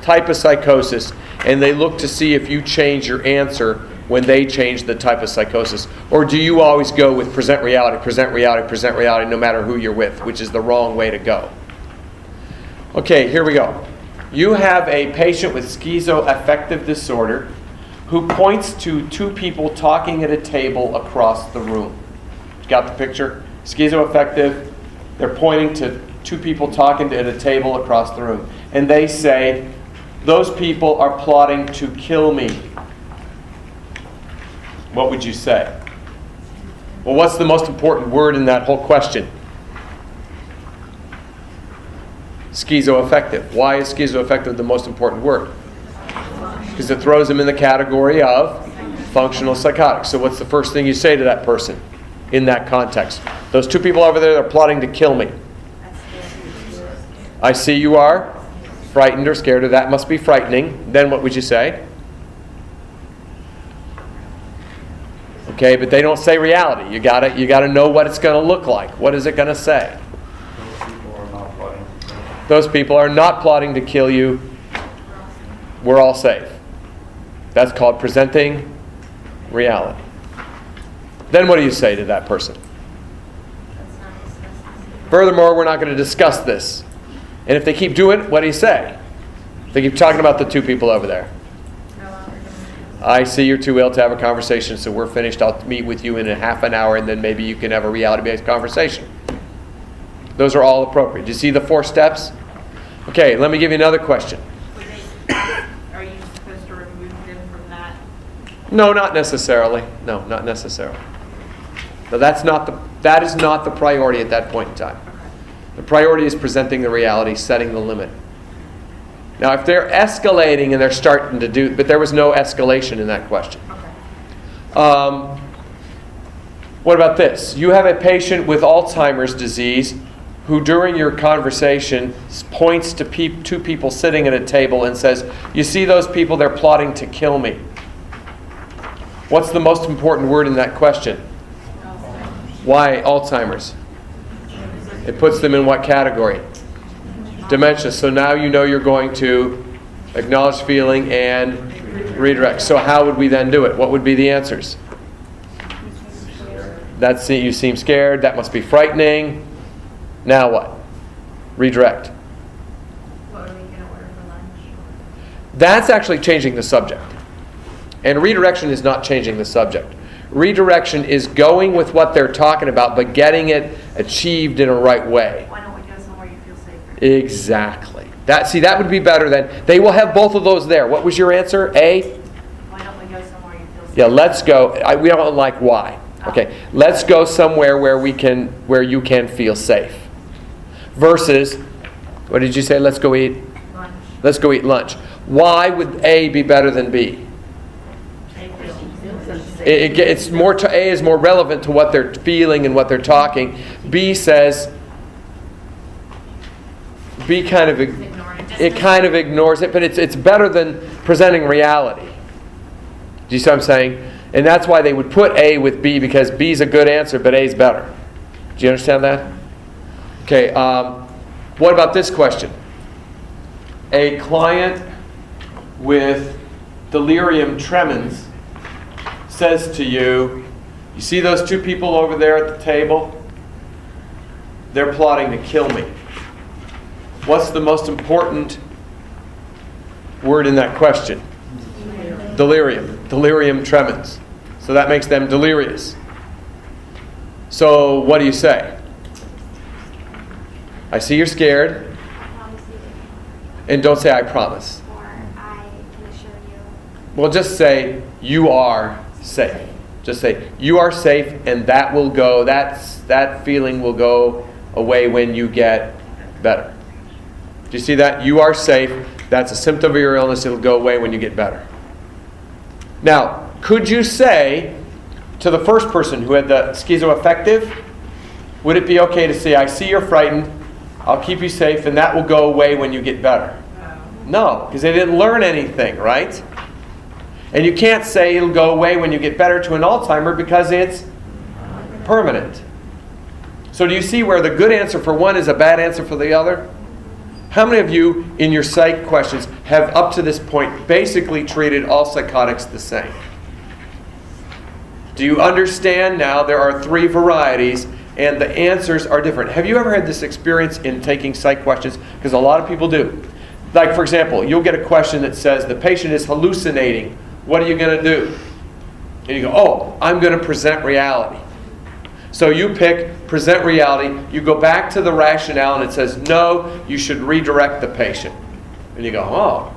type of psychosis and they look to see if you change your answer when they change the type of psychosis. Or do you always go with present reality, no matter who you're with, which is the wrong way to go. Okay, here we go. You have a patient with schizoaffective disorder who points to 2 people talking at a table across the room. Got the picture? Schizoaffective, they're pointing to 2 people talking at a table across the room. And they say, those people are plotting to kill me. What would you say? Well, what's the most important word in that whole question? Schizoaffective. Why is schizoaffective the most important word? Because it throws them in the category of functional psychotic. So what's the first thing you say to that person in that context? Those 2 people over there, they're plotting to kill me. I see you are frightened or scared, or that must be frightening. Then what would you say? Okay, but they don't say reality. You gotta know what it's going to look like. What is it going to say? Those people are not plotting to kill you. We're all safe. That's called presenting reality. Then what do you say to that person? Furthermore, we're not going to discuss this. And if they keep doing it, what do you say? They keep talking about the two people over there. I see you're too ill to have a conversation, so we're finished. I'll meet with you in a half an hour, and then maybe you can have a reality-based conversation. Those are all appropriate. Do you see the 4 steps? Okay, let me give you another question. Are you supposed to remove them from that? No, not necessarily. No, not necessarily. So that is not the priority at that point in time. The priority is presenting the reality, setting the limit. Now, if they're escalating and they're starting to do, but there was no escalation in that question. What about this? You have a patient with Alzheimer's disease who during your conversation points to two people sitting at a table and says, you see those people, they're plotting to kill me. What's the most important word in that question? Why Alzheimer's? It puts them in what category? Dementia. So now you know you're going to acknowledge feeling and redirect. So how would we then do it? What would be the answers? You seem scared. That must be frightening. Now what? Redirect. What are we going to order for lunch? That's actually changing the subject. And redirection is not changing the subject. Redirection is going with what they're talking about, but getting it achieved in a right way. Why don't we go somewhere you feel safer? Exactly. That would be better than, they will have both of those there. What was your answer? A? Why don't we go somewhere you feel safer? Yeah, let's go. We don't like why. Okay, let's go somewhere where you can feel safe. Versus, what did you say? Let's go eat? Lunch. Let's go eat lunch. Why would A be better than B? It's more. A is more relevant to what they're feeling and what they're talking. B says, B kind of ignores it, but it's better than presenting reality. Do you see what I'm saying? And that's why they would put A with B, because B's a good answer, but A's better. Do you understand that? Okay. What about this question? A client with delirium tremens says to you, you see those two people over there at the table? They're plotting to kill me. What's the most important word in that question? Delirium. Delirium tremens. So that makes them delirious. So what do you say? I see you're scared. I promise you. And don't say I promise. Or I can assure you. Well, just say you are safe. Just say you are safe, and that will go. That feeling will go away when you get better. Do you see that? You are safe. That's a symptom of your illness. It'll go away when you get better. Now, could you say to the first person who had the schizoaffective, would it be okay to say, I see you're frightened, I'll keep you safe, and that will go away when you get better? No, because they didn't learn anything, right? And you can't say it'll go away when you get better to an Alzheimer because it's permanent. So do you see where the good answer for one is a bad answer for the other? How many of you in your psych questions have up to this point basically treated all psychotics the same? Do you understand now there are 3 varieties and the answers are different? Have you ever had this experience in taking psych questions? Because a lot of people do. Like, for example, you'll get a question that says the patient is hallucinating. What are you going to do? And you go, oh, I'm going to present reality. So you pick present reality. You go back to the rationale and it says, no, you should redirect the patient. And you go, oh,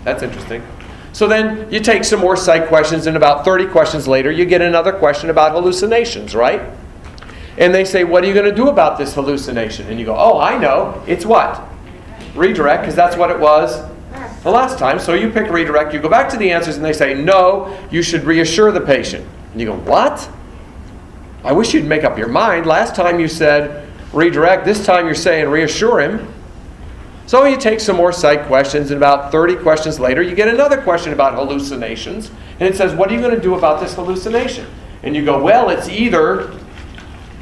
that's interesting. So then you take some more psych questions, and about 30 questions later, you get another question about hallucinations, right? And they say, what are you going to do about this hallucination? And you go, oh, I know. It's what? Redirect, because that's what it was the last time. So you pick redirect. You go back to the answers, and they say, no, you should reassure the patient. And you go, what? I wish you'd make up your mind. Last time you said redirect. This time you're saying reassure him. So you take some more psych questions, and about 30 questions later, you get another question about hallucinations. And it says, what are you going to do about this hallucination? And you go, well, it's either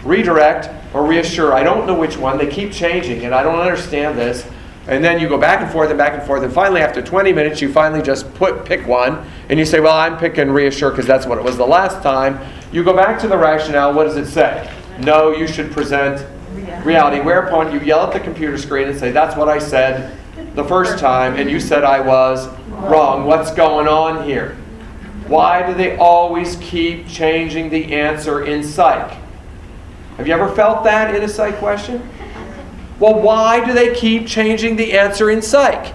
redirect or reassure. I don't know which one. They keep changing, and I don't understand this. And then you go back and forth, and finally after 20 minutes, you finally just pick one, and you say, well, I'm picking reassure because that's what it was the last time. You go back to the rationale. What does it say? No, you should present reality. Whereupon you yell at the computer screen and say, that's what I said the first time, and you said I was wrong. What's going on here? Why do they always keep changing the answer in psych? Have you ever felt that in a psych question? Well, why do they keep changing the answer in psych?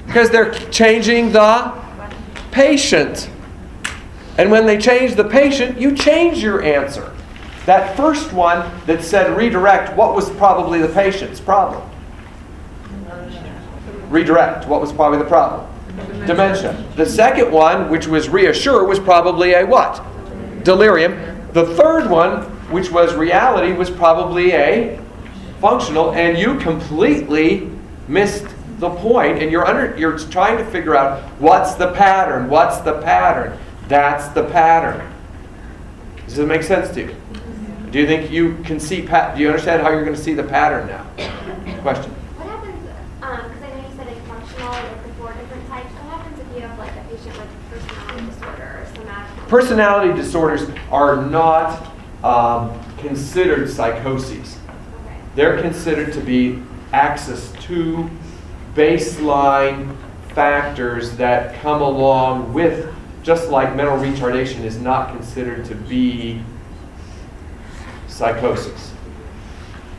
Because they're changing the patient. And when they change the patient, you change your answer. That first one that said redirect, what was probably the patient's problem? Redirect, what was probably the problem? Dementia. The second one, which was reassure, was probably a what? Delirium. The third one, which was reality, was probably a functional, and you completely missed the point, and you're trying to figure out what's the pattern, what's the pattern. That's the pattern. Does it make sense to you? Do you think you can see, do you understand how you're going to see the pattern now? Question? What happens, because I know you said it's functional, like the 4 different types, what happens if you have like a patient with personality disorder or somatic? Personality disorders are not considered psychoses. Okay. They're considered to be access to baseline factors that come along with, just like mental retardation is not considered to be psychosis.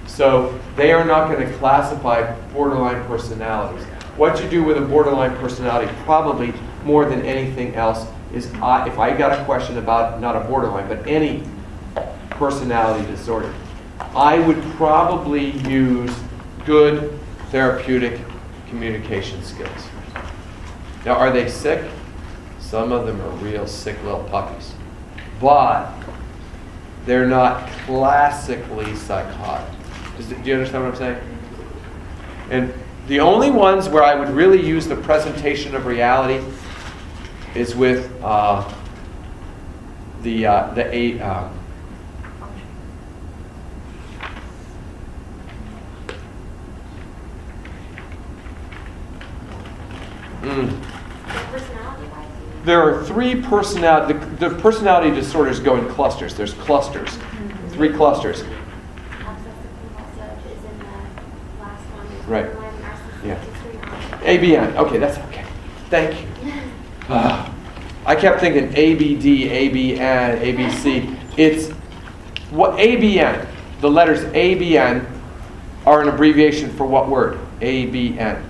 So they are not going to classify borderline personalities. What you do with a borderline personality, probably more than anything else, is if I got a question about not a borderline, but any personality disorder, I would probably use good therapeutic communication skills. Now, are they sick? Some of them are real sick little puppies. But they're not classically psychotic. Do you understand what I'm saying? And the only ones where I would really use the presentation of reality is with There are 3 personality. The personality disorders go in clusters. There's clusters, 3 clusters. Obsessive compulsive is in the last one. Right. Narcissistic. Yeah. ABN. Okay, that's okay. Thank you. I kept thinking ABD, ABN, ABC. It's what ABN. The letters ABN are an abbreviation for what word? ABN.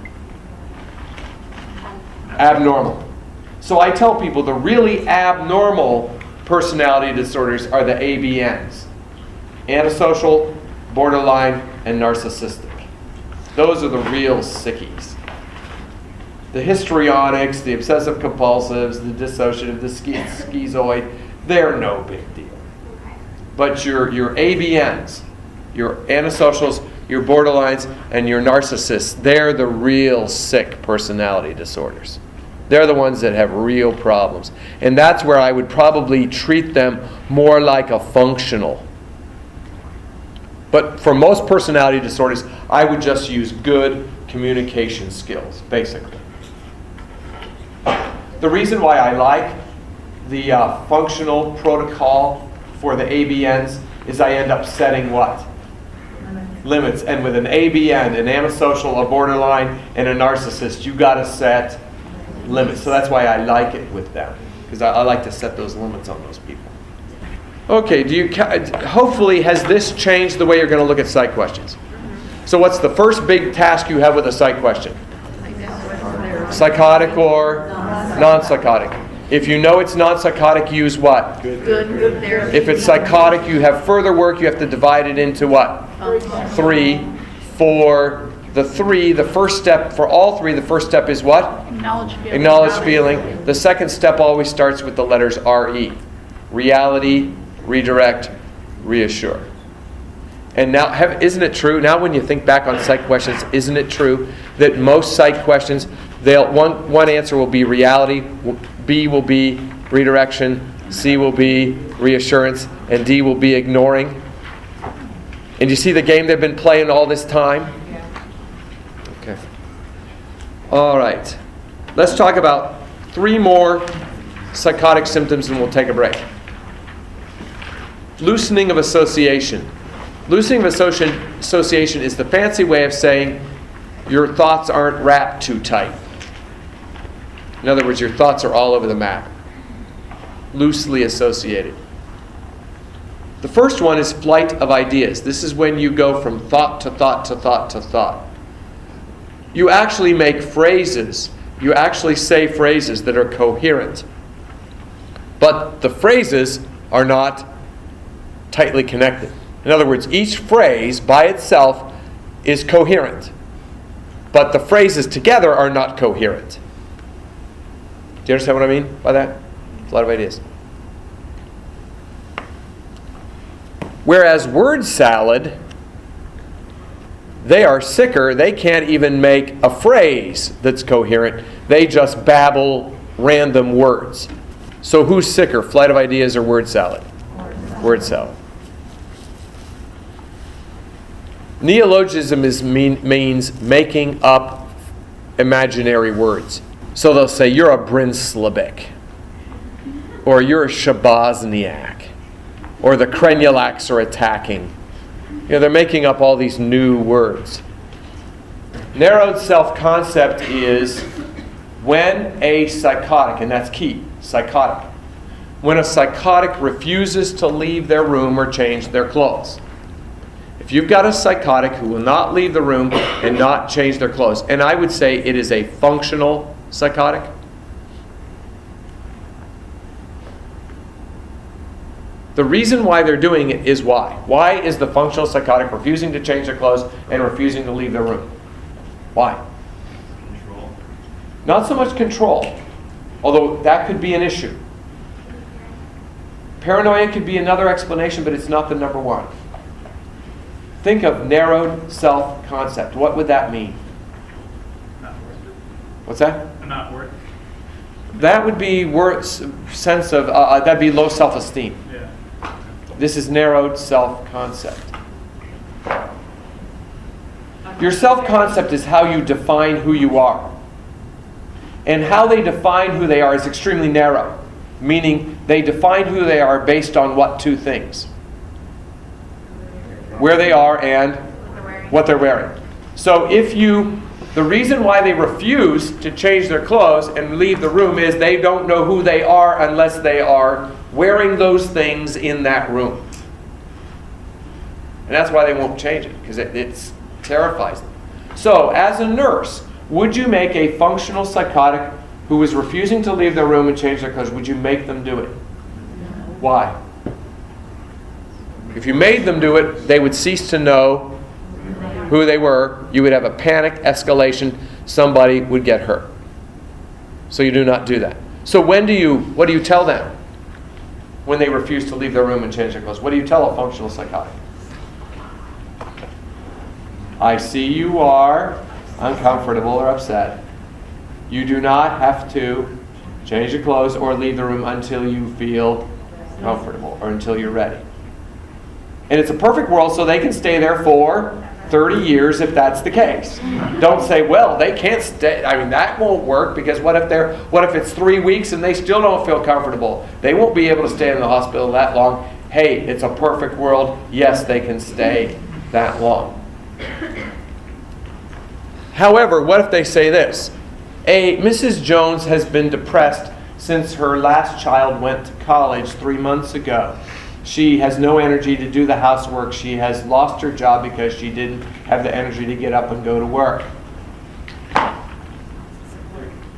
Abnormal. So I tell people the really abnormal personality disorders are the ABNs. Antisocial, borderline, and narcissistic. Those are the real sickies. The histrionics, the obsessive compulsives, the dissociative, the schizoid, they're no big deal. But your ABNs, your antisocials, your borderlines, and your narcissists, they're the real sick personality disorders. They're the ones that have real problems. And that's where I would probably treat them more like a functional. But for most personality disorders, I would just use good communication skills, basically. The reason why I like the functional protocol for the ABNs is I end up setting what? Limits. And with an ABN, an antisocial, a borderline, and a narcissist, you got to set limits. So that's why I like it with them, because I like to set those limits on those people. Okay, hopefully has this changed the way you're going to look at psych questions? So what's the first big task you have with a psych question? Psychotic or non-psychotic? If you know it's non-psychotic, use what? Good therapy. If it's psychotic, you have further work. You have to divide it into what? 3, 4. The 3, the first step for all 3, the first step is what? Acknowledge feeling. The second step always starts with the letters RE. Reality, redirect, reassure. And now, isn't it true, now when you think back on psych questions, isn't it true that most psych questions, one answer will be reality, B will be redirection, C will be reassurance, and D will be ignoring? And you see the game they've been playing all this time? Okay. All right. Let's talk about 3 more psychotic symptoms and we'll take a break. Loosening of association. Loosening of association is the fancy way of saying your thoughts aren't wrapped too tight. In other words, your thoughts are all over the map. Loosely associated. The first one is flight of ideas. This is when you go from thought to thought to thought to thought. You actually make phrases. You actually say phrases that are coherent. But the phrases are not tightly connected. In other words, each phrase by itself is coherent. But the phrases together are not coherent. Do you understand what I mean by that? It's a lot of ideas. Whereas word salad, they are sicker. They can't even make a phrase that's coherent. They just babble random words. So who's sicker, flight of ideas or word salad? Word salad. Neologism means making up imaginary words. So they'll say, you're a Brinslabik, or you're a Shabazniak, or the Krenulaks are attacking. You know, they're making up all these new words. Narrowed self-concept is when a psychotic, and that's key, psychotic, when a psychotic refuses to leave their room or change their clothes. If you've got a psychotic who will not leave the room and not change their clothes, and I would say it is a functional psychotic. The reason why they're doing it is why. Why is the functional psychotic refusing to change their clothes and refusing to leave their room? Why? Control. Not so much control, although that could be an issue. Paranoia could be another explanation, but it's not the number one. Think of narrowed self-concept. What would that mean? Not worth it. What's that? Not worth it. That would be sense of, that'd be low self-esteem. Yeah. This is narrowed self-concept. Your self-concept is how you define who you are. And how they define who they are is extremely narrow. Meaning they define who they are based on what 2 things? Where they are and what they're wearing. So the reason why they refuse to change their clothes and leave the room is they don't know who they are unless they are wearing those things in that room. And that's why they won't change it, because it terrifies them. So, as a nurse, would you make a functional psychotic who is refusing to leave their room and change their clothes, would you make them do it? Why? If you made them do it, they would cease to know who they were. You would have a panic escalation. Somebody would get hurt. So you do not do that. So what do you tell them when they refuse to leave their room and change their clothes? What do you tell a functional psychotic? I see you are uncomfortable or upset. You do not have to change your clothes or leave the room until you feel comfortable or until you're ready. And it's a perfect world so they can stay there for 30 years if that's the case. Don't say, well, they can't stay. I mean, that won't work because what if it's 3 weeks and they still don't feel comfortable? They won't be able to stay in the hospital that long. Hey, it's a perfect world. Yes, they can stay that long. However, what if they say this? Mrs. Jones has been depressed since her last child went to college 3 months ago. She has no energy to do the housework. She has lost her job because she didn't have the energy to get up and go to work.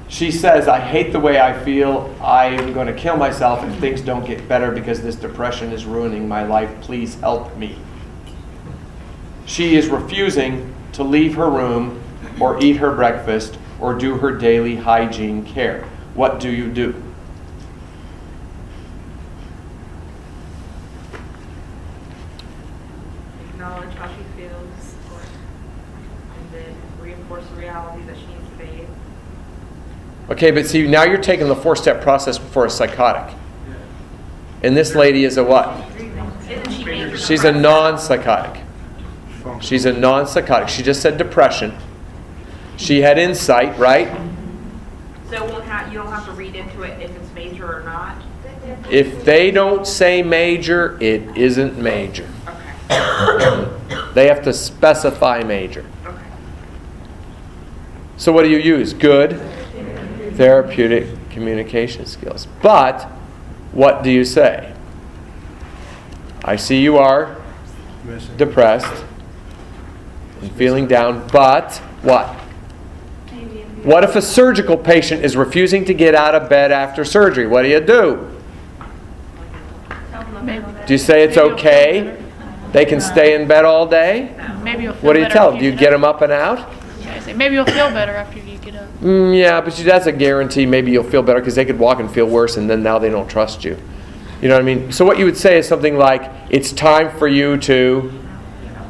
She says, I hate the way I feel. I am going to kill myself if things don't get better because this depression is ruining my life. Please help me. She is refusing to leave her room or eat her breakfast or do her daily hygiene care. What do you do? Acknowledge reality that she needs to be. Okay, but see, now you're taking the 4-step process for a psychotic. And this lady is a what? Isn't she major She's a depressed? non-psychotic. She's a non-psychotic. She just said depression. She had insight, right? So it won't you don't have to read into it if it's major or not? If they don't say major, it isn't major. Okay. They have to specify major. Okay. So what do you use? Good therapeutic communication skills. But what do you say? I see you are depressed and feeling down, but what? What if a surgical patient is refusing to get out of bed after surgery? What do you do? Do you say it's okay? They can stay in bed all day? Maybe you'll feel What do you better tell if them? Do you get them up and out? Yeah, I say, maybe you'll feel better after you get up. Yeah, but that's a guarantee. Maybe you'll feel better because they could walk and feel worse, and then now they don't trust you. You know what I mean? So what you would say is something like, it's time for you to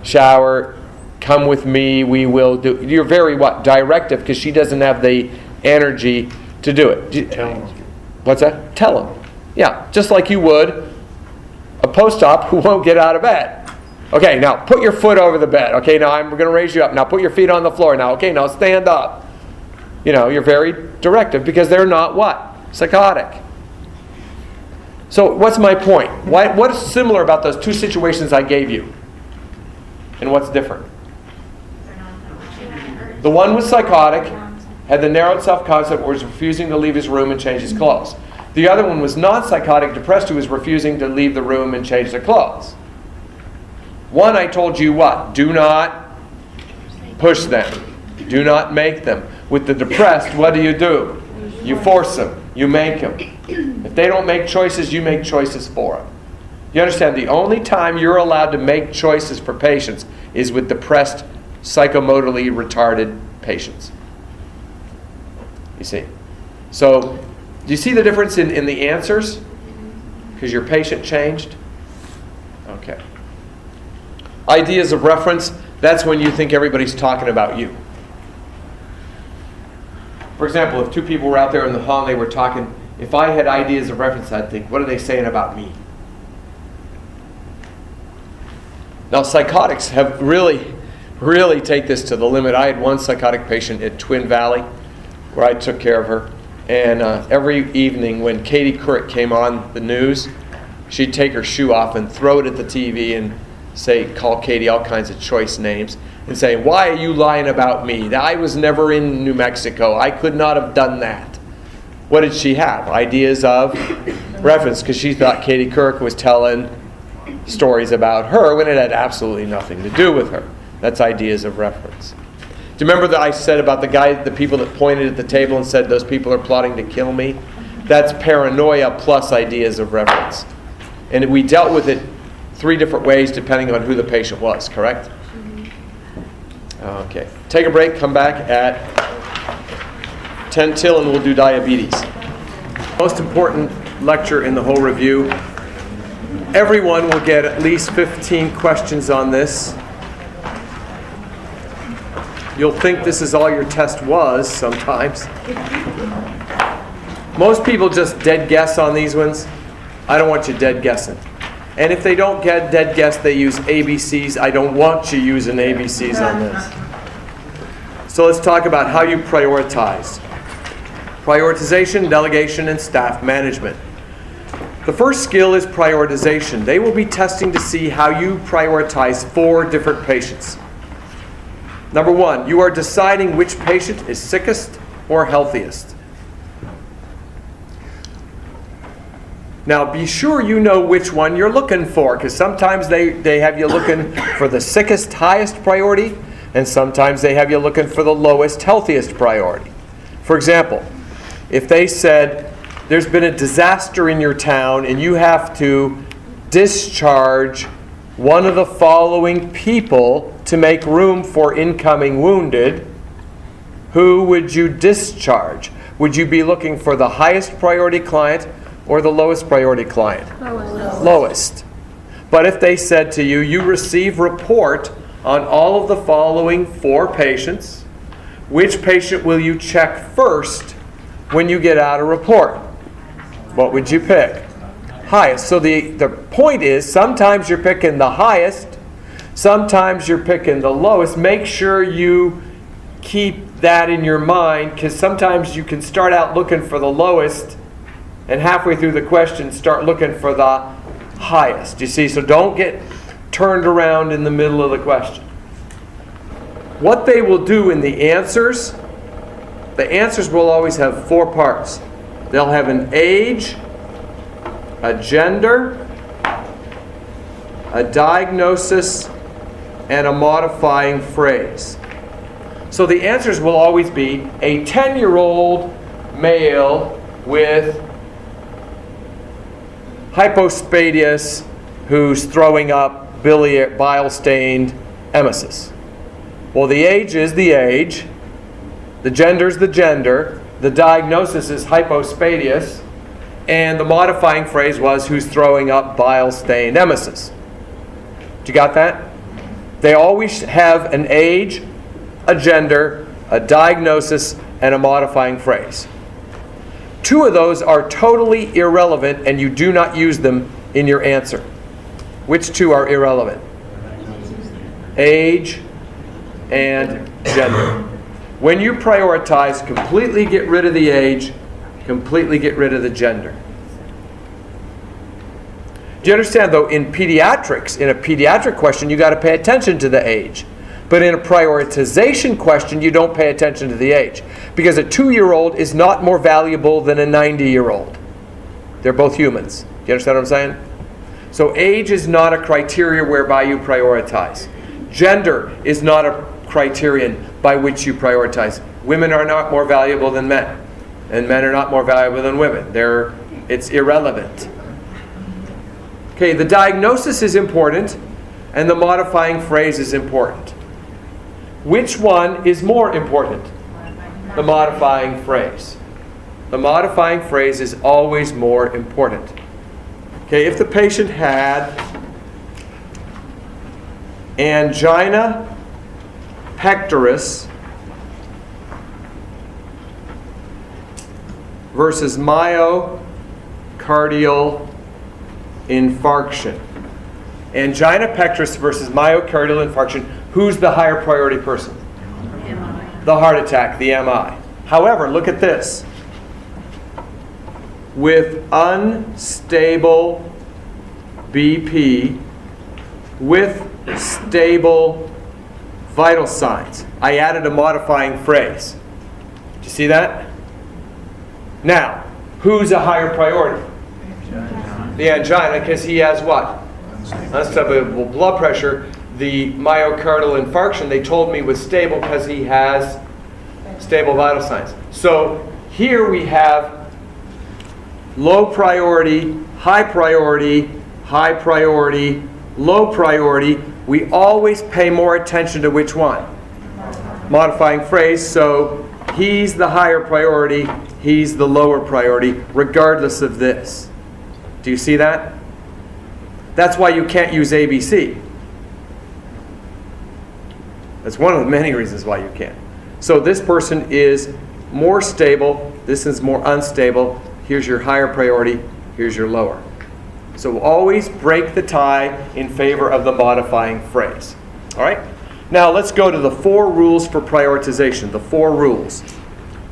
shower, come with me, we will do. You're very, directive, because she doesn't have the energy to do it. Tell them. What's that? Tell them. Yeah, just like you would a post-op who won't get out of bed. Okay, now put your foot over the bed. Okay, now I'm going to raise you up. Now put your feet on the floor. Now, okay, now stand up. You know, you're very directive because they're not what? Psychotic. So what's my point? What's similar about those two situations I gave you? And what's different? The one was psychotic, had the narrowed self-concept, was refusing to leave his room and change his clothes. The other one was non-psychotic, depressed, who was refusing to leave the room and change their clothes. One, I told you what? Do not push them. Do not make them. With the depressed, what do? You force them. You make them. If they don't make choices, you make choices for them. You understand? The only time you're allowed to make choices for patients is with depressed, psychomotorly retarded patients. You see? So, do you see the difference in the answers? Because your patient changed? Okay. Ideas of reference, that's when you think everybody's talking about you. For example, if two people were out there in the hall and they were talking, if I had ideas of reference, I'd think, what are they saying about me? Now, psychotics have really take this to the limit. I had one psychotic patient at Twin Valley where I took care of her. And every evening when Katie Couric came on the news, she'd take her shoe off and throw it at the TV and call Katie all kinds of choice names and say, why are you lying about me? I was never in New Mexico. I could not have done that. What did she have? Ideas of reference, because she thought Katie Couric was telling stories about her when it had absolutely nothing to do with her. That's ideas of reference. Do you remember that I said about the people that pointed at the table and said those people are plotting to kill me? That's paranoia plus ideas of reference. And we dealt with it 3 different ways depending on who the patient was, correct? Okay. Take a break, come back at 10 till, and we'll do diabetes. Most important lecture in the whole review. Everyone will get at least 15 questions on this. You'll think this is all your test was sometimes. Most people just dead guess on these ones. I don't want you dead guessing. And if they don't get dead guess, they use ABCs. I don't want you using ABCs on this. So let's talk about how you prioritize. Prioritization, delegation, and staff management. The first skill is prioritization. They will be testing to see how you prioritize 4 different patients. Number 1, you are deciding which patient is sickest or healthiest. Now be sure you know which one you're looking for, because sometimes they have you looking for the sickest, highest priority, and sometimes they have you looking for the lowest, healthiest priority. For example, if they said, there's been a disaster in your town and you have to discharge one of the following people to make room for incoming wounded, who would you discharge? Would you be looking for the highest priority client or the lowest priority client? Lowest. But if they said to you, you receive report on all of the following 4 patients, which patient will you check first when you get out a report? What would you pick? Highest. So the point is, sometimes you're picking the highest, sometimes you're picking the lowest. Make sure you keep that in your mind, because sometimes you can start out looking for the lowest and halfway through the question start looking for the highest. You see, so don't get turned around in the middle of the question. What they will do in the answers will always have 4 parts. They'll have an age, a gender, a diagnosis, and a modifying phrase. So the answers will always be a 10-year-old male with hypospadias who's throwing up bile-stained emesis. Well, the age is the age, the gender is the gender, the diagnosis is hypospadias, and the modifying phrase was who's throwing up bile-stained emesis. You got that? They always have an age, a gender, a diagnosis, and a modifying phrase. 2 of those are totally irrelevant, and you do not use them in your answer. Which 2 are irrelevant? Age and gender. When you prioritize, completely get rid of the age, completely get rid of the gender. Do you understand, though, in pediatrics, in a pediatric question, you got to pay attention to the age. But in a prioritization question, you don't pay attention to the age. Because a 2-year-old is not more valuable than a 90-year-old. They're both humans. Do you understand what I'm saying? So age is not a criteria whereby you prioritize. Gender is not a criterion by which you prioritize. Women are not more valuable than men. And men are not more valuable than women. It's irrelevant. Okay, the diagnosis is important, and the modifying phrase is important. Which one is more important? The modifying phrase. The modifying phrase is always more important. Okay, if the patient had angina pectoris versus myocardial infarction. Angina pectoris versus myocardial infarction. Who's the higher priority person? The heart attack, the MI. However, look at this. With unstable BP, with stable vital signs, I added a modifying phrase. Did you see that? Now, who's a higher priority? The angina, because he has what? Unstable blood pressure. The myocardial infarction, they told me, was stable because he has stable vital signs. So here we have low priority, high priority, high priority, low priority. We always pay more attention to which one? Modifying phrase. So he's the higher priority, he's the lower priority, regardless of this. Do you see that? That's why you can't use ABC. That's one of the many reasons why you can't. So this person is more stable, this is more unstable. Here's your higher priority, here's your lower. So always break the tie in favor of the modifying phrase. All right? Now let's go to the 4 rules for prioritization, the 4 rules.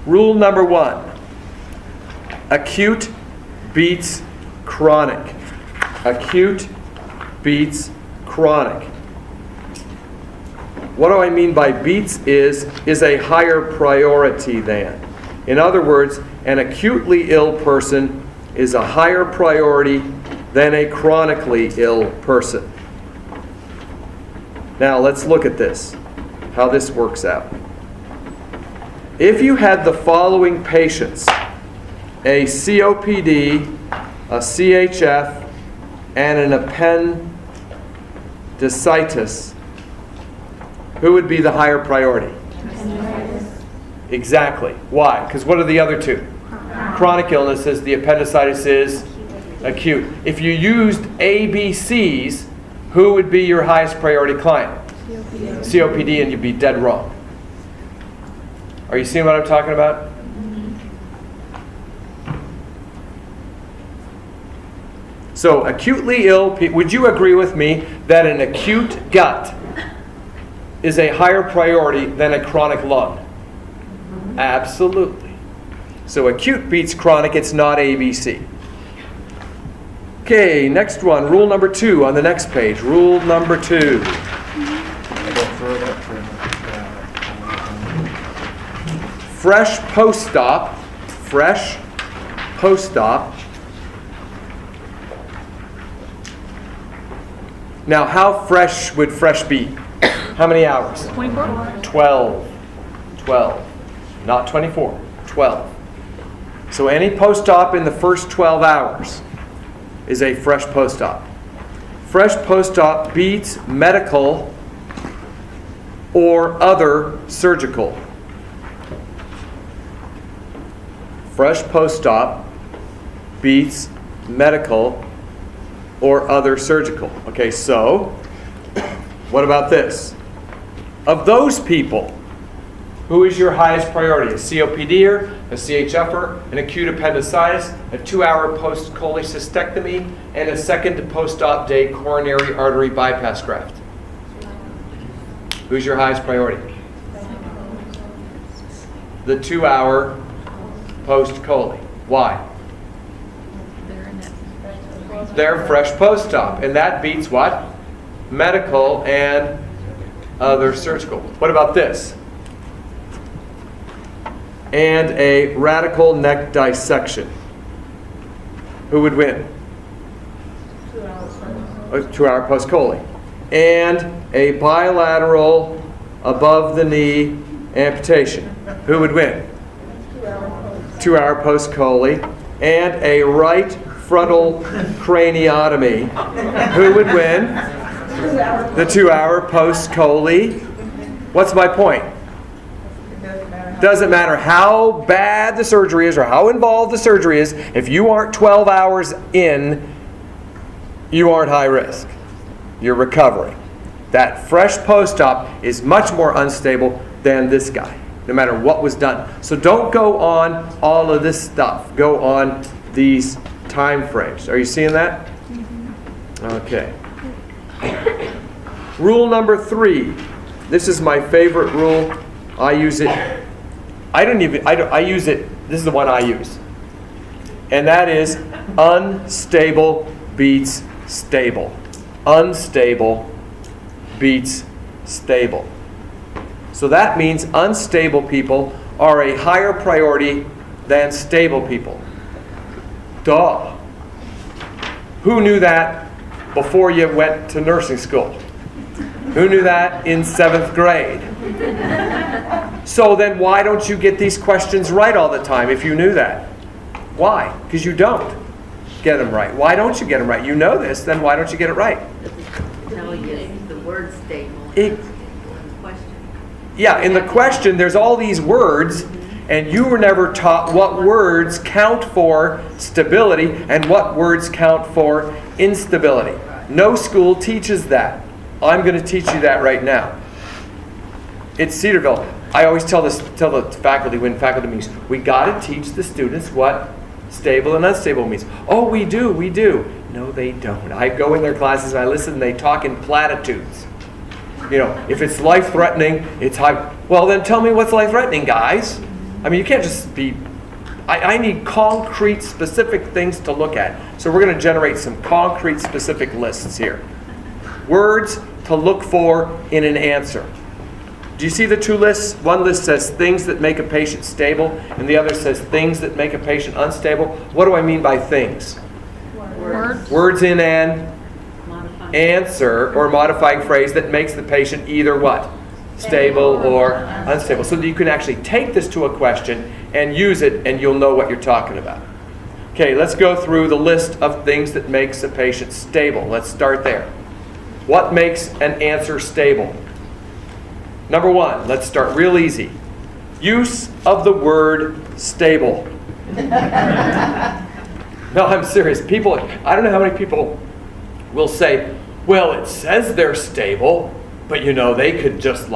Rule number 1, acute beats chronic. Acute beats chronic. What do I mean by beats is a higher priority than. In other words, an acutely ill person is a higher priority than a chronically ill person. Now let's look at this, how this works out. If you had the following patients, a COPD, a CHF, and an appendicitis, who would be the higher priority? Exactly. Why? Because what are the other 2? Chronic illnesses. The appendicitis is acute. If you used ABCs, who would be your highest priority client? COPD, and you'd be dead wrong. Are you seeing what I'm talking about? So acutely ill, would you agree with me that an acute gut is a higher priority than a chronic lung? Absolutely. So acute beats chronic, it's not ABC. Okay, next one, rule number 2 on the next page. Rule number 2. Fresh post-op, Now, how fresh would fresh be? How many hours? 24? 12. Not 24, 12. So any post-op in the first 12 hours is a fresh post-op. Fresh post-op beats medical or other surgical. Fresh post-op beats medical or other surgical. Okay, so what about this? Of those people, who is your highest priority? A COPDer, a CHFer, an acute appendicitis, a 2-hour post-cholecystectomy, and a second post-op day coronary artery bypass graft? Who's your highest priority? The 2-hour post-chole. Why? They're fresh post-op, and that beats what? Medical and other surgical. What about this? And a radical neck dissection. Who would win? 2-hour post-chole. And a bilateral above-the-knee amputation. Who would win? 2-hour post-chole. And a right frontal craniotomy. Who would win? The 2-hour post-chole. What's my point? Doesn't matter how bad the surgery is or how involved the surgery is, if you aren't 12 hours in, you aren't high risk. You're recovering. That fresh post-op is much more unstable than this guy, no matter what was done. So don't go on all of this stuff. Go on these time frames. Are you seeing that? Okay. Rule number 3. This is my favorite rule. I use it. I use it. This is the one I use. And that is unstable beats stable. Unstable beats stable. So that means unstable people are a higher priority than stable people. Duh. Who knew that before you went to nursing school? Who knew that in 7th grade? So then why don't you get these questions right all the time if you knew that? Why? Because you don't get them right. Why don't you get them right? You know this, then why don't you get it right? Tell you the word stable It- in the question. Yeah, in the question there's all these words, and you were never taught what words count for stability and what words count for instability. No school teaches that. I'm going to teach you that right now. It's Cedarville. I always tell the faculty when faculty meetings, we got to teach the students what stable and unstable means. Oh, we do. No, they don't. I go in their classes and I listen and they talk in platitudes. You know, if it's life-threatening, it's high. Well, then tell me what's life-threatening, guys. I mean, you can't just be... I need concrete, specific things to look at. So we're going to generate some concrete, specific lists here. Words to look for in an answer. Do you see the two lists? One list says things that make a patient stable, and the other says things that make a patient unstable. What do I mean by things? Words. Words in an answer or modifying phrase that makes the patient either what? Stable or unstable. So that you can actually take this to a question and use it, and you'll know what you're talking about. Okay, let's go through the list of things that makes a patient stable. Let's start there. What makes an answer stable? Number 1, let's start real easy. Use of the word stable. No, I'm serious. People, I don't know how many people will say, well, it says they're stable, but they could just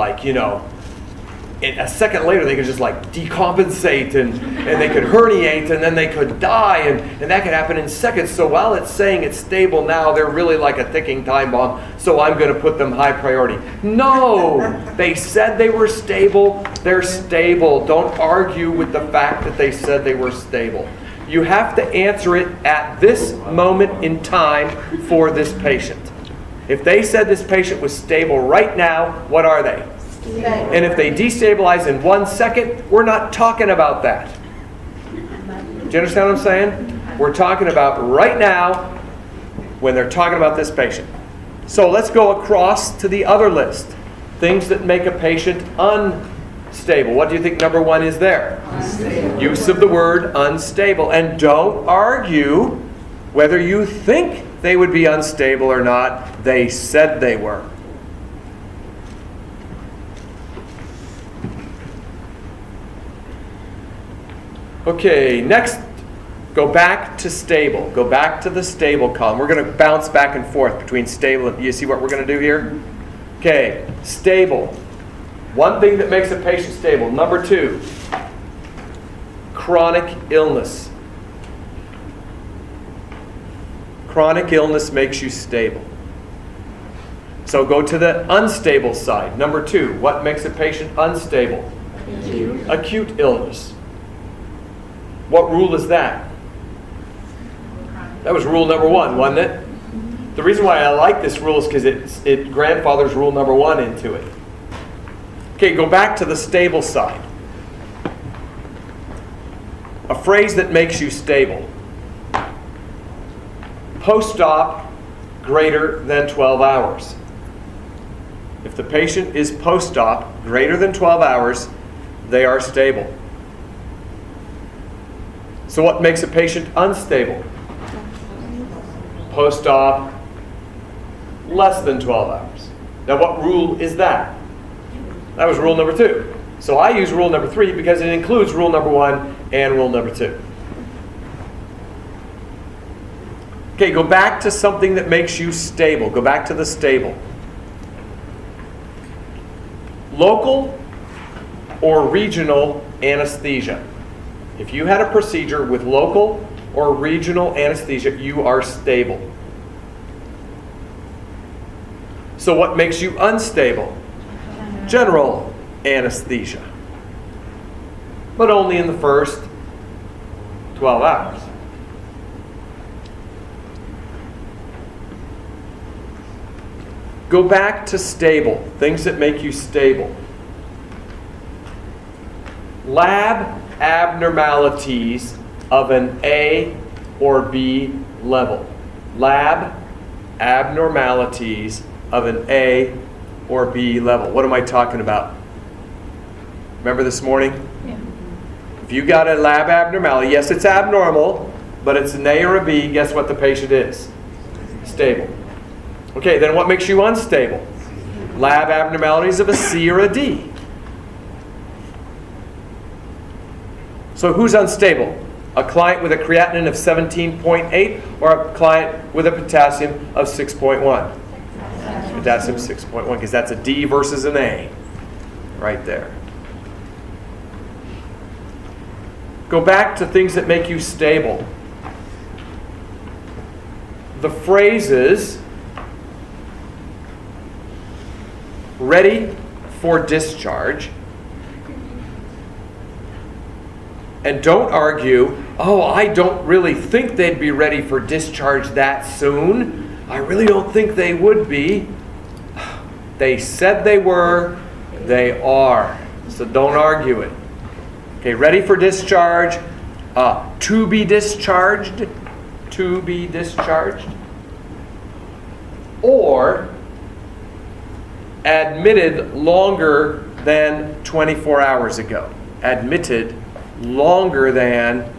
a second later they could just like decompensate and they could herniate and then they could die and that could happen in seconds. So while it's saying it's stable now, they're really like a ticking time bomb, so I'm going to put them high priority. No! They said they were stable. They're stable. Don't argue with the fact that they said they were stable. You have to answer it at this moment in time for this patient. If they said this patient was stable right now, what are they? And if they destabilize in 1 second, we're not talking about that. Do you understand what I'm saying? We're talking about right now when they're talking about this patient. So let's go across to the other list. Things that make a patient unstable. What do you think number 1 is there? Unstable. Use of the word unstable. And don't argue whether you think they would be unstable or not. They said they were. Okay, next, go back to stable. Go back to the stable column. We're going to bounce back and forth between stable and, you see what we're going to do here? Okay, stable. One thing that makes a patient stable. Number 2, chronic illness. Chronic illness makes you stable. So go to the unstable side. Number 2, what makes a patient unstable? Acute illness. What rule is that? That was rule number 1, wasn't it? The reason why I like this rule is because it grandfathers rule number 1 into it. Okay, go back to the stable side. A phrase that makes you stable. Post-op greater than 12 hours. If the patient is post-op greater than 12 hours, they are stable. So what makes a patient unstable? Post-op less than 12 hours. Now what rule is that? That was rule number 2. So I use rule number 3 because it includes rule number 1 and rule number 2. Okay, go back to something that makes you stable. Go back to the stable. Local or regional anesthesia. If you had a procedure with local or regional anesthesia, you are stable. So what makes you unstable? General anesthesia. But only in the first 12 hours. Go back to stable, things that make you stable. Lab abnormalities of an A or B level. Lab abnormalities of an A or B level. What am I talking about? Remember this morning? Yeah. If you got a lab abnormality, yes, it's abnormal, but it's an A or a B, guess what the patient is? Stable. Okay, then what makes you unstable? Lab abnormalities of a C or a D. So who's unstable? A client with a creatinine of 17.8 or a client with a potassium of 6.1? Potassium 6.1, because that's a D versus an A right there. Go back to things that make you stable. The phrases ready for discharge. And don't argue, oh, I don't really think they'd be ready for discharge that soon. I really don't think they would be. They said they were, they are. So don't argue it. Okay, ready for discharge, to be discharged, or admitted longer than 24 hours ago. Admitted longer than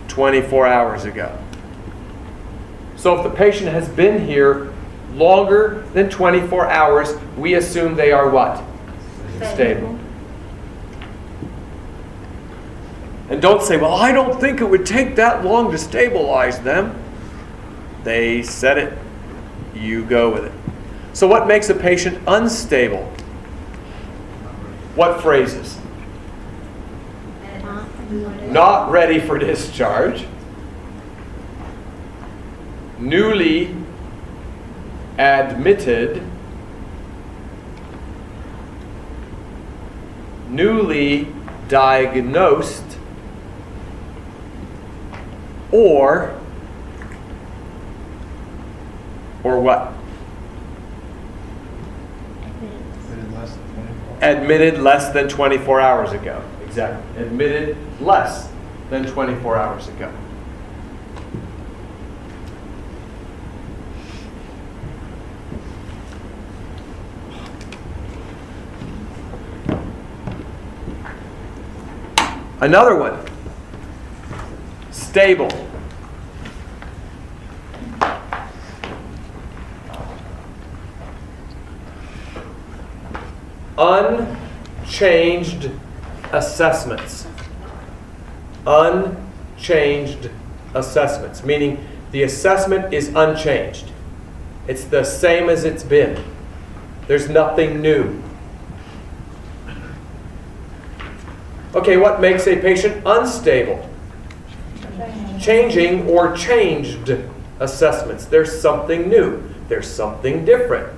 24 hours ago. So if the patient has been here longer than 24 hours, we assume they are what? Stable. And don't say, well, I don't think it would take that long to stabilize them. They said it. You go with it. So what makes a patient unstable? What phrases? Not ready for discharge. Newly admitted. Newly diagnosed. Or what? Admitted less than 24 hours ago. Exactly. Admitted less than 24 hours ago. Another one. Stable. Unchanged assessments. Unchanged assessments, meaning the assessment is unchanged. It's the same as it's been. There's nothing new. Okay, what makes a patient unstable? Changing or changed assessments. There's something new. There's something different.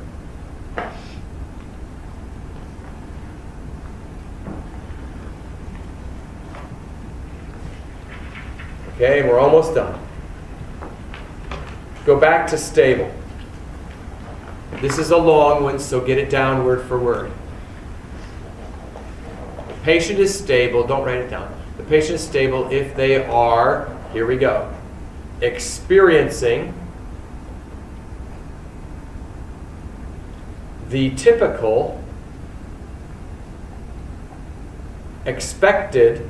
Okay, we're almost done. Go back to stable. This is a long one, so get it down word for word. The patient is stable, don't write it down. The patient is stable if they are, here we go, experiencing the typical, expected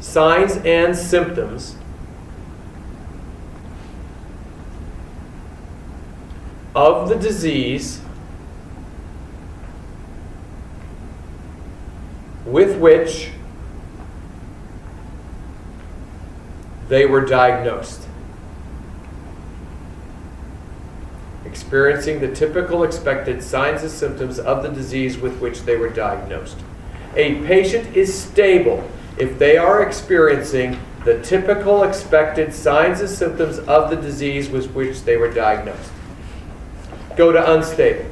signs and symptoms of the disease with which they were diagnosed. Experiencing the typical expected signs and symptoms of the disease with which they were diagnosed. A patient is stable if they are experiencing the typical expected signs and symptoms of the disease with which they were diagnosed. Go to unstable.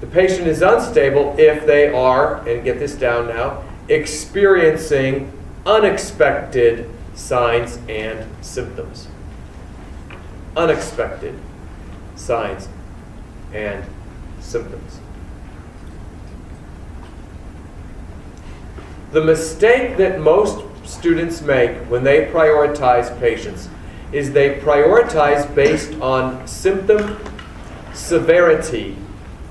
The patient is unstable if they are, and get this down now, experiencing unexpected signs and symptoms. Unexpected signs and symptoms. The mistake that most students make when they prioritize patients is they prioritize based on symptom severity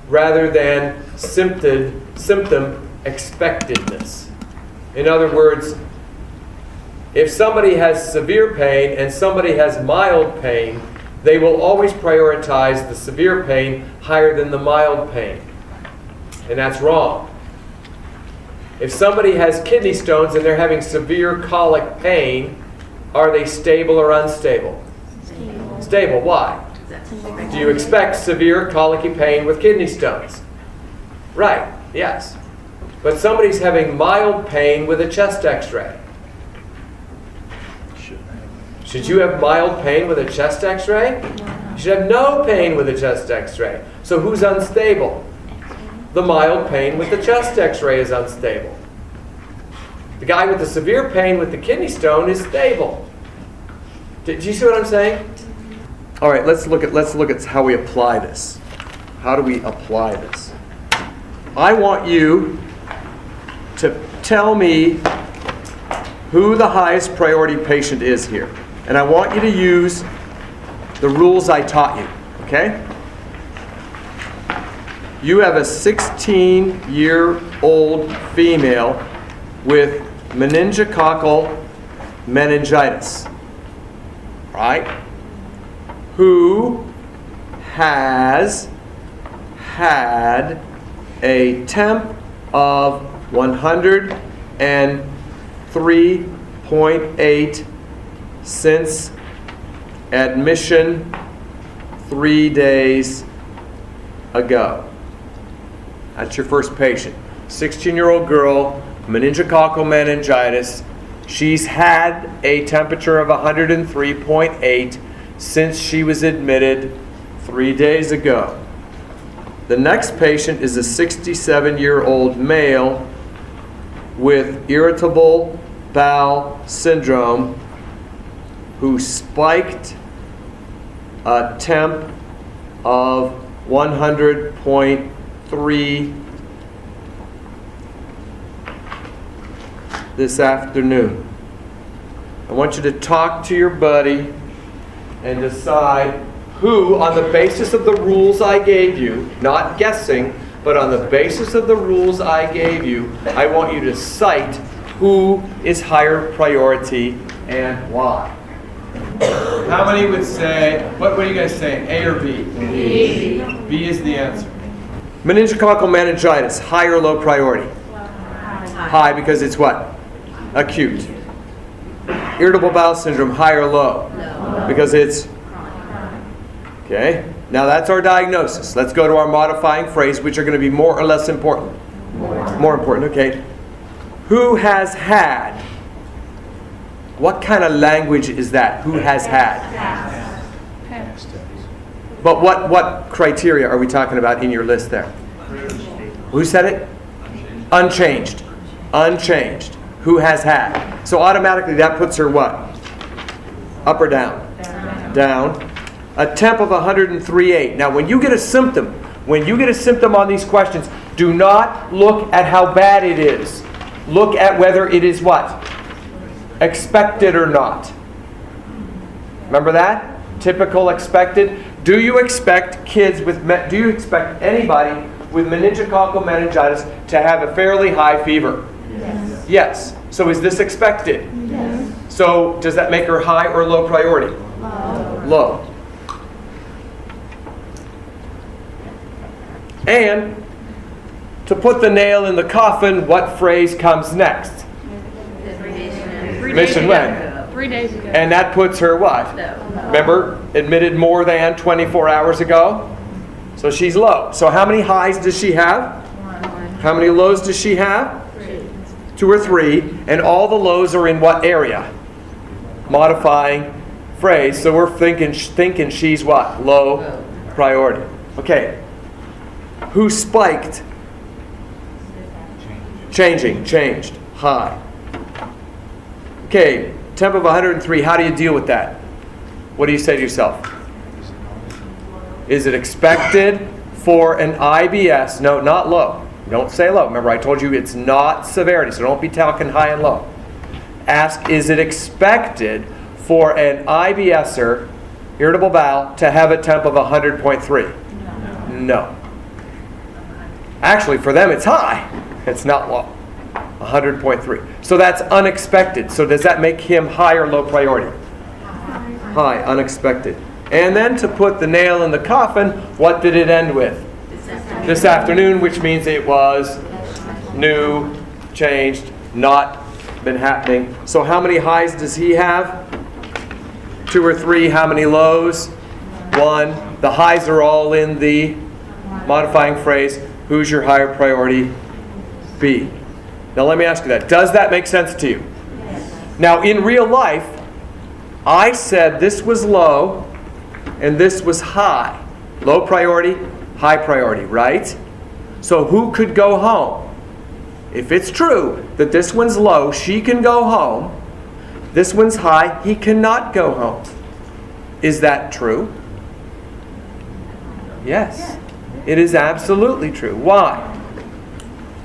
rather than symptom expectedness. In other words, if somebody has severe pain and somebody has mild pain, they will always prioritize the severe pain higher than the mild pain. And that's wrong. If somebody has kidney stones and they're having severe colic pain, are they stable or unstable? Stable. Stable. Why? Do you expect severe colicky pain with kidney stones? Right. Yes. But somebody's having mild pain with a chest x-ray. Should you have mild pain with a chest x-ray? You should have no pain with a chest x-ray. So who's unstable? The mild pain with the chest x-ray is unstable. The guy with the severe pain with the kidney stone is stable. Do you see what I'm saying? All right, let's look at how we apply this. How do we apply this? I want you to tell me who the highest priority patient is here. And I want you to use the rules I taught you, okay? You have a 16-year-old female with meningococcal meningitis, right? Who has had a temp of 103.8 since admission 3 days ago. That's your first patient. 16-year-old girl, meningococcal meningitis. She's had a temperature of 103.8 since she was admitted 3 days ago. The next patient is a 67-year-old male with irritable bowel syndrome who spiked a temp of 100.3 this afternoon. I want you to talk to your buddy and decide who, on the basis of the rules I gave you, not guessing, but on the basis of the rules I gave you, I want you to cite who is higher priority and why. How many would say, what are you guys saying, A or B? B. B is the answer. Meningococcal meningitis, high or low priority? High, because it's what? Acute. Irritable bowel syndrome, high or low? Because it's okay. Now that's our diagnosis. Let's go to our modifying phrase, which are going to be more or less important. More important, okay. Who has had? What kind of language is that? Who has had? But what criteria are we talking about in your list there? Who said it? Unchanged. Unchanged. Who has had? So automatically that puts her what? Up or down? Down. A temp of 103.8. Now when you get a symptom on these questions, do not look at how bad it is. Look at whether it is what? Expected or not. Remember that? Typical expected. Do you expect anybody with meningococcal meningitis to have a fairly high fever? Yes. Yes. So is this expected? Yes. So does that make her high or low priority? Low. Low. And to put the nail in the coffin, what phrase comes next? Admission when? 3 days ago. And that puts her what? Remember, admitted more than 24 hours ago? So she's low. So how many highs does she have? How many lows does she have? 2 or 3. And all the lows are in what area? Modifying phrase. So we're thinking she's what? Low priority. Okay. Who spiked? Changed. High. Okay, temp of 103, how do you deal with that? What do you say to yourself? Is it expected for an IBS? No, not low. Don't say low. Remember, I told you it's not severity, so don't be talking high and low. Ask, is it expected for an IBSer, irritable bowel, to have a temp of 100.3? No. Actually, for them, it's high. It's not low. 100.3. So that's unexpected. So does that make him high or low priority? High, unexpected. And then to put the nail in the coffin, what did it end with? This afternoon, which means it was new, changed, not been happening. So how many highs does he have? 2 or 3. How many lows? 1. The highs are all in the modifying phrase. Who's your higher priority? B. Now let me ask you that. Does that make sense to you? Yes. Now in real life, I said this was low and this was high. Low priority, high priority, right? So who could go home? If it's true that this one's low, she can go home. This one's high, he cannot go home. Is that true? Yes. It is absolutely true. Why?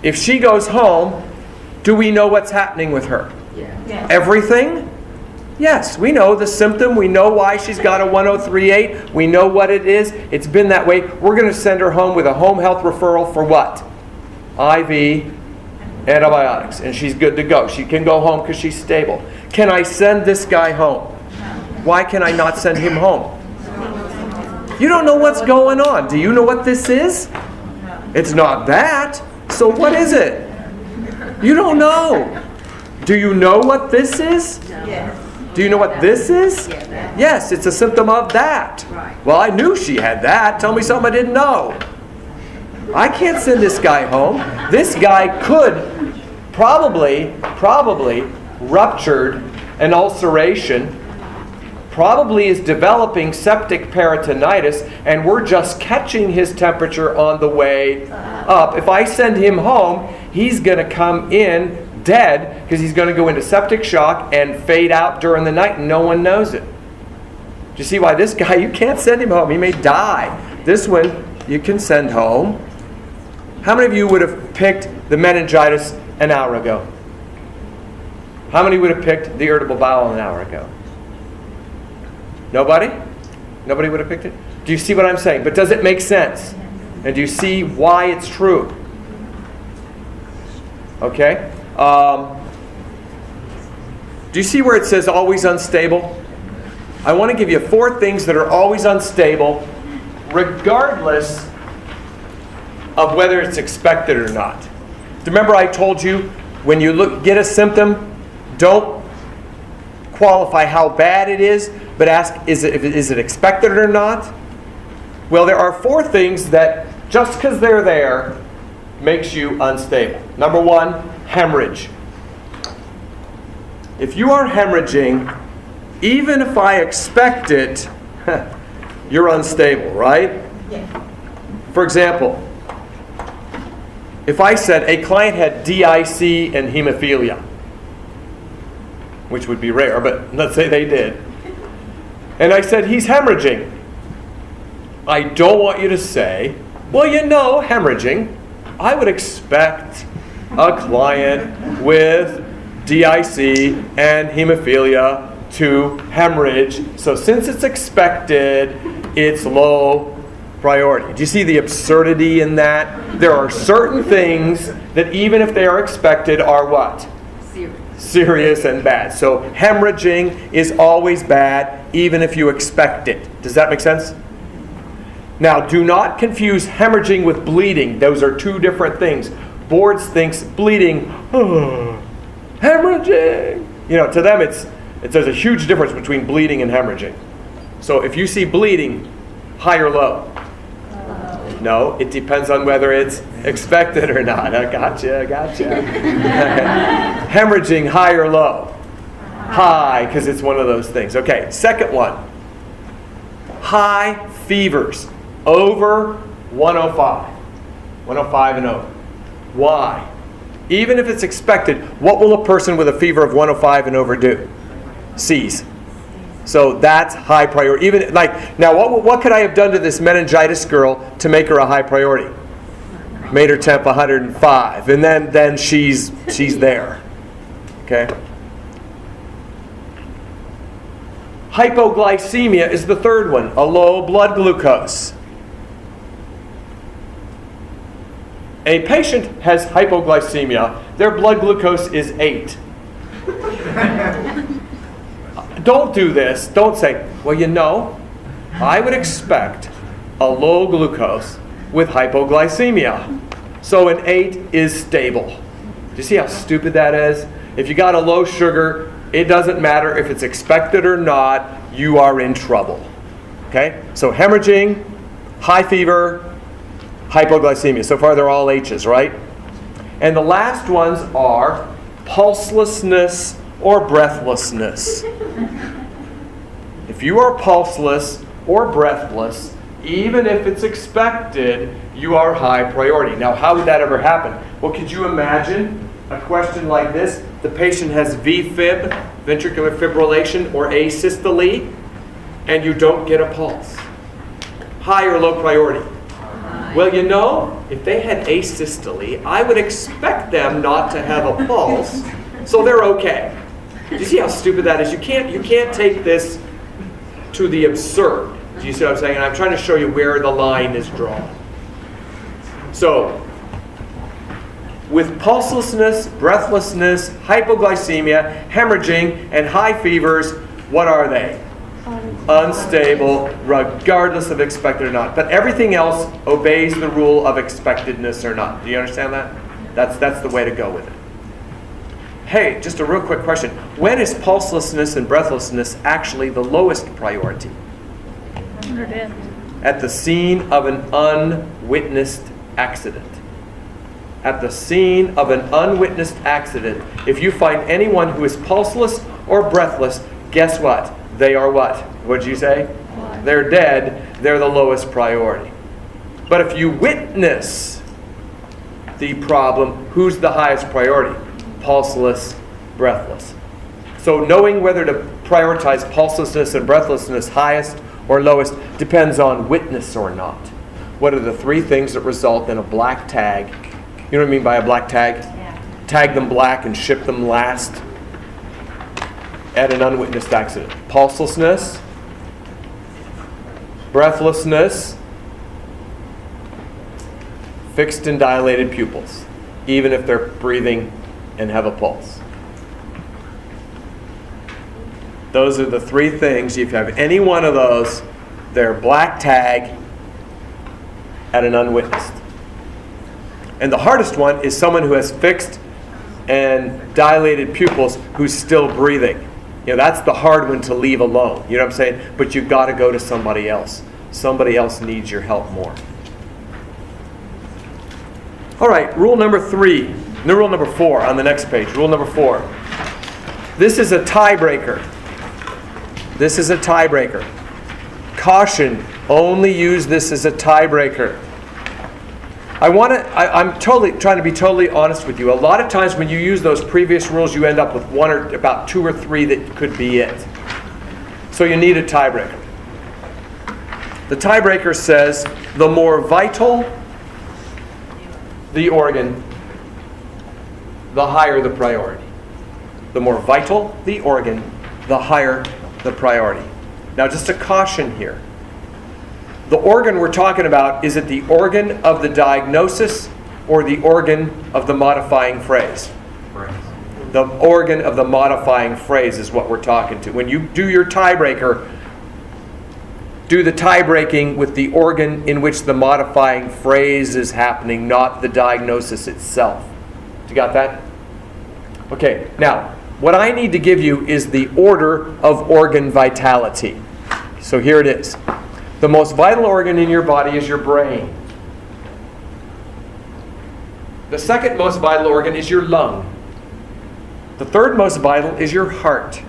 If she goes home, do we know what's happening with her? Yes. Everything? Yes, we know the symptom. We know why she's got a 103.8. We know what it is. It's been that way. We're going to send her home with a home health referral for what? IV antibiotics. And she's good to go. She can go home because she's stable. Can I send this guy home? Why can I not send him home? You don't know what's going on. Do you know what this is? It's not that. So what is it? You don't know. Do you know what this is? Yes. Do you know what this is? Yes, it's a symptom of that. Well, I knew she had that. Tell me something I didn't know. I can't send this guy home. This guy could probably ruptured an ulceration, probably is developing septic peritonitis, and we're just catching his temperature on the way up. If I send him home, he's going to come in dead because he's going to go into septic shock and fade out during the night and no one knows it. Do you see why this guy, you can't send him home. He may die. This one, you can send home. How many of you would have picked the meningitis an hour ago? How many would have picked the irritable bowel an hour ago? Nobody? Nobody would have picked it? Do you see what I'm saying? But does it make sense? And do you see why it's true? Okay? Do you see where it says always unstable? I want to give you 4 things that are always unstable, regardless of whether it's expected or not. Remember I told you, when you get a symptom, don't qualify how bad it is, but ask, is it expected or not? Well, there are 4 things that, just because they're there, makes you unstable. Number 1, hemorrhage. If you are hemorrhaging, even if I expect it, you're unstable, right? Yeah. For example, if I said a client had DIC and hemophilia, which would be rare, but let's say they did, and I said he's hemorrhaging, I don't want you to say, well, you know, hemorrhaging, I would expect a client with DIC and hemophilia to hemorrhage. So since it's expected, it's low priority. Do you see the absurdity in that? There are certain things that even if they are expected are what? Serious and bad. So hemorrhaging is always bad even if you expect it. Does that make sense? Now, do not confuse hemorrhaging with bleeding. Those are 2 different things. Boards thinks bleeding, hemorrhaging. You know, to them there's a huge difference between bleeding and hemorrhaging. So if you see bleeding, high or low? No, it depends on whether it's expected or not. I gotcha. Hemorrhaging, high or low? High, because it's one of those things. Okay, second one. High fevers, over 105. 105 and over. Why? Even if it's expected, what will a person with a fever of 105 and over do? Seize. So that's high priority. Even like now, what could I have done to this meningitis girl to make her a high priority? Made her temp 105, and then she's there. Okay. Hypoglycemia is the third one, a low blood glucose. A patient has hypoglycemia. Their blood glucose is 8. Don't do this. Don't say, well, you know, I would expect a low glucose with hypoglycemia. So an 8 is stable. Do you see how stupid that is? If you got a low sugar, it doesn't matter if it's expected or not, you are in trouble. Okay? So hemorrhaging, high fever, hypoglycemia. So far they're all H's, right? And the last ones are pulselessness or breathlessness. If you are pulseless or breathless, even if it's expected, you are high priority. Now, how would that ever happen? Well, could you imagine a question like this? The patient has VFib, ventricular fibrillation, or asystole, and you don't get a pulse. High or low priority? Well, you know, if they had asystole, I would expect them not to have a pulse, so they're okay. Do you see how stupid that is? You can't take this to the absurd. Do you see what I'm saying? And I'm trying to show you where the line is drawn. So, with pulselessness, breathlessness, hypoglycemia, hemorrhaging, and high fevers, what are they? Unstable, regardless of expected or not. But everything else obeys the rule of expectedness or not. Do you understand that? That's the way to go with it. Hey, just a real quick question. When is pulselessness and breathlessness actually the lowest priority? Under death. At the scene of an unwitnessed accident. At the scene of an unwitnessed accident, if you find anyone who is pulseless or breathless, guess what? They are what? What did you say? They're dead. They're the lowest priority. But if you witness the problem, who's the highest priority? Pulseless, breathless. So knowing whether to prioritize pulselessness and breathlessness highest or lowest depends on witness or not. What are the 3 things that result in a black tag? You know what I mean by a black tag? Yeah. Tag them black and ship them last at an unwitnessed accident. Pulselessness, breathlessness, fixed and dilated pupils, even if they're breathing and have a pulse. Those are the 3 things. If you have any one of those, they're black tag at an unwitnessed. And the hardest one is someone who has fixed and dilated pupils who's still breathing. You know, that's the hard one to leave alone. You know what I'm saying? But you've got to go to somebody else. Somebody else needs your help more. All right, rule number 3. No, rule number 4 on the next page. Rule number 4. This is a tiebreaker. This is a tiebreaker. Caution, only use this as a tiebreaker. I'm totally trying to be totally honest with you. A lot of times when you use those previous rules, you end up with one or about 2 or 3 that could be it. So you need a tiebreaker. The tiebreaker says the more vital the organ, the higher the priority. The more vital the organ, the higher the priority. Now just a caution here. The organ we're talking about, is it the organ of the diagnosis or the organ of the modifying phrase? The organ of the modifying phrase is what we're talking to. When you do your tiebreaker, do the tie-breaking with the organ in which the modifying phrase is happening, not the diagnosis itself. You got that? Okay, now, what I need to give you is the order of organ vitality. So here it is. The most vital organ in your body is your brain. The second most vital organ is your lung. The third most vital is your heart.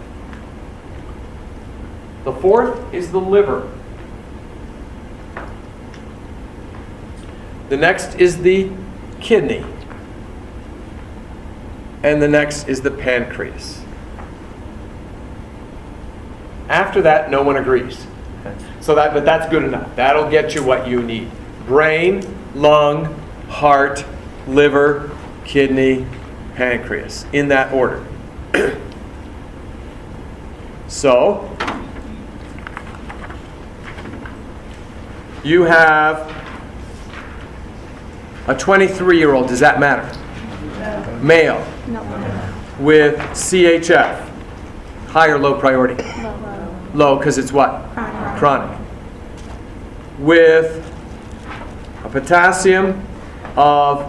The fourth is the liver. The next is the kidney. And the next is the pancreas. After that, no one agrees. But that's good enough. That'll get you what you need. Brain, lung, heart, liver, kidney, pancreas. In that order. So, you have a 23-year-old, does that matter? No. Male. No. With CHF. High or low priority? Low, because it's what? Chronic. With a potassium of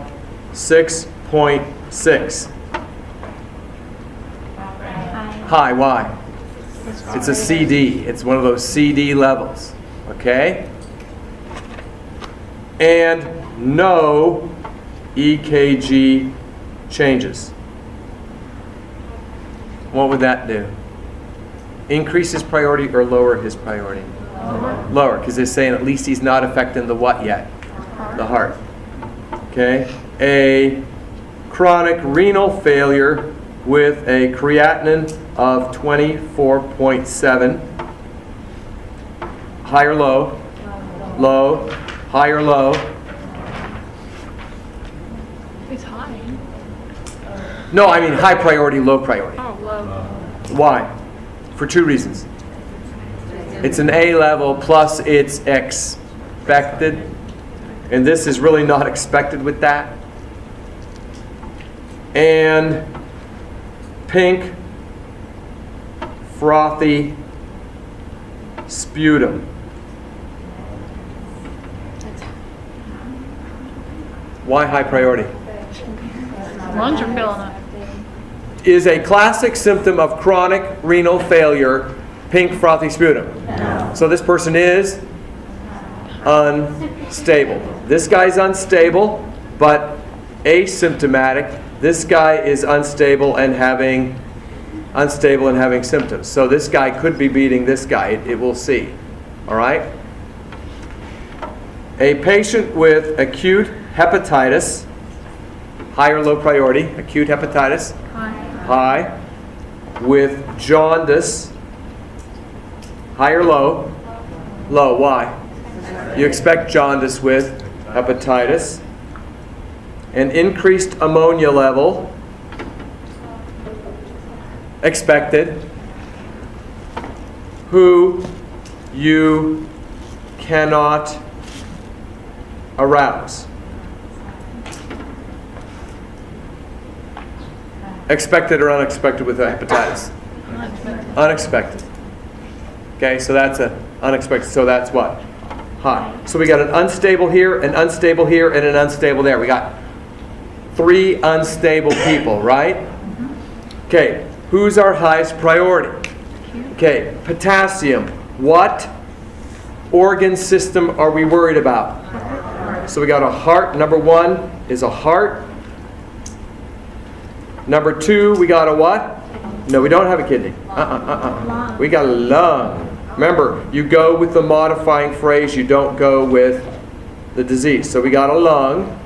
6.6. High, why? It's a CD. It's one of those CD levels. Okay? And no EKG changes. What would that do? Increase his priority or lower his priority? Lower, because they're saying at least he's not affecting the what yet? The heart. Okay? A chronic renal failure with a creatinine of 24.7. High or low? Low. High or low? It's high. No, I mean high priority, low priority. Oh, low. Why? For 2 reasons. It's an A level plus it's expected. And this is really not expected with that. And pink, frothy sputum. Why high priority? Lungs are filling up. Is a classic symptom of chronic renal failure pink frothy sputum. No. So this person is unstable. This guy's unstable, but asymptomatic. This guy is unstable and having symptoms. So this guy could be beating this guy. It will see. All right? A patient with acute hepatitis, high or low priority, acute hepatitis, high, with jaundice, high or low? Low. Why? You expect jaundice with hepatitis. An increased ammonia level, expected, who you cannot arouse. Expected or unexpected with hepatitis? Unexpected. Okay, so that's a unexpected. So that's what? High. So we got an unstable here, an unstable here, and an unstable there. We got 3 unstable people, right? Okay, who's our highest priority? Okay, potassium. What organ system are we worried about? So we got a heart. Number 1 is a heart. Number 2, we got a what? No, we don't have a kidney. We got a lung. Remember, you go with the modifying phrase, you don't go with the disease. So we got a lung.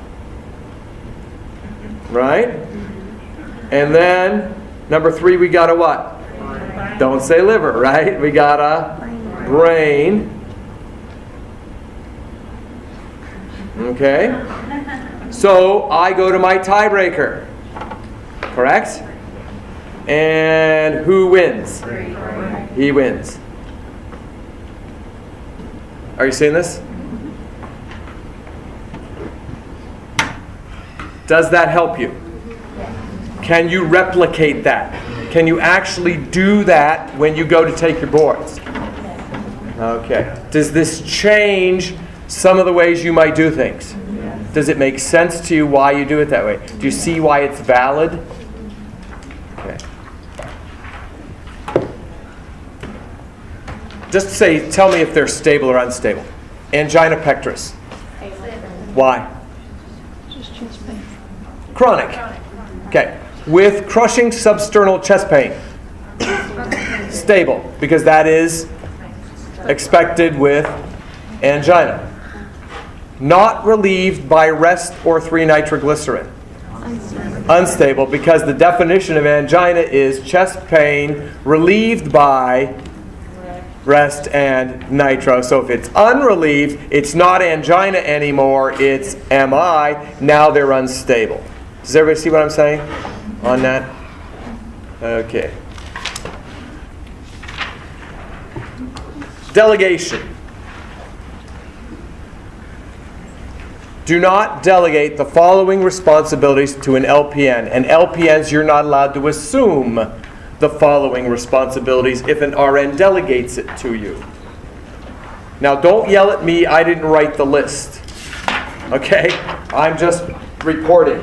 Right? And then, number 3, we got a what? Don't say liver, right? We got a brain. Okay? So, I go to my tiebreaker. Correct? And who wins? He wins. Are you seeing this? Does that help you? Can you replicate that? Can you actually do that when you go to take your boards? Okay. Does this change some of the ways you might do things? Does it make sense to you why you do it that way? Do you see why it's valid? Okay. Just tell me if they're stable or unstable. Angina pectoris. Why? Chronic. Okay. With crushing substernal chest pain. Stable, because that is expected with angina. Not relieved by rest or 3-nitroglycerin. Unstable, because the definition of angina is chest pain relieved by rest and nitro. So if it's unrelieved, it's not angina anymore, it's MI. Now they're unstable. Does everybody see what I'm saying on that? Okay. Delegation. Do not delegate the following responsibilities to an LPN. And LPNs, you're not allowed to assume the following responsibilities if an RN delegates it to you. Now, don't yell at me, I didn't write the list. Okay? I'm just reporting.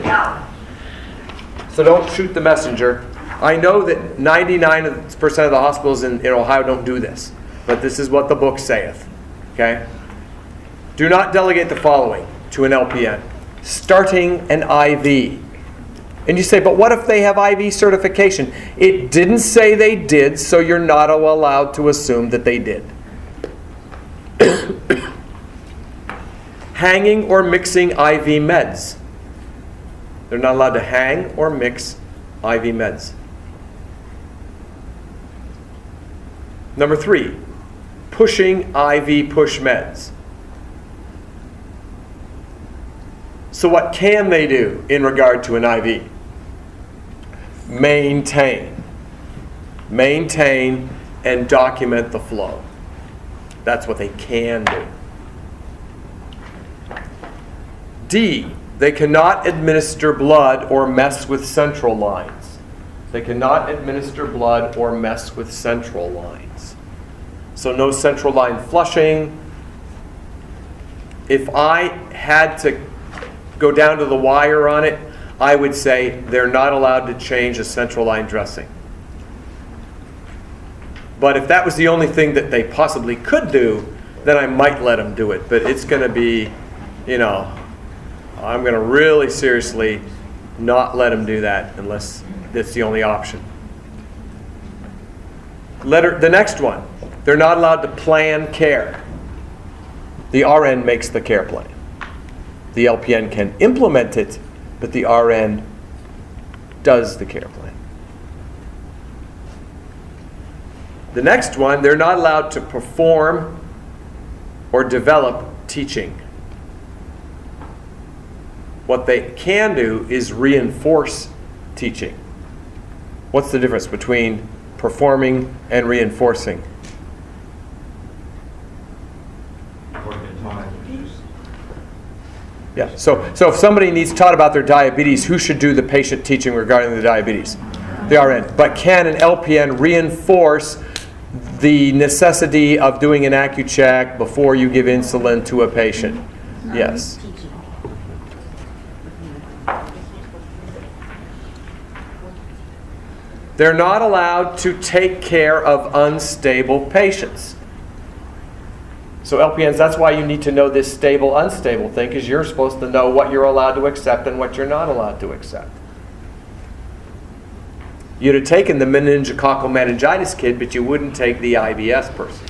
So don't shoot the messenger. I know that 99% of the hospitals in Ohio don't do this, but this is what the book saith. Okay? Do not delegate the following to an LPN. Starting an IV. And you say, but what if they have IV certification? It didn't say they did, so you're not allowed to assume that they did. Hanging or mixing IV meds. They're not allowed to hang or mix IV meds. Number 3, pushing IV push meds. So what can they do in regard to an IV? Maintain. Maintain and document the flow. That's what they can do. D, they cannot administer blood or mess with central lines. They cannot administer blood or mess with central lines. So no central line flushing. If I had to go down to the wire on it, I would say they're not allowed to change a central line dressing. But if that was the only thing that they possibly could do, then I might let them do it. But it's going to be, you know, I'm going to really seriously not let them do that unless that's the only option. The next one, they're not allowed to plan care. The RN makes the care plan. The LPN can implement it, but the RN does the care plan. The next one, they're not allowed to perform or develop teaching. What they can do is reinforce teaching. What's the difference between performing and reinforcing? Yeah, so if somebody needs taught about their diabetes, who should do the patient teaching regarding the diabetes? The RN. But can an LPN reinforce the necessity of doing an AccuCheck before you give insulin to a patient? Yes. They're not allowed to take care of unstable patients. So LPNs, that's why you need to know this stable, unstable thing, because you're supposed to know what you're allowed to accept and what you're not allowed to accept. You'd have taken the meningococcal meningitis kid, but you wouldn't take the IBS person,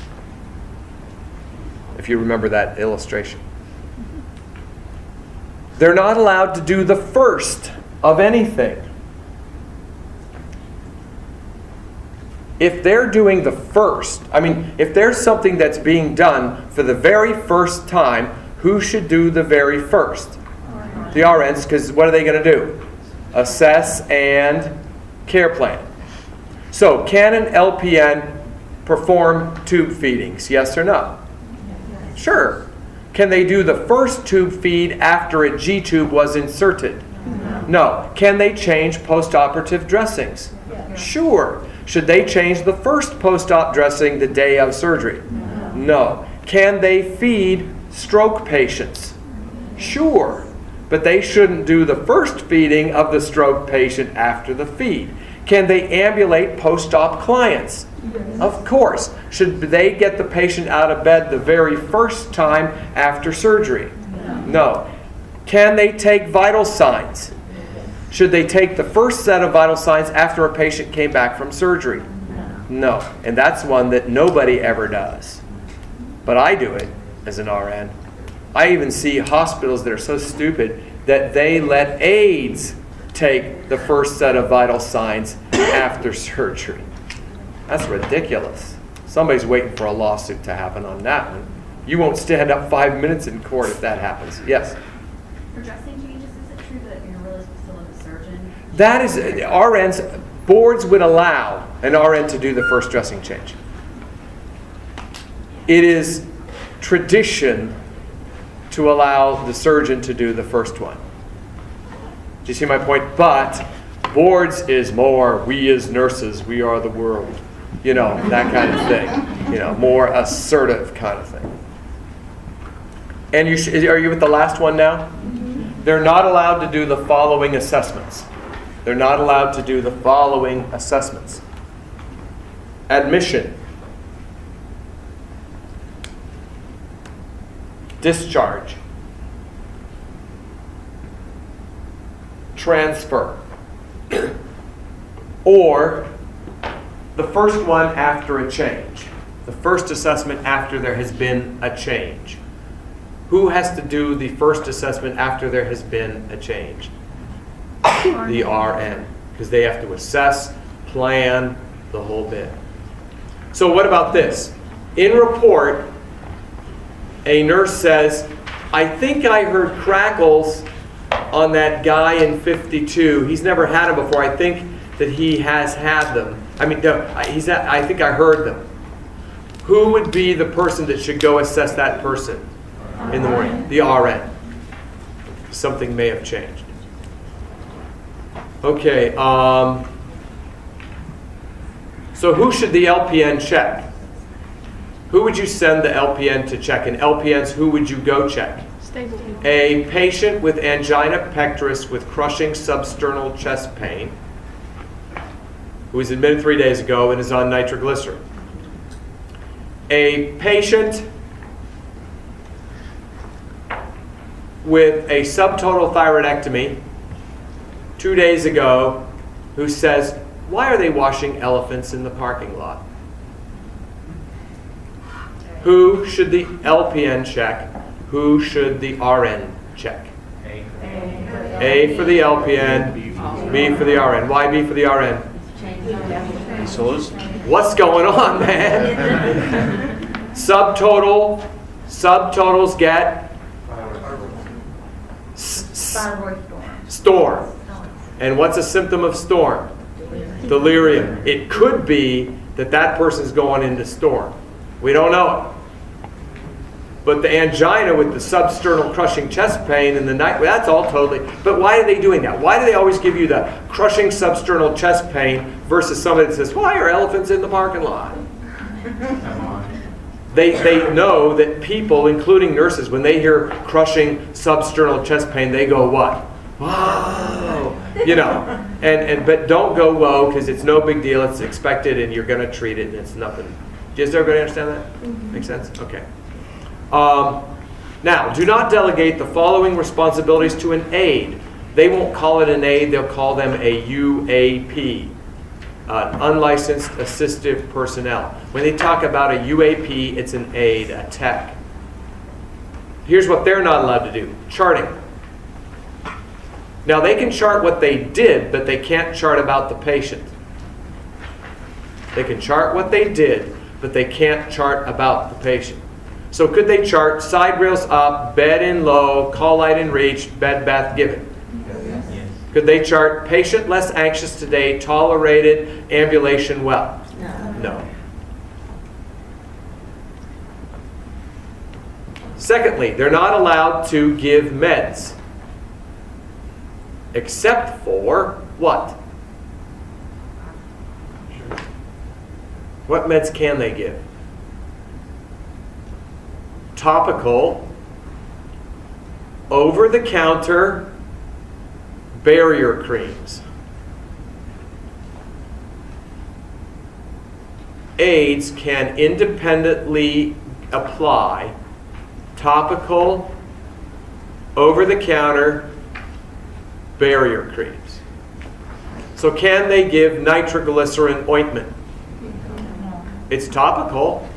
if you remember that illustration. They're not allowed to do the first of anything. If they're doing the first, if there's something that's being done for the very first time, who should do the very first? The RNs, because what are they going to do? Assess and care plan. So, can an LPN perform tube feedings? Yes or no? Sure. Can they do the first tube feed after a G-tube was inserted? No. Can they change post-operative dressings? Sure. Should they change the first post-op dressing the day of surgery? No. Can they feed stroke patients? Sure. But they shouldn't do the first feeding of the stroke patient after the feed. Can they ambulate post-op clients? Of course. Should they get the patient out of bed the very first time after surgery? No. Can they take vital signs? Should they take the first set of vital signs after a patient came back from surgery? No. And that's one that nobody ever does. But I do it as an RN. I even see hospitals that are so stupid that they let aides take the first set of vital signs after surgery. That's ridiculous. Somebody's waiting for a lawsuit to happen on that one. You won't stand up 5 minutes in court if that happens. Yes? For dressing changes, is it true that you're really supposed to let the surgeon? That is, RNs, boards would allow an RN to do the first dressing change. It is tradition to allow the surgeon to do the first one. Do you see my point? But boards is more, we as nurses, we are the world. You know, that kind of thing. You know, more assertive kind of thing. And are you with the last one now? They're not allowed to do the following assessments. They're not allowed to do the following assessments. Admission. Discharge. Transfer. Or the first one after a change. The first assessment after there has been a change. Who has to do the first assessment after there has been a change? The RN. Because they have to assess, plan, the whole bit. So what about this? In report, a nurse says, I think I heard crackles on that guy in 52. He's never had them before. I think that he has had them. I think I heard them. Who would be the person that should go assess that person in the morning? The RN. Something may have changed. Okay. So who should the LPN check? Who would you send the LPN to check? And LPNs, who would you go check? Stable people. A patient with angina pectoris with crushing substernal chest pain who was admitted 3 days ago and is on nitroglycerin. A patient with a subtotal thyroidectomy 2 days ago who says, why are they washing elephants in the parking lot? Who should the LPN check? Who should the RN check? A for the LPN, B for the RN. Why B for the RN? What's going on, man? Subtotals get storm. And what's a symptom of storm? Delirium. It could be that that person's going into storm. We don't know it. But the angina with the substernal crushing chest pain in the night, well, that's all totally. But why are they doing that? Why do they always give you the crushing substernal chest pain versus somebody that says, why are elephants in the parking lot? They know that people, including nurses, when they hear crushing substernal chest pain, they go what? Whoa! You know, but don't go whoa, because it's no big deal. It's expected, and you're going to treat it, and it's nothing. Does everybody understand that? Makes sense? Okay. Now, do not delegate the following responsibilities to an aide. They won't call it an aide, they'll call them a UAP, unlicensed assistive personnel. When they talk about a UAP, it's an aide, a tech. Here's what they're not allowed to do, charting. Now, they can chart what they did, but they can't chart about the patient. They can chart what they did, but they can't chart about the patient. So could they chart side rails up, bed in low, call light in reach, bed bath given? Yes. Could they chart patient less anxious today, tolerated, ambulation well? No. Secondly, they're not allowed to give meds. Except for what? What meds can they give? Topical, over-the-counter barrier creams. Aides can independently apply topical, over-the-counter barrier creams. So can they give nitroglycerin ointment? It's topical,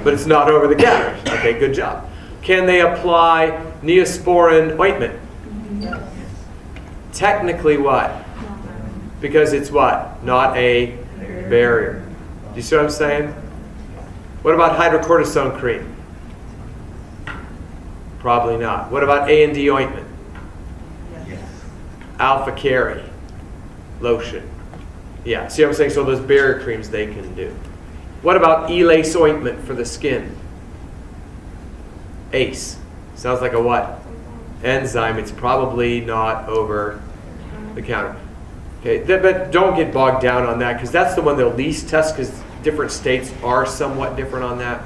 but it's not over the counter. Okay, good job. Can they apply Neosporin ointment? Technically what? Because it's what? Not a barrier. Do you see what I'm saying? What about hydrocortisone cream? Probably not. What about A&D ointment? Alpha Carry lotion. Yeah, see what I'm saying? So those barrier creams they can do. What about Elace ointment for the skin? ACE. Sounds like a what? Enzyme. It's probably not over the counter. Okay, but don't get bogged down on that, because that's the one they'll least test, because different states are somewhat different on that.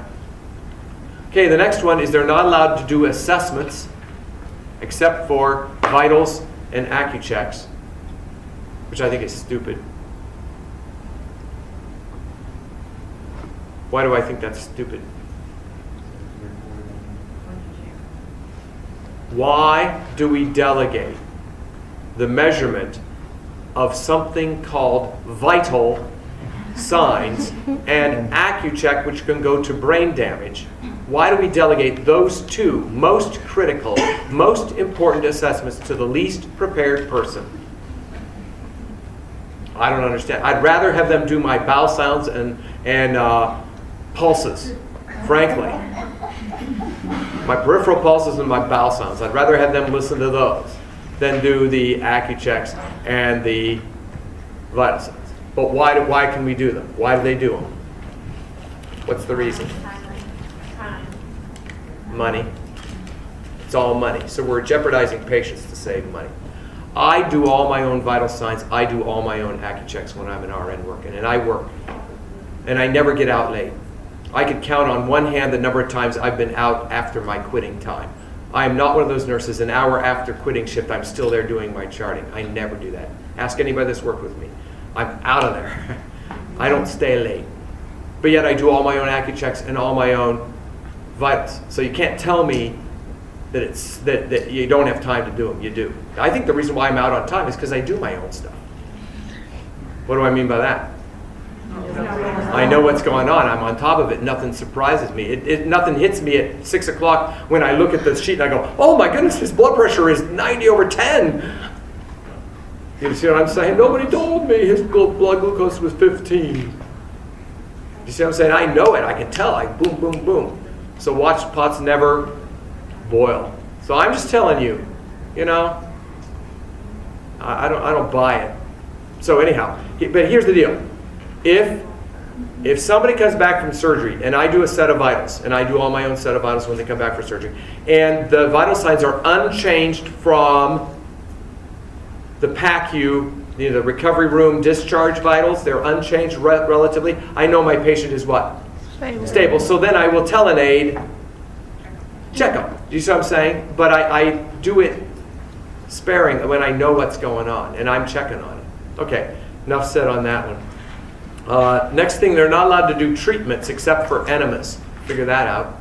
Okay, the next one is they're not allowed to do assessments except for vitals and AccuChecks, which I think is stupid. Why do I think that's stupid? Why do we delegate the measurement of something called vital signs and AccuCheck, which can go to brain damage? Why do we delegate those two most critical, most important assessments to the least prepared person? I don't understand. I'd rather have them do my bowel sounds and pulses, frankly. My peripheral pulses and my bowel sounds. I'd rather have them listen to those than do the AccuChecks and the vital signs. But why can we do them? Why do they do them? What's the reason? Money. It's all money. So we're jeopardizing patients to save money. I do all my own vital signs. I do all my own AccuChecks when I'm an RN working, and I work. And I never get out late. I could count on one hand the number of times I've been out after my quitting time. I am not one of those nurses, an hour after quitting shift, I'm still there doing my charting. I never do that. Ask anybody that's worked with me. I'm out of there. I don't stay late. But yet I do all my own AccuChecks and all my own vitals. So you can't tell me that you don't have time to do them. You do. I think the reason why I'm out on time is because I do my own stuff. What do I mean by that? I know what's going on. I'm on top of it. Nothing surprises me. Nothing hits me at 6 o'clock when I look at the sheet and I go, oh my goodness, his blood pressure is 90/10. You see what I'm saying? Nobody told me his blood glucose was 15. You see what I'm saying? I know it. I can tell. Boom, boom, boom. So watch pots never boil. So I'm just telling you, I don't buy it. So anyhow, but here's the deal. If somebody comes back from surgery and I do a set of vitals, and I do all my own set of vitals when they come back for surgery, and the vital signs are unchanged from the PACU, the recovery room discharge vitals, they're unchanged relatively, I know my patient is what? Stable. So then I will tell an aide, check them. Do you see what I'm saying? But I do it sparing when I know what's going on, and I'm checking on it. Okay, enough said on that one. Next thing, they're not allowed to do treatments except for enemas. Figure that out.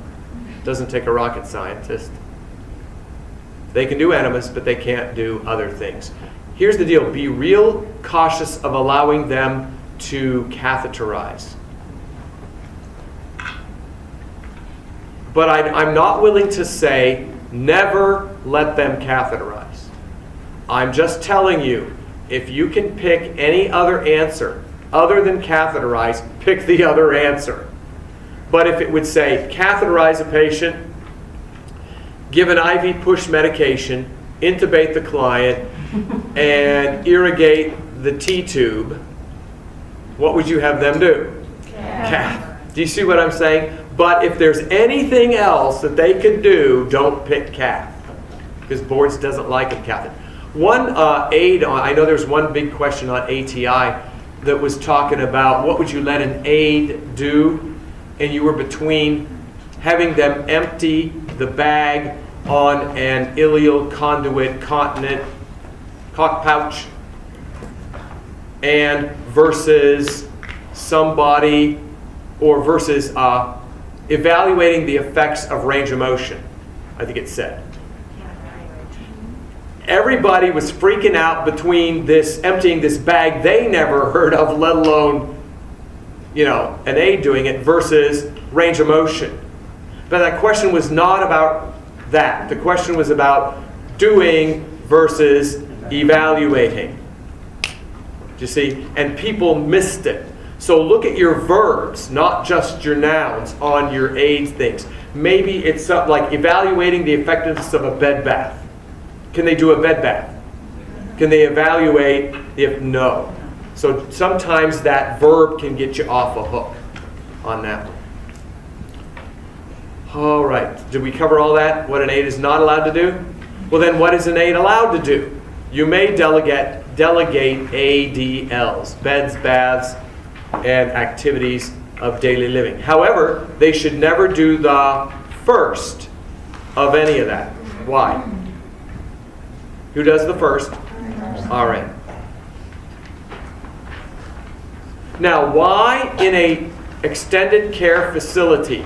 Doesn't take a rocket scientist. They can do enemas, but they can't do other things. Here's the deal. Be real cautious of allowing them to catheterize. But I'm not willing to say never let them catheterize. I'm just telling you, if you can pick any other answer other than catheterize, pick the other answer. But if it would say catheterize a patient, give an IV push medication, intubate the client, and irrigate the T-tube, what would you have them do? Cath. Do you see what I'm saying? But if there's anything else that they could do, don't pick cath, because boards doesn't like it cath. One aide, I know there's one big question on ATI that was talking about what would you let an aide do, and you were between having them empty the bag on an ileal conduit continent cock pouch and versus somebody, or versus evaluating the effects of range of motion, I think it said. Everybody was freaking out between this emptying this bag they never heard of, let alone, an aide doing it, versus range of motion. But that question was not about that. The question was about doing versus evaluating. Do you see? And people missed it. So look at your verbs, not just your nouns on your aid things. Maybe it's something like evaluating the effectiveness of a bed bath. Can they do a bed bath? Can they evaluate if no? So sometimes that verb can get you off a hook on that one. All right, did we cover all that? What an aide is not allowed to do? Well then, what is an aide allowed to do? You may delegate ADLs, beds, baths, and activities of daily living. However, they should never do the first of any of that. Why? Who does the first? All right. Now, why in a extended care facility,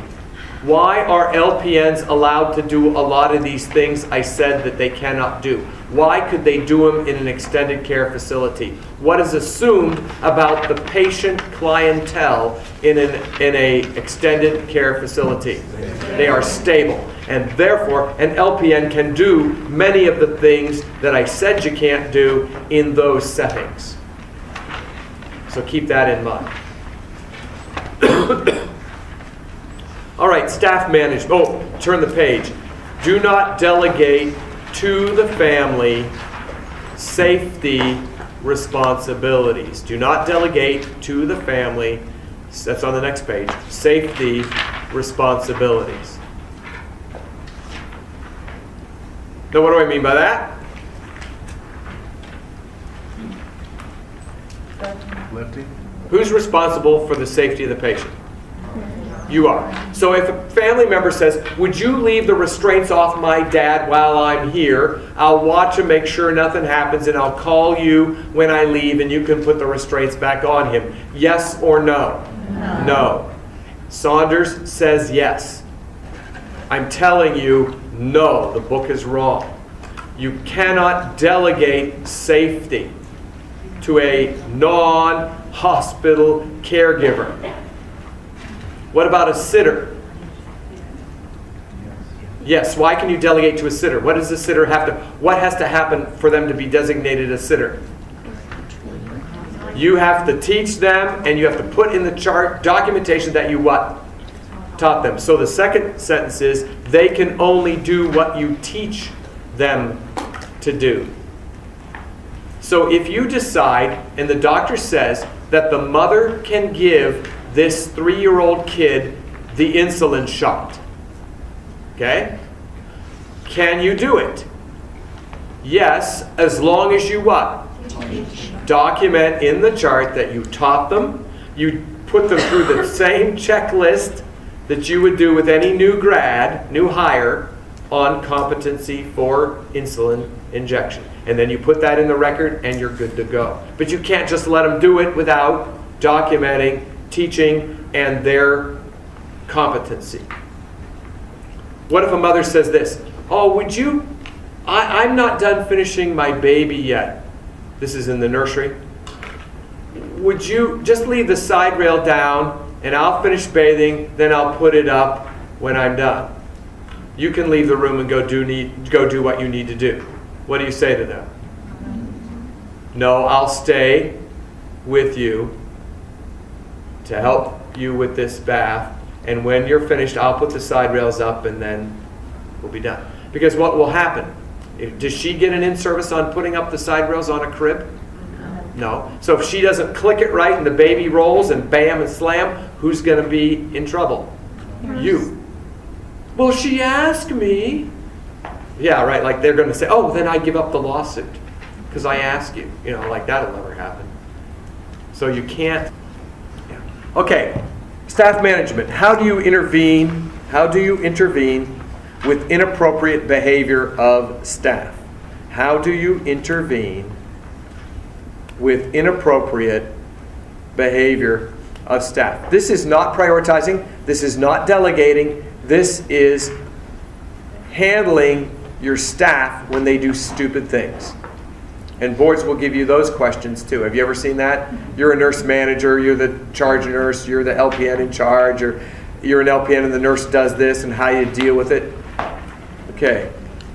why are LPNs allowed to do a lot of these things I said that they cannot do? Why could they do them in an extended care facility? What is assumed about the patient clientele in a extended care facility? They are stable. And therefore, an LPN can do many of the things that I said you can't do in those settings. So keep that in mind. All right, staff management. Oh, turn the page. Do not delegate to the family safety responsibilities. Do not delegate to the family, that's on the next page, safety responsibilities. Now, what do I mean by that? Lefty? Who's responsible for the safety of the patient? You are. So if a family member says, would you leave the restraints off my dad while I'm here? I'll watch and make sure nothing happens, and I'll call you when I leave and you can put the restraints back on him. Yes or no? No. Saunders says yes. I'm telling you, No, the book is wrong. You cannot delegate safety to a non-hospital caregiver. What about a sitter? Yes, why can you delegate to a sitter? What does a sitter have to, what has to happen for them to be designated a sitter? You have to teach them, and you have to put in the chart documentation that you what? Taught them. So the second sentence is, they can only do what you teach them to do. So if you decide, and the doctor says, that the mother can give this 3-year-old kid the insulin shot, okay? Can you do it? Yes, as long as you what? Document in the chart that you taught them, you put them through the same checklist that you would do with any new grad, new hire, on competency for insulin injection. And then you put that in the record and you're good to go. But you can't just let them do it without documenting, teaching, and their competency. What if a mother says this? Oh, would you, I'm not done finishing my baby yet. This is in the nursery. Would you just leave the side rail down and I'll finish bathing, then I'll put it up when I'm done. You can leave the room and go do what you need to do. What do you say to them? No, I'll stay with you to help you with this bath, and when you're finished, I'll put the side rails up and then we'll be done. Because what will happen? Does she get an in-service on putting up the side rails on a crib? No. So if she doesn't click it right and the baby rolls and bam and slam, who's going to be in trouble? You. Well, she asked me. Yeah, right. Like they're going to say, oh, then I give up the lawsuit because I asked you. You know, like that'll never happen. So you can't. Yeah. Okay. Staff management. How do you intervene? How do you intervene with inappropriate behavior of staff? How do you intervene with inappropriate behavior of staff? This is not prioritizing. This is not delegating. This is handling your staff when they do stupid things. And boards will give you those questions too. Have you ever seen that? You're a nurse manager, you're the charge nurse, you're the LPN in charge, or you're an LPN and the nurse does this, and how you deal with it. Okay.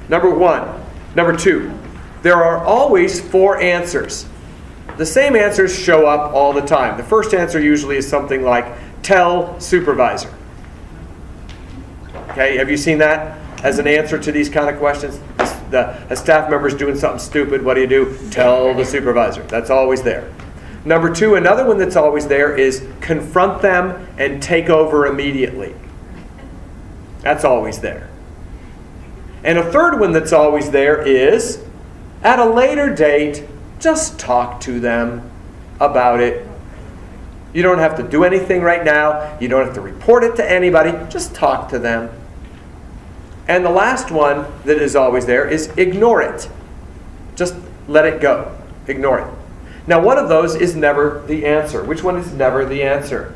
Number 1. Number 2. There are always 4 answers. The same answers show up all the time. The first answer usually is something like, tell supervisor. Okay, have you seen that as an answer to these kind of questions? A staff member's doing something stupid, what do? Tell the supervisor. That's always there. Number 2, another one that's always there is confront them and take over immediately. That's always there. And a third one that's always there is, at a later date, just talk to them about it. You don't have to do anything right now. You don't have to report it to anybody. Just talk to them. And the last one that is always there is ignore it. Just let it go. Ignore it. Now, one of those is never the answer. Which one is never the answer?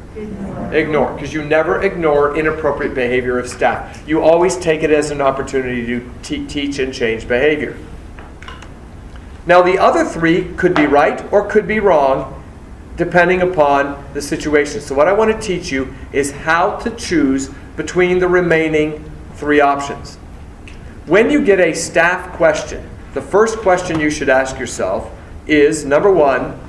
Ignore. Because you never ignore inappropriate behavior of staff. You always take it as an opportunity to teach and change behavior. Now, the other 3 could be right or could be wrong, depending upon the situation. So what I want to teach you is how to choose between the remaining 3 options. When you get a staff question, the first question you should ask yourself is, number 1,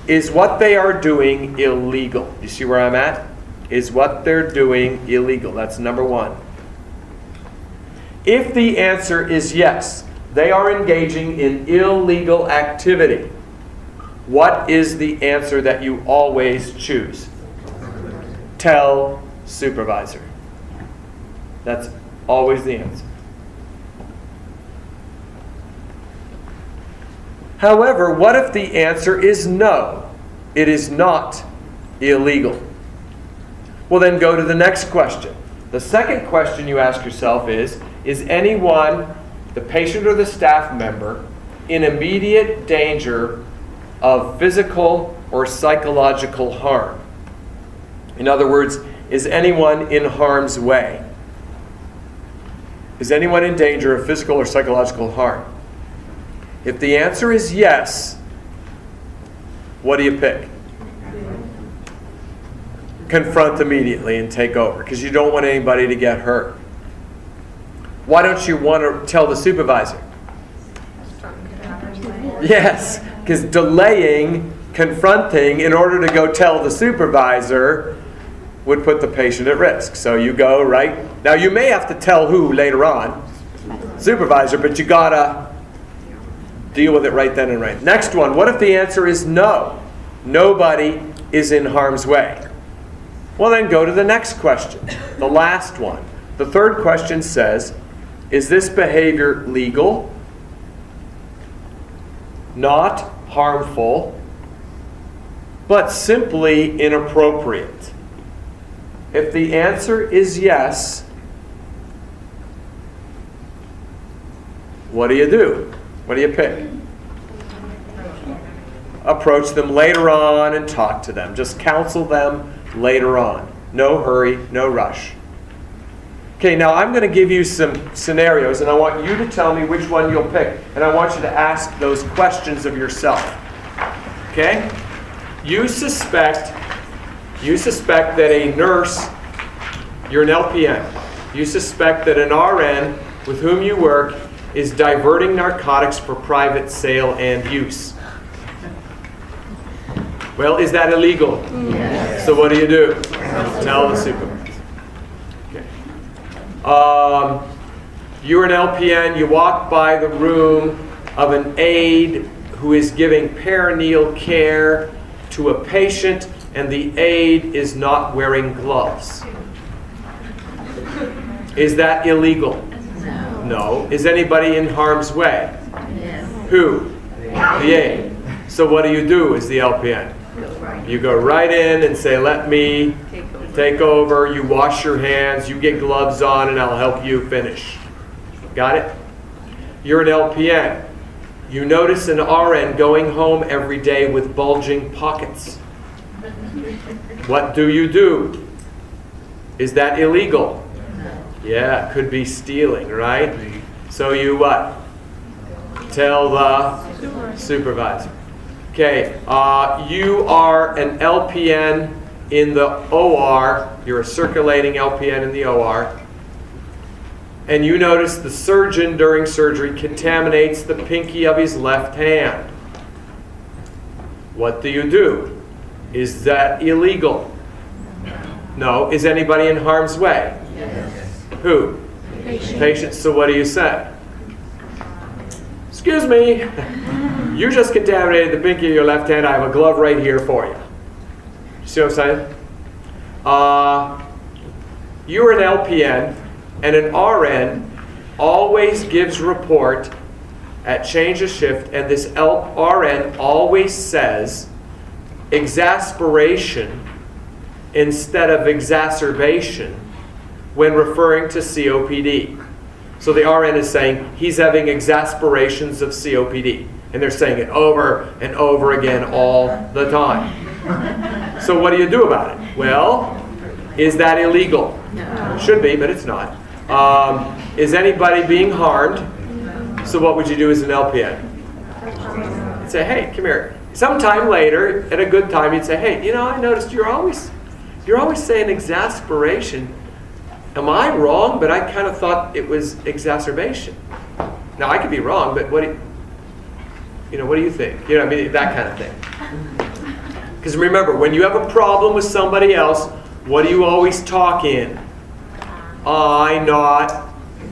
is what they are doing illegal? You see where I'm at? Is what they're doing illegal? That's number 1. If the answer is yes, they are engaging in illegal activity, what is the answer that you always choose? Tell supervisor. That's always the answer. However, what if the answer is no? It is not illegal. Well, then go to the next question. The second question you ask yourself is anyone, the patient or the staff member, in immediate danger of physical or psychological harm? In other words, is anyone in harm's way? Is anyone in danger of physical or psychological harm? If the answer is yes, what do you pick? Confront immediately and take over, because you don't want anybody to get hurt. Why don't you want to tell the supervisor? Yes, because delaying confronting in order to go tell the supervisor would put the patient at risk. So you go right. Now you may have to tell who later on, supervisor, but you gotta deal with it right then and right. Next one, what if the answer is no? Nobody is in harm's way. Well, then go to the next question, the last one. The third question says, is this behavior legal, not harmful, but simply inappropriate? If the answer is yes, what do you do? What do you pick? Approach them later on and talk to them. Just counsel them later on. No hurry, no rush. Okay, now I'm going to give you some scenarios, and I want you to tell me which one you'll pick. And I want you to ask those questions of yourself. Okay? You suspect that a nurse, you're an LPN, you suspect that an RN with whom you work is diverting narcotics for private sale and use. Well, is that illegal? Yes. So what do you do? Tell the supervisor. Okay. You're an LPN, you walk by the room of an aide who is giving perineal care to a patient, and the aide is not wearing gloves. Is that illegal? No. Is anybody in harm's way? Yes. Who? The aide. So what do you do as the LPN? You go right in and say, let me take over. You wash your hands, you get gloves on, and I'll help you finish. Got it? You're an LPN. You notice an RN going home every day with bulging pockets. What do you do? Is that illegal? Yeah, could be stealing, right? So you what? Tell the supervisor. Okay, you are an LPN in the OR. You're a circulating LPN in the OR. And you notice the surgeon during surgery contaminates the pinky of his left hand. What do you do? Is that illegal? No. Is anybody in harm's way? Yes. Who? Patient. So what do you say? Excuse me, you just contaminated the pinky of your left hand. I have a glove right here for you. You see what I'm saying? You're an LPN, and an RN always gives report at change of shift, and this RN always says exasperation instead of exacerbation when referring to COPD. So the RN is saying he's having exasperations of COPD, and they're saying it over and over again all the time. So what do you do about it? Well, is that illegal? No. It should be, but it's not. Is anybody being harmed? So what would you do as an LPN? You'd say, hey, come here. Sometime later, at a good time, you'd say, hey, you know, I noticed you're always saying exasperation. Am I wrong? But I kind of thought it was exacerbation. Now I could be wrong, but what do you think? You know, I mean, that kind of thing. Because remember, when you have a problem with somebody else, what do you always talk in? I, not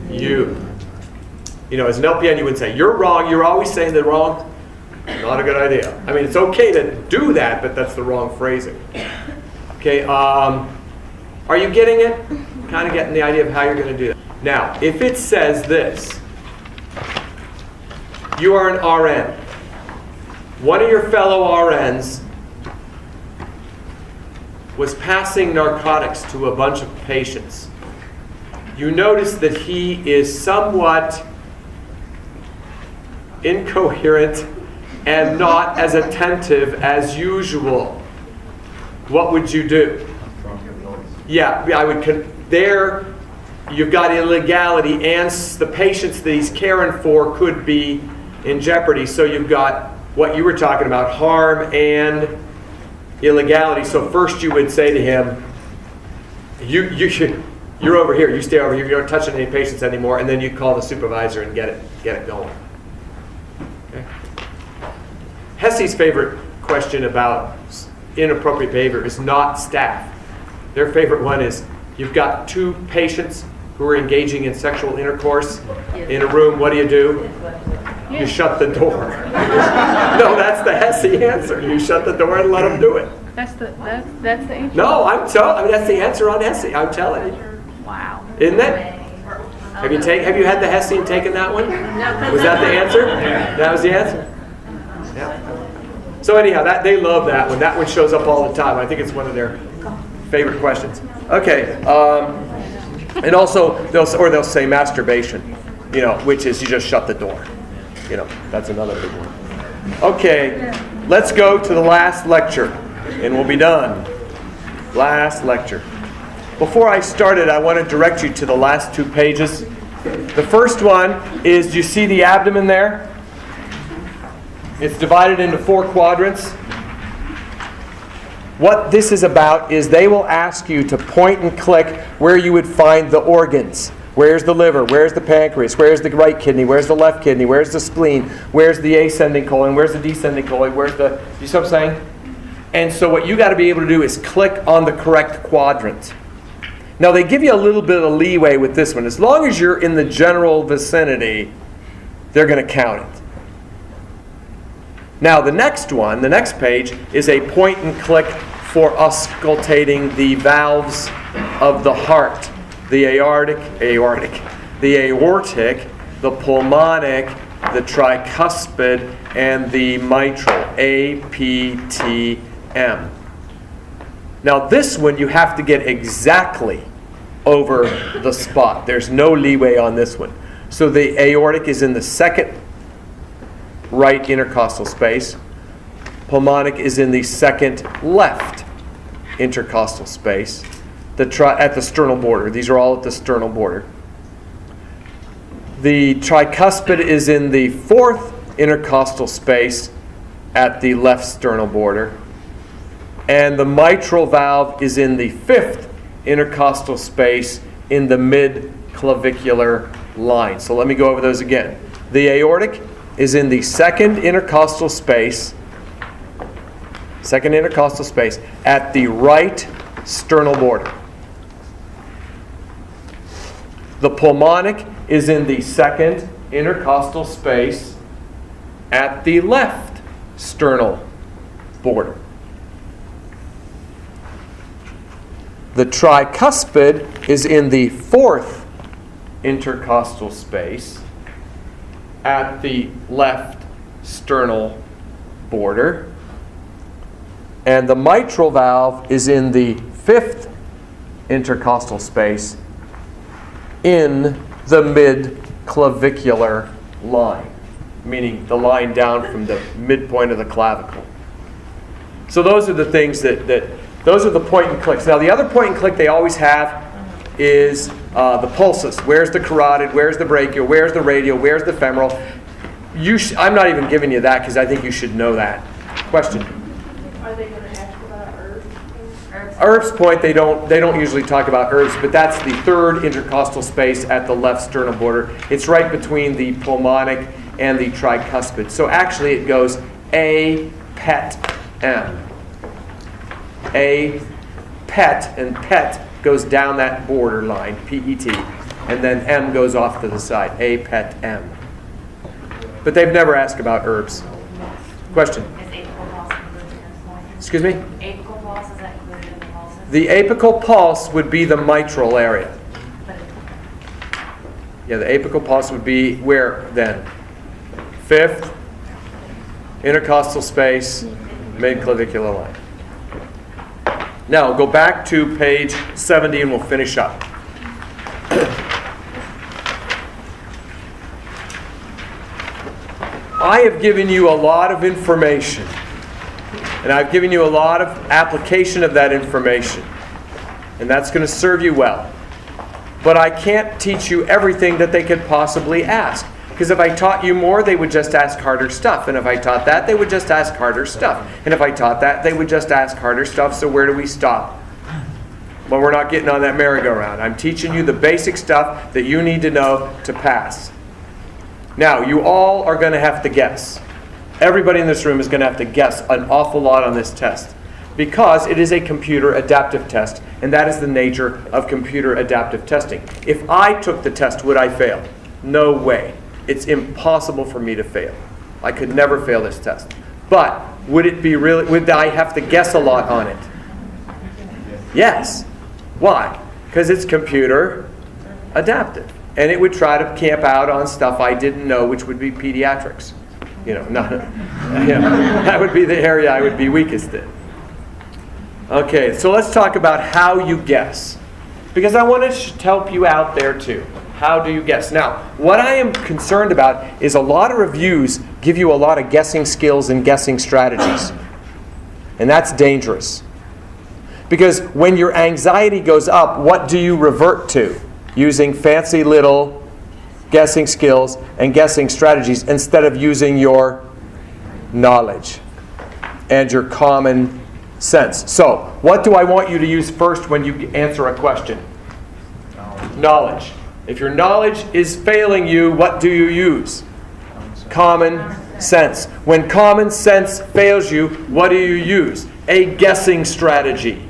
you. You know, as an LPN, you would say, you're wrong. You're always saying the wrong. Not a good idea. I mean, it's okay to do that, but that's the wrong phrasing. Okay. Are you getting it? Kind of getting the idea of how you're going to do that. Now, if it says this, you are an RN. One of your fellow RNs was passing narcotics to a bunch of patients. You notice that he is somewhat incoherent and not as attentive as usual. What would you do? Yeah, I would. you've got illegality, and the patients that he's caring for could be in jeopardy. So you've got what you were talking about, harm and illegality. So first you would say to him, you're over here, you stay over here, you're not touching any patients anymore, and then you call the supervisor and get it going. Okay. Hesse's favorite question about inappropriate behavior is not staff. Their favorite one is, you've got 2 patients who are engaging in sexual intercourse in a room, what do? You shut the door. No, that's the Hesse answer. You shut the door and let them do it. That's the answer. No, that's the answer on Hesse. I'm telling you. Wow. Isn't it? Have you had the Hesse and taken that one? Was that the answer? That was the answer? Yeah. So anyhow, they love that one. That one shows up all the time. I think it's one of their favorite questions. Okay. And also, they'll say masturbation, which is you just shut the door. That's another big one. Okay, let's go to the last lecture, and we'll be done. Last lecture. Before I started, I want to direct you to the last 2 pages. The first one is, do you see the abdomen there? It's divided into 4 quadrants. What this is about is they will ask you to point and click where you would find the organs. Where's the liver? Where's the pancreas? Where's the right kidney? Where's the left kidney? Where's the spleen? Where's the ascending colon? Where's the descending colon? You see what I'm saying? And so what you got to be able to do is click on the correct quadrant. Now they give you a little bit of leeway with this one. As long as you're in the general vicinity, they're going to count it. Now the next page, is a point and click for auscultating the valves of the heart. The aortic, the aortic, the pulmonic, the tricuspid, and the mitral, APTM. Now this one you have to get exactly over the spot. There's no leeway on this one. So the aortic is in the second right intercostal space. Pulmonic is in the second left intercostal space. At the sternal border. These are all at the sternal border. The tricuspid is in the fourth intercostal space at the left sternal border. And the mitral valve is in the fifth intercostal space in the mid-clavicular line. So let me go over those again. The aortic is in the second intercostal space at the right sternal border. The pulmonic is in the second intercostal space at the left sternal border. The tricuspid is in the fourth intercostal space at the left sternal border. And the mitral valve is in the fifth intercostal space in the mid-clavicular line, meaning the line down from the midpoint of the clavicle. So those are the things those are the point and clicks. Now the other point and click they always have is the pulsus. Where's the carotid? Where's the brachial? Where's the radial? Where's the femoral? I'm not even giving you that because I think you should know that. Question? Are they going to ask about herbs? Herbs point, they don't usually talk about herbs, but that's the third intercostal space at the left sternal border. It's right between the pulmonic and the tricuspid. So actually it goes A, PET, M. A, PET, and PET goes down that border line, P-E-T, and then M goes off to the side, A, PET, M. But they've never asked about herbs. Question? Is apical pulse included in this one? Excuse me? Apical pulse, is that included in the pulses? The apical pulse would be the mitral area. Yeah, the apical pulse would be where then? Fifth, intercostal space, mid-clavicular line. Now, go back to page 70 and we'll finish up. I have given you a lot of information, and I've given you a lot of application of that information, and that's going to serve you well. but I can't teach you everything that they could possibly ask. Because if I taught you more, they would just ask harder stuff. And if I taught that, they would just ask harder stuff. And if I taught that, they would just ask harder stuff. So where do we stop? Well, we're not getting on that merry-go-round. I'm teaching you the basic stuff that you need to know to pass. Now, you all are going to have to guess. Everybody in this room is going to have to guess an awful lot on this test, because it is a computer adaptive test, and that is the nature of computer adaptive testing. If I took the test, would I fail? No way. It's impossible for me to fail. I could never fail this test. But would I have to guess a lot on it? Yes. Why? Because it's computer adaptive. And it would try to camp out on stuff I didn't know, which would be pediatrics. That would be the area I would be weakest in. Okay, so let's talk about how you guess. Because I want to help you out there too. How do you guess? Now, what I am concerned about is a lot of reviews give you a lot of guessing skills and guessing strategies. And that's dangerous. Because when your anxiety goes up, what do you revert to? Using fancy little guessing skills and guessing strategies instead of using your knowledge and your common sense. So, what do I want you to use first when you answer a question? Knowledge. If your knowledge is failing you, what do you use? Common sense. When common sense fails you, what do you use? A guessing strategy.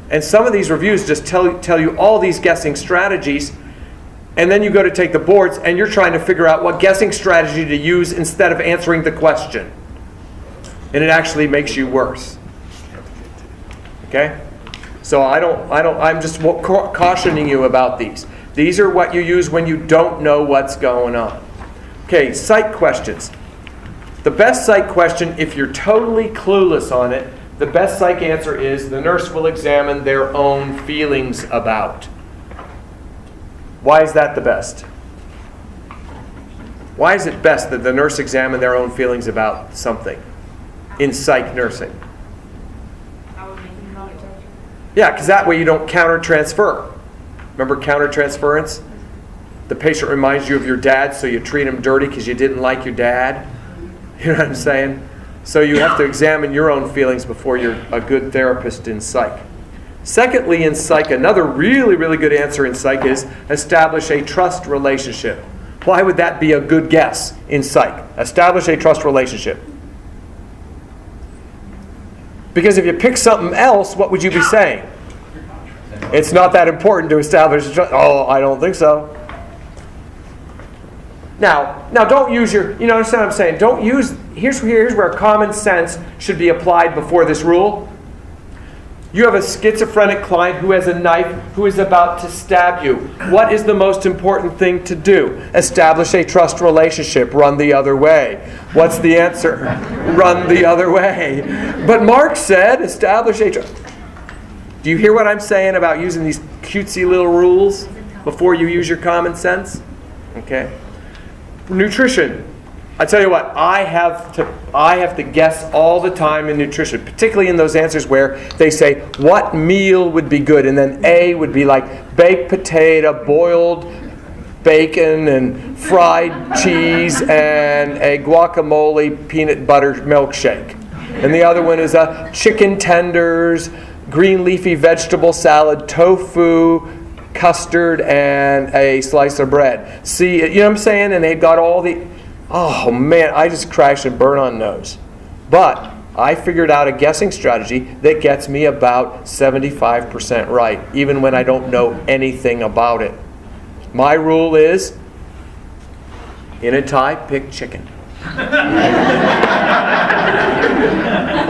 And some of these reviews just tell you all these guessing strategies, and then you go to take the boards and you're trying to figure out what guessing strategy to use instead of answering the question. And it actually makes you worse. Okay? So I'm just cautioning you about these. These are what you use when you don't know what's going on. Okay, psych questions. The best psych question, if you're totally clueless on it, the best psych answer is the nurse will examine their own feelings about. Why is that the best? Why is it best that the nurse examine their own feelings about something in psych nursing? Yeah, because that way you don't counter-transfer. Remember counter-transference? The patient reminds you of your dad, so you treat him dirty because you didn't like your dad. You know what I'm saying? So you have to examine your own feelings before you're a good therapist in psych. Secondly, in psych, another really, really good answer in psych is establish a trust relationship. Why would that be a good guess in psych? Establish a trust relationship. Because if you pick something else, what would you be saying? It's not that important to establish a trust. Oh, I don't think so. Now don't use your, you understand what I'm saying? Don't use, here's where common sense should be applied before this rule. You have a schizophrenic client who has a knife who is about to stab you. What is the most important thing to do? Establish a trust relationship. Run the other way. What's the answer? Run the other way. But Mark said establish a trust. Do you hear what I'm saying about using these cutesy little rules before you use your common sense? Okay. Nutrition. I tell you what, I have to guess all the time in nutrition, particularly in those answers where they say, what meal would be good? And then A would be like baked potato, boiled bacon, and fried cheese, and a guacamole peanut butter milkshake. And the other one is a chicken tenders, green leafy vegetable salad, tofu, custard, and a slice of bread. See, you know what I'm saying? And they've got all the... Oh man, I just crashed and burned on those. But I figured out a guessing strategy that gets me about 75% right, even when I don't know anything about it. My rule is, in a tie, pick chicken.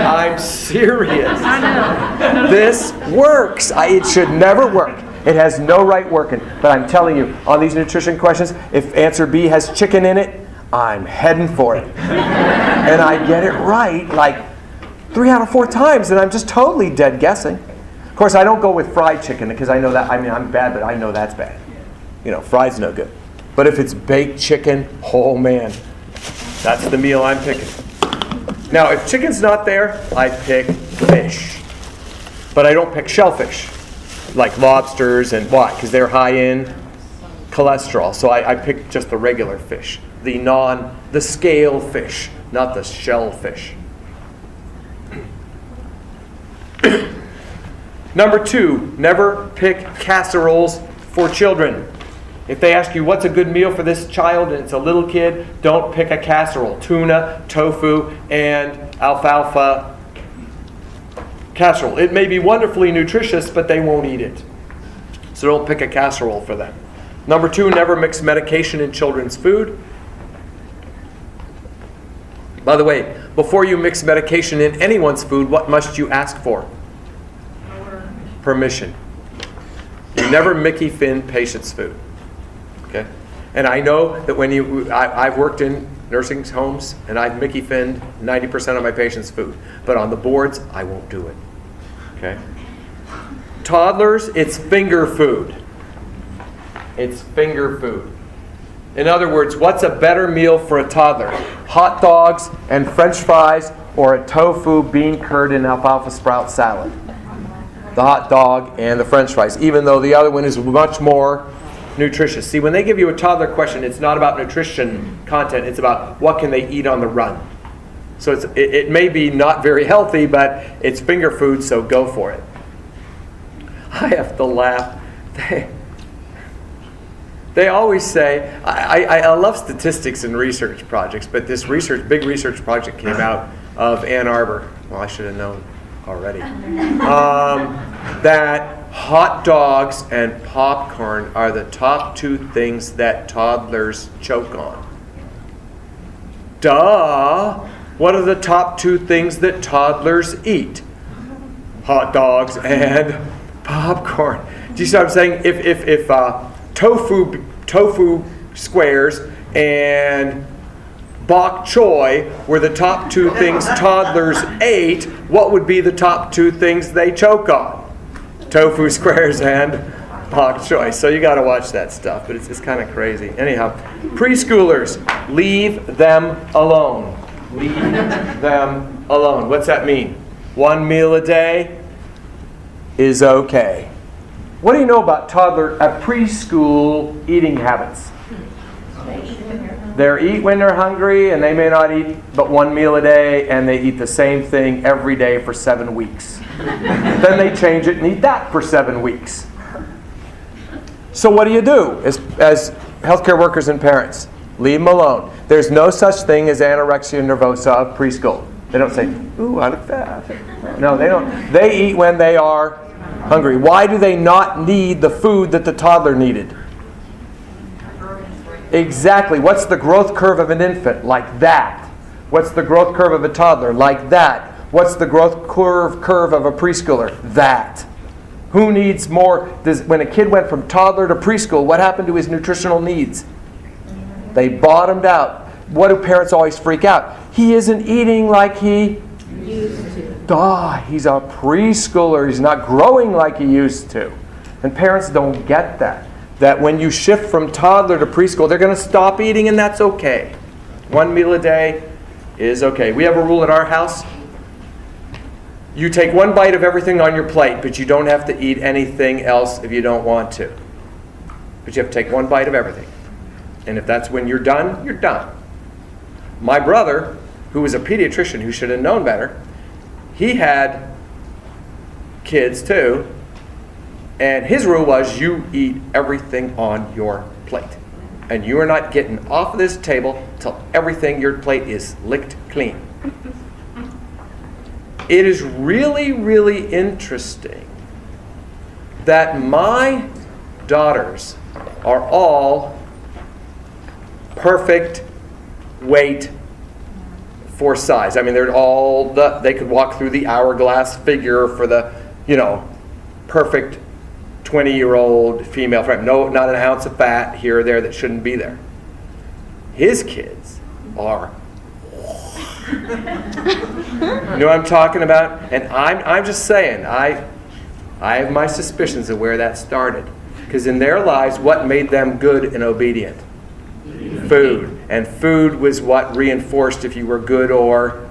I'm serious. I know. This works. It should never work. It has no right working. But I'm telling you, on these nutrition questions, if answer B has chicken in it, I'm heading for it. And I get it right like 3 out of 4 times, and I'm just totally dead guessing. Of course, I don't go with fried chicken because I know that, I'm bad, but I know that's bad. Fried's no good. But if it's baked chicken, oh man, that's the meal I'm picking. Now, if chicken's not there, I pick fish. But I don't pick shellfish. like lobsters and why? Because they're high in cholesterol. So I picked just the regular fish, the scale fish, not the shellfish. Number 2, never pick casseroles for children. If they ask you what's a good meal for this child and it's a little kid, don't pick a casserole. Tuna, tofu, and alfalfa casserole. It may be wonderfully nutritious, but they won't eat it. So don't pick a casserole for them. Number 2, never mix medication in children's food. By the way, before you mix medication in anyone's food, what must you ask for? Permission. You never Mickey Finn patient's food. Okay? And I know that when I've worked in nursing homes and I've Mickey Finned 90% of my patients' food. But on the boards, I won't do it. Okay? Toddlers, it's finger food. It's finger food. In other words, what's a better meal for a toddler? Hot dogs and French fries or a tofu, bean curd, and alfalfa sprout salad? The hot dog and the French fries, even though the other one is much more nutritious. See, when they give you a toddler question, it's not about nutrition content, it's about what can they eat on the run. So it may be not very healthy, but it's finger food, so go for it. I have to laugh. They always say, I love statistics and research projects, but this big research project came out of Ann Arbor. Well, I should have known already. That hot dogs and popcorn are the top 2 things that toddlers choke on. Duh! What are the top 2 things that toddlers eat? Hot dogs and popcorn. Do you see what I'm saying? If tofu squares and bok choy were the top 2 things toddlers ate, what would be the top 2 things they choke on? Tofu squares and bok choy. So you got to watch that stuff, but it's kind of crazy. Anyhow, preschoolers, leave them alone. Leave them alone. What's that mean? 1 meal a day is okay. What do you know about preschool eating habits? They eat when they're hungry, and they may not eat but 1 meal a day, and they eat the same thing every day for 7 weeks. Then they change it and eat that for 7 weeks. So what do you do as healthcare workers and parents? Leave them alone. There's no such thing as anorexia nervosa of preschool. They don't say, ooh, I look fat. No, they don't. They eat when they are hungry. Why do they not need the food that the toddler needed? Exactly. What's the growth curve of an infant? Like that. What's the growth curve of a toddler? Like that. What's the growth curve of a preschooler? That. Who needs more? When a kid went from toddler to preschool, what happened to his nutritional needs? They bottomed out. What do parents always freak out? He isn't eating like he used to. He's a preschooler. He's not growing like he used to. And parents don't get that. That when you shift from toddler to preschool, they're going to stop eating, and that's okay. 1 meal a day is okay. We have a rule at our house. You take 1 bite of everything on your plate, but you don't have to eat anything else if you don't want to. But you have to take 1 bite of everything. And if that's when you're done, you're done. My brother, who was a pediatrician who should have known better, he had kids too, and his rule was you eat everything on your plate. And you are not getting off of this table till everything your plate is licked clean. It is really, really interesting that my daughters are all perfect weight for size. I mean, they're all they could walk through the hourglass figure for the, perfect 20-year-old female frame. No, not an ounce of fat here or there that shouldn't be there. His kids are. You know what I'm talking about? And I'm just saying, I have my suspicions of where that started. Because in their lives, what made them good and obedient? Food. And food was what reinforced if you were good or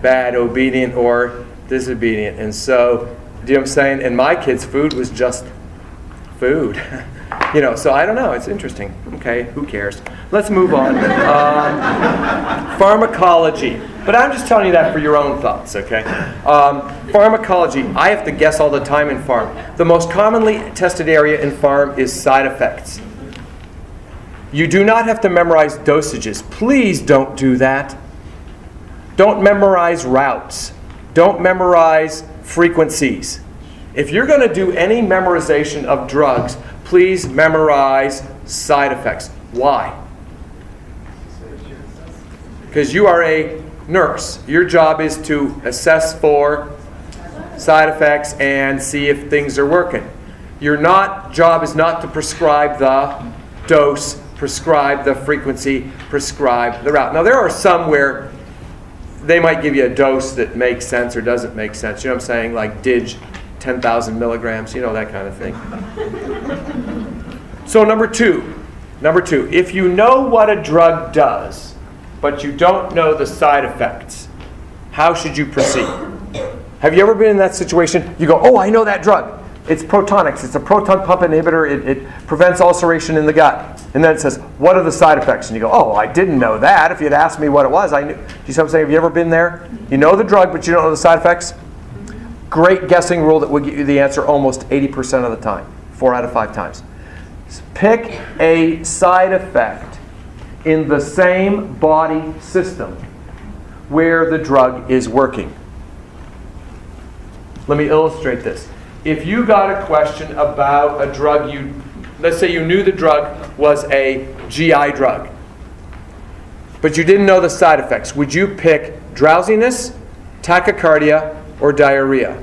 bad, obedient or disobedient. And so, do you know what I'm saying? And my kids' food was just food. So I don't know. It's interesting. Okay, who cares? Let's move on. Pharmacology. But I'm just telling you that for your own thoughts, okay? Pharmacology. I have to guess all the time in pharm. The most commonly tested area in pharm is side effects. You do not have to memorize dosages. Please don't do that. Don't memorize routes. Don't memorize frequencies. If you're going to do any memorization of drugs, please memorize side effects. Why? Because you are a nurse. Your job is to assess for side effects and see if things are working. Your job is not to prescribe the dose, prescribe the frequency, prescribe the route. Now there are some where they might give you a dose that makes sense or doesn't make sense. You know what I'm saying? Like DIG 10,000 milligrams, that kind of thing. So number two, if you know what a drug does, but you don't know the side effects, how should you proceed? Have you ever been in that situation? You go, oh, I know that drug. It's Protonix. It's a proton pump inhibitor. It prevents ulceration in the gut. And then it says, what are the side effects? And you go, oh, I didn't know that. If you'd asked me what it was, I knew. Do you see what I'm saying? Have you ever been there? You know the drug, but you don't know the side effects? Great guessing rule that will get you the answer almost 80% of the time, 4 out of 5 times. Pick a side effect in the same body system where the drug is working. Let me illustrate this. If you got a question about a drug, let's say you knew the drug was a GI drug, but you didn't know the side effects, would you pick drowsiness, tachycardia, or diarrhea?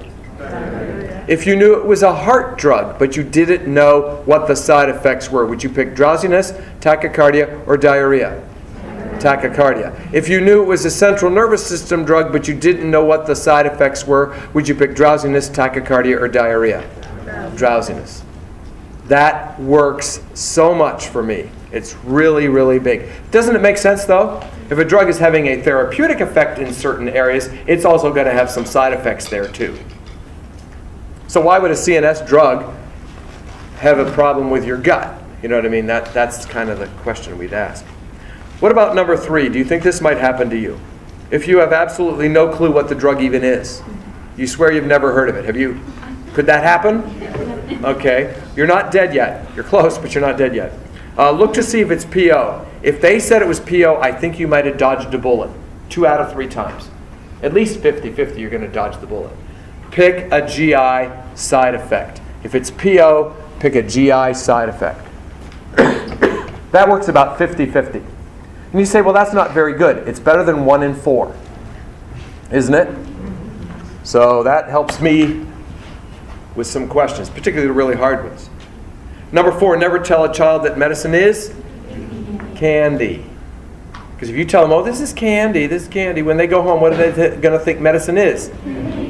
If you knew it was a heart drug, but you didn't know what the side effects were, would you pick drowsiness, tachycardia, or diarrhea? Tachycardia. If you knew it was a central nervous system drug, but you didn't know what the side effects were, would you pick drowsiness, tachycardia, or diarrhea? Drowsiness. That works so much for me. It's really, really big. Doesn't it make sense, though? If a drug is having a therapeutic effect in certain areas, it's also going to have some side effects there, too. So why would a CNS drug have a problem with your gut? You know what I mean? That's kind of the question we'd ask. What about number 3? Do you think this might happen to you? If you have absolutely no clue what the drug even is, you swear you've never heard of it. Could that happen? Okay. You're not dead yet. You're close, but you're not dead yet. Look to see if it's PO. If they said it was PO, I think you might have dodged a bullet 2 out of 3 times. At least 50-50 you're going to dodge the bullet. Pick a GI side effect. If it's PO, pick a GI side effect. That works about 50-50. And you say, well, that's not very good. It's better than 1 in 4. Isn't it? So that helps me with some questions, particularly the really hard ones. Number 4, never tell a child that medicine is candy. Because if you tell them, oh, this is candy, when they go home, what are they going to think medicine is?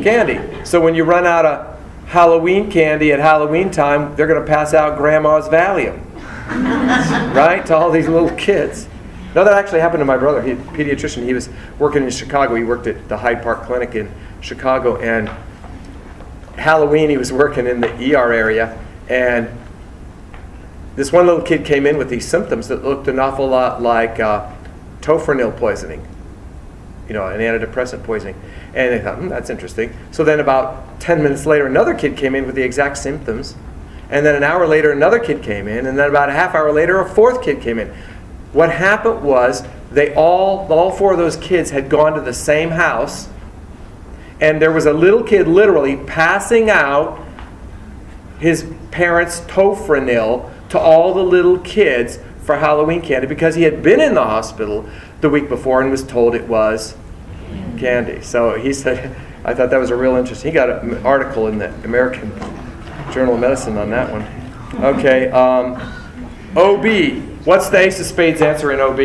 Candy. So when you run out of Halloween candy at Halloween time, they're going to pass out Grandma's Valium. Right? To all these little kids. No, that actually happened to my brother. He's a pediatrician. He was working in Chicago. He worked at the Hyde Park Clinic in Chicago. And Halloween, he was working in the ER area. And this one little kid came in with these symptoms that looked an awful lot like tofranil poisoning, an antidepressant poisoning. And they thought, that's interesting. So then about 10 minutes later, another kid came in with the exact symptoms. And then an hour later, another kid came in. And then about a half hour later, a 4th kid came in. What happened was all 4 of those kids had gone to the same house. And there was a little kid literally passing out his parents' tofranil to all the little kids for Halloween candy because he had been in the hospital the week before and was told it was candy. So he said, I thought that was a real interesting. He got an article in the American Journal of Medicine on that one. Okay, OB. What's the ace of spades answer in OB?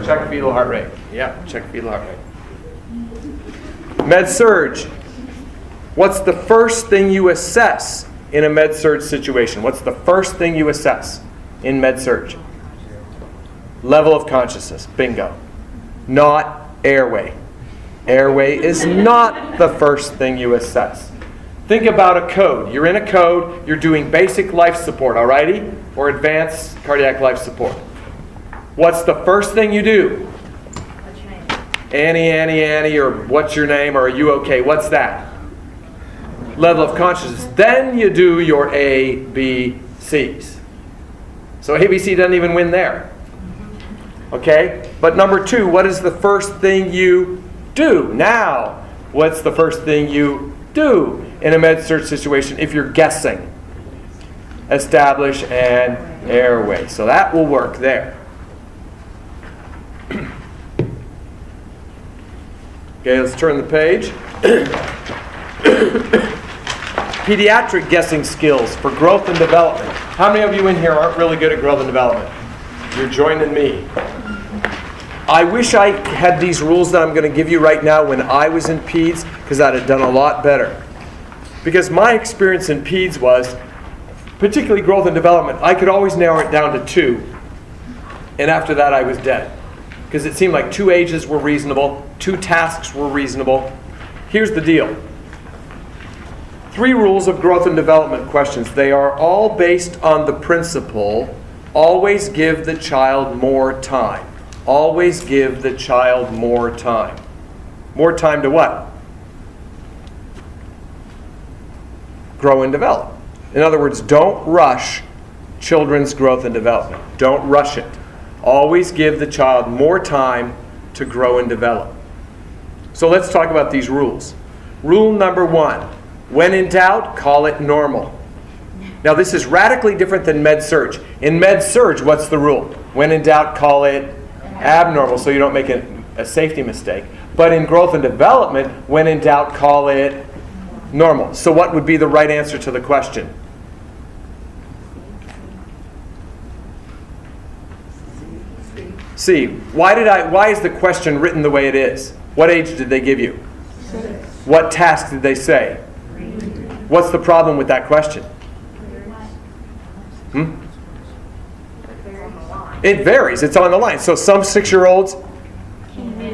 Check fetal heart rate. Yeah, check fetal heart rate. Med-surg. What's the first thing you assess in a med-surg situation? What's the first thing you assess in med-surg? Level of consciousness. Bingo. Not airway. Airway is not the first thing you assess. Think about a code. You're in a code, you're doing basic life support, alrighty? Or advanced cardiac life support. What's the first thing you do? What's your name? Annie, or what's your name, or are you okay? What's that? Level of consciousness. Then you do your A, B, C's. So ABC doesn't even win there. Okay? But number 2, what is the first thing you do? Now, what's the first thing you do in a med-surg situation if you're guessing? Establish an airway. So that will work there. Okay, let's turn the page. Pediatric guessing skills for growth and development. How many of you in here aren't really good at growth and development? You're joining me. I wish I had these rules that I'm going to give you right now when I was in peds, because I'd have done a lot better. Because my experience in peds was, particularly growth and development, I could always narrow it down to 2. And after that I was dead. Because it seemed like 2 ages were reasonable, 2 tasks were reasonable. Here's the deal. 3 rules of growth and development questions. They are all based on the principle, always give the child more time. Always give the child more time. More time to what? Grow and develop. In other words, don't rush children's growth and development. Don't rush it. Always give the child more time to grow and develop. So let's talk about these rules. Rule number 1, when in doubt, call it normal. Now this is radically different than med-surg. In med-surg, what's the rule? When in doubt, call it abnormal, so you don't make a safety mistake. But in growth and development, when in doubt, call it normal. So what would be the right answer to the question? C. Why is the question written the way it is? What age did they give you? 6. What task did they say? What's the problem with that question? It varies. It's on the line. So some 6-year-olds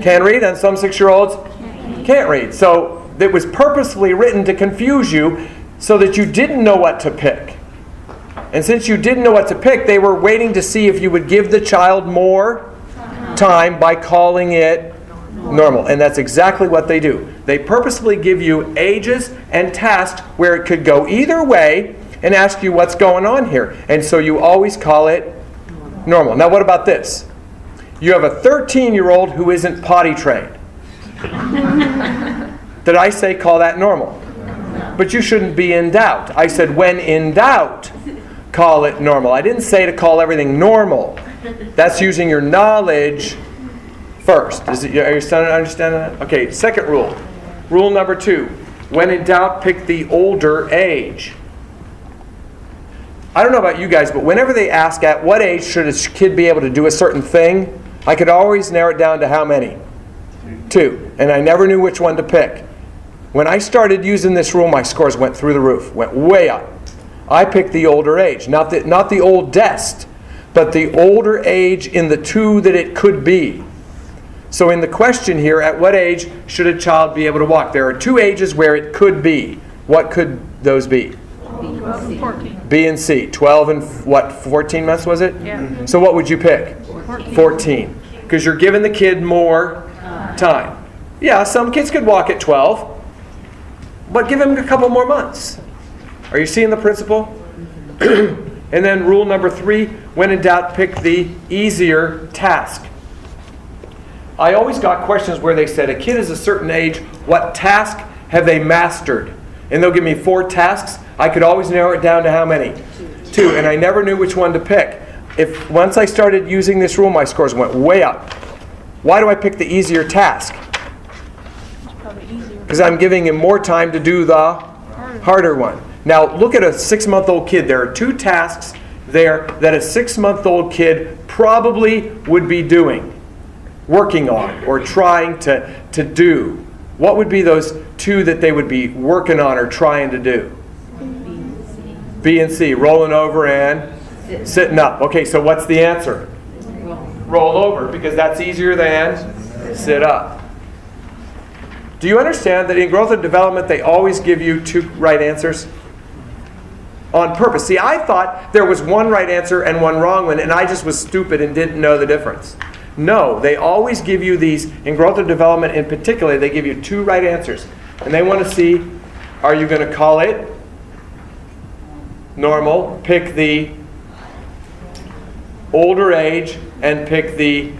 can read and some 6-year-olds can't read. So it was purposefully written to confuse you so that you didn't know what to pick. And since you didn't know what to pick, they were waiting to see if you would give the child more time by calling it normal. And that's exactly what they do. They purposefully give you ages and tasks where it could go either way and ask you what's going on here. And so you always call it normal. Now what about this? You have a 13-year-old who isn't potty trained. Did I say call that normal? But you shouldn't be in doubt. I said when in doubt, call it normal. I didn't say to call everything normal. That's using your knowledge first. Are you understanding that? Okay, second rule. Rule number 2. When in doubt, pick the older age. I don't know about you guys, but whenever they ask at what age should a kid be able to do a certain thing, I could always narrow it down to how many? 2. And I never knew which one to pick. When I started using this rule, my scores went through the roof, went way up. I picked the older age, not the oldest, but the older age in the 2 that it could be. So in the question here, at what age should a child be able to walk? There are 2 ages where it could be. What could those be? 12 and 14. B and C. 12 and 14 months was it? Yeah. So what would you pick? 14. Because you're giving the kid more time. Yeah, some kids could walk at 12, but give them a couple more months. Are you seeing the principle? And then rule number 3, when in doubt, pick the easier task. I always got questions where they said, a kid is a certain age, what task have they mastered? And they'll give me 4 tasks. I could always narrow it down to how many? 2. And I never knew which one to pick. Once I started using this rule, my scores went way up. Why do I pick the easier task? Because I'm giving him more time to do the harder one. Now, look at a 6-month-old kid. There are 2 tasks there that a 6-month-old kid probably would be doing, working on, or trying to do. What would be those 2 that they would be working on or trying to do? B and C, rolling over and sitting up. Okay, so what's the answer? Roll over, because that's easier than sit up. Do you understand that in growth and development they always give you 2 right answers? On purpose. See, I thought there was 1 right answer and 1 wrong one, and I just was stupid and didn't know the difference. No, they always give you these, in growth and development in particular, they give you 2 right answers. And they want to see, are you going to call it normal, pick the older age, and pick the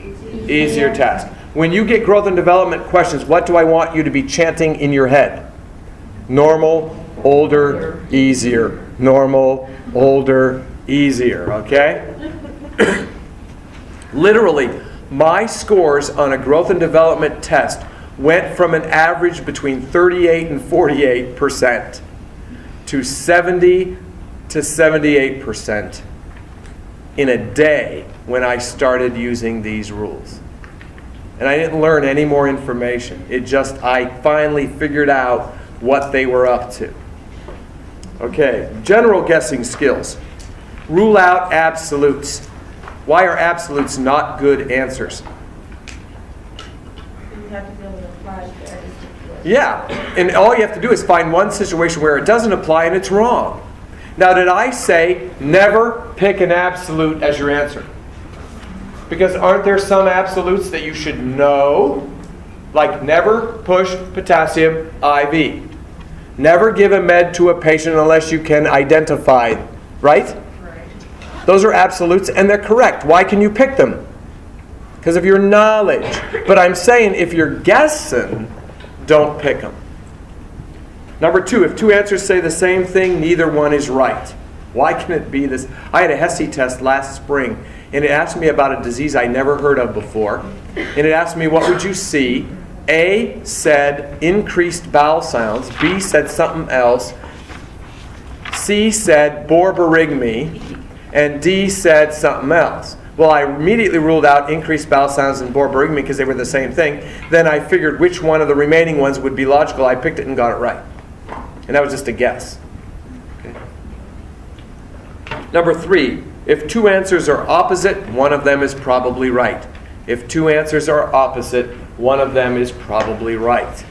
easier task. When you get growth and development questions, what do I want you to be chanting in your head? Normal, older, easier. Normal, older, easier. Okay? Literally, my scores on a growth and development test went from an average between 38 and 48% to 70 to 78% in a day when I started using these rules. And I didn't learn any more information. I finally figured out what they were up to. Okay, general guessing skills. Rule out absolutes. Why are absolutes not good answers? You have to be able to apply to every situation. Yeah, and all you have to do is find one situation where it doesn't apply and it's wrong. Now, did I say never pick an absolute as your answer? Because aren't there some absolutes that you should know? Like never push potassium IV. Never give a med to a patient unless you can identify, right? Those are absolutes and they're correct. Why can you pick them? Because of your knowledge. But I'm saying if you're guessing, don't pick them. Number 2, if 2 answers say the same thing, neither one is right. Why can it be this? I had a HESI test last spring, and it asked me about a disease I never heard of before. And it asked me, what would you see? A said increased bowel sounds. B said something else. C said borborygmi. And D said something else. Well, I immediately ruled out increased bowel sounds and borborygmi because they were the same thing. Then I figured which one of the remaining ones would be logical. I picked it and got it right. And that was just a guess. Okay. Number 3, if 2 answers are opposite, one of them is probably right. If 2 answers are opposite, one of them is probably right.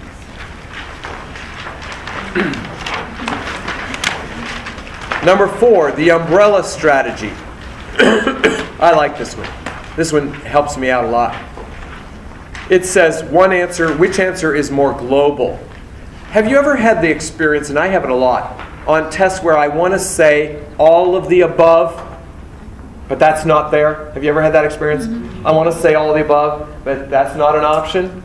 Number 4, the umbrella strategy. I like this one. This one helps me out a lot. It says one answer, which answer is more global? Have you ever had the experience, and I have it a lot, on tests where I want to say all of the above, but that's not there? Have you ever had that experience? Mm-hmm. I want to say all of the above, but that's not an option.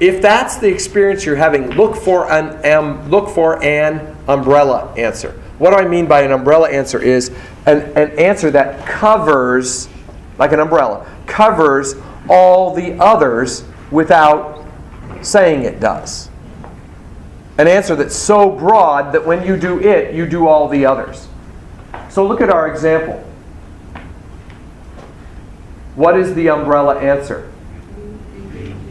If that's the experience you're having, look for an umbrella answer. What do I mean by an umbrella answer is an answer that covers, like an umbrella, covers all the others without saying it does. An answer that's so broad that when you do it, you do all the others. So look at our example. What is the umbrella answer?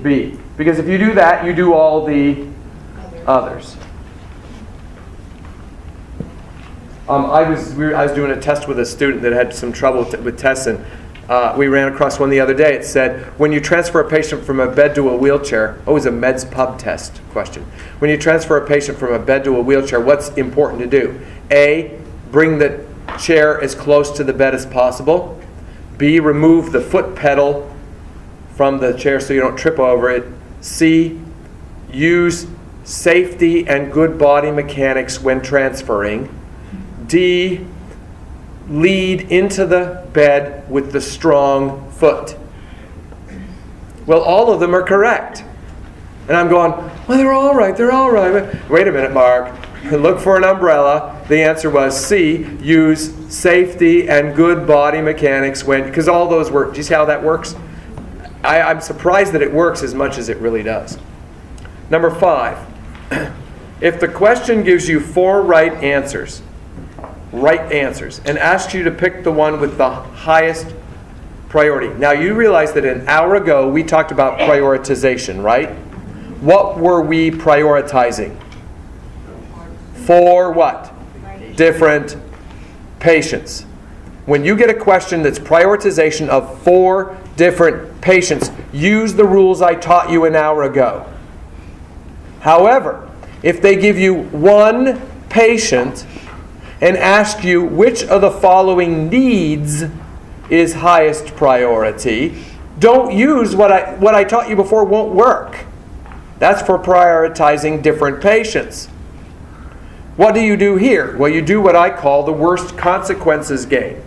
B. Because if you do that, you do all the others. I was doing a test with a student that had some trouble with tests, and we ran across one the other day. It said, when you transfer a patient from a bed to a wheelchair, it was a Meds Pub test question. When you transfer a patient from a bed to a wheelchair, what's important to do? A, bring the chair as close to the bed as possible. B, remove the foot pedal from the chair so you don't trip over it. C, use safety and good body mechanics when transferring. D, lead into the bed with the strong foot. Well, all of them are correct. And I'm going, well, they're all right. Wait a minute, Mark. Look for an umbrella. The answer was C, use safety and good body mechanics when, because all those work. Do you see how that works? I'm surprised that it works as much as it really does. Number 5, if the question gives you 4 right answers, and asks you to pick the one with the highest priority. Now you realize that an hour ago we talked about prioritization, right? What were we prioritizing? 4 what? Different patients. When you get a question that's prioritization of 4 different patients, use the rules I taught you an hour ago. However, if they give you one patient and ask you which of the following needs is highest priority, don't use what I taught you before won't work. That's for prioritizing different patients. What do you do here? Well, you do what I call the worst consequences game.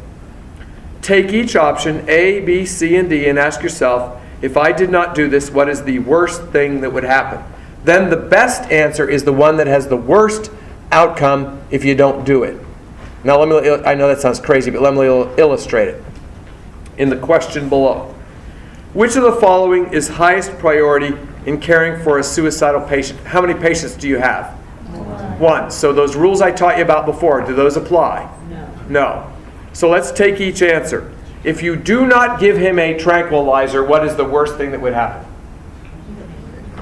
Take each option, A, B, C, and D, and ask yourself, if I did not do this, what is the worst thing that would happen? Then the best answer is the one that has the worst outcome if you don't do it. Now, I know that sounds crazy, but let me illustrate it in the question below. Which of the following is highest priority in caring for a suicidal patient? How many patients do you have? One. So those rules I taught you about before, do those apply? No. So let's take each answer. If you do not give him a tranquilizer, what is the worst thing that would happen?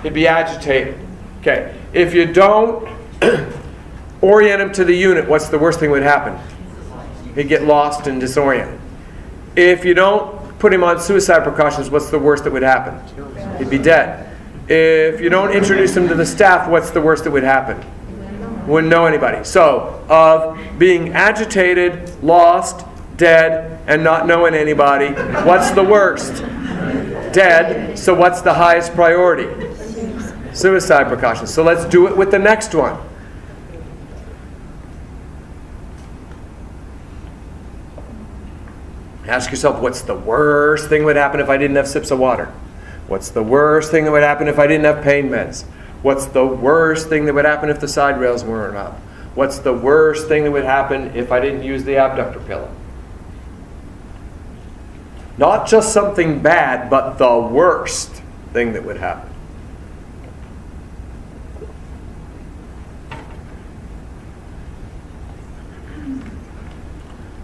He'd be agitated. Okay. If you don't orient him to the unit, what's the worst thing that would happen? He'd get lost and disoriented. If you don't put him on suicide precautions, what's the worst that would happen? He'd be dead. If you don't introduce him to the staff, what's the worst that would happen? Wouldn't know anybody. So, of being agitated, lost, dead, and not knowing anybody, what's the worst? Dead. So what's the highest priority? Suicide precautions. So let's do it with the next one. Ask yourself, what's the worst thing that would happen if I didn't have sips of water? What's the worst thing that would happen if I didn't have pain meds? What's the worst thing that would happen if the side rails weren't up? What's the worst thing that would happen if I didn't use the abductor pillow? Not just something bad, but the worst thing that would happen.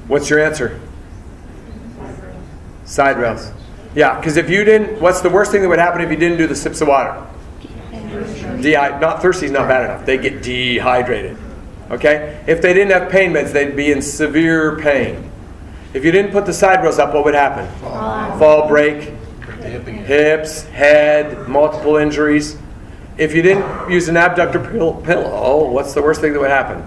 What's your answer? Side rails. Yeah, because if you didn't, what's the worst thing that would happen if you didn't do the sips of water? Not thirsty is not bad enough. They get dehydrated. Okay? If they didn't have pain meds, they'd be in severe pain. If you didn't put the side rails up, what would happen? Fall, break, hips, head, multiple injuries. If you didn't use an abductor pillow, what's the worst thing that would happen?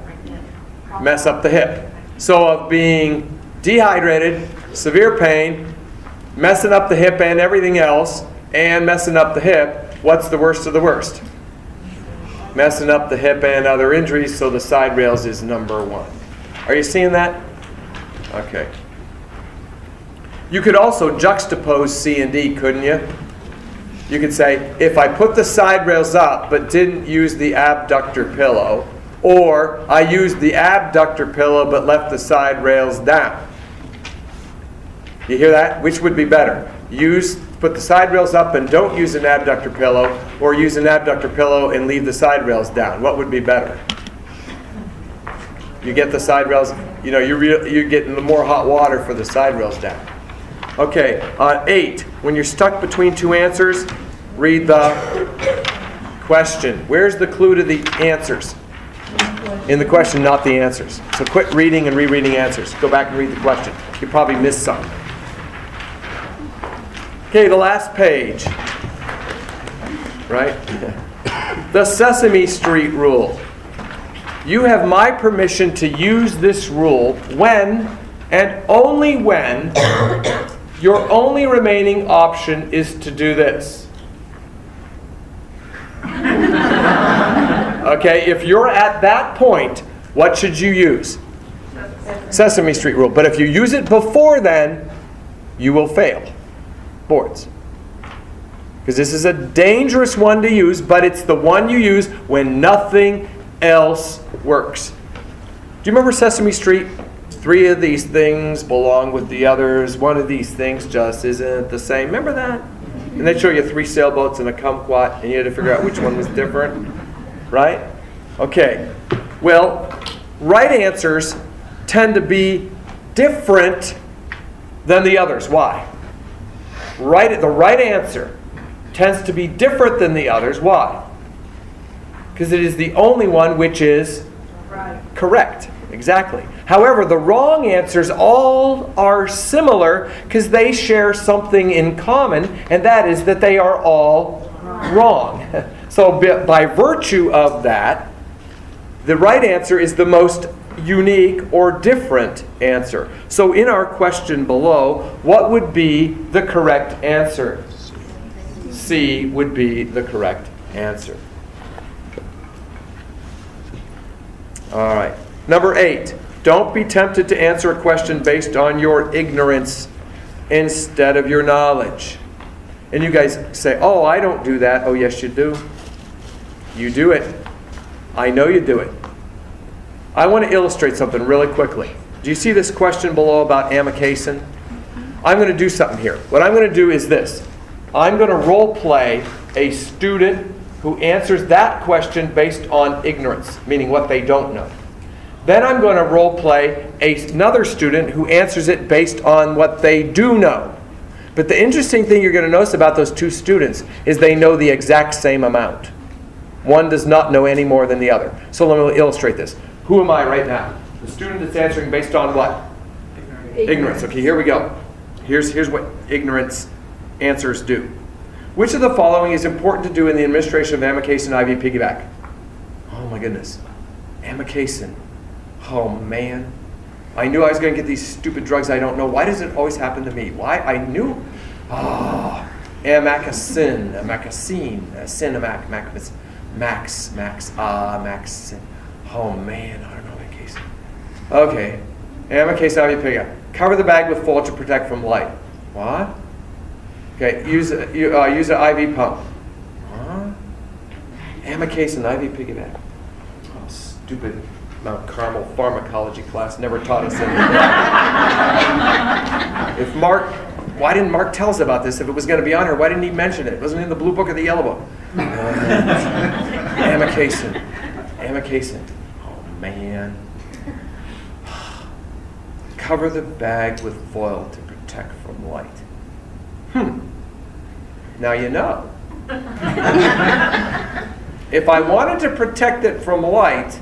Mess up the hip. So of being dehydrated, severe pain, messing up the hip and everything else, and messing up the hip, what's the worst of the worst? Messing up the hip and other injuries, so the side rails is number one. Are you seeing that? Okay. You could also juxtapose C and D, couldn't you? You could say, if I put the side rails up but didn't use the abductor pillow, or I used the abductor pillow but left the side rails down. You hear that? Which would be better? Put the side rails up and don't use an abductor pillow, or use an abductor pillow and leave the side rails down. What would be better? You get the side rails, you're getting the more hot water for the side rails down. Okay, 8. When you're stuck between two answers, read the question. Where's the clue to the answers? In the question, not the answers. So quit reading and rereading answers. Go back and read the question. You probably missed something. Okay, the last page. Right? The Sesame Street rule. You have my permission to use this rule when and only when your only remaining option is to do this. Okay, if you're at that point, what should you use? Sesame Street rule. But if you use it before then, you will fail boards. Because this is a dangerous one to use, but it's the one you use when nothing else works. Do you remember Sesame Street? 3 of these things belong with the others. 1 of these things just isn't the same. Remember that? And they'd show you 3 sailboats and a kumquat, and you had to figure out which one was different. Right? Okay. Well, right answers tend to be different than the others. Why? The right answer tends to be different than the others. Why? Because it is the only one which is correct. Exactly. However, the wrong answers all are similar because they share something in common, and that is that they are all wrong. So by virtue of that, the right answer is the most unique or different answer. So in our question below, what would be the correct answer? C would be the correct answer. All right. Number 8, don't be tempted to answer a question based on your ignorance instead of your knowledge. And you guys say, oh, I don't do that. Oh, yes, you do. You do it. I know you do it. I want to illustrate something really quickly. Do you see this question below about amikacin? I'm going to do something here. What I'm going to do is this. I'm going to role play a student who answers that question based on ignorance, meaning what they don't know. Then I'm going to role play another student who answers it based on what they do know. But the interesting thing you're going to notice about those two students is they know the exact same amount. One does not know any more than the other. So let me illustrate this. Who am I right now? The student that's answering based on what? Ignorance. Okay, here we go. Here's what ignorance answers do. Which of the following is important to do in the administration of amikacin IV piggyback? Oh my goodness. Amikacin. Oh man. I knew I was going to get these stupid drugs I don't know. Why does it always happen to me? Why? I knew. Amikacin, cinemac, maxin. Oh man, I don't know amikacin. Okay. Amikacin IV piggyback. Cover the bag with foil to protect from light. What? Okay, use an IV pump. Huh? Amikacin IV piggyback. Oh, stupid Mount Carmel pharmacology class never taught us anything. Why didn't Mark tell us about this? If it was going to be on here, why didn't he mention it? It wasn't in the blue book or the yellow book. Amikacin. Oh man. Cover the bag with foil to protect from light. Now you know. If I wanted to protect it from light,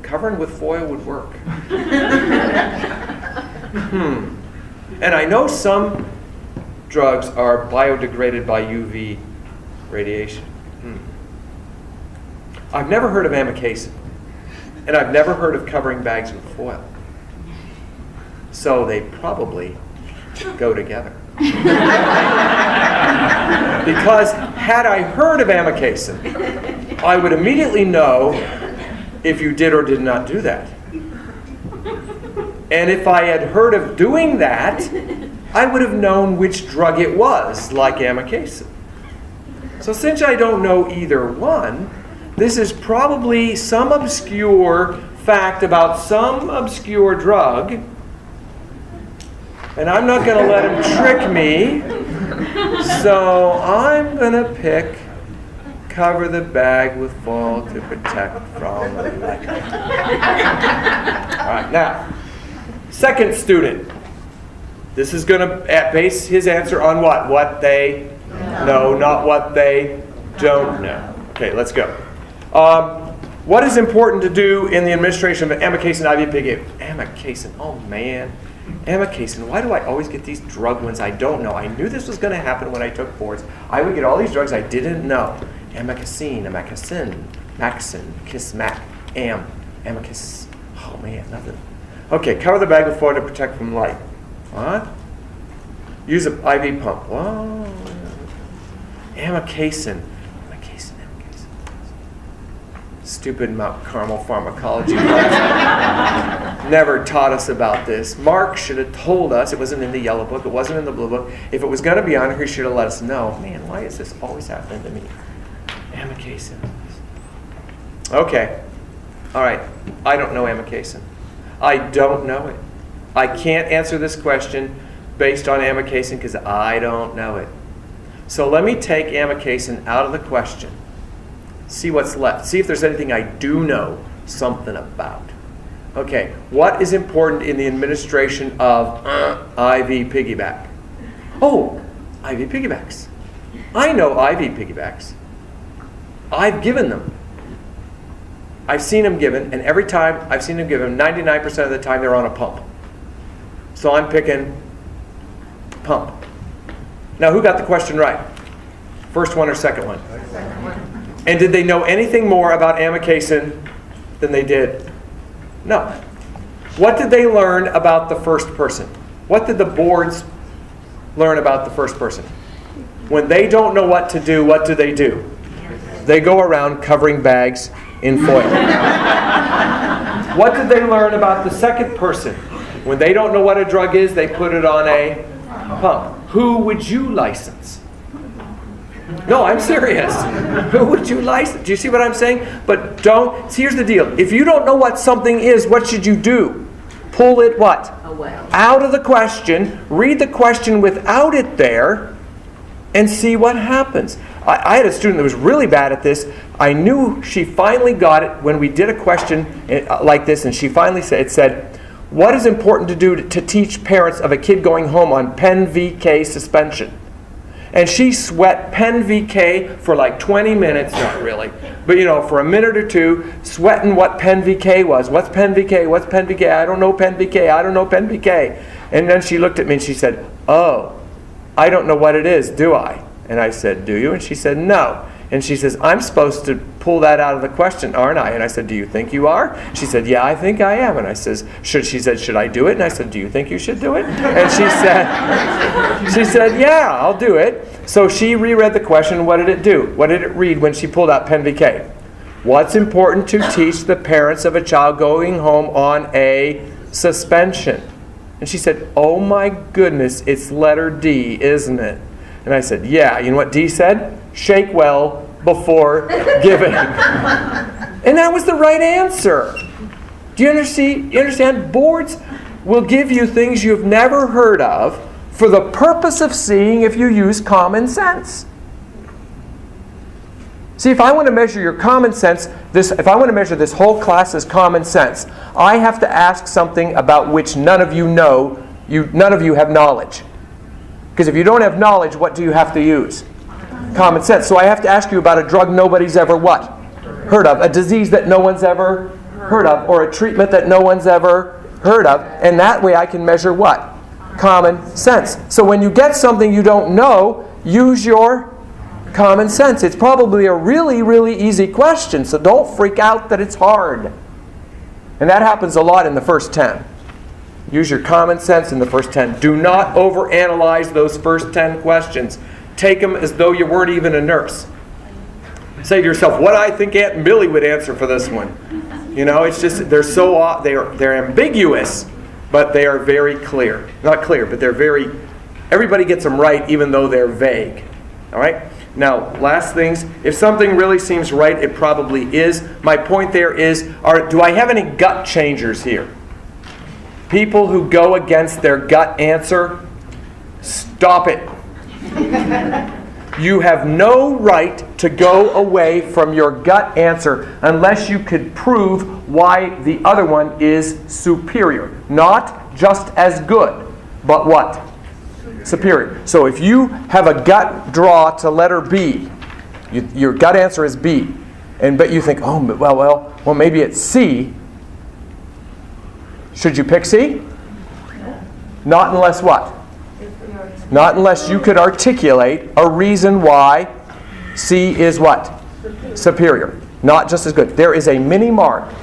covering with foil would work. And I know some drugs are biodegraded by UV radiation. I've never heard of amikacin, and I've never heard of covering bags with foil. So they probably go together. Because had I heard of amikacin, I would immediately know if you did or did not do that. And if I had heard of doing that, I would have known which drug it was, like amikacin. So since I don't know either one, this is probably some obscure fact about some obscure drug, and I'm not going to let him trick me, so I'm going to pick cover the bag with foil to protect from the light. All right, now, second student. This is going to base his answer on what? What they know, not what they don't know. Okay, let's go. What is important to do in the administration of amikacin IV piggyback? Amikacin, oh man. Amikacin, why do I always get these drug ones I don't know? I knew this was going to happen when I took boards. I would get all these drugs I didn't know. Amikacin, maxin, kismac, amicus. Oh man, nothing. Okay, cover the bag with foil to protect from light. What? Use an IV pump. Whoa. Amikacin. Stupid Mount Carmel pharmacology class. Never taught us about this. Mark should have told us. It wasn't in the yellow book. It wasn't in the blue book. If it was going to be on here, he should have let us know. Man, why is this always happening to me? Amikacin. Okay. All right. I don't know amikacin. I don't know it. I can't answer this question based on amikacin because I don't know it. So let me take amikacin out of the question. See what's left. See if there's anything I do know something about. Okay, what is important in the administration of IV piggyback? Oh, IV piggybacks. I know IV piggybacks. I've given them. I've seen them given, and every time I've seen them given, 99% of the time they're on a pump. So I'm picking pump. Now, who got the question right? First one or second one? And did they know anything more about amikacin than they did? No. What did they learn about the first person? What did the boards learn about the first person? When they don't know what to do, what do? They go around covering bags in foil. What did they learn about the second person? When they don't know what a drug is, they put it on a pump. Who would you license? No, I'm serious. Who would you license? Do you see what I'm saying? But don't. See, here's the deal. If you don't know what something is, what should you do? Pull it what? Away. Out of the question. Read the question without it there and see what happens. I had a student that was really bad at this. I knew she finally got it when we did a question like this, and she finally said, what is important to do to teach parents of a kid going home on Pen VK suspension? And she sweat Pen VK for like 20 minutes, not really, but for a minute or two, sweating what Pen VK was. What's Pen VK? What's Pen VK? I don't know Pen VK. I don't know Pen VK. And then she looked at me and she said, oh, I don't know what it is, do I? And I said, do you? And she said, no. And she says, I'm supposed to pull that out of the question, aren't I? And I said, do you think you are? She said, yeah, I think I am. And I says, she said, should I do it? And I said, do you think you should do it? And she said, yeah, I'll do it. So she reread the question. What did it do? What did it read when she pulled out Pen VK? What's important to teach the parents of a child going home on a suspension? And she said, oh my goodness, it's letter D, isn't it? And I said, yeah. You know what D said? Shake well before giving. And that was the right answer. Do you understand? Boards will give you things you've never heard of for the purpose of seeing if you use common sense. See, if I want to measure your common sense, if I want to measure this whole class's common sense, I have to ask something about which none of you know, none of you have knowledge. Because if you don't have knowledge, what do you have to use? Common sense. So I have to ask you about a drug nobody's ever what? Heard of. A disease that no one's ever heard of. Or a treatment that no one's ever heard of. And that way I can measure what? Common sense. So when you get something you don't know, use your common sense. It's probably a really, really easy question, so don't freak out that it's hard. And that happens a lot in the first 10. Use your common sense in the first 10. Do not overanalyze those first 10 questions. Take them as though you weren't even a nurse. Say to yourself, what do I think Aunt Millie would answer for this one? It's just, they're ambiguous, but they are very clear. Not clear, but everybody gets them right even though they're vague. All right? Now, last things, if something really seems right, it probably is. My point there is, do I have any gut changers here? People who go against their gut answer, stop it. You have no right to go away from your gut answer unless you could prove why the other one is superior. Not just as good, but what? Superior. So if you have a gut draw to letter B, your gut answer is B, but you think, well, maybe it's C. Should you pick C? Not unless what? Not unless you could articulate a reason why C is what? Superior. Not just as good. There is a mini mark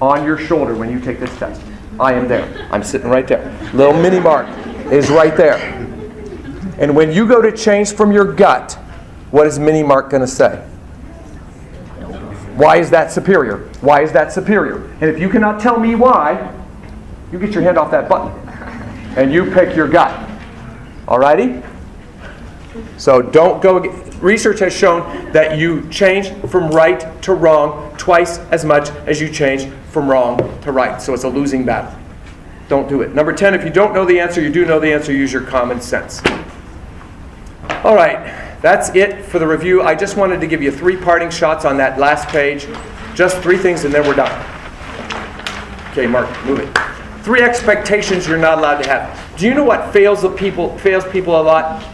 on your shoulder when you take this test. I am there. I'm sitting right there. Little mini mark is right there. And when you go to change from your gut, what is mini mark going to say? Why is that superior? Why is that superior? And if you cannot tell me why, you get your hand off that button and you pick your gut. Alrighty? So don't go. Research has shown that you change from right to wrong twice as much as you change from wrong to right. So it's a losing battle. Don't do it. Number 10, if you don't know the answer, you do know the answer, use your common sense. All right, that's it for the review. I just wanted to give you 3 parting shots on that last page. Just 3 things and then we're done. Okay, Mark, move it. 3 expectations you're not allowed to have. Do you know what fails people a lot?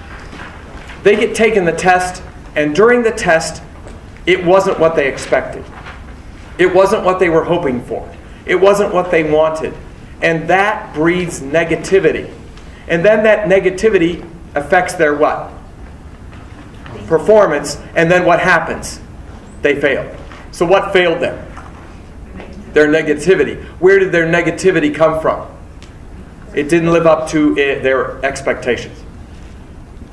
They get taken the test, and during the test, it wasn't what they expected. It wasn't what they were hoping for. It wasn't what they wanted. And that breeds negativity. And then that negativity affects their what? performance, and then what happens? They fail. So what failed them? Their negativity. Where did their negativity come from? It didn't live up to their expectations.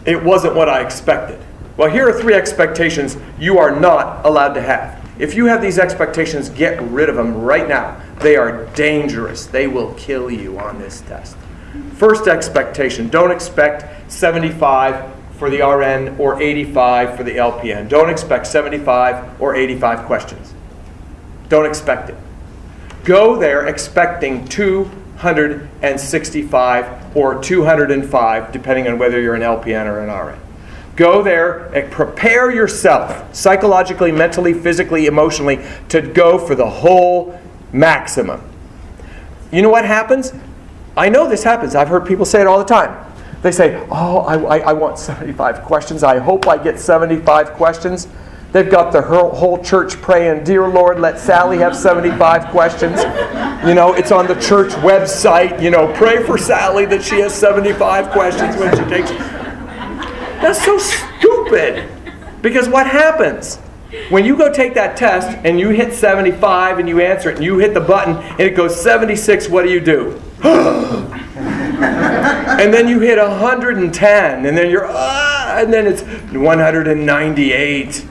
It wasn't what I expected. Well, here are 3 expectations you are not allowed to have. If you have these expectations, get rid of them right now. They are dangerous. They will kill you on this test. First expectation, don't expect 75 for the RN or 85 for the LPN. Don't expect 75 or 85 questions. Don't expect it. Go there expecting 265 or 205, depending on whether you're an LPN or an RN. Go there and prepare yourself psychologically, mentally, physically, emotionally to go for the whole maximum. You know what happens? I know this happens. I've heard people say it all the time. They say, oh, I want 75 questions. I hope I get 75 questions. They've got the whole church praying, dear Lord, let Sally have 75 questions. You know, it's on the church website. You know, pray for Sally that she has 75 questions when she takes. That's so stupid. Because what happens? When you go take that test and you hit 75 and you answer it and you hit the button and it goes 76, what do? And then you hit 110 and then and then it's 198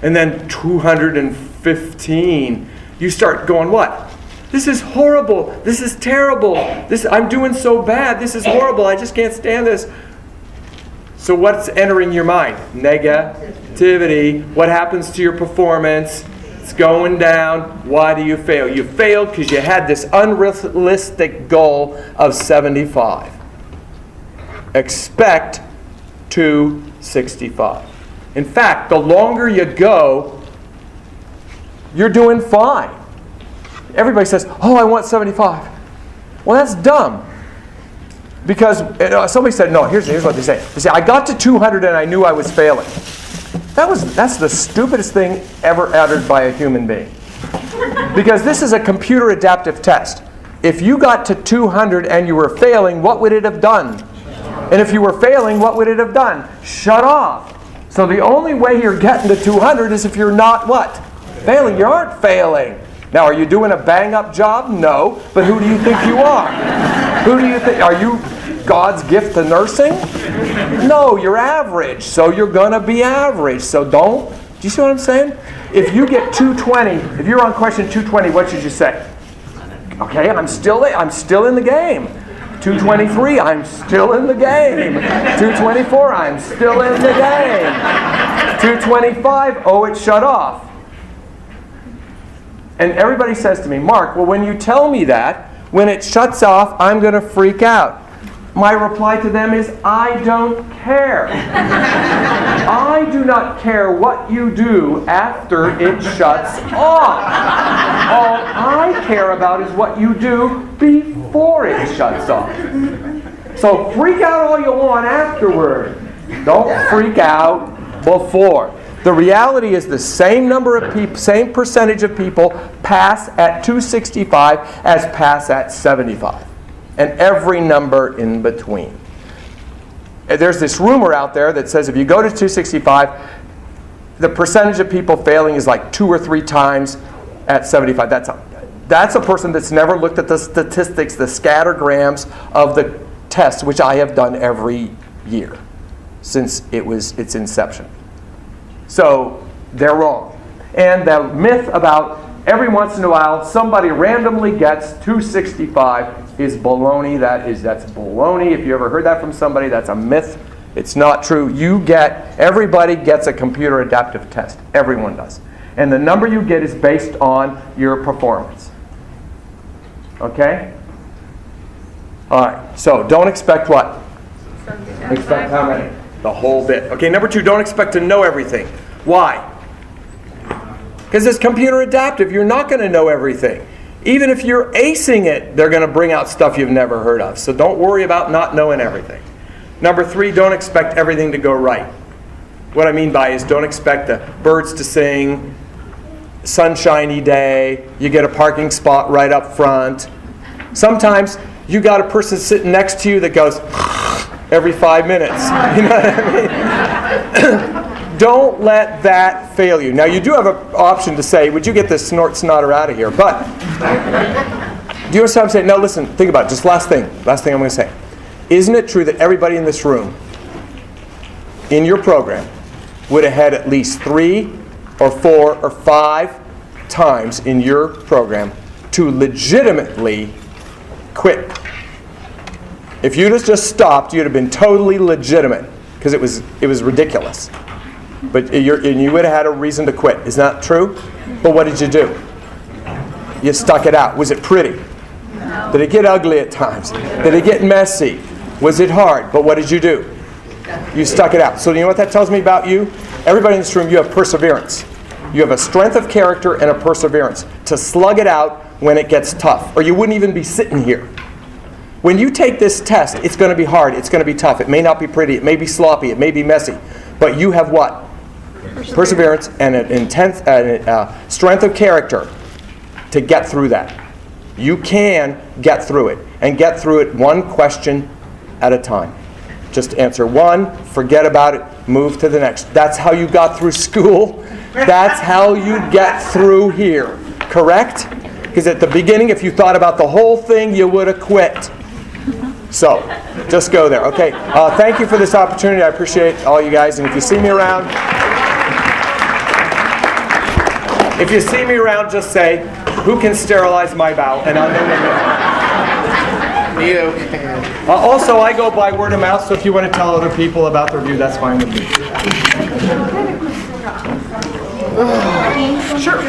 and then 215. You start going, what? This is horrible. This is terrible. I'm doing so bad. This is horrible. I just can't stand this. So what's entering your mind? Negativity. What happens to your performance? It's going down. Why do you fail? You failed because you had this unrealistic goal of 75. Expect 265. In fact, the longer you go, you're doing fine. Everybody says, oh, I want 75. Well, that's dumb. Because somebody said, no, here's what they say. They say, I got to 200 and I knew I was failing. That's the stupidest thing ever uttered by a human being. Because this is a computer adaptive test. If you got to 200 and you were failing, what would it have done? And if you were failing, what would it have done? Shut off. So the only way you're getting to 200 is if you're not what? Failing. You aren't failing. Now, are you doing a bang-up job? No. But who do you think you are? Who do you think? Are you God's gift to nursing? No, you're average. So you're going to be average. So do you see what I'm saying? If you get 220, if you're on question 220, what should you say? Okay, I'm still in the game. 223, I'm still in the game. 224, I'm still in the game. 225, oh, it shut off. And everybody says to me, Mark, well, when you tell me that, when it shuts off, I'm going to freak out. My reply to them is, I don't care. I do not care what you do after it shuts off. All I care about is what you do before it shuts off. So freak out all you want afterward. Don't freak out before. The reality is the same number of people, same percentage of people pass at 265 as pass at 75. And every number in between. There's this rumor out there that says if you go to 265, the percentage of people failing is like 2 or 3 times at 75. That's a person that's never looked at the statistics, the scattergrams of the test, which I have done every year since its inception. So they're wrong. And the myth about every once in a while somebody randomly gets 265 is baloney. That's baloney. If you ever heard that from somebody, that's a myth. It's not true. Everybody gets a computer adaptive test. Everyone does. And the number you get is based on your performance. Okay? All right. So don't expect what? Expect how many? The whole bit. Okay, number 2, don't expect to know everything. Why? Because it's computer adaptive. You're not going to know everything. Even if you're acing it, they're going to bring out stuff you've never heard of. So don't worry about not knowing everything. Number 3, don't expect everything to go right. What I mean by is don't expect the birds to sing, sunshiny day, you get a parking spot right up front. Sometimes you got a person sitting next to you that goes every 5 minutes. You know what I mean? Don't let that fail you. Now, you do have an option to say, would you get this snotter out of here? But, do you understand what I'm saying? Now, listen, think about it. Just last thing I'm going to say. Isn't it true that everybody in this room, in your program, would have had at least 3 or 4 or 5 times in your program to legitimately quit? If you'd have just stopped, you'd have been totally legitimate, because it was ridiculous. But you would have had a reason to quit. Isn't that true? But what did you do? You stuck it out. Was it pretty? No. Did it get ugly at times? Did it get messy? Was it hard? But what did you do? You stuck it out. So you know what that tells me about you? Everybody in this room, you have perseverance. You have a strength of character and a perseverance to slug it out when it gets tough, or you wouldn't even be sitting here. When you take this test, it's going to be hard. It's going to be tough. It may not be pretty. It may be sloppy. It may be messy. But you have what? Perseverance and an intense strength of character to get through that. You can get through it, and get through it one question at a time. Just answer one, forget about it, move to the next. That's how you got through school. That's how you get through here. Correct? Because at the beginning, if you thought about the whole thing, you would have quit. So, just go there. Okay, thank you for this opportunity. I appreciate all you guys. And if you see me around, just say, who can sterilize my bowel? And I'll know you can. Also, I go by word of mouth, so if you want to tell other people about the review, that's fine with me. Sure.